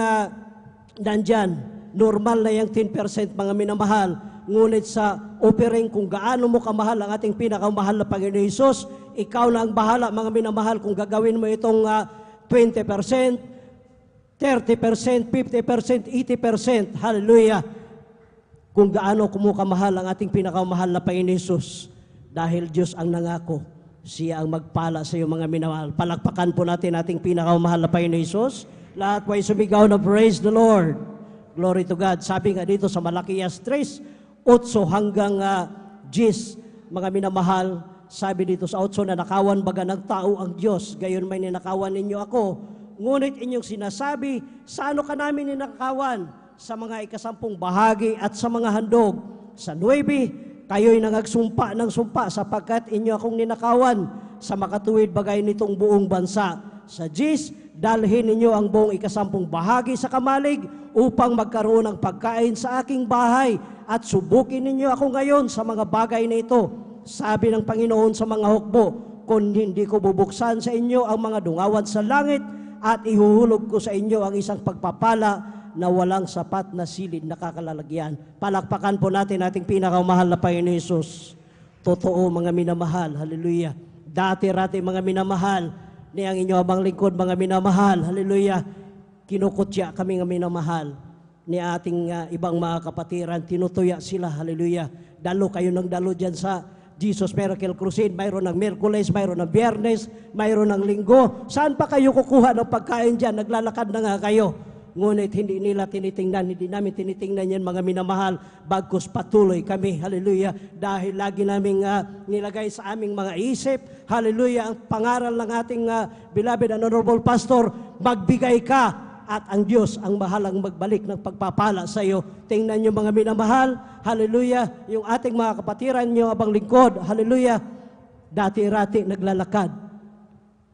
nandyan. Normal na yung 10% mga minamahal. Ngunit sa offering kung gaano mo kamahal ang ating pinakamahal na Panginoon Hesus, ikaw na ang bahala mga minamahal kung gagawin mo itong 20%, 30%, 50%, 80%. Hallelujah. Kung gaano kumukamahal ang ating pinakamahal na Panginoon Hesus. Dahil Diyos ang nangako, siya ang magpala sa iyo mga minamahal. Palakpakan po natin ating pinakamahal na Panginoon Hesus. Lahat po ay sumigaw na praise the Lord. Glory to God. Sabi nga dito sa Malakias 3:8 hanggang 10, mga minamahal, sabi dito sa 8, na nakawan baga ng tao ang Diyos, gayon may ninakawan ninyo ako. Ngunit inyong sinasabi, sa ano ka namin ninakawan? Sa mga 10 bahagi at sa mga handog. Sa 9, kayo'y nangagsumpa ng sumpa sapagkat inyo akong ninakawan sa makatuwid bagay nitong buong bansa. Sa 10, dalhin ninyo ang buong 10 bahagi sa kamalig upang magkaroon ng pagkain sa aking bahay at subukin ninyo ako ngayon sa mga bagay na ito. Sabi ng Panginoon sa mga hukbo, kung hindi ko bubuksan sa inyo ang mga dungawan sa langit at ihuhulog ko sa inyo ang isang pagpapala na walang sapat na silid na kakalalagyan. Palakpakan po natin ating pinakamahal na Panginoon Hesus. Totoo mga minamahal, hallelujah. Dati-rati mga minamahal, ni ang inyo abang lingkod mga minamahal, hallelujah. Kinukutya kami nga minamahal ni ating ibang mga kapatiran, tinutuya sila, hallelujah. Dalo kayo ng dalo dyan sa Jesus Miracle Crusade, mayroon ng Miyerkules, mayroon ng Biyernes, mayroon ng Linggo. Saan pa kayo kukuha ng pagkain dyan? Naglalakad na nga kayo. Ngunit hindi nila tinitingnan, hindi namin tinitingnan yan mga minamahal, bagkus patuloy kami, hallelujah, dahil lagi namin nilagay sa aming mga isip, hallelujah, ang pangaral ng ating beloved and honorable pastor, magbigay ka at ang Diyos ang bahalang magbalik ng pagpapala sa iyo. Tingnan nyo mga minamahal, hallelujah, yung ating mga kapatiran nyo abang lingkod, hallelujah, dati-rati naglalakad,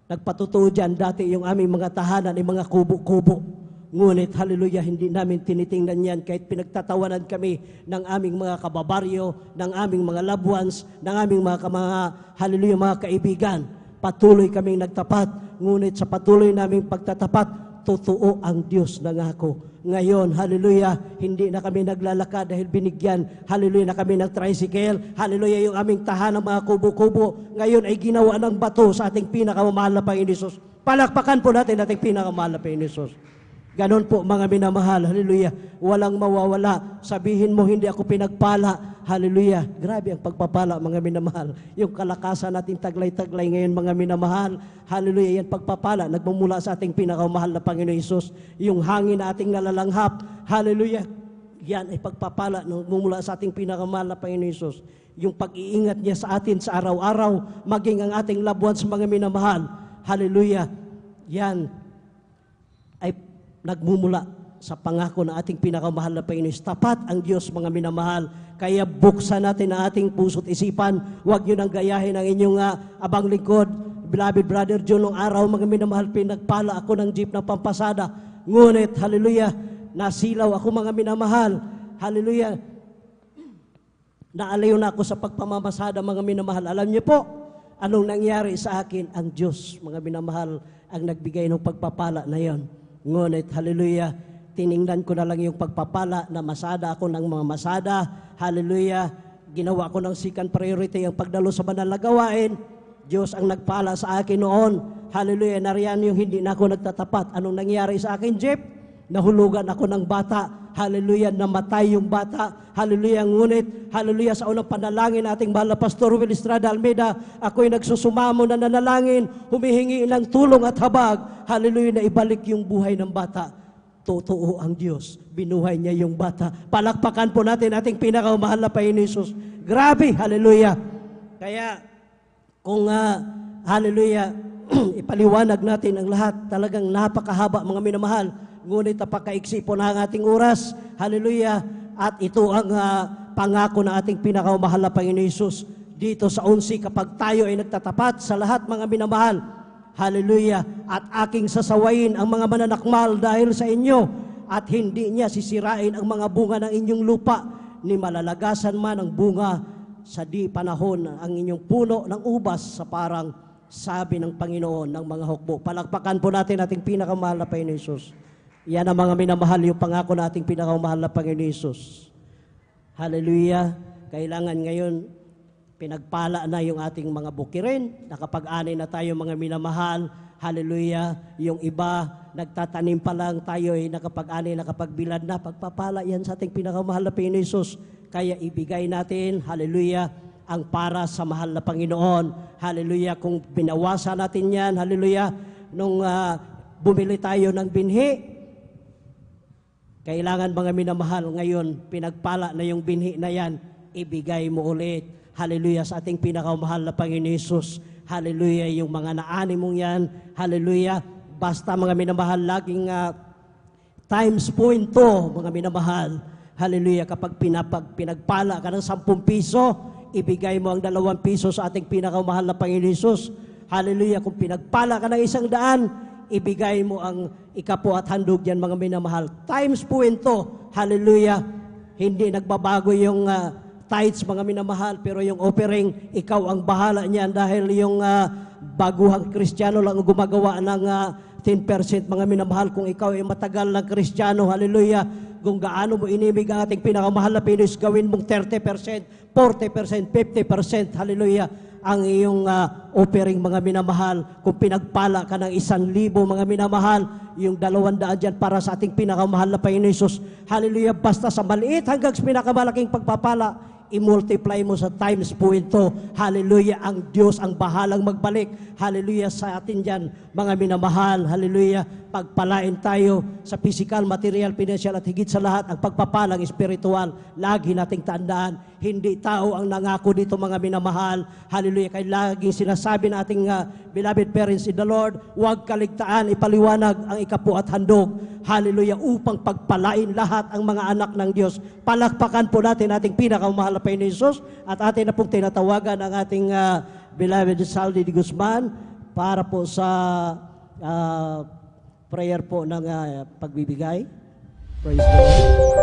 nagpatutuo dyan, dati yung aming mga tahanan ay mga kubo-kubo. Ngunit, hallelujah, hindi namin tinitingnan yan kahit pinagtatawanan kami ng aming mga kababaryo, ng aming mga loved ones, ng aming hallelujah, mga kaibigan. Patuloy kaming nagtapat, ngunit sa patuloy naming pagtatapat, totoo ang Diyos nangako. Ngayon, hallelujah, hindi na kami naglalakad dahil binigyan, hallelujah, na kami ng tricycle, hallelujah, yung aming tahanang mga kubo-kubo, ngayon ay ginawa ng bato sa ating pinakamamahal na Panginoon Hesus. Palakpakan po natin ating pinakamahal na Panginoon Hesus. Ganon po mga minamahal, hallelujah, walang mawawala. Sabihin mo, hindi ako pinagpala, hallelujah. Grabe ang pagpapala mga minamahal. Yung kalakasan nating taglay-taglay ngayon mga minamahal, hallelujah, yan pagpapala, nagmumula sa ating pinakamahal na Panginoon Hesus. Yung hangin na ating nalalanghap, hallelujah, yan ay pagpapala, nagmumula sa ating pinakamahal na Panginoon Hesus. Yung pag-iingat niya sa atin sa araw-araw, maging ang ating loved ones mga minamahal, hallelujah, yan ay nagmumula sa pangako na ating pinakamahal na Panginoon. Tapat ang Diyos mga minamahal. Kaya buksan natin ang ating puso't isipan. Huwag nyo nang gayahin ang inyong abang lingkod. Beloved Brother John, nung araw mga minamahal, pinagpala ako ng jeep ng pampasada. Ngunit, hallelujah, nasilaw ako mga minamahal. Hallelujah, naalayo na ako sa pagpamamasada mga minamahal. Alam niyo po, anong nangyari sa akin? Ang Diyos mga minamahal ang nagbigay ng pagpapala na yon. Ngunit, hallelujah, tiningnan ko na lang yung pagpapala na masada ako ng mga masada. Hallelujah, ginawa ko ng second priority ang pagdalo sa banal na gawain. Diyos ang nagpala sa akin noon. Hallelujah, nariyan yung hindi na ako nagtatapat. Anong nangyari sa akin, Jeep? Nahulugan ako ng bata. Hallelujah, namatay yung bata. Hallelujah, ngunit, hallelujah, sa unang panalangin ating mahal na Pastor Will Estrada Almeida, ako'y nagsusumamo na nanalangin, humihingi ng tulong at habag. Hallelujah, na ibalik yung buhay ng bata. Totoo ang Diyos, binuhay niya yung bata. Palakpakan po natin ating pinakamahal na Panginoon Hesus. Grabe, hallelujah. Kaya, kung, hallelujah, ipaliwanag natin ang lahat, talagang napakahaba mga minamahal. Ngunit napakaiksi po na ang ating oras. Hallelujah. At ito ang pangako ng ating pinakamahal na Panginoon Hesus. Dito sa 11, kapag tayo ay nagtatapat sa lahat mga minamahal. Hallelujah. At aking sasawayin ang mga mananakmal dahil sa inyo. At hindi niya sisirain ang mga bunga ng inyong lupa. Ni malalagasan man ang bunga sa di panahon ang inyong puno ng ubas sa parang sabi ng Panginoon ng mga hukbo. Palakpakan po natin ating pinakamahal na Panginoon Hesus. Yan ang mga minamahal, yung pangako nating pinakamahal na Panginoon Hesus. Hallelujah. Kailangan ngayon, pinagpala na yung ating mga bukirin. Nakapag-ani na tayo mga minamahal. Hallelujah. Yung iba, nagtatanim pa lang tayo, nakapag-ani, nakapagbilad na. Pagpapala yan sa ating pinakamahal na Panginoon Hesus. Kaya ibigay natin, hallelujah, ang para sa mahal na Panginoon. Hallelujah. Kung binawasan natin yan, hallelujah, nung bumili tayo ng binhi, kailangan mga minamahal, ngayon, pinagpala na yung binhi na yan, ibigay mo ulit. Hallelujah, sa ating pinakamahal na Panginoon Hesus. Hallelujah, yung mga naani mong yan. Hallelujah, basta mga minamahal, laging times point to, mga minamahal. Hallelujah, kapag pinagpala ka ng 10 piso, ibigay mo ang 2 piso sa ating pinakamahal na Panginoon Hesus. Hallelujah, kung pinagpala ka ng 100, ibigay mo ang ikapo at handog yan mga minamahal. Times po ito. Hallelujah. Hindi nagbabago yung tithes mga minamahal, pero yung offering, ikaw ang bahala niyan dahil yung baguhang Kristiyano lang gumagawa ng 10% mga minamahal. Kung ikaw ay matagal na Kristiyano, hallelujah, kung gaano mo inimig ang ating pinakamahal na Panginoon, gawin mong 30%, 40%, 50%, hallelujah, ang iyong offering mga minamahal. Kung pinagpala ka ng 1,000 mga minamahal, yung 200 dyan para sa ating pinakamahal na Panginoon Hesus. Hallelujah, basta sa maliit hanggang sa pinakamalaking pagpapala, i-multiply mo sa times po ito. Hallelujah, ang Diyos ang bahalang magbalik. Hallelujah, sa atin dyan, mga minamahal. Hallelujah, pagpalain tayo sa physical, material, financial, at higit sa lahat, ang pagpapalang espiritual. Lagi nating tandaan, hindi tao ang nangako dito mga minamahal. Hallelujah, kaya laging sinasabi ng ating beloved parents in the Lord, huwag kaligtaan, ipaliwanag ang ikapo at handog. Hallelujah, upang pagpalain lahat ang mga anak ng Diyos. Palakpakan po natin ating pinakamahal na Panginoon Hesus at atin na pong tinatawagan ang ating beloved Saldi de Guzman para po sa prayer po ng pagbibigay. Praise the Lord.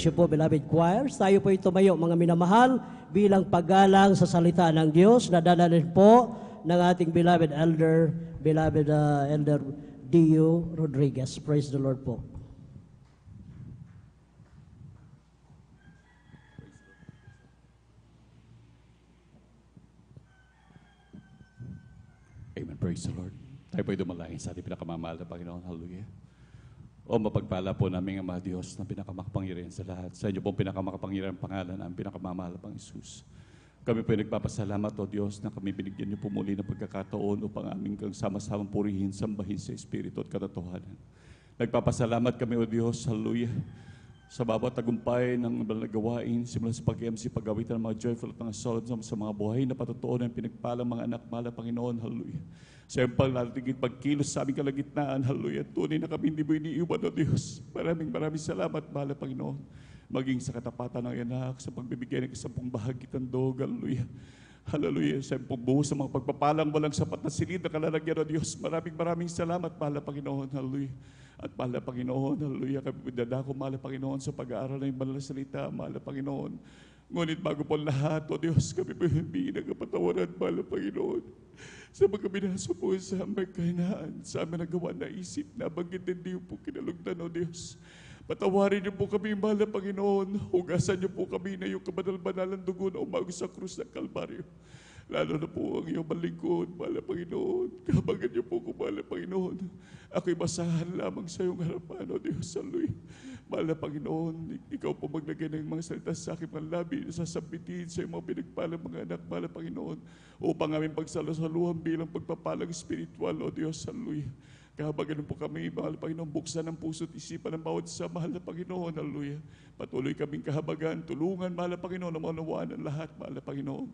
you po, beloved choirs. Tayo po tumayo, mga minamahal, bilang paggalang sa salita ng Diyos na dadalhin po ng ating beloved Elder Dio Rodriguez. Praise the Lord po.
Amen. Praise the Lord. Tayo po'y dumalangin sa ating pinakamamahal na Panginoon. Hallelujah. O mapagpala po namin ang mga Diyos na pinakamakapangyarihan sa lahat. Sa inyo pong pinakamakapangyarihan pangalan ang pinakamamahal na Pang Isus. Kami po'y nagpapasalamat, O Diyos, na kami binigyan niyo po muli ng pagkakataon upang aming kang sama-samang purihin, sambahin sa Espiritu at katotohanan. Nagpapasalamat kami, O Diyos, hallelujah, sa bawat tagumpay ng gawain, simula sa pag-MC, pag-awitan ng mga joyful at mga solid sa mga buhay na patotoo ng pinagpalang mga anak, mahal na Panginoon, hallelujah. Sa iyong paglatigid, pagkilos sa aming kalagitnaan, hallelujah, tunay na kami hindi mo iniiwan, O Diyos. Maraming salamat, mahal na Panginoon, maging sa katapatan ng anak, sa pagbibigay ng isampung bahagi ng dog, hallelujah. Hallelujah, sa iyong pagbuhos sa mga pagpapalang walang sapat na silid na kalalagyan, O Diyos. Maraming salamat, mahal na Panginoon, hallelujah. At mahal na Panginoon, hallelujah, kami dadako, mahal na Panginoon, sa pag-aaral ng banal na salita, mahal na Panginoon. Ngunit bago po lahat, O Diyos, kami po hindi nagpatawaran, mahal na Panginoon, sa mga binaso po sa aming kahinaan, sa aming nagawa na isip, na bagit hindi po kinalugdan, O Diyos. Patawarin niyo po kami, mahal na Panginoon. Hugasan niyo po kami na yung kabanal-banalang dugo na umago sa krus ng Kalbaryo. Lalo na po ang iyong malingkod, mahal na Panginoon. Kabagan niyo po ko, mahal na Panginoon. Ako'y masahan lamang sa iyong harapan, O Diyos, hallelujah. Mahal na Panginoon, ikaw po maglagay ng mga salita sa aking mga labi, sasabitin sa iyong mga pinagpalang mga anak, mahal na Panginoon, upang aming pagsalusaluhan bilang pagpapalang spiritual, O Diyos, hallelujah. Kahabagan po kami, mahal na Panginoon, buksan ang puso't isipan ng bawat isa, mahal na Panginoon, hallelujah. Patuloy kaming kahabagan, tulungan, mahal na Panginoon, na maunawaan ang lahat, mahal na Panginoon.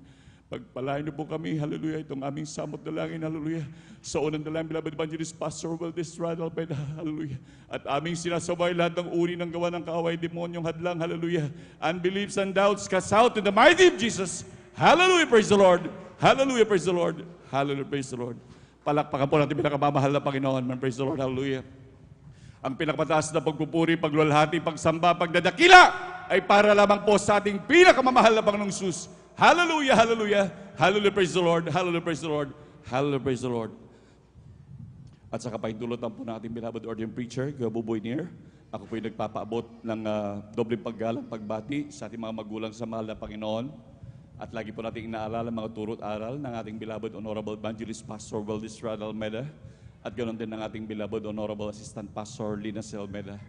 Pagpalain niyo po kami, hallelujah, itong aming samot dalangin, hallelujah. Sa unang dalangin, beloved evangelist, Pastor Valdez Radal, hallelujah. At aming sinasaway lahat ng uri ng gawa ng kaaway, demonyong hadlang, hallelujah. Unbeliefs and doubts cast out in the mighty name of Jesus. Hallelujah, praise the Lord. Hallelujah, praise the Lord. Hallelujah, praise the Lord. Palakpakan po natin pinakamamahal na Panginoon, man, praise the Lord, hallelujah. Ang pinakamataas na pagpupuri, pagluwalhati, pagsamba, pagdadakila ay para lamang po sa ating pinakamamahal na Panginoong Sus. Hallelujah, hallelujah, hallelujah, praise the Lord, hallelujah, praise the Lord, hallelujah, praise the Lord. At sa kapahintulutan po ng ating beloved ordained preacher, Gabuboy Nier, ako po'y nagpapaabot ng dobleng paggalang, pagbati sa ating mga magulang sa mahal na Panginoon. At lagi po natin inaalala mga turot aral ng ating beloved Honorable Evangelist Pastor Valdez Radal Almeida at ganoon din ng ating beloved Honorable Assistant Pastor Lina C. Almeida.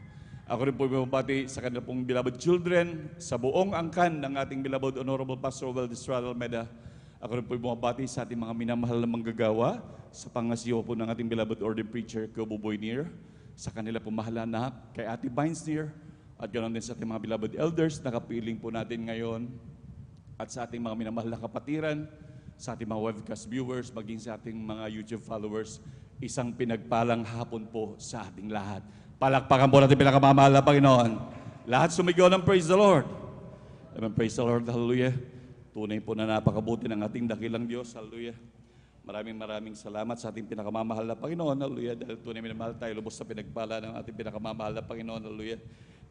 Ako rin po bumabati sa kanila pong beloved children, sa buong angkan ng ating beloved Honorable Pastor Valdez Radal Almeida. Ako rin po bumabati sa ating mga minamahal na manggagawa, sa pangasiwa po ng ating beloved ordained preacher, Gabuboy Nier, sa kanila pong mahal na anak, kay Ate Vines Nier, at ganoon din sa ating mga beloved elders na kapiling po natin ngayon, at sa ating mga minamahal na kapatiran, sa ating mga webcast viewers, maging sa ating mga YouTube followers, isang pinagpalang hapon po sa ating lahat. Palakpakan po natin pinakamamahal na Panginoon. Lahat sumigaw ng praise the Lord. Amen, praise the Lord, hallelujah. Tunay po na napakabuti ng ating dakilang Diyos, hallelujah. Maraming salamat sa ating pinakamamahal na Panginoon, hallelujah. Dahil tunay minamahal tayo, lubos sa pinagpala ng ating pinakamamahal na Panginoon, hallelujah.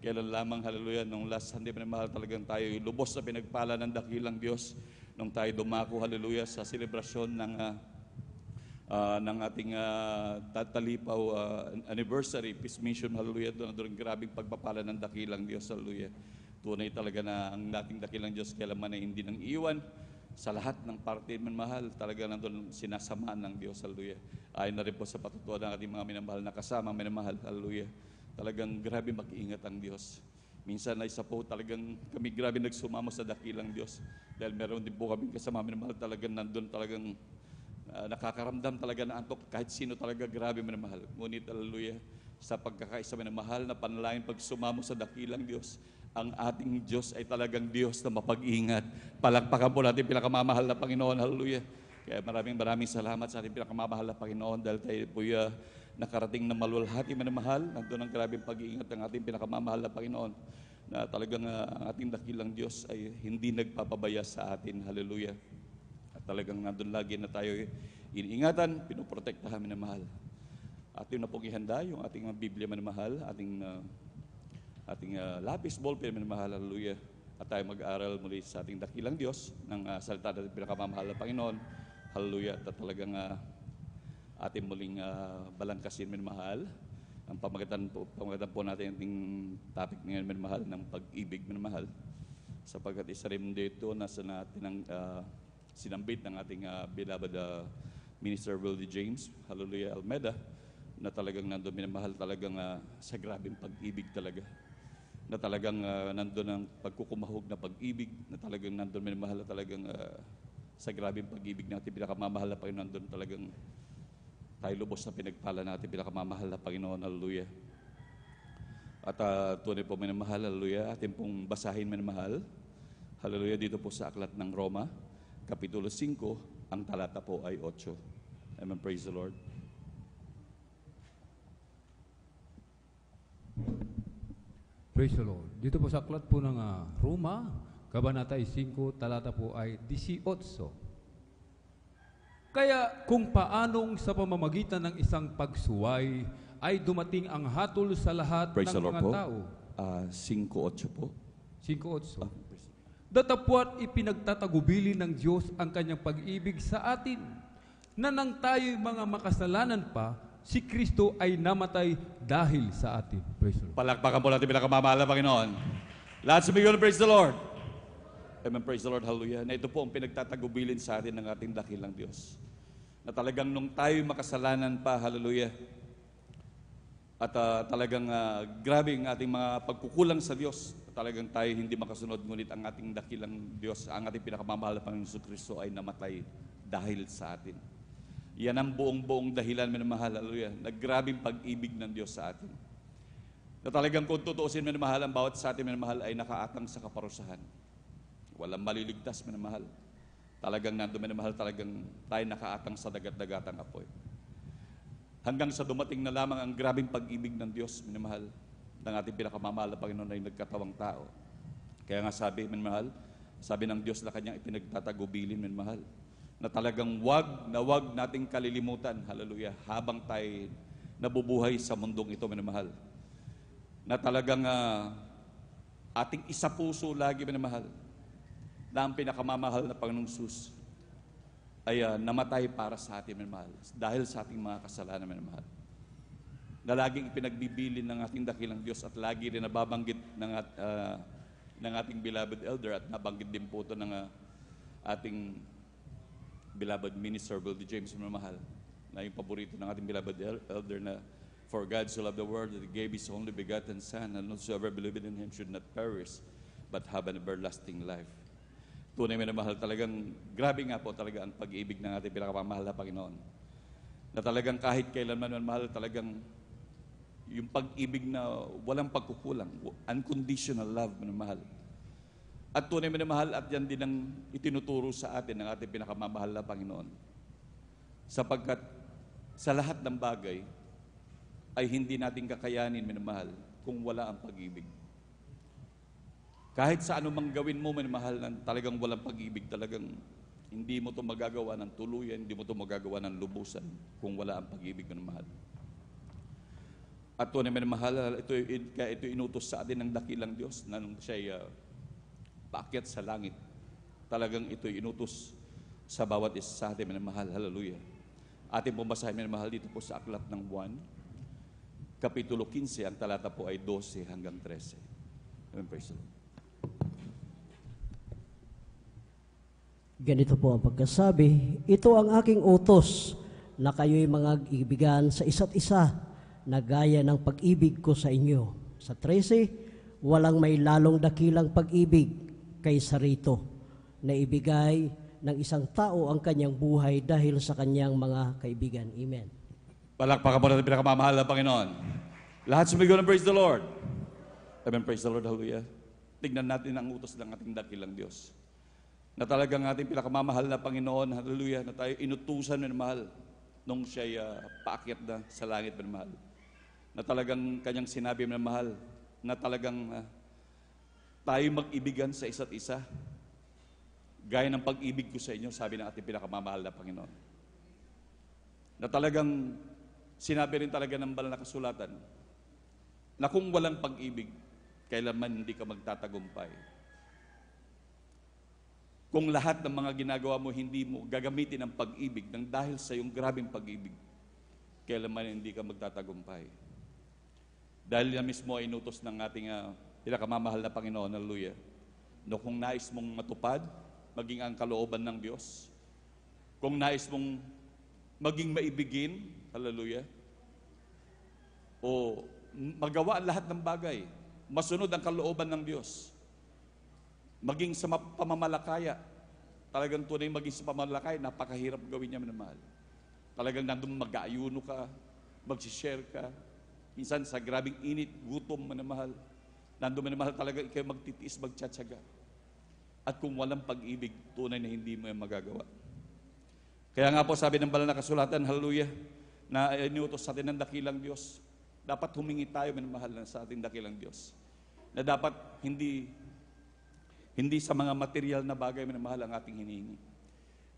Kailan lamang, hallelujah, nung last Sunday minamahal talagang tayo, lubos sa pinagpala ng dakilang Diyos, nung tayo dumako, hallelujah, sa selebrasyon ng ating tatalipaw anniversary, Peace Mission, hallelujah, doon grabing pagpapala ng dakilang Diyos, hallelujah. Tunay talaga na ang dating dakilang Diyos kailanman ay hindi nang iwan sa lahat ng parte minamahal, talaga nandun sinasamaan ng Diyos, hallelujah. Ayon na rin po sa patutuwa ng ating mga minamahal na kasama, minamahal, hallelujah. Talagang grabe mag-iingat ang Diyos. Minsan ay isa po talagang kami grabe nagsumamo sa dakilang Diyos. Dahil meron din po kami kasama minamahal, talagang nandun talagang nakakaramdam talaga na antok kahit sino talaga grabe minamahal. Ngunit, hallelujah, sa pagkakaisa minamahal na panalangin pagsumamo sa dakilang Diyos, ang ating Diyos ay talagang Diyos na mapag-ingat. Palakpakan po natin pinakamamahal na Panginoon, hallelujah. Kaya maraming salamat sa ating pinakamamahal na Panginoon dahil tayo po nakarating na maluwalhati minamahal. Nandun ang grabing pag-iingat ng ating pinakamamahal na Panginoon na talagang ang ating dakilang Diyos ay hindi nagpapabaya sa atin, hallelujah. At talagang nandun lagi na tayo iniingatan, pinoprotektahan minamahal. Atin na pong ihanda yung ating Biblia minamahal, ating ating lapis, ballpen, minamahal, hallelujah. At tayo mag-aaral muli sa ating dakilang Diyos ng salita natin pinakamamahal na Panginoon, hallelujah. At talagang ating muling balangkasin, minamahal. Ang pamagatan po natin ating topic ngayon, minamahal, ng pag-ibig, minamahal. Sapagkat isa rin dito, nasa natin ang sinambit ng ating beloved Minister Willie James, hallelujah, Almeda, na talagang nandun, minamahal, talagang sa grabing pag-ibig talaga. Na talagang nandun ang pagkukumahog na pag-ibig, na talagang nandun, minamahal, talagang sa grabing pag-ibig natin, pinakamamahal na Panginoon, nandun talagang tayo lubos na pinagpala natin, pinakamamahal na Panginoon, hallelujah. At tunay po, minamahal, hallelujah, atin pong basahin, minamahal, hallelujah, dito po sa Aklat ng Roma, Kapitulo 5, ang talata po ay 8. Amen, praise the Lord.
Praise the Lord. Dito po sa aklat po ng Roma, Kabanata 5, talata po ay 18. Kaya kung paanong sa pamamagitan ng isang pagsuway ay dumating ang hatol sa lahat
Praise
ng
the Lord
mga
po.
tao.
5:8 po.
5:8. Datapwat ipinagtatagubilin ng Diyos ang kanyang pag-ibig sa atin, na nang tayo'y mga makasalanan pa, si Kristo ay namatay dahil sa atin. Praise the Lord.
Palakpakan po natin pinakamamahal na Panginoon. Lahat sumigaw na praise the Lord. Amen, praise the Lord, hallelujah. Na ito po ang pinagtatagubilin sa atin ng ating dakilang Diyos. Na talagang nung tayo'y makasalanan pa, hallelujah. At talagang grabe ang ating mga pagkukulang sa Diyos. Talagang tayo hindi makasunod, ngunit ang ating dakilang Diyos, ang ating pinakamamahal na Panginoon Kristo ay namatay dahil sa atin. Yan ang buong dahilan, minamahal, hallelujah, na grabing pag-ibig ng Diyos sa atin. Na talagang kung tutuusin, minamahal, ang bawat sa atin, minamahal, ay nakaatang sa kaparusahan. Walang maliligtas, minamahal. Talagang nandun, minamahal, talagang tayo nakaatang sa dagat-dagatang apoy. Hanggang sa dumating na lamang ang grabing pag-ibig ng Diyos, minamahal, ng ating pinakamamahal na Panginoon ay nagkatawang tao. Kaya nga sabi, minamahal, sabi ng Diyos na kanyang ipinagtatagubilin, minamahal, na talagang wag nating kalilimutan, hallelujah, habang tayo nabubuhay sa mundong ito, minamahal. Na talagang ating isapuso lagi, minamahal, na ang pinakamamahal na Panginoong Sus ay namatay para sa atin, minamahal, dahil sa ating mga kasalanan, minamahal. Na laging ipinagbibilin ng ating dakilang Diyos at lagi rin nababanggit ng ating beloved elder at nabanggit din po ito ng ating beloved Minister Willie James, minamahal, na yung paborito ng ating beloved elder na for God so loved the world that He gave His only begotten Son, and whosoever believeth in Him should not perish but have an everlasting life. Tunay, minamahal, talagang grabe nga po talaga ang pag-ibig ng ating pinakamamahal na Panginoon. Na talagang kahit kailanman, minamahal, talagang yung pag-ibig na walang pagkukulang, unconditional love, minamahal. At tunay, minamahal, at yan din ang itinuturo sa atin ng ating pinakamamahal na Panginoon. Sapagkat sa lahat ng bagay ay hindi natin kakayanin, minamahal, kung wala ang pag-ibig. Kahit sa anumang gawin mo, minamahal, na talagang walang pag-ibig, talagang hindi mo ito magagawa ng tuluyan, hindi mo ito magagawa ng lubusan kung wala ang pag-ibig, minamahal. At tunay, minamahal, ito inutos sa atin ng dakilang Diyos na nung siya'y paakyat sa langit. Talagang ito'y inutos sa bawat isa sa atin, minamahal, hallelujah. Ating pumasahin, minamahal, dito po sa Aklat ng 1, Kapitulo 15, ang talata po ay 12 hanggang 13. Amen, praise the Lord.
Ganito po ang pagkasabi, ito ang aking utos na kayo'y mga ibigan sa isa't isa na gaya ng pag-ibig ko sa inyo. Sa 13, walang may lalong dakilang pag-ibig kaysa rito na ibigay ng isang tao ang kanyang buhay dahil sa kanyang mga kaibigan. Amen.
Palakpakan po natin pinakamamahal na Panginoon. Lahat sumigaw ng praise the Lord. Amen, praise the Lord, hallelujah. Tignan natin ang utos ng ating dakilang Diyos. Na talagang ating pinakamamahal na Panginoon, hallelujah, na tayo inutusan, minamahal, nung siya'y paakyat na sa langit, minamahal. Na talagang kanyang sinabi, minamahal, na talagang tayo mag-ibigan sa isa't isa. Gaya ng pag-ibig ko sa inyo, sabi ng ating pinakamamahal na Panginoon. Na talagang sinabi rin talaga ng banal na kasulatan na kung walang pag-ibig, kailanman hindi ka magtatagumpay. Kung lahat ng mga ginagawa mo, hindi mo gagamitin ang pag-ibig ng dahil sa iyong grabing pag-ibig, kailanman hindi ka magtatagumpay. Dahil yan mismo ay inutos ng ating pinakamamahal na Panginoon, hallelujah. No, kung nais mong matupad, maging ang kalooban ng Diyos. Kung nais mong maging maibigin, hallelujah, o magawa ang lahat ng bagay, masunod ang kalooban ng Diyos. Maging sa pamamalakaya, talagang tunay maging sa pamamalakaya, napakahirap gawin niya, minamahal. Talagang nandun mag-aayuno ka, mag-share ka, minsan sa grabing init, gutom, minamahal. Nandun, minamahal, talaga ikaw magtitiis, magtsatsaga. At kung walang pag-ibig, tunay na hindi mo yan magagawa. Kaya nga po sabi ng banal na kasulatan, hallelujah, na iniutos sa atin ng dakilang Diyos. Dapat humingi tayo, minamahal, na sa ating dakilang Diyos. Na dapat hindi sa mga material na bagay, minamahal, ang ating hinihingi.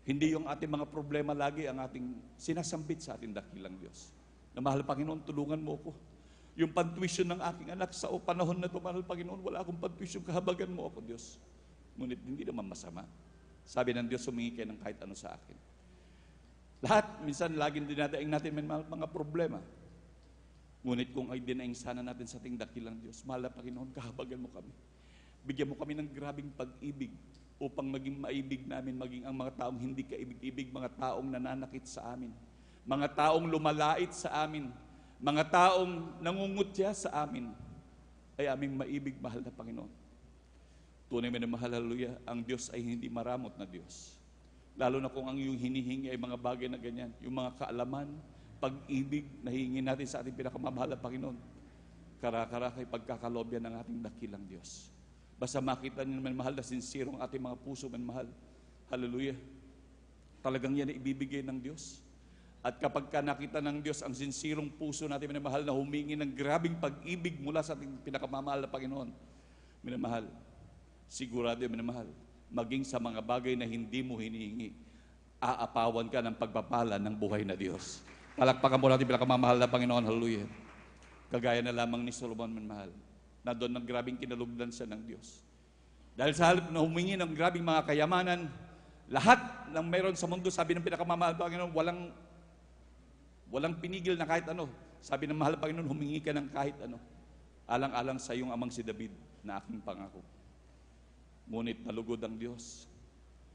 Hindi yung ating mga problema lagi ang ating sinasambit sa ating dakilang Diyos. Na mahal Panginoon, tulungan mo ko. Yung pantuition ng aking anak sa panahon na ito, mahal Panginoon, wala akong pantuition, kahabagan mo ako, Diyos. Ngunit hindi naman masama. Sabi ng Diyos, humingi kayo ng kahit ano sa akin. Lahat, minsan, laging dinadaing natin mga problema. Ngunit kung ay dinaing sana natin sa ating dakilang Diyos, mahal Panginoon, kahabagan mo kami. Bigyan mo kami ng grabing pag-ibig upang maging maibig namin, maging ang mga taong hindi kaibig-ibig, mga taong nananakit sa amin, mga taong lumalait sa amin, mga taong nangungutya sa amin, ay aming maibig, mahal na Panginoon. Tunay mo na mahal, hallelujah, ang Diyos ay hindi maramot na Diyos. Lalo na kung ang iyong hinihingi ay mga bagay na ganyan, yung mga kaalaman, pag-ibig na hihingin natin sa ating pinakamamahal na Panginoon, kara-kay pagkakalobyan ng ating dakilang Diyos. Basta makita niyo naman, mahal, na sincere ang ating mga puso, man mahal. Hallelujah. Talagang yan ay ibibigay ng Diyos. At kapag ka nakita ng Diyos ang sincirong puso natin, minamahal, na humingi ng grabing pag-ibig mula sa ating pinakamamahal na Panginoon, minamahal, sigurado, minamahal, maging sa mga bagay na hindi mo hinihingi, aapawan ka ng pagpapala ng buhay na Diyos. Palakpakan mo natin pinakamamahal na Panginoon, hallelujah. Kagaya na lamang ni Solomon, minamahal, na doon ng grabing kinalugdan siya ng Diyos. Dahil sa halip na humingi ng grabing mga kayamanan, lahat ng mayroon sa mundo, sabi ng pinakamamahal Panginoon, walang pinigil na kahit ano. Sabi ng mahal Panginoon, humingi ka ng kahit ano. Alang-alang sa iyong amang si David na aking pangako. Ngunit nalugod ang Diyos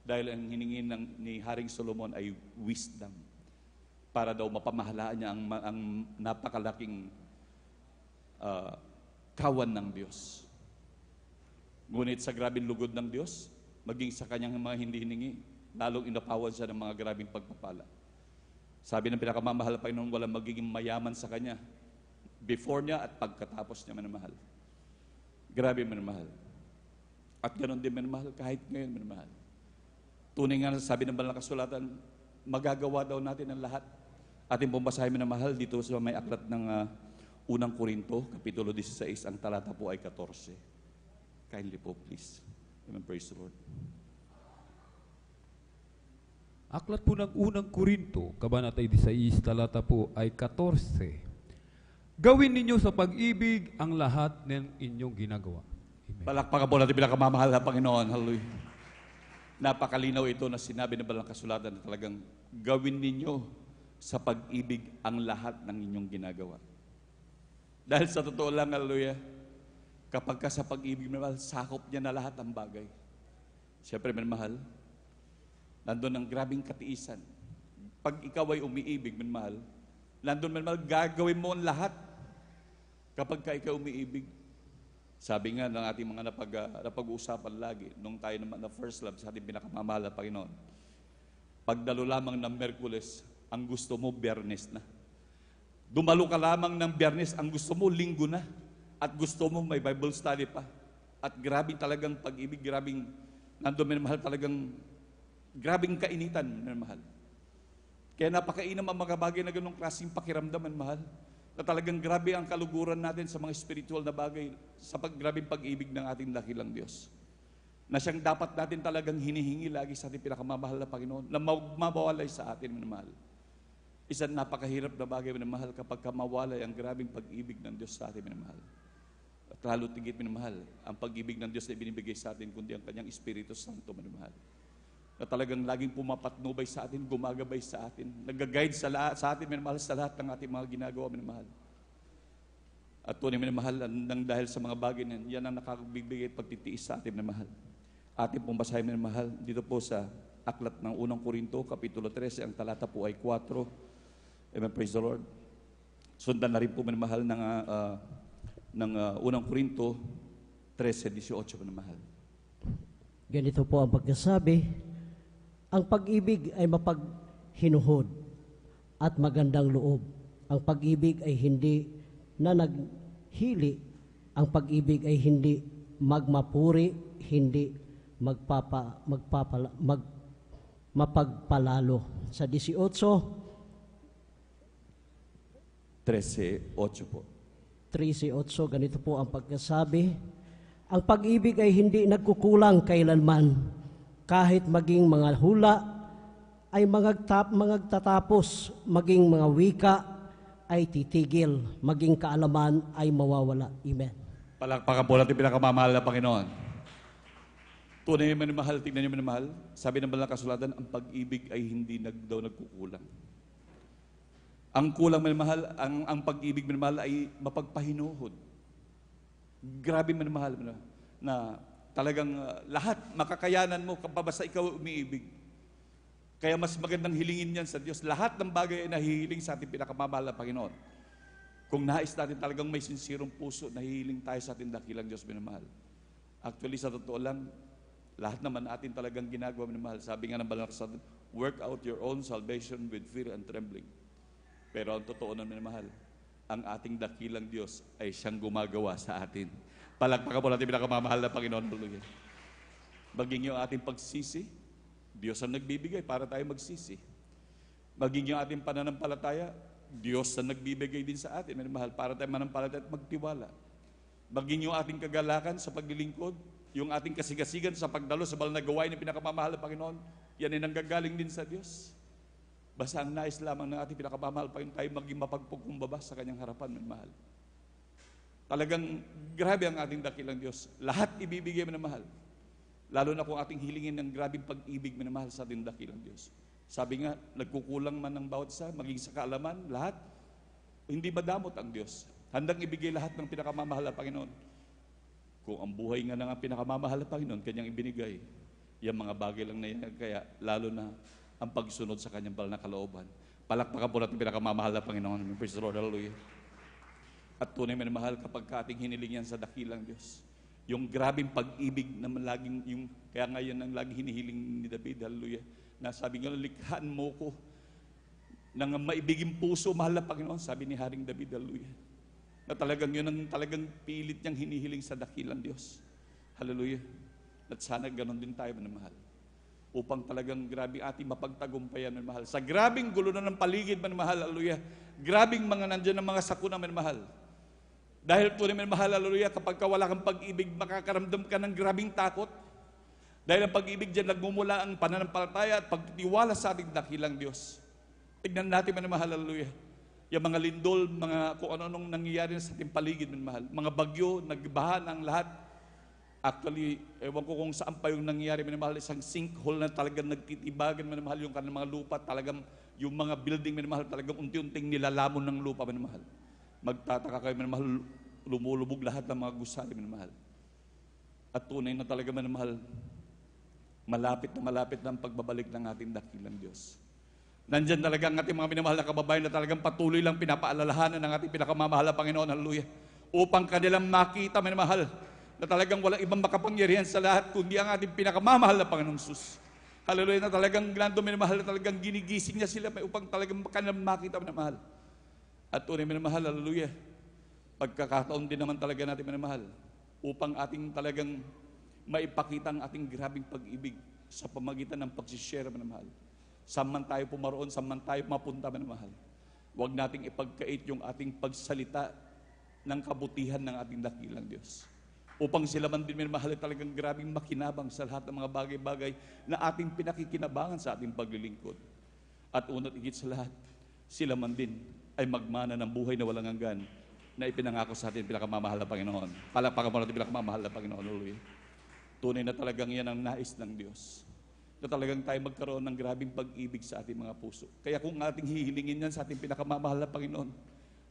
dahil ang hiningi ni Haring Solomon ay wisdom para daw mapamahalaan niya ang napakalaking kawan ng Diyos. Ngunit sa grabing lugod ng Diyos, maging sa kanyang mga hindi hiningi, lalong inapawan siya ng mga grabing pagpapala. Sabi ng pinakamamahal Panginoon, walang magiging mayaman sa kanya before niya at pagkatapos niya, manamahal. Grabe, manamahal. At ganoon din, manamahal, kahit ngayon, manamahal. Tunay nga sabi ng banal na kasulatan, magagawa daw natin ang lahat. Ating pumbasahin, manamahal, dito sa may aklat ng Unang Korinto, Kapitulo 16, ang talata po ay 14. Kindly po, please. Amen, praise the Lord.
Aklat po ng Unang Korinto, Kabanata 16, talata po ay 14. Gawin ninyo sa pag-ibig ang lahat ng inyong ginagawa. Amen.
Palakpakan po natin pinakamamahal na Panginoon. Hallelujah. Napakalinaw ito na sinabi ng banal na kasulatan na talagang gawin ninyo sa pag-ibig ang lahat ng inyong ginagawa. Dahil sa totoo lang, hallelujah, kapag ka sa pag-ibig, mahal, sakop niya na lahat ang bagay. Siyempre, mahal, nandun ang grabing katiisan. Pag ikaw ay umiibig, mahal, nandun, mahal, gagawin mo ang lahat. Kapag ka ikaw umiibig, sabi nga ng ating mga napag-uusapan lagi, nung tayo naman na first love sa ating pinakamamahal na Panginoon, pagdalo lamang ng Merkules, ang gusto mo, Biyernes na. Dumalo ka lamang ng Biyernes, ang gusto mo, Linggo na. At gusto mo, may Bible study pa. At grabing talagang pag-ibig, grabing, nandun, mahal, talagang, grabing kainitan, mahal. Kaya napakainam ang mga bagay na ganong klaseng pakiramdaman, mahal. Na talagang grabe ang kaluguran natin sa mga spiritual na bagay, sa grabing pag-ibig ng ating dakilang Diyos. Na siyang dapat natin talagang hinihingi lagi sa ating pinakamamahal na Panginoon, na mawalay sa atin, mahal. Isang napakahirap na bagay, minamahal, kapag mawalay ang grabing pag-ibig ng Diyos sa atin, minamahal. At At lalo tigit, minamahal, ang pag-ibig ng Diyos na ibinibigay sa atin, kundi ang Kanyang Espiritu Santo, minamahal. Na talagang laging pumapatnubay sa atin, gumagabay sa atin, nag-guide sa atin, minamahal, sa lahat ng ating mga ginagawa, minamahal. At tunay, minamahal, nang dahil sa mga bagay na yan ang nakakabibigay at pagtitiis sa atin, minamahal. Ating pong basahin, minamahal, dito po sa aklat ng unang Korinto, Kapitulo 13, ang talata po ay 4. Amen, praise the Lord. Sundan na rin po, minamahal, ng unang Korinto 13:18, minamahal.
Ganito po ang pagkasabi, ang pag-ibig ay mapaghinuhod at magandang loob. Ang pag-ibig ay hindi na naghili. Ang pag-ibig ay hindi magmapuri, hindi mapagpalalo. Sa
13:8 po.
13:8, ganito po ang pagkasabi, ang pag-ibig ay hindi nagkukulang kailanman, kahit maging mga hula ay magtatapos, maging mga wika ay titigil, maging kaalaman ay mawawala. Amen.
Palakpakan po natin pinakamamahal na Panginoon. Tunay yung minamahal, tignan niyo minamahal. Sabi ng banal na kasulatan, ang pag-ibig ay hindi daw nagkukulang. Ang kulang minamahal, ang pag-ibig minamahal ay mapagpahinuhod. Grabe minamahal na talagang lahat makakayanan mo kapag basta ikaw umiibig. Kaya mas magandang hilingin yan sa Diyos. Lahat ng bagay ay nahihiling sa ating pinakamamahal na Panginoon. Kung nais natin talagang may sinsirong puso, nahihiling tayo sa ating dakilang Diyos minamahal. Actually, sa totoo lang, lahat naman atin talagang ginagawa minamahal. Sabi nga ng banal na kasulatan, work out your own salvation with fear and trembling. Pero ang totoo na minamahal, ang ating dakilang Diyos ay siyang gumagawa sa atin. Palakpakan po natin pinakamamahal na Panginoon. Hallelujah. Maging yung ating pagsisi, Diyos ang nagbibigay para tayo magsisi. Maging yung ating pananampalataya, Diyos ang nagbibigay din sa atin, minamahal, para tayo manampalataya at magtiwala. Maging yung ating kagalakan sa paglilingkod, yung ating kasigasigan sa pagdalo sa banal na gawain ng pinakamamahal na Panginoon, yan ay nanggagaling din sa Diyos. Basta ang nais lamang ng ating pinakamamahal, Panginoon, tayo maging mapagpukumbaba sa Kanyang harapan, minamahal. Talagang grabe ang ating dakilang Diyos. Lahat ibibigay minamahal. Lalo na kung ating hilingin ng grabing pag-ibig minamahal sa ating dakilang Diyos. Sabi nga, nagkukulang man ng bawat isa, maging sa kaalaman, lahat, hindi madamot ang Diyos. Handang ibigay lahat ng pinakamamahal na Panginoon. Kung ang buhay nga ng pinakamamahal na Panginoon, Kanyang ibinigay, yung mga bagay lang na yan, kaya lalo na ang pagsunod sa Kanyang banal na kalooban. Palakpakan po natin pinakamamahal na Panginoon. Praise the Lord, hallelujah. At tunay minamahal kapag ating hiniling yan sa dakilang Diyos. Yung grabing pag-ibig na laging, kaya ngayon ang laging hinihiling ni David, hallelujah, na sabi nga, likhaan mo ko ng maibiging puso, mahal na Panginoon, sabi ni Haring David, hallelujah. Na talagang yun ang talagang pilit niyang hinihiling sa dakilang Diyos. Hallelujah. At sana ganon din tayo, minamahal. Upang talagang grabe ating mapagtagumpayan, minamahal. Sa grabing gulo na ng paligid, minamahal, hallelujah. Grabing mga nandyan ng mga sakuna, minamahal. Dahil tunay minamahal, hallelujah, kapag wala kang pag-ibig, makakaramdam ka ng grabing takot. Dahil ang pag-ibig dyan, nagmumula ang pananampalataya at pagtitiwala sa ating dakilang Diyos. Tignan natin, minamahal, hallelujah. Yung mga lindol, mga kung ano-anong nangyayari sa ating paligid, minamahal. Mga bagyo, nagbaha ng lahat. Actually, ewan ko kung saan pa yung nangyayari, minamahal, isang sinkhole na talagang nagtitibagan, minamahal, yung kanilang mga lupa, talagang yung mga building, minamahal, talagang unti-unting nilalamon ng lupa, minamahal. Magtataka kayo, minamahal, lumulubog lahat ng mga gusali, minamahal. At tunay na talaga, minamahal, malapit na ang pagbabalik ng ating dakilang Diyos. Nandyan talaga ang ating mga minamahal na kababayan na talagang patuloy lang pinapaalalahanan ng ating pinakamamahal na Panginoon, hallelujah, upang kanilang makita, minamahal, na talagang walang ibang makapangyarihan sa lahat, kundi ang ating pinakamamahal na Panginoong Sus. Hallelujah, na talagang nando, minamahal, na talagang ginigising niya sila upang talagang kanilang makita, minamahal. At tunay minamahal, hallelujah, pagkakataon din naman talaga natin minamahal upang ating talagang maipakita ang ating grabing pag-ibig sa pamagitan ng pagsishare, minamahal. Saan man tayo pumaroon, saan man tayo mapunta, minamahal. Huwag nating ipagkait yung ating pagsalita ng kabutihan ng ating dakilang Diyos. Upang sila man din, minamahal, talagang grabing makinabang sa lahat ng mga bagay-bagay na ating pinakikinabangan sa ating paglilingkod. At unat higit sa lahat, sila man din ay magmana ng buhay na walang hanggan na ipinangako sa atin pinakamamahal na Panginoon. Palakpakan mo natin pinakamamahal na Panginoon. Hallelujah. Tunay na talagang yan ang nais ng Diyos. Na talagang tayo magkaroon ng grabing pag-ibig sa ating mga puso. Kaya kung ating hihilingin yan sa ating pinakamamahal na Panginoon,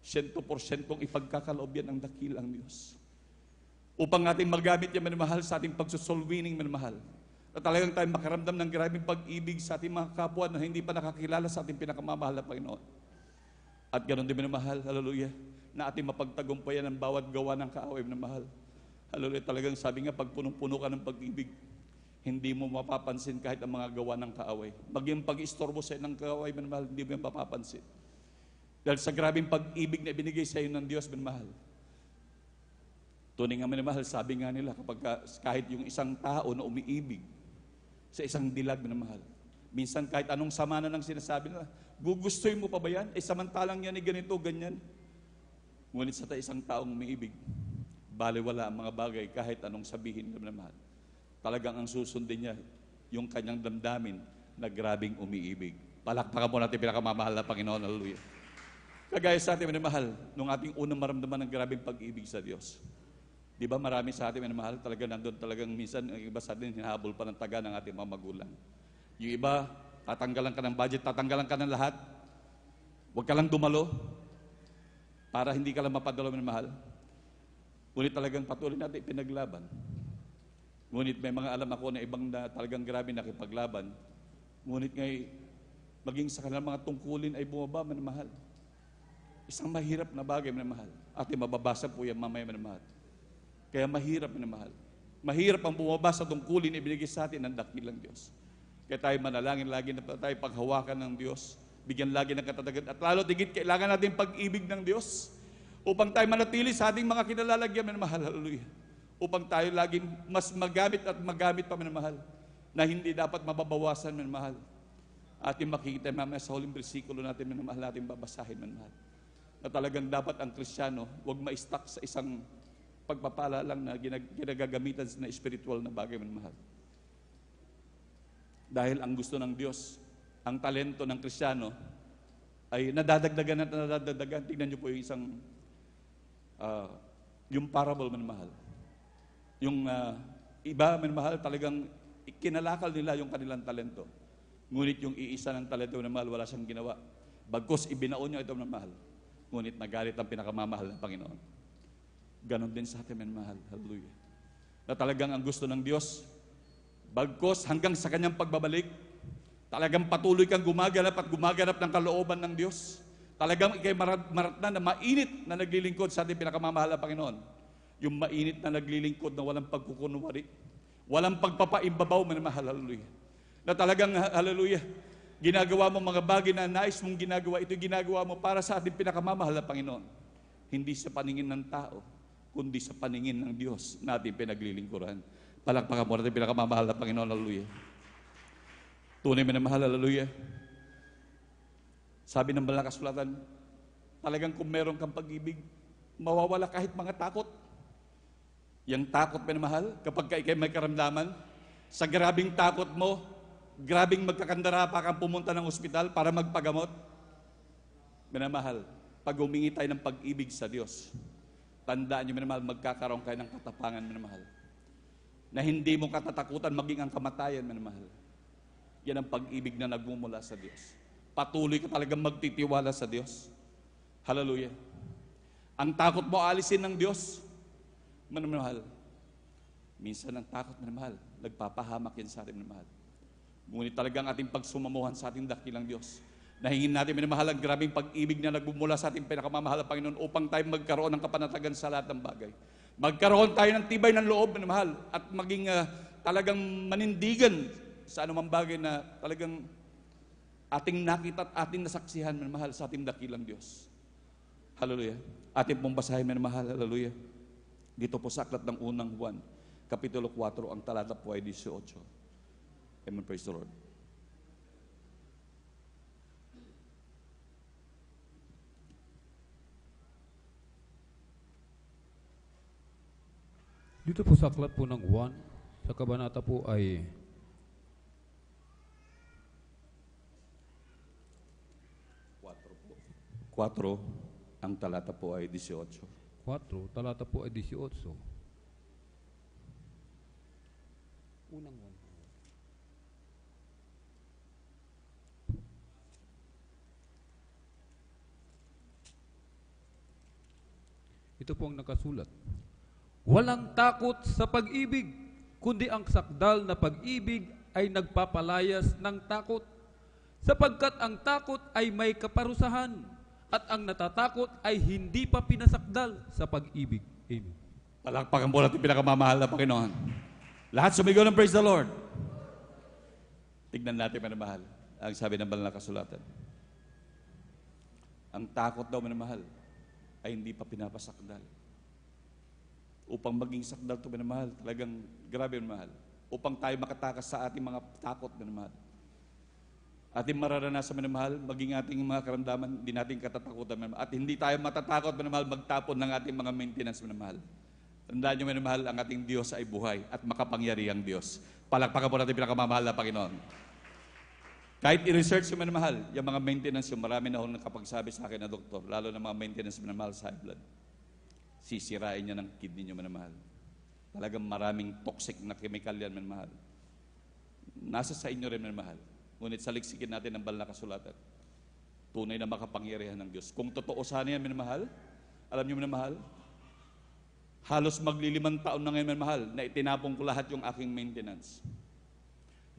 100% ipagkakaloob yan ang dakilang Diyos. Upang ating magamit yan, minamahal, sa ating pagsusolwining, minamahal. Na talagang tayo makaramdam ng grabing pag-ibig sa ating mga kapwa na hindi pa nakakilala sa ating pinakamamahal na Panginoon. At ganoon din, minamahal, hallelujah, na ating mapagtagumpayan ang bawat gawa ng kaaway, minamahal. Hallelujah, talagang sabi nga, pag punong-puno ka ng pag-ibig, hindi mo mapapansin kahit ang mga gawa ng kaaway. Maging pag-istorbo sa ng kaaway, minamahal, hindi mo yung mapapansin. Dahil sa grabing pag-ibig na ibinigay sa iyo ng Diyos, minamahal. Tunay nga, minamahal, sabi nga nila, kapag kahit yung isang tao na umiibig sa isang dilag, minamahal, minsan kahit anong sama na ng sinasabi nila, gugustoy mo pa ba yan? Samantalang yan ganito, ganyan. Ngunit sa isang taong umiibig, baliwala ang mga bagay kahit anong sabihin, minamahal. Talagang ang susundin niya, yung kanyang damdamin na grabing umiibig. Palakpakan mo natin pinakamamahal na Panginoon. Hallelujah. Kagaya sa atin, minamahal, nung ating unang maramdaman ng grabing pag-ibig sa Diyos. Di ba marami sa atin, minamahal, talaga nandun talagang minsan, ang iba sa atin, hinahabol pa ng taga ng ating mga magulang. Yung iba, tatanggalan ka ng budget, tatanggalan ka ng lahat. Huwag ka lang dumalo para hindi ka lang mapadalo, minamahal. Ngunit talagang patuloy natin pinaglaban. Ngunit may mga alam ako na ibang na talagang grabe nakipaglaban. Ngunit ngay maging sa kanilang mga tungkulin ay bumaba, minamahal. Isang mahirap na bagay, minamahal. Ate, mababasa po yan mamaya, minamahal. Kaya mahirap, minamahal. Mahirap ang bumaba sa tungkulin na ibinigay sa atin ng dakilang Diyos. Kaya tayo manalangin lagi na tayo paghawakan ng Diyos, bigyan lagi ng katatagan, at lalo tigit kailangan natin pag-ibig ng Diyos upang tayo manatili sa ating mga kinalalagyan, minamahal. Hallelujah. Upang tayo laging mas magamit at magamit pa, minamahal, na hindi dapat mababawasan, minamahal. Ating makikita mamaya sa huling bersikulo natin, minamahal, natin babasahin, minamahal, na talagang dapat ang Kristiyano huwag ma-stuck sa isang pagpapala lang na ginagagamitan na spiritual na bagay, minamahal. Dahil ang gusto ng Diyos, ang talento ng Kristiyano ay nadadagdagan at nadadagdagan. Tingnan niyo po yung isang yung parable, minamahal. Yung iba, minamahal, talagang kinalakal nila yung kanilang talento. Ngunit yung iisa ng talento, minamahal, wala siyang ginawa. Bagkus ibinaon niya ito, minamahal. Ngunit nagalit ang pinakamamahal ng Panginoon. Ganon din sa atin, minamahal. Hallelujah. Na talagang ang gusto ng Diyos, bagkus hanggang sa kanyang pagbabalik, talagang patuloy kang gumaganap at gumaganap ng kalooban ng Diyos. Talagang ikay maratnan na mainit na naglilingkod sa ating pinakamamahal na Panginoon. Yung mainit na naglilingkod na walang pagkukunwari, walang pagpapaimbabaw, minamahal. Hallelujah. Na talagang, hallelujah, ginagawa mo mga bagay na nais mong ginagawa, ito ginagawa mo para sa ating pinakamamahal na Panginoon. Hindi sa paningin ng tao, kundi sa paningin ng Diyos na ating pinaglilingkuran. Palakpakan mo natin pinakamamahal na Panginoon. Hallelujah. Tunay, minamahal. Hallelujah. Sabi ng banal na kasulatan, talagang kung meron kang pag-ibig, mawawala kahit mga takot. Yang takot, minamahal, kapag ikay may karamdaman, sa grabing takot mo, grabing magkakandara pa kang pumunta ng ospital para magpagamot. Minamahal, pag humingi tayo ng pag-ibig sa Diyos, tandaan niyo, minamahal, magkakaroon kayo ng katapangan, minamahal, na hindi mo katatakutan maging ang kamatayan, minamahal. Yan ang pag-ibig na nagmumula sa Diyos. Patuloy ka talagang magtitiwala sa Diyos. Hallelujah. Ang takot mo alisin ng Diyos, minamahal. Minsan ang takot, minamahal, nagpapahamak yan sa atin, minamahal. Ngunit talagang ating pagsumamuhan sa ating dakilang Diyos. Nahingin natin, minamahal, ang grabing pag-ibig na nagmumula sa ating pinakamamahal na Panginoon upang tayo magkaroon ng kapanatagan sa lahat ng bagay. Magkaroon tayo ng tibay ng loob, minamahal, at maging talagang manindigan sa anumang bagay na talagang ating nakita at ating nasaksihan, minamahal, sa ating dakilang Diyos. Hallelujah. Ating pong basahin, minamahal, hallelujah. Dito po sa aklat ng unang Juan, Kapitulo 4, ang talata po ay 18. Amen, praise the Lord.
Dito po sa aklat po ng Juan, sa kabanata po ay
4, ang talata po ay 18.
4, talata po ay 18.
Unang one.
Ito po ang nakasulat. Walang takot sa pag-ibig, kundi ang sakdal na pag-ibig ay nagpapalayas ng takot. Sapagkat ang takot ay may kaparusahan, at ang natatakot ay hindi pa pinasakdal sa pag-ibig. Amen.
Palakpakan po natin pinakamamahal na Panginoon. Lahat sumigaw ng praise the Lord. Tignan natin, manamahal, ang sabi ng banal na kasulatan. Ang takot daw, manamahal, ay hindi pa pinapasakdal. Upang maging sakdal ito, manamahal, talagang grabe, manamahal. Upang tayo makatakas sa ating mga takot, manamahal. Ating mararanasan, manamahal, maging ating mga karamdaman, hindi natin katatakutan, manamahal. At hindi tayo matatakot, manamahal, magtapon ng ating mga maintenance, manamahal. Tandaan nyo, manamahal, ang ating Diyos ay buhay at makapangyarihang Diyos. Palakpakan po natin pinakamamahal na Panginoon. Kahit i-research yung manamahal, yung mga maintenance, yung marami na akong nakapagsabi sa akin na doktor, lalo na mga maintenance manamahal sa high blood, sisirain niya ng kidney nyo, manamahal. Talagang maraming toxic na chemical yan, manamahal. Nasa sa inyo rin, manamahal. Ngunit saliksikin natin ang banal na kasulatan. Tunay na makapangyarihan ng Diyos. Kung totoo sana yan, manamahal, alam niyo, manamahal, halos maglilimang taon na ngayon, manamahal, na itinapon ko lahat yung aking maintenance.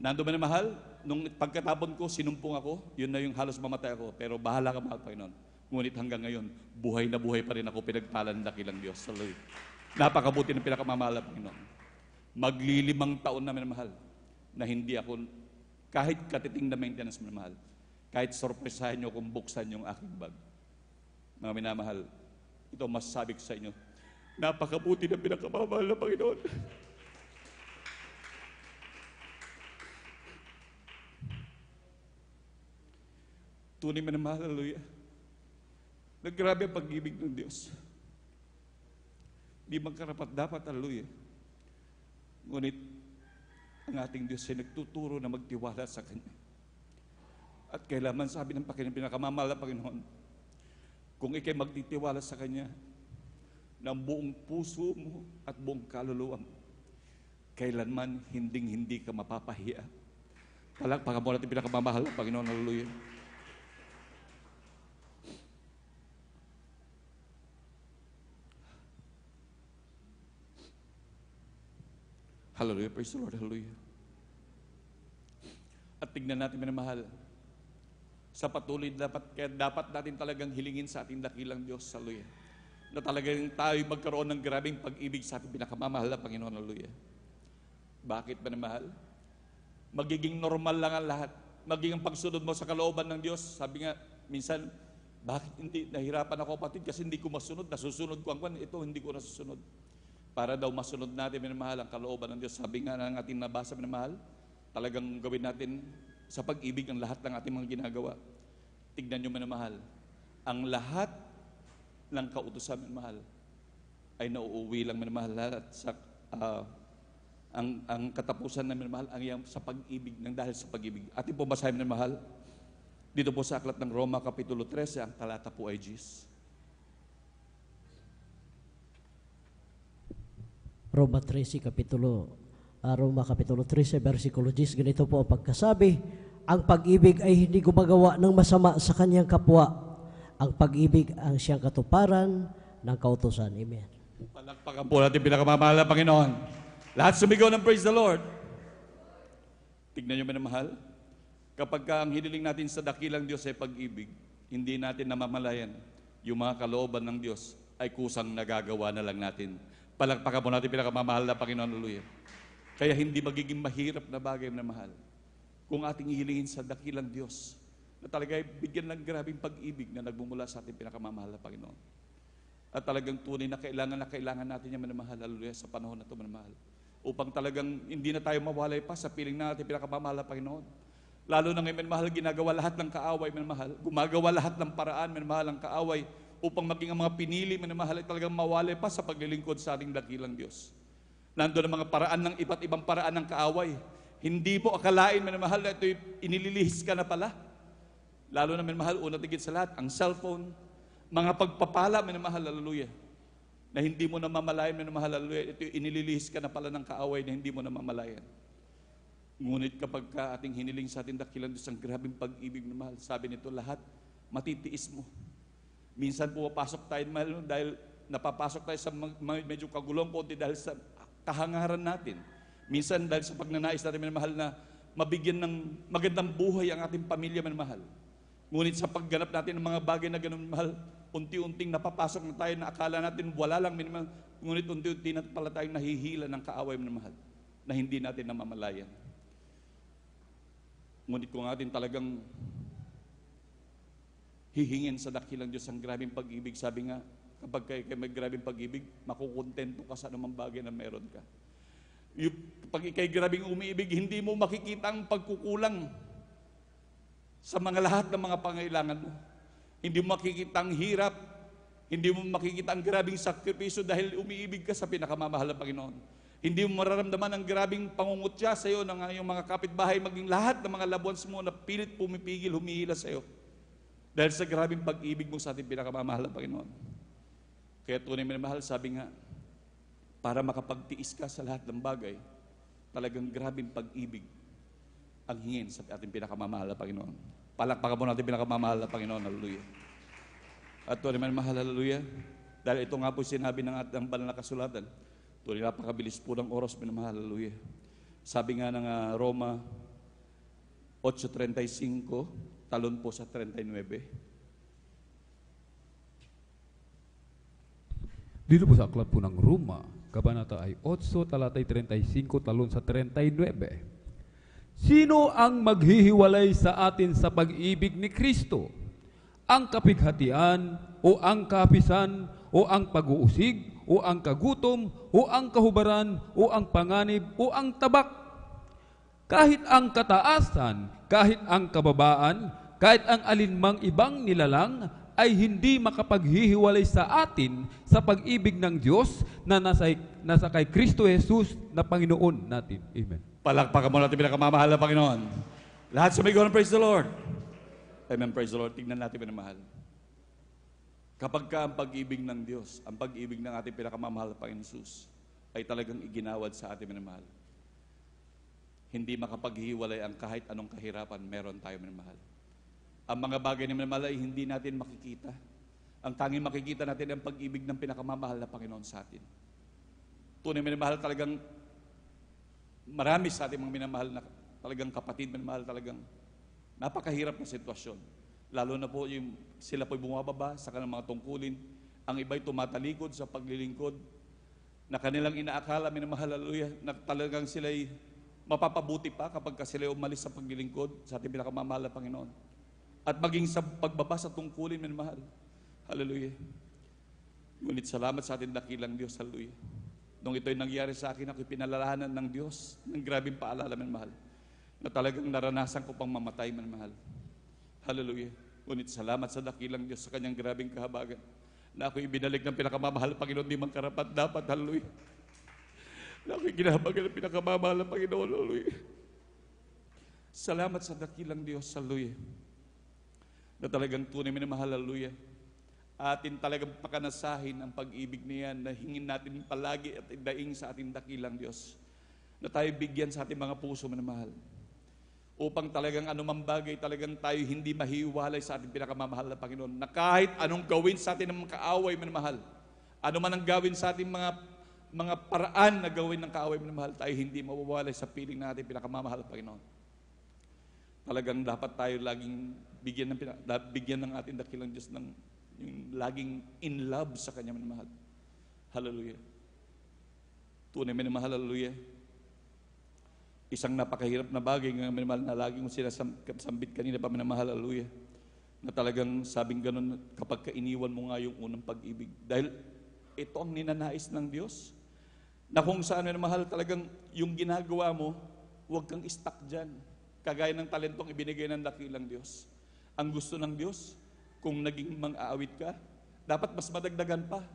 Nando, manamahal, nung pagkatapon ko, sinumpong ako, yun na yung halos mamatay ako. Pero bahala ka, mahal Panginoon. Ngunit hanggang ngayon, buhay na buhay pa rin ako, pinagpalan ng dakilang Diyos. Salud. Napakabuti ng pinakamamahal na Panginoon. Maglilimang taon na, manamahal, na hindi ako, kahit katiting na maintenance, manamahal, kahit sorpresahin nyo kung buksan yung aking bag. Mga minamahal, ito masasabi ko sa inyo, napakabuti ng pinakamamahal na Panginoon. Tunay manamahal, hallelujah. Naggrabe ang pag-ibig ng Diyos. Di magkarapat dapat, hallelujah. Ngunit, ang ating Diyos ay nagtuturo na magtiwala sa Kanya. At kailangan sabi ng Panginoon, pinakamamahal na Panginoon, kung ikay magtitiwala sa Kanya, ng buong puso mo at buong kaluluwa mo, kailanman hinding-hindi ka mapapahiya. Palakpakan mo natin pinakamamahal na Panginoon, hallelujah. Hallelujah, praise the Lord, hallelujah. At tignan natin, minamahal, sa patuloy kaya dapat natin talagang hilingin sa ating dakilang Diyos, hallelujah, na talagang tayo magkaroon ng grabing pag-ibig sa ating pinakamamahal na Panginoon, hallelujah. Bakit ba minamahal? Magiging normal lang ang lahat. Magiging pagsunod mo sa kalooban ng Diyos. Sabi nga, minsan, bakit hindi nahirapan ako, kapatid, kasi hindi ko masunod, nasusunod ko ang kwan, ito hindi ko nasusunod. Para daw masunod natin, minamahal, ang kalooban ng Diyos. Sabi nga ng ating nabasa, minamahal, talagang gawin natin sa pag-ibig ang lahat ng ating mga ginagawa. Tignan nyo, minamahal, ang lahat ng kautusan, minamahal, ay nauuwi lang, minamahal, at sa, ang katapusan na, minamahal, ang iyang sa pag-ibig, ng dahil sa pag-ibig. Ating po basahin, minamahal, dito po sa aklat ng Roma, Kapitulo 13, ang talata po ay 10.
Roma Kapitulo 13, versikulo 10, ganito po ang pagkasabi, ang pag-ibig ay hindi gumagawa ng masama sa kanyang kapwa. Ang pag-ibig ang siyang katuparan ng kautusan. Amen.
Palakpakan po natin pinakamamahal na Panginoon. Lahat sumigaw ng praise the Lord. Tignan nyo, minamahal, kapag ang hiniling natin sa dakilang Diyos ay pag-ibig, hindi natin namamalayan yung mga kalooban ng Diyos ay kusang nagagawa na lang natin. Palakpakan po natin pinakamamahal na Panginoon, hallelujah. Kaya hindi magiging mahirap na bagay na mahal kung ating ihilingin sa dakilang Diyos na talaga bigyan ng grabing pag-ibig na nagmumula sa ating pinakamamahal na Panginoon. At talagang tunay na kailangan natin yung manamahal, hallelujah, sa panahon na ito, manamahal. Upang talagang hindi na tayo mawalay pa sa piling na ating pinakamamahal na Panginoon. Lalo na ngayon, manamahal, ginagawa lahat ng kaaway, manamahal. Gumagawa lahat ng paraan, manamahal, ang kaaway upang maging ang mga pinili, manamahal, ay talagang mawalay pa sa paglilingkod sa ating dakilang Diyos. Nandoon ang mga paraan ng iba't ibang paraan ng kaaway. Hindi mo akalain, manamahal, na ito'y inililihis ka na pala. Lalo na, manamahal, una tigit sa lahat, ang cellphone, mga pagpapala, manamahal, hallelujah. na hindi mo namamalayan, minamahal, hallelujah. Ito yung inililihis ka na pala ng kaaway na hindi mo namamalayan. Ngunit kapag ka ating hiniling sa ating dakilang Diyos ang grabing pag-ibig na mahal, sabi nito, lahat matitiis mo. Minsan pumapasok tayo mahal dahil napapasok tayo sa medyo kagulong konti dahil sa kahangaran natin. Minsan dahil sa pagnanais natin minamahal na mabigyan ng magandang buhay ang ating pamilya minamahal. Ngunit sa pagganap natin ng mga bagay na ganun mahal, unti-unting napapasok na tayo na akala natin wala lang minamahal, ngunit unti-unti na pala tayong nahihila ng kaaway minamahal na hindi natin namamalayan. Ngunit kung atin talagang hihingin sa dakilang Diyos ang grabing pag-ibig, sabi nga, kapag kayo may grabing pag-ibig, makukontento ka sa anumang bagay na meron ka. Pag ikay grabing umiibig, hindi mo makikita ang pagkukulang sa mga lahat ng mga pangailangan mo. Hindi mo makikita ang hirap, hindi mo makikita ang grabing sakripisyo dahil umiibig ka sa pinakamamahal na Panginoon. Hindi mo mararamdaman ang grabing pangungutya sa iyo ng iyong mga kapitbahay, maging lahat ng mga labuans mo na pilit pumipigil, humihila sa iyo. Dahil sa grabing pag-ibig mo sa ating pinakamamahal na Panginoon. Kaya tunay minamahal, sabi nga, para makapagtiis ka sa lahat ng bagay, talagang grabing pag-ibig ang hingin sa ating pinakamamahal na Panginoon. Palakpakan mo natin pinakamamahal na Panginoon, hallelujah. At tunay minamahal, hallelujah, dahil ito nga po sinabi ng ating banal na kasulatan, tunay napakabilis po ng oras, minamahal, hallelujah. Sabi nga ng Roma 8:35, talon po sa 39.
Dito po sa aklat po ng Roma, kabanata ay 8, talatay 35, talon sa 39. Sino ang maghihiwalay sa atin sa pag-ibig ni Kristo? Ang kapighatian, o ang kapisan, o ang pag-uusig, o ang kagutom, o ang kahubaran, o ang panganib, o ang tabak. Kahit ang kataasan, kahit ang kababaan, kahit ang alinmang ibang nilalang, ay hindi makapaghihiwalay sa atin sa pag-ibig ng Diyos na nasa kay Kristo Jesus na Panginoon natin. Amen.
Palakpakan mo natin pinakamamahal na Panginoon. Lahat sa may gawin, praise the Lord. Amen, praise the Lord. Tingnan natin minamahal. Kapag ka ang pag-ibig ng Diyos, ang pag-ibig ng ating pinakamamahal na Panginoon Jesus, ay talagang iginawad sa ating minamahal. Hindi makapaghihiwalay ang kahit anong kahirapan meron tayo minamahal. Ang mga bagay na minamahal ay hindi natin makikita. Ang tanging makikita natin ang pag-ibig ng pinakamamahal na Panginoon sa atin. Tunay minamahal, talagang marami sa ating mga minamahal na talagang kapatid, minamahal, talagang napakahirap na sitwasyon. Lalo na po yung sila po'y bumababa sa kanilang mga tungkulin. Ang iba'y tumatalikod sa paglilingkod na kanilang inaakala, minamahal, hallelujah, na talagang sila'y mapapabuti pa kapag sila'y umalis sa paglilingkod sa ating pinakamamahal na Panginoon. At maging sa pagbaba sa tungkulin, minamahal, hallelujah. Ngunit salamat sa ating dakilang Diyos, hallelujah. Nung ito'y nangyari sa akin, ako'y pinalalahanan ng Diyos ng grabing paalala, minamahal, na talagang naranasan ko pang mamatay, minamahal. Hallelujah. Ngunit salamat sa dakilang Diyos sa kanyang grabing kahabagan na ako'y binalik ng pinakamamahal na Panginoon, di man karapat dapat, hallelujah. Na ako'y ginahabagan ng pinakamamahal na Panginoon, hallelujah. Salamat sa dakilang Diyos, hallelujah. Na talagang tunay minamahal, hallelujah. Atin talagang pakanasahin ang pag-ibig niyan na hingin natin palagi at idaing sa ating dakilang Diyos. Na tayo bigyan sa ating mga puso minamahal. Upang talagang anumang bagay, talagang tayo hindi mahiwalay sa ating pinakamamahal na Panginoon. Na kahit anong gawin sa atin ng mga kaaway, minamahal, ano man ang gawin sa ating mga paraan na gawin ng kaaway, minamahal, tayo hindi mawawalay sa piling na ating pinakamamahal na Panginoon. Talagang dapat tayo laging bigyan ng ating dakilang Diyos ng yung laging in love sa Kanya, minamahal. Hallelujah. Tunay, minamahal, hallelujah. Isang napakahirap na bagay nga minamahal na laging sinasambit kanina pa, minamahal, hallelujah. Na talagang sabing ganun kapag kainiwan mo nga yung unang pag-ibig. Dahil ito ang ninanais ng Diyos. Na kung saan, minamahal, talagang yung ginagawa mo, huwag kang stuck dyan. Kagaya ng talentong ibinigay ng dakilang Diyos. Ang gusto ng Diyos, kung naging mang-aawit ka, dapat mas madagdagan pa.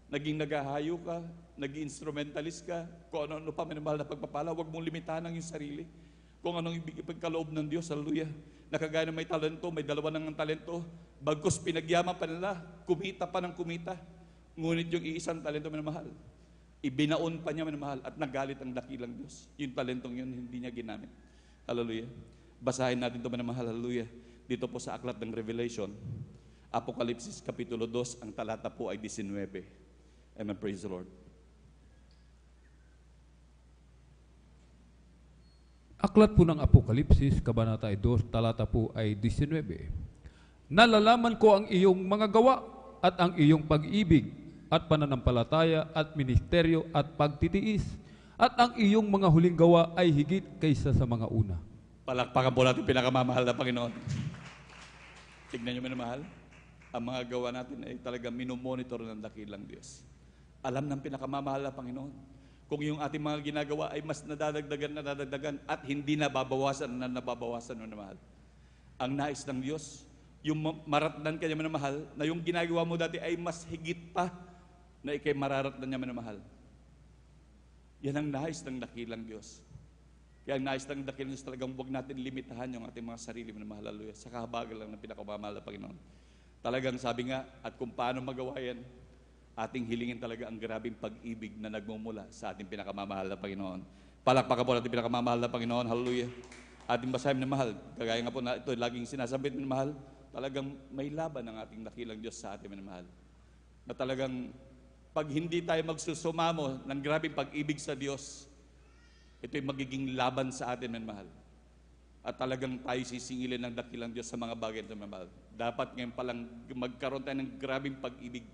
Naging naghahayo ka, naging instrumentalist ka, kung ano-ano pa minamahal na pagpapala, huwag mong limitahan ang iyong sarili. Kung anong ipagkaloob ng Diyos, hallelujah. Nakagaya na may talento, may dalawa ng talento, bagkus pinagyaman pa nila, kumita pa ng kumita. Ngunit yung iisang talento, minamahal, ibinaon pa niya, minamahal, at nagalit ang dakilang Diyos. Yung talentong yun, hindi niya ginamit. Hallelujah. Basahin natin ito, minamahal, hallelujah. Dito po sa aklat ng Revelation, Apokalipsis Kapitulo 2, ang talata po ay 19. Amen, praise the Lord.
Aklat po ng Apokalipsis, Kabanata 2, talata po ay 19. Nalalaman ko ang iyong mga gawa at ang iyong pag-ibig at pananampalataya at ministeryo at pagtitiis at ang iyong mga huling gawa ay higit kaysa sa mga una.
Palakpakan po natin pinakamamahal na Panginoon. Tignan niyo minamahal, ang mga gawa natin ay talagang minomonitor ng dakilang Diyos. Alam ng pinakamamahal na Panginoon. Kung yung ating mga ginagawa ay mas nadadagdagan at hindi nababawasan minamahal. Ang nais ng Diyos, yung maratnan kanya minamahal, na yung ginagawa mo dati ay mas higit pa na ikay mararatnan niya minamahal. Yan ang nais ng dakilang Diyos. Kaya ang nais ng dakilang Diyos talagang huwag natin limitahan yung ating mga sarili minamahal. Hallelujah. Sa kahabagan lang ng pinakamamahal na Panginoon. Talagang sabi nga, at kung paano magawa yan, ating hilingin talaga ang grabing pag-ibig na nagmumula sa ating pinakamamahal na Panginoon. Palakpakan po natin pinakamamahal na Panginoon. Hallelujah. Ating basahin na mahal. Kagaya nga po na ito, laging sinasabit na mahal, talagang may laban ang ating dakilang Diyos sa ating minamahal. Na talagang pag hindi tayo magsusumamo ng grabing pag-ibig sa Diyos, ito'y magiging laban sa atin minamahal. At talagang tayo sisingilin ng dakilang Diyos sa mga bagay na minamahal. Dapat ngayon palang magkaroon tayo ng grabing pag-ibig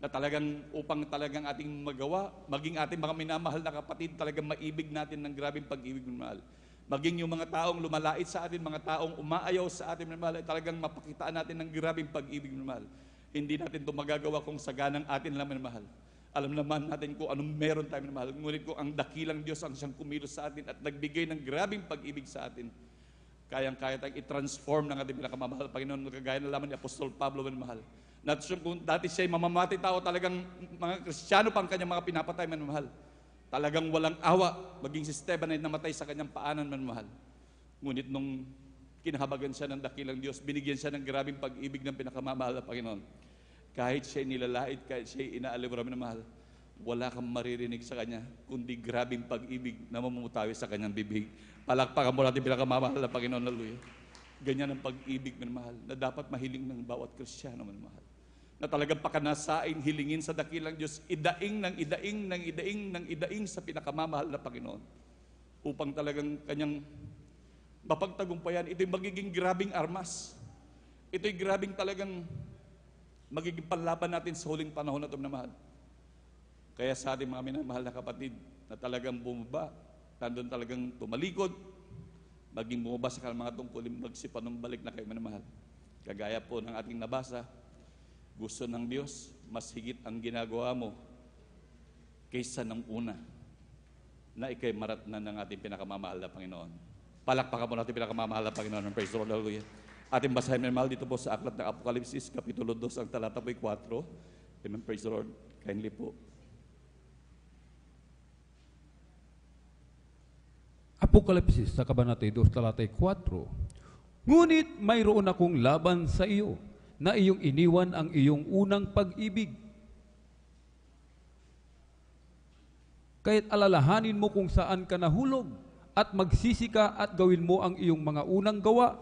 na talagang upang talagang ating magawa, maging ating mga minamahal na kapatid, talagang maibig natin ng grabing pag-ibig minamahal. Maging yung mga taong lumalait sa atin, mga taong umaayaw sa atin minamahal, ay talagang mapakitaan natin ng grabing pag-ibig minamahal. Hindi natin ito magagawa kung saganang atin lang minamahal. Alam naman natin kung anong meron tayo minamahal. Ngunit kung ang dakilang Diyos ang siyang kumilos sa atin at nagbigay ng grabing pag-ibig sa atin, kayang-kaya tayong i-transform ng ating pinakamamahal Panginoon. Kagaya na lamang ni Apostol Pablo minamahal. Kung dati siya'y mamamatay tao, talagang mga Kristiyano pa ang kanyang mga pinapatay minamahal. Talagang walang awa, maging si Esteban ay namatay sa kanyang paanan minamahal. Ngunit nung kinahabagan siya ng dakilang Diyos, binigyan siya ng grabing pag-ibig ng pinakamamahal na Panginoon. Kahit siya'y nilalait, kahit siya'y inaalibra minamahal, wala kang maririnig sa kanya, kundi grabing pag-ibig na mamumutawi sa kanyang bibig. Palakpakan mo natin pinakamamahal na Panginoon. Hallelujah. Ganyan ang pag-ibig minamahal na dapat mahiling ng bawat Kristiyano minamahal. Na talagang pakanasain, hilingin sa dakilang Diyos, idaing sa pinakamamahal na Panginoon. Upang talagang kanyang mapagtagumpayan, ito'y magiging grabing armas. Ito'y grabing talagang magiging panlaban natin sa huling panahon na ito minamahal. Kaya sa ating mga minamahal na kapatid, na talagang bumaba, nandun talagang tumalikod, maging bumaba sa mga tungkulin, magsipanumbalik na kayo minamahal. Kagaya po ng ating nabasa, gusto ng Diyos, mas higit ang ginagawa mo kaysa ng una na ikay maratnan ng ating pinakamamahal na Panginoon. Palakpakan mo natin pinakamamahal na Panginoon. Praise the Lord. Hallelujah. Ating basahin minamahal dito po sa aklat ng Apokalipsis, Kapitulo 2, ang talata po 4. Amen. Praise the Lord. Kindly po.
Apokalipsis sa Kabanata 2, talata 4. Ngunit mayroon akong laban sa iyo, na iyong iniwan ang iyong unang pag-ibig. Kaya't alalahanin mo kung saan ka nahulog, at magsisi ka at gawin mo ang iyong mga unang gawa,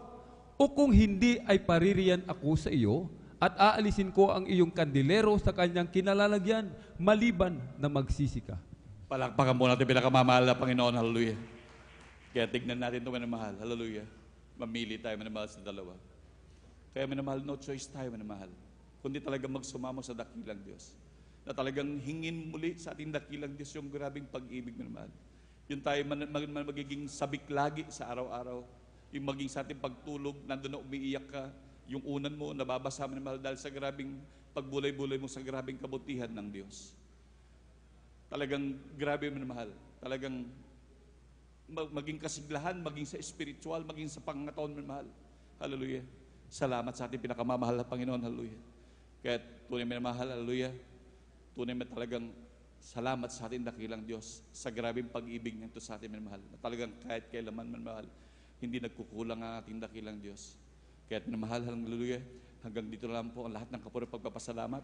o kung hindi ay paririyan ako sa iyo, at aalisin ko ang iyong kandilero sa kanyang kinalalagyan, maliban na magsisi ka.
Palakpakan mo natin pinakamamahal na Panginoon. Hallelujah. Kaya tignan natin ito minamahal. Hallelujah. Mamili tayo minamahal sa dalawa. Kaya minamahal, no choice tayo minamahal. Kundi talagang magsumamo sa dakilang Diyos. Na talagang hingin muli sa ating dakilang Diyos yung grabing pag-ibig minamahal. Yung tayo magiging sabik lagi sa araw-araw. Yung maging sa ating pagtulog, nandun na umiiyak ka. Yung unan mo, nababasa minamahal dahil sa grabing pagbulay-bulay mo sa grabing kabutihan ng Diyos. Talagang grabe minamahal. Talagang maging kasiglahan, maging sa spiritual, maging sa pangatawan minamahal. Hallelujah. Salamat sa ating pinakamamahal na Panginoon. Hallelujah. Kaya tunay minamahal. Hallelujah. Tunay na talagang salamat sa ating dakilang Diyos sa grabing pag-ibig nito sa ating minamahal. Na talagang kahit kailaman minamahal, hindi nagkukulang ang ating dakilang Diyos. Kaya minamahal. Hallelujah. Hanggang dito lang po ang lahat ng kapuri pagpapasalamat.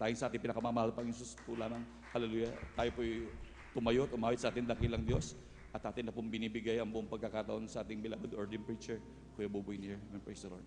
Tayo sa ating pinakamamahal pang Isus po lamang. Hallelujah. Tayo po'y tumayo, umawit sa ating dakilang Diyos. At atin na pong binibigay ang buong pagkakataon sa ating beloved ordained preacher, Kuya Buboy Nier. Amen. Praise the Lord.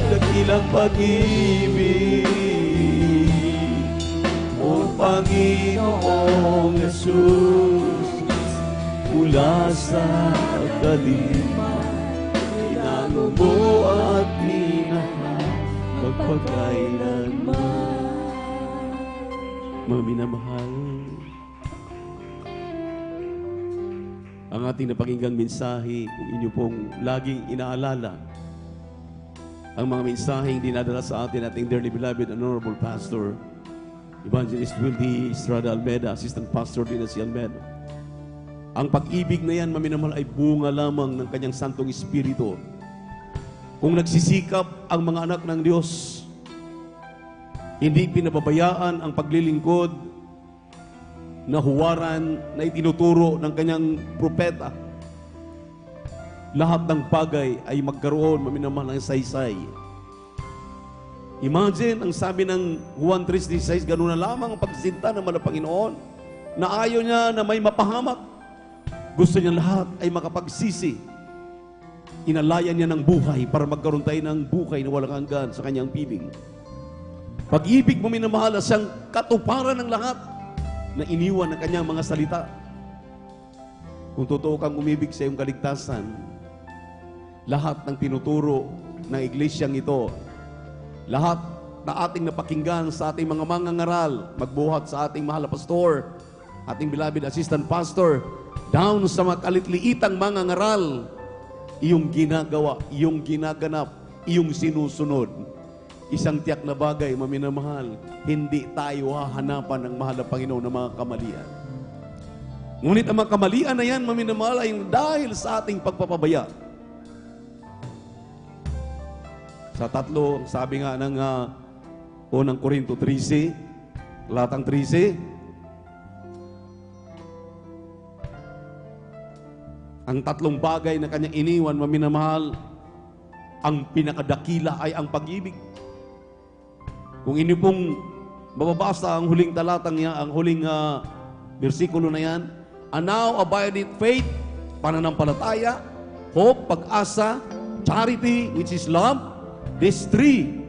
Dakilang pag-ibig, O Panginoong Jesus, mula sa kadiliman, inago mo at minahal magpakailanman. Mga minamahal, ang ating napakinggang mensahe, kung inyo pong laging inaalala, ang mga mensaheng dinadala sa atin ating dearly beloved and honorable pastor, Evangelist Wildy Estrada Almeda, Assistant Pastor din si Almeda. Ang pag-ibig na yan, maminamahal, ay bunga lamang ng kanyang Santong Espiritu. Kung nagsisikap ang mga anak ng Diyos, hindi pinababayaan ang paglilingkod na huwaran na itinuturo ng kanyang propeta. lahat ng bagay ay magkaroon, maminamahal ng saysay. Imagine, ang sabi ng Juan 3:16, ganoon na lamang ang pagsinta ng mahal na Panginoon, na ayaw niya na may mapahamak. Gusto niya lahat ay makapagsisi. Inalayan niya ng buhay para magkaroon tayo ng buhay na walang hanggan sa kanyang piling. Pag-ibig mo minamahal, siyang katuparan ng lahat na iniwan ng kanyang mga salita. Kung totoo kang umibig sa iyong kaligtasan, lahat ng tinuturo ng iglesyang ito, lahat na ating napakinggan sa ating mga mangangaral, magbuhat sa ating mahal na pastor, ating beloved assistant pastor, down sa mga kalitliitang mangangaral, iyong ginagawa, iyong ginaganap, iyong sinusunod. Isang tiyak na bagay, maminamahal, hindi tayo hahanapan ng mahal na Panginoon ng mga kamalian. Ngunit ang mga kamalian na yan, maminamahal, ay dahil sa ating pagpapabaya. Sa tatlo, sabi nga ng unang Korinto 13, talatang 13, ang tatlong bagay na kanyang iniwan, maminamahal, ang pinakadakila ay ang pag-ibig. Kung inyo pong mababasa ang huling talatang niya, ang huling versikulo na yan, and now abideth faith, pananampalataya, hope, pag-asa, charity, which is love, these three.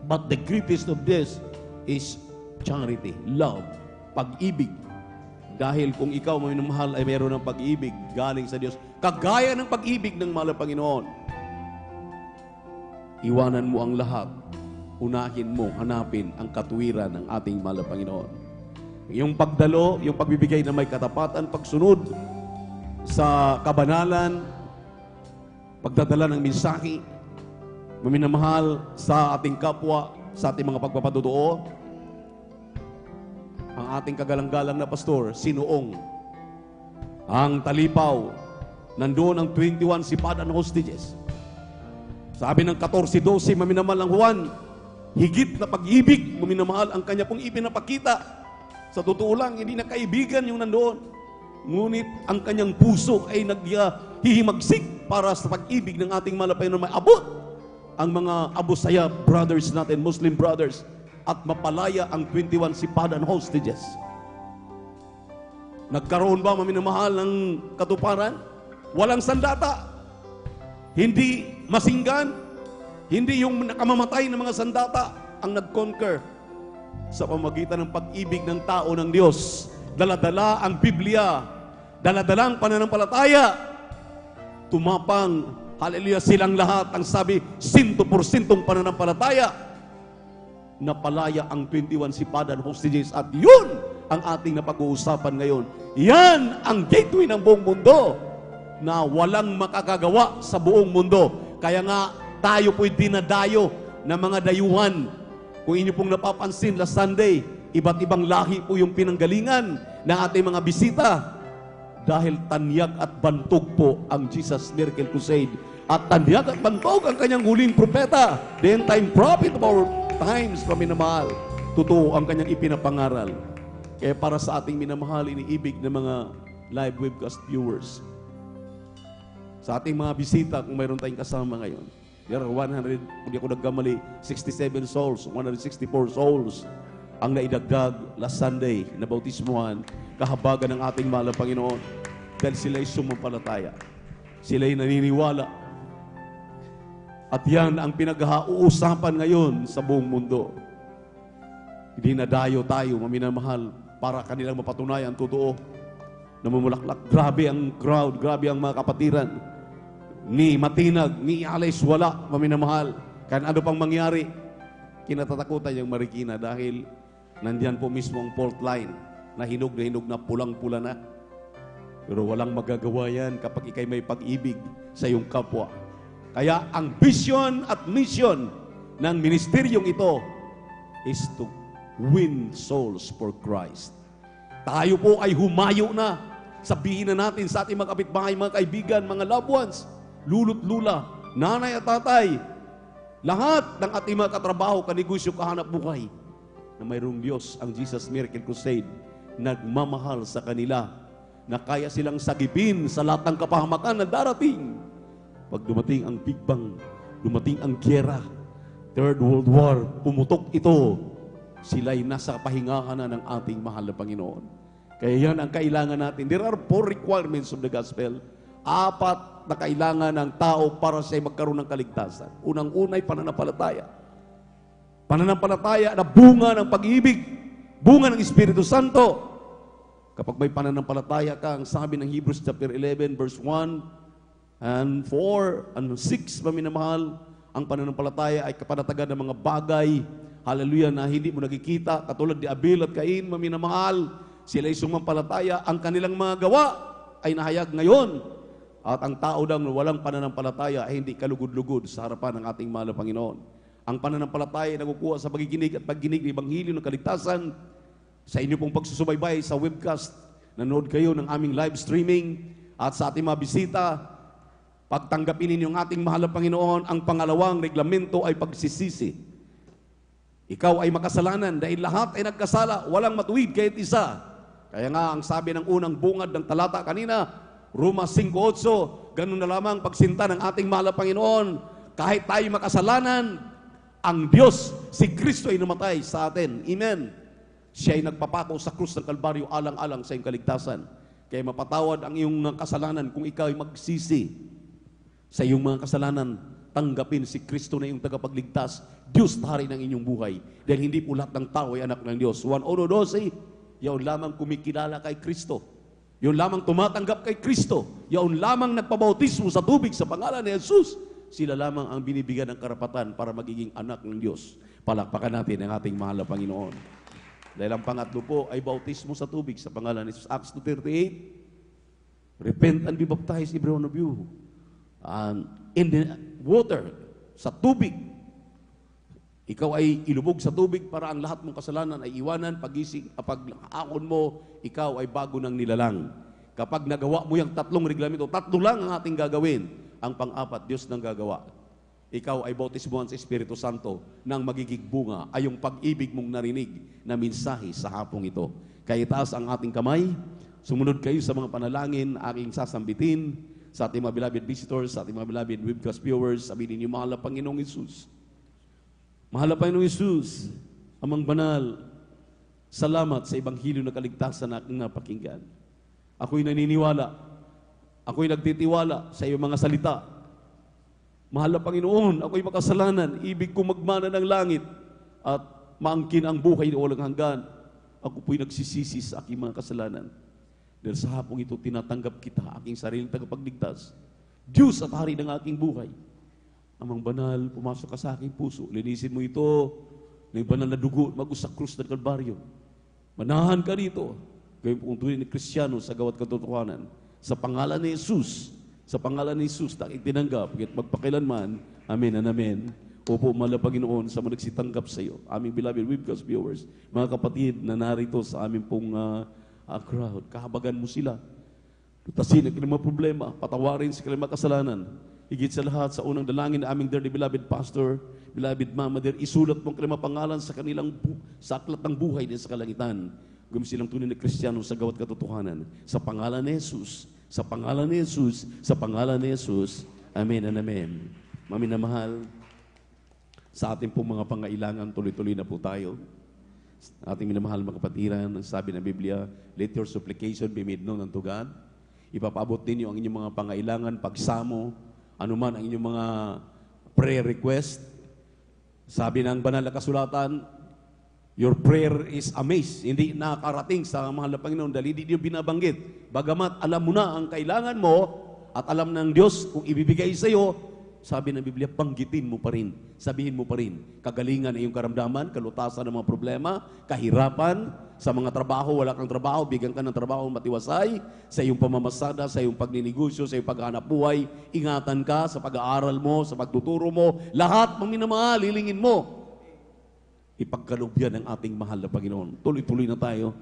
But the greatest of this is charity, love, pag-ibig. Dahil kung ikaw minamahal ay mayroon ng pag-ibig galing sa Diyos, kagaya ng pag-ibig ng mahal na Panginoon, iwanan mo ang lahat, unahin mo, hanapin ang katuwiran ng ating mahal na Panginoon. Yung pagdalo, yung pagbibigay na may katapatan, pagsunod sa kabanalan, pagdadala ng mensahe, maminamahal sa ating kapwa, sa ating mga pagpapatutuo. Ang ating kagalang-galang na pastor, sinuong ang talipaw, nandoon ang 21 sipadan hostages. Sabi ng 14:12, maminamahal ng Juan, higit na pag-ibig, maminamahal ang kanya pong ipinapakita. Sa totoo lang, hindi na kaibigan yung nandoon. Ngunit ang kanyang puso ay naghihimagsik para sa pag-ibig ng ating mahal na Panginoon. May abot ang mga Abu Sayyaf brothers natin, Muslim brothers, at mapalaya ang 21 sipadan hostages. Nagkaroon ba, maminamahal, ng katuparan? Walang sandata. Hindi masinggan. Hindi yung nakamamatay ng mga sandata ang nag-conquer sa pamagitan ng pag-ibig ng tao ng Diyos. Daladala ang Biblia. Daladala ang pananampalataya. Tumapang, hallelujah, silang lahat. Ang sabi, 100% pananampalataya. Napalaya ang 21 sipadan hostages, at yun ang ating napag-uusapan ngayon. Yan ang gateway ng buong mundo na walang makakagawa sa buong mundo. Kaya nga tayo po'y dinadayo ng mga dayuhan. Kung inyo pong napapansin last Sunday, iba't ibang lahi po yung pinanggalingan ng ating mga bisita. Dahil tanyag at bantog po ang Jesus Miracle Crusade. At tanyag at bantog ang kanyang huling propeta, the end time prophet of our times, paminamahal. Totoo ang kanyang ipinapangaral. Kaya para sa ating minamahal, iniibig ng mga live webcast viewers, sa ating mga bisita, kung mayroon tayong kasama ngayon, there are 100, kung di ako nagkamali, 67 souls, 164 souls ang naidagdag last Sunday na bautismuhan, kahabagan ng ating mahal na Panginoon, dahil sila'y sumampalataya. Sila'y naniniwala. At yan ang pinag-uusapan ngayon sa buong mundo. Hindi na dayo tayo, maminamahal, para kanilang mapatunayan totoo. Namumulaklak. Grabe ang crowd, grabe ang mga kapatiran. Ni matinag, ni alis, wala, maminamahal. Kaya ano pang mangyari? Kinatatakutan yung Marikina dahil nandyan po mismo ang fault line na hinog na pulang-pula na. Pero walang magagawa yan kapag ikay may pag-ibig sa iyong kapwa. Kaya ang vision at mission ng ministeryong ito is to win souls for Christ. Tayo po ay humayo na. Sabihin na natin sa ating mga kapitbahay, mga kaibigan, mga loved ones, lulu't lula, nanay at tatay, lahat ng ating mga katrabaho, kanegosyo, kahanap buhay, na mayroong Diyos, ang Jesus Miracle Crusade, nagmamahal sa kanila, na kaya silang sagipin sa lahat ng kapahamakan na darating. Pag dumating ang Big Bang, dumating ang gyera, Third World War, pumutok ito, sila'y nasa pahingahan na ng ating mahal na Panginoon. Kaya yan ang kailangan natin. There are 4 requirements of the gospel. 4 na kailangan ng tao para siya magkaroon ng kaligtasan. Unang-unay, pananampalataya. Pananampalataya na bunga ng pag-ibig, bunga ng Espiritu Santo. Kapag may pananampalataya ka, ang sabi ng Hebrews chapter 11, verse 1 and 4 and 6, maminamahal, ang pananampalataya ay kapanatagan ng mga bagay, hallelujah, na hindi mo nakikita, katulad ni Abel at Cain, maminamahal, sila ay sumampalataya, ang kanilang mga gawa ay nahayag ngayon. At ang tao daw na walang pananampalataya ay hindi kalugod-lugod sa harapan ng ating mahal na Panginoon. Ang pananampalataya ay nakukuha sa pagiginig at pagginig ng Ebanghelyo ng kaligtasan. Sa inyo pong pagsusubaybay sa webcast, nanood kayo ng aming live streaming, at sa ating mga bisita, pagtanggapin ninyo ang ating mahal na Panginoon, ang pangalawang reglamento ay pagsisisi. Ikaw ay makasalanan dahil lahat ay nagkasala, walang matuwid kahit isa. Kaya nga, ang sabi ng unang bungad ng talata kanina, Roma 5:8, ganun na lamang pagsinta ng ating mahal na Panginoon, kahit tayo makasalanan, ang Diyos, si Kristo ay namatay sa atin. Amen. Siya ay nagpapako sa krus ng Kalbaryo alang-alang sa iyong kaligtasan. Kaya mapatawad ang iyong kasalanan kung ikaw ay magsisi sa iyong mga kasalanan, tanggapin si Kristo na iyong tagapagligtas, Diyos hari ng inyong buhay. Dahil hindi po lahat ng tao ay anak ng Diyos. 1:12, yaon lamang kumikilala kay Kristo. Yaon lamang tumatanggap kay Kristo. Yaon lamang nagpabautismo sa tubig sa pangalan ni Jesus. Sila lamang ang binibigyan ng karapatan para magiging anak ng Diyos. Palakpakan natin ang ating mahal na Panginoon. Dahil ang pangatlo po ay bautismo sa tubig sa pangalan ni Jesus. Acts 2:38, repent and be baptized, every one of you. In the water, sa tubig. Ikaw ay ilubog sa tubig para ang lahat mong kasalanan ay iwanan, pagising, pag-akon mo, ikaw ay bago ng nilalang. Kapag nagawa mo yung 3 reglamento, 3 lang ang ating gagawin. Ang pang-4, Diyos nang gagawa. Ikaw ay bautismuhan sa Espiritu Santo nang magiging bunga ay yung pag-ibig mong narinig na mensahe sa hapong ito. Kaya itaas ang ating kamay, sumunod kayo sa mga panalangin, aking sasambitin, sa ating mga beloved visitors, sa ating mga beloved webcast viewers, sabihin ninyo, mahal na Panginoong Isus. Mahal na Panginoong Isus, Amang Banal, salamat sa Ebanghelyo na kaligtasan na aking napakinggan. Ako'y naniniwala, ako'y nagtitiwala sa iyong mga salita. Mahal na Panginoon, ako'y makasalanan, ibig ko magmana ng langit at maangkin ang buhay na walang hanggan. Ako po'y nagsisisi sa aking mga kasalanan. Dahil sa hapong ito, tinatanggap kita, aking sariling tagapagligtas. Diyos at hari ng aking buhay. Amang Banal, pumasok ka sa aking puso. Linisin mo ito ng banal na dugo, mag-usak krus ng Kalbaryo. Manahan ka rito. Gawin po kung tunay ni Kristiyano sa gawat katotohanan. Sa pangalan ni Jesus, sa pangalan ni Jesus, takit tinanggap, at magpakilanman. Amen and amen. Opo, mahal na Panginoon, sa mga nagsitanggap sa iyo, aming beloved webcast viewers, mga kapatid na narito sa aming pong crowd, kahabagan mo sila. Tutasin ang kanilang mga problema, patawarin sa kanilang mga kasalanan. Higit sa lahat, sa unang dalangin na aming dearly beloved pastor, beloved mama, isulat mo ang kanilang mga pangalan sa kanilang sa aklat ng buhay din sa kalangitan. Gawin silang tunay na Kristiyano sa gawat katotohanan. Sa pangalan ni Jesus, sa pangalan ni Jesus, sa pangalan ni Jesus. Amen and amen. Mami na mahal, sa ating pong mga pangailangan, tuloy-tuloy na po tayo. Ating minamahal mga kapatiran, ang sabi ng Biblia, let your supplication be made known unto God. Ipapaabot ninyo ang inyong mga pangailangan, pagsamo, anuman ang inyong mga prayer request. Sabi ng banal na kasulatan, your prayer is amiss. Hindi nakarating sa mahal na Panginoon dahil hindi niyo binabanggit. Bagamat alam mo na ang kailangan mo at alam ng Diyos kung ibibigay sa iyo, sabi ng Biblia, banggitin mo pa rin. Sabihin mo pa rin. Kagalingan ay iyong karamdaman, kalutasan ng mga problema, kahirapan, sa mga trabaho, wala kang trabaho, bigyan ka ng trabaho matiwasay, sa iyong pamamasada, sa iyong pagninegosyo, sa iyong paghanap buhay, ingatan ka sa pag-aaral mo, sa pagtuturo mo, lahat ng minamahal, hilingin mo. ipagkaloob yan ng ating mahal na Panginoon. Tuloy-tuloy na tayo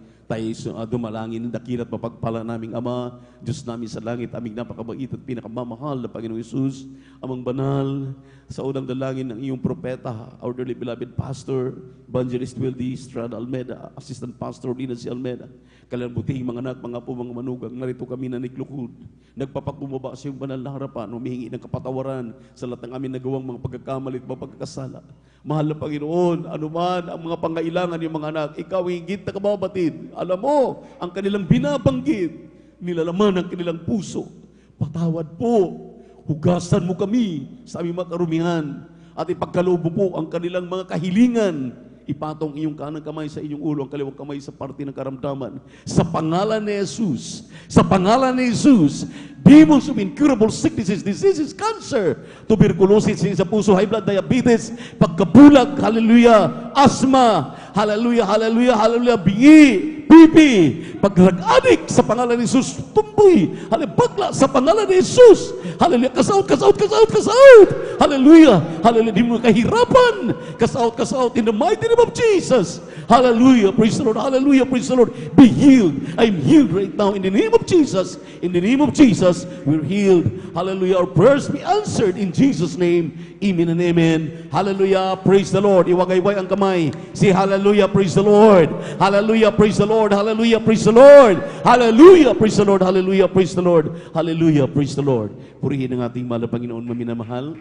dumalangin, dakilat mapagpala naming Ama, Diyos namin sa langit, aming napakabait at pinakamamahal na Panginoong Yesus, amang banal, sa unang dalangin ng iyong propeta, our dearly beloved Pastor, Evangelist Wildy Estrada Almeda, Assistant Pastor Lina C. Almeda, kalalbutihing mga anak, mga po, mga manugang, narito kami na niklukod, nagpapakbumaba sa iyong banal na harapan, humihingi ng kapatawaran sa lahat ng aming nagawang mga pagkakamali at mga pagkakasala. Mahal na Panginoon, anuman ang mga pangailangan ng mga anak, ikaw higit na kababatid. Alam mo, ang kanilang binabanggit, nilalaman ang kanilang puso. Patawad po, hugasan mo kami sa aming mga karumihan at ipagkaloob mo po ang kanilang mga kahilingan. Ipatong iyong kanang kamay sa inyong ulo, ang kaliwang kamay sa parte ng karamdaman. Sa pangalan ni Jesus, sa pangalan ni Jesus, demons of incurable sicknesses, diseases, cancer, tuberculosis sa puso, high blood diabetes, pagkabulag, hallelujah, asthma, hallelujah, hallelujah, hallelujah, bingi, pipi, paglag-adik sa pangalan ni Jesus, tumboy, halibagla sa pangalan ni Jesus, hallelujah, kasaut, kasaut, kasaut, kasaut, hallelujah, hallelujah, di mo kahirapan, kasaut, kasaut, in the mighty name of Jesus, hallelujah, praise the Lord, hallelujah, praise the Lord, be healed, I'm healed right now, in the name of Jesus, in the name of Jesus, we're healed, hallelujah, our prayers be answered, in Jesus' name, amen and amen, hallelujah, praise the Lord, iwagayway ang kamay, say hallelujah, praise the Lord, hallelujah, praise the Lord, hallelujah, praise the Lord, hallelujah, praise the Lord, hallelujah, praise the Lord, hallelujah, praise the Lord. Purihin ang ating mahal na Panginoon, maminamahal.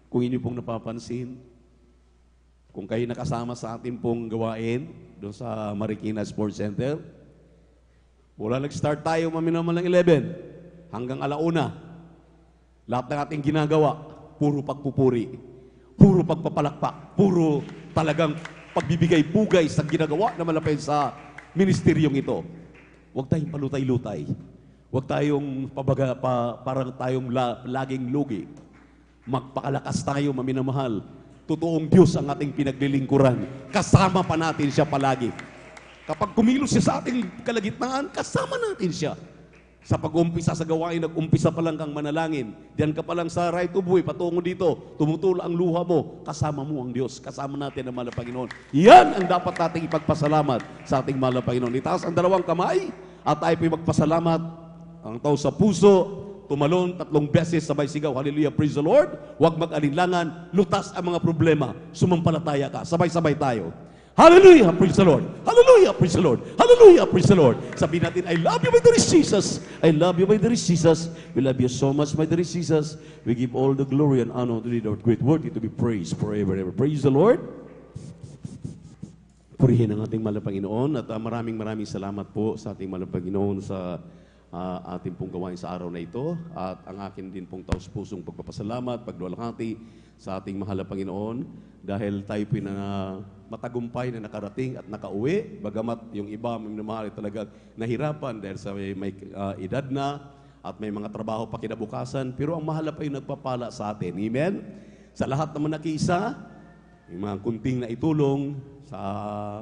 Kung inyo pong napapansin, kung kayo nakasama sa ating pong gawain doon sa Marikina Sports Center, mula nag-start tayo maminamahal ng 11 hanggang 1:00, lahat ng ating ginagawa, puro pagpupuri, puro pagpapalakpak, puro talagang pagbibigay pugay sa ginagawa na malapit sa ministeryong ito. Huwag tayong palutay-lutay. Huwag tayong parang tayong laging lugi. Magpakalakas tayo, maminamahal. Totoong Diyos ang ating pinaglilingkuran. Kasama pa natin siya palagi. Kapag kumilos siya sa ating kalagitnaan, kasama natin siya. Sa pag-umpisa sa gawain, nag-umpisa pa lang kang manalangin. Diyan ka pa lang sa right of way, patungo dito, tumutula ang luha mo, kasama mo ang Diyos, kasama natin ang mahal na Panginoon. Yan ang dapat nating ipagpasalamat sa ating mahal na Panginoon. Itaas ang dalawang kamay at tayo po magpasalamat. Ang tao sa puso, tumalon 3 beses sabay sigaw, hallelujah, praise the Lord. Huwag mag-alinlangan, lutas ang mga problema, sumampalataya ka, sabay-sabay tayo. Hallelujah, praise the Lord. Hallelujah, praise the Lord. Hallelujah, praise the Lord. Sabihin natin, I love you, my dear Jesus. I love you, my dear Jesus. We love you so much, my dear Jesus. We give all the glory and honor to the Lord. Great word to be praised forever and ever. Praise the Lord. Purihin ang ating mahal na Panginoon at maraming salamat po sa ating mahal na Panginoon sa ating pong gawain sa araw na ito at ang akin din pong taos-pusong pagpapasalamat, pagluwalhati sa ating mahal na Panginoon dahil tayo po na matagumpay na nakarating at nakauwi, bagamat yung iba minamahal talaga nahirapan dahil sa may edad na at may mga trabaho pa kinabukasan, pero ang mahal pa yung nagpapala sa atin. Amen? Sa lahat naman nakiisa, yung mga kunting na itulong sa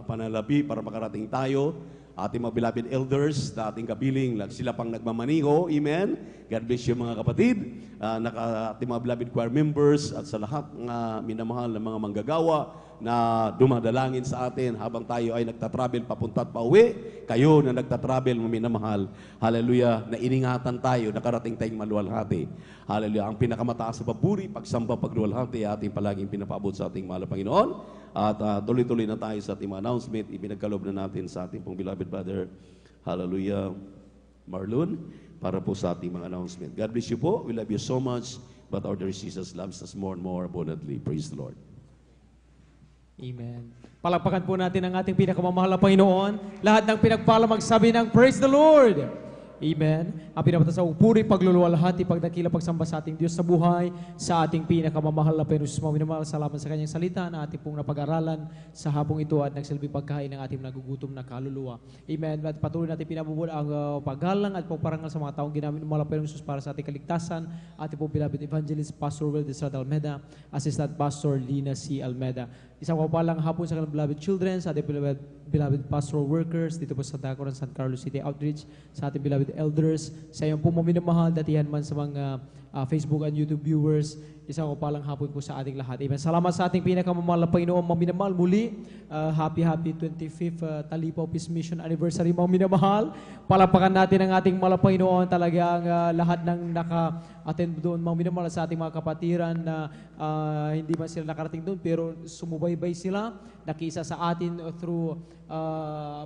panalapi para makarating tayo, ating mga beloved elders na ating kabiling, sila pang nagmamaniho, amen? God bless you mga kapatid, ating mga beloved choir members at sa lahat ng minamahal na mga manggagawa na dumadalangin sa atin habang tayo ay nagtatravel papunta at pauwi, kayo na nagtatravel minamahal, hallelujah, na iningatan tayo, nakarating tayong maluwalhati, hallelujah, ang pinakamataas sa papuri, pagsamba, pagluwalhati, ating palaging pinapaabot sa ating mahal na Panginoon. At tuloy-tuloy na tayo sa ating mga announcement. Ipinagkaloob na natin sa ating pong beloved brother, hallelujah, Marlon, para po sa ating mga announcement. God bless you po. We love you so much. But our dear Jesus loves us more and more abundantly. Praise the Lord.
Amen. Palakpakan po natin ang ating pinakamamahal na Panginoon. Lahat ng pinagpala magsabi ng Praise the Lord. Amen. Ang pinapata sa puri, pagluluwalhati, pagdakila, pagsamba sa ating Diyos sa buhay, sa ating pinakamamahal na Panginoon, minamahal, salamat sa kanyang salita na ating pong napag-aralan sa hapong ito at nagsilbi pagkain ng ating nagugutom na kaluluwa. Amen. At patuloy natin pinabubul ang paggalang at pagparangal sa mga taong ginamit ng mahal na Panginoon Jesus para sa ating kaligtasan. Ating pong beloved evangelist, Pastor Wildy Estrada Almeda, Assistant Pastor Lina C. Almeda. Isang kapalang hapon sa kanilang beloved children, sa ating beloved pastoral workers, dito po sa Dacoran, San Carlos City Outreach, sa ating beloved elders, sa iyong pong minamahal, datihan man sa mga
Facebook and YouTube viewers. Isang palang hapon po sa ating lahat. Amen. Salamat sa ating pinakamamahal na Panginoon, mga minamahal. Muli, happy 25th Talipaw Peace Mission Anniversary, mga minamahal. Palapakan natin ang ating mahal na Panginoon. Talagang lahat ng naka-attend doon, mga minamahal, sa ating mga kapatiran na hindi man sila nakarating doon, pero sumubaybay sila, nakisa sa atin through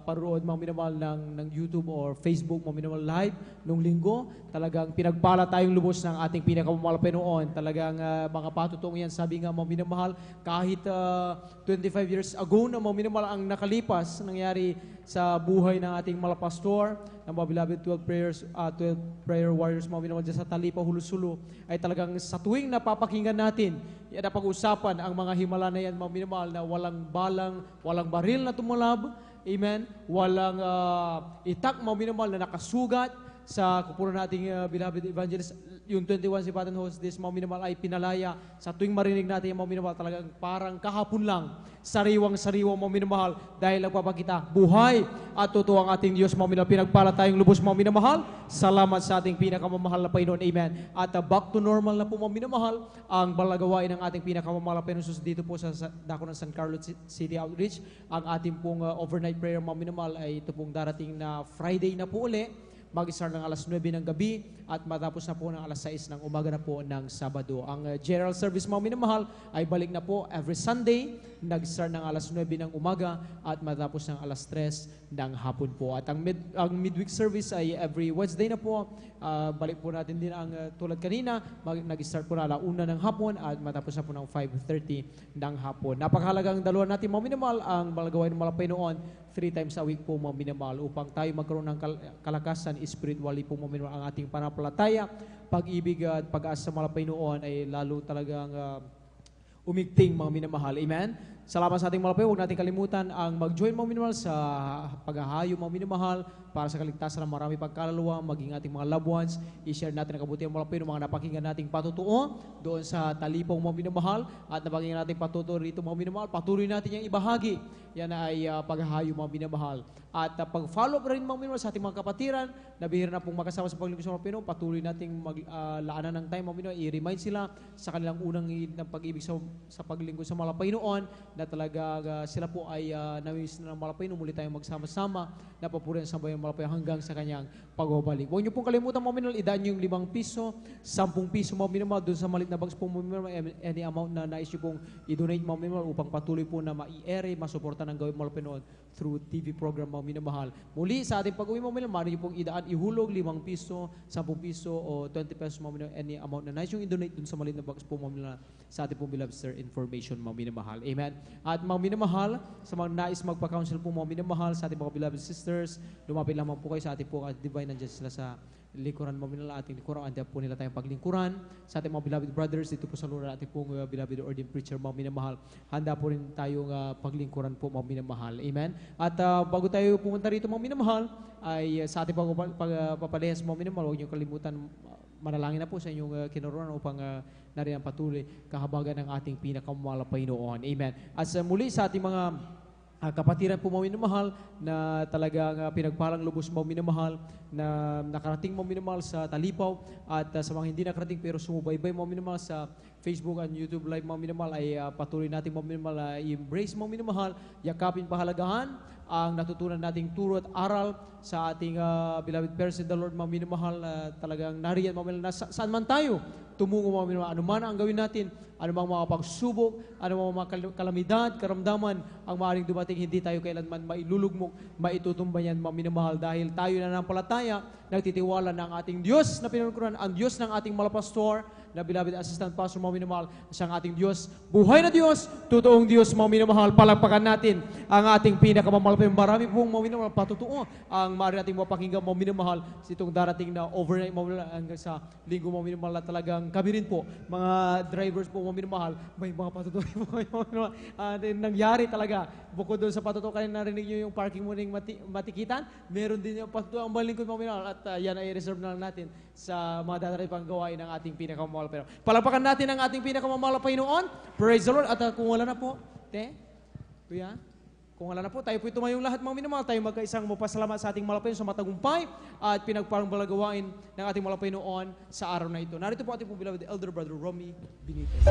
panunood, mga minamahal, ng YouTube or Facebook, mga minamahal, live nung linggo. Talagang pinagpala tayong lubos ng ating pinakamamahal na Panginoon. Talagang mga patutong yan, sabi nga, mga minamahal, kahit 25 years ago na, mga minamahal, ang nakalipas, nangyari sa buhay ng ating mga pastor, ng mga beloved 12 prayer warriors, mga minamahal, dyan sa Talipa, Hulusulo, ay talagang sa tuwing napapakinggan natin, yan na pag-usapan ang mga himala na yan, mga minamahal, na walang balang, walang baril na tumalab, amen, walang itak, mga minamahal, na nakasugat sa kupunan nating beloved evangelist. Yung 21 Sipatan host this, mga minamahal, ay pinalaya. Sa tuwing marinig natin yung mga minamahal, talagang parang kahapon lang, sariwang-sariwa, mga minamahal, dahil nagpapakita buhay at totoo ang ating Diyos, mga minamahal. Pinagpala tayong lubos, mga minamahal. Salamat sa ating pinakamamahal na Panginoon. Amen. At back to normal na po, mga minamahal, ang balagawain ng ating pinakamamahal na Panginoon dito po sa dako ng San Carlos City Outreach. Ang ating pong overnight prayer, mga minamahal, ay ito pong darating na Friday na po uli. Mag-start ng alas 9 ng gabi at matapos na po ng alas 6 ng umaga na po ng Sabado. Ang general service, mga minamahal, ay balik na po every Sunday. Nag-start ng alas 9 ng umaga at matapos ng alas 3 ng hapon po. At ang midweek service ay every Wednesday na po. Balik po natin din ang tulad kanina. Nag-start po na alauna ng hapon at matapos na po ng 5:30 ng hapon. Napakahalagang dalawa natin, mga minamahal, ang balagawain ng Malapay noon 3 times a week po, mga minamahal, upang tayo magkaroon ng kalakasan spiritually po, mga minamahal. Ang ating panampalataya, pag-ibig at pag-asa sa Malapay noon ay lalo talagang umigting, mga minamahal. Amen? Salamat sa ating Malapay. Huwag natin kalimutan ang mag-join, mga minamahal, sa paghahayo, mga minamahal, para sa kaligtasan ng marami pagkaluluwa, maging ating mga loved ones. I-share natin ang kabutihan, mga Malapay, ng mga napakinggan nating patutuo doon sa Talipong, mga minamahal, at napakinggan nating patutuo rito, mga minamahal. Patuloy natin yung ibahagi. Yan ay paghahayo, mga minamahal. At pag-follow up rin, mga minamahal, sa ating mga kapatiran, na bihira na pong makasama sa paglingkod sa mga Pinoy, patuloy nating laanan ng time, mga minamahal. I-remind sila sa kanilang unang ng pag-ibig sa paglingkod sa Malapay noon, na talaga sila po ay namiss na ng Malapay noon. Muli tayong magsama-sama na papurihan sa bayan Malapay hanggang sa kanyang pagbabalik. Huwag niyo pong kalimutan, mga minamahal, idaan niyo yung 5 piso, 10 piso, mga minamahal, doon sa malit na bags po, mga minamahal, any amount na nais niyo pong i-donate, mga minamahal, upang patuloy po na mai-ere, masuporta ng gawin Malapay noon through TV program, mga minamahal. Muli, sa ating pag-uwi, mga minamahal, maaari niyo pong idaan, ihulog 5 piso, 10 piso, o 20 pesos, mga minamahal, any amount na nais yung i-donate doon sa malit na bags po, mga minamahal, sa ating pong beloved sir information, mga minamahal. Amen. At mga minamahal, sa mga nais magpa-counsel po, mga minamahal, sa ating mga beloved sisters, lumapit lamang po kayo sa ating po divine, nandiyan sila sa likuran, mga minamahal, ating likuran, andiyan po nila tayong paglingkuran. Sa ating mga beloved brothers, dito po sa lura ating pong beloved ordained preacher, mga minamahal, handa po rin tayong paglingkuran po, mga minamahal. Amen. At bago tayo pumunta rito, mga minamahal, ay sa ating pagpapalehas, mga minamahal, huwag niyo kalimutan, manalangin na po sa inyong kinuruan upang nariyan patuloy kahabagan ng ating pinakamamahal na Panginoon. Amen. At muli sa ating mga kapatiran po, mga minamahal, na talagang pinagpalang lubos, mga minamahal, na nakarating, mga minamahal, sa Talipaw, at sa mga hindi nakarating pero sumubaybay, mga minamahal, sa Facebook and YouTube live, mga minamahal, ay patuloy natin, mga minamahal, i-embrace, mga minamahal, yakapin, pahalagahan ang natutunan nating turo at aral sa ating beloved person, the Lord, mga minamahal, talagang nariyan, mga minamahal, saan man tayo tumungo, mga minamahal, ano man ang gawin natin, ano mang mga pagsubok, ano mga kalamidad, karamdaman ang maaaring dumating, hindi tayo kailanman mailulugmok, maitutumba yan, mga minamahal, dahil tayo na nampalataya, nagtitiwala ng ating Diyos na pinagkuran, ang Diyos ng ating malapastor, na beloved assistant pastor, mga minamahal, siyang ating Diyos, buhay na Diyos, totoong Diyos, mga minamahal. Palagpakan natin ang ating pinakamamahal. Marami pong, mga minamahal, patutuo ang maaari nating mapakinggan, mga minamahal, itong darating na overnight, mga minamahal, hanggang sa linggo, mga minamahal, na talagang kami rin po, mga drivers po, mga minamahal, may mga patutuo, mga minamahal, nangyari talaga. Bukod doon sa patutuo, kanina narinig nyo yung parking mo ng matikitan, meron din yung patutuo ang balingkod, mga minamahal, at yan ay reserve na lang natin sa mga dadaray pang gawain ng ating pinakamamahal. Pero palapakan natin ang ating pinakamamahal na Panginoon. Praise the Lord. At kung wala na po, kuya, Kung wala na po, tayo po tumayong lahat mga minamahal, tayo magkaisang mapasalamat sa ating malapay sa matagumpay at pinagparangbalagawain ng ating malapay noon sa araw na ito. Narito po ating pong beloved Elder Brother Romy Benitez.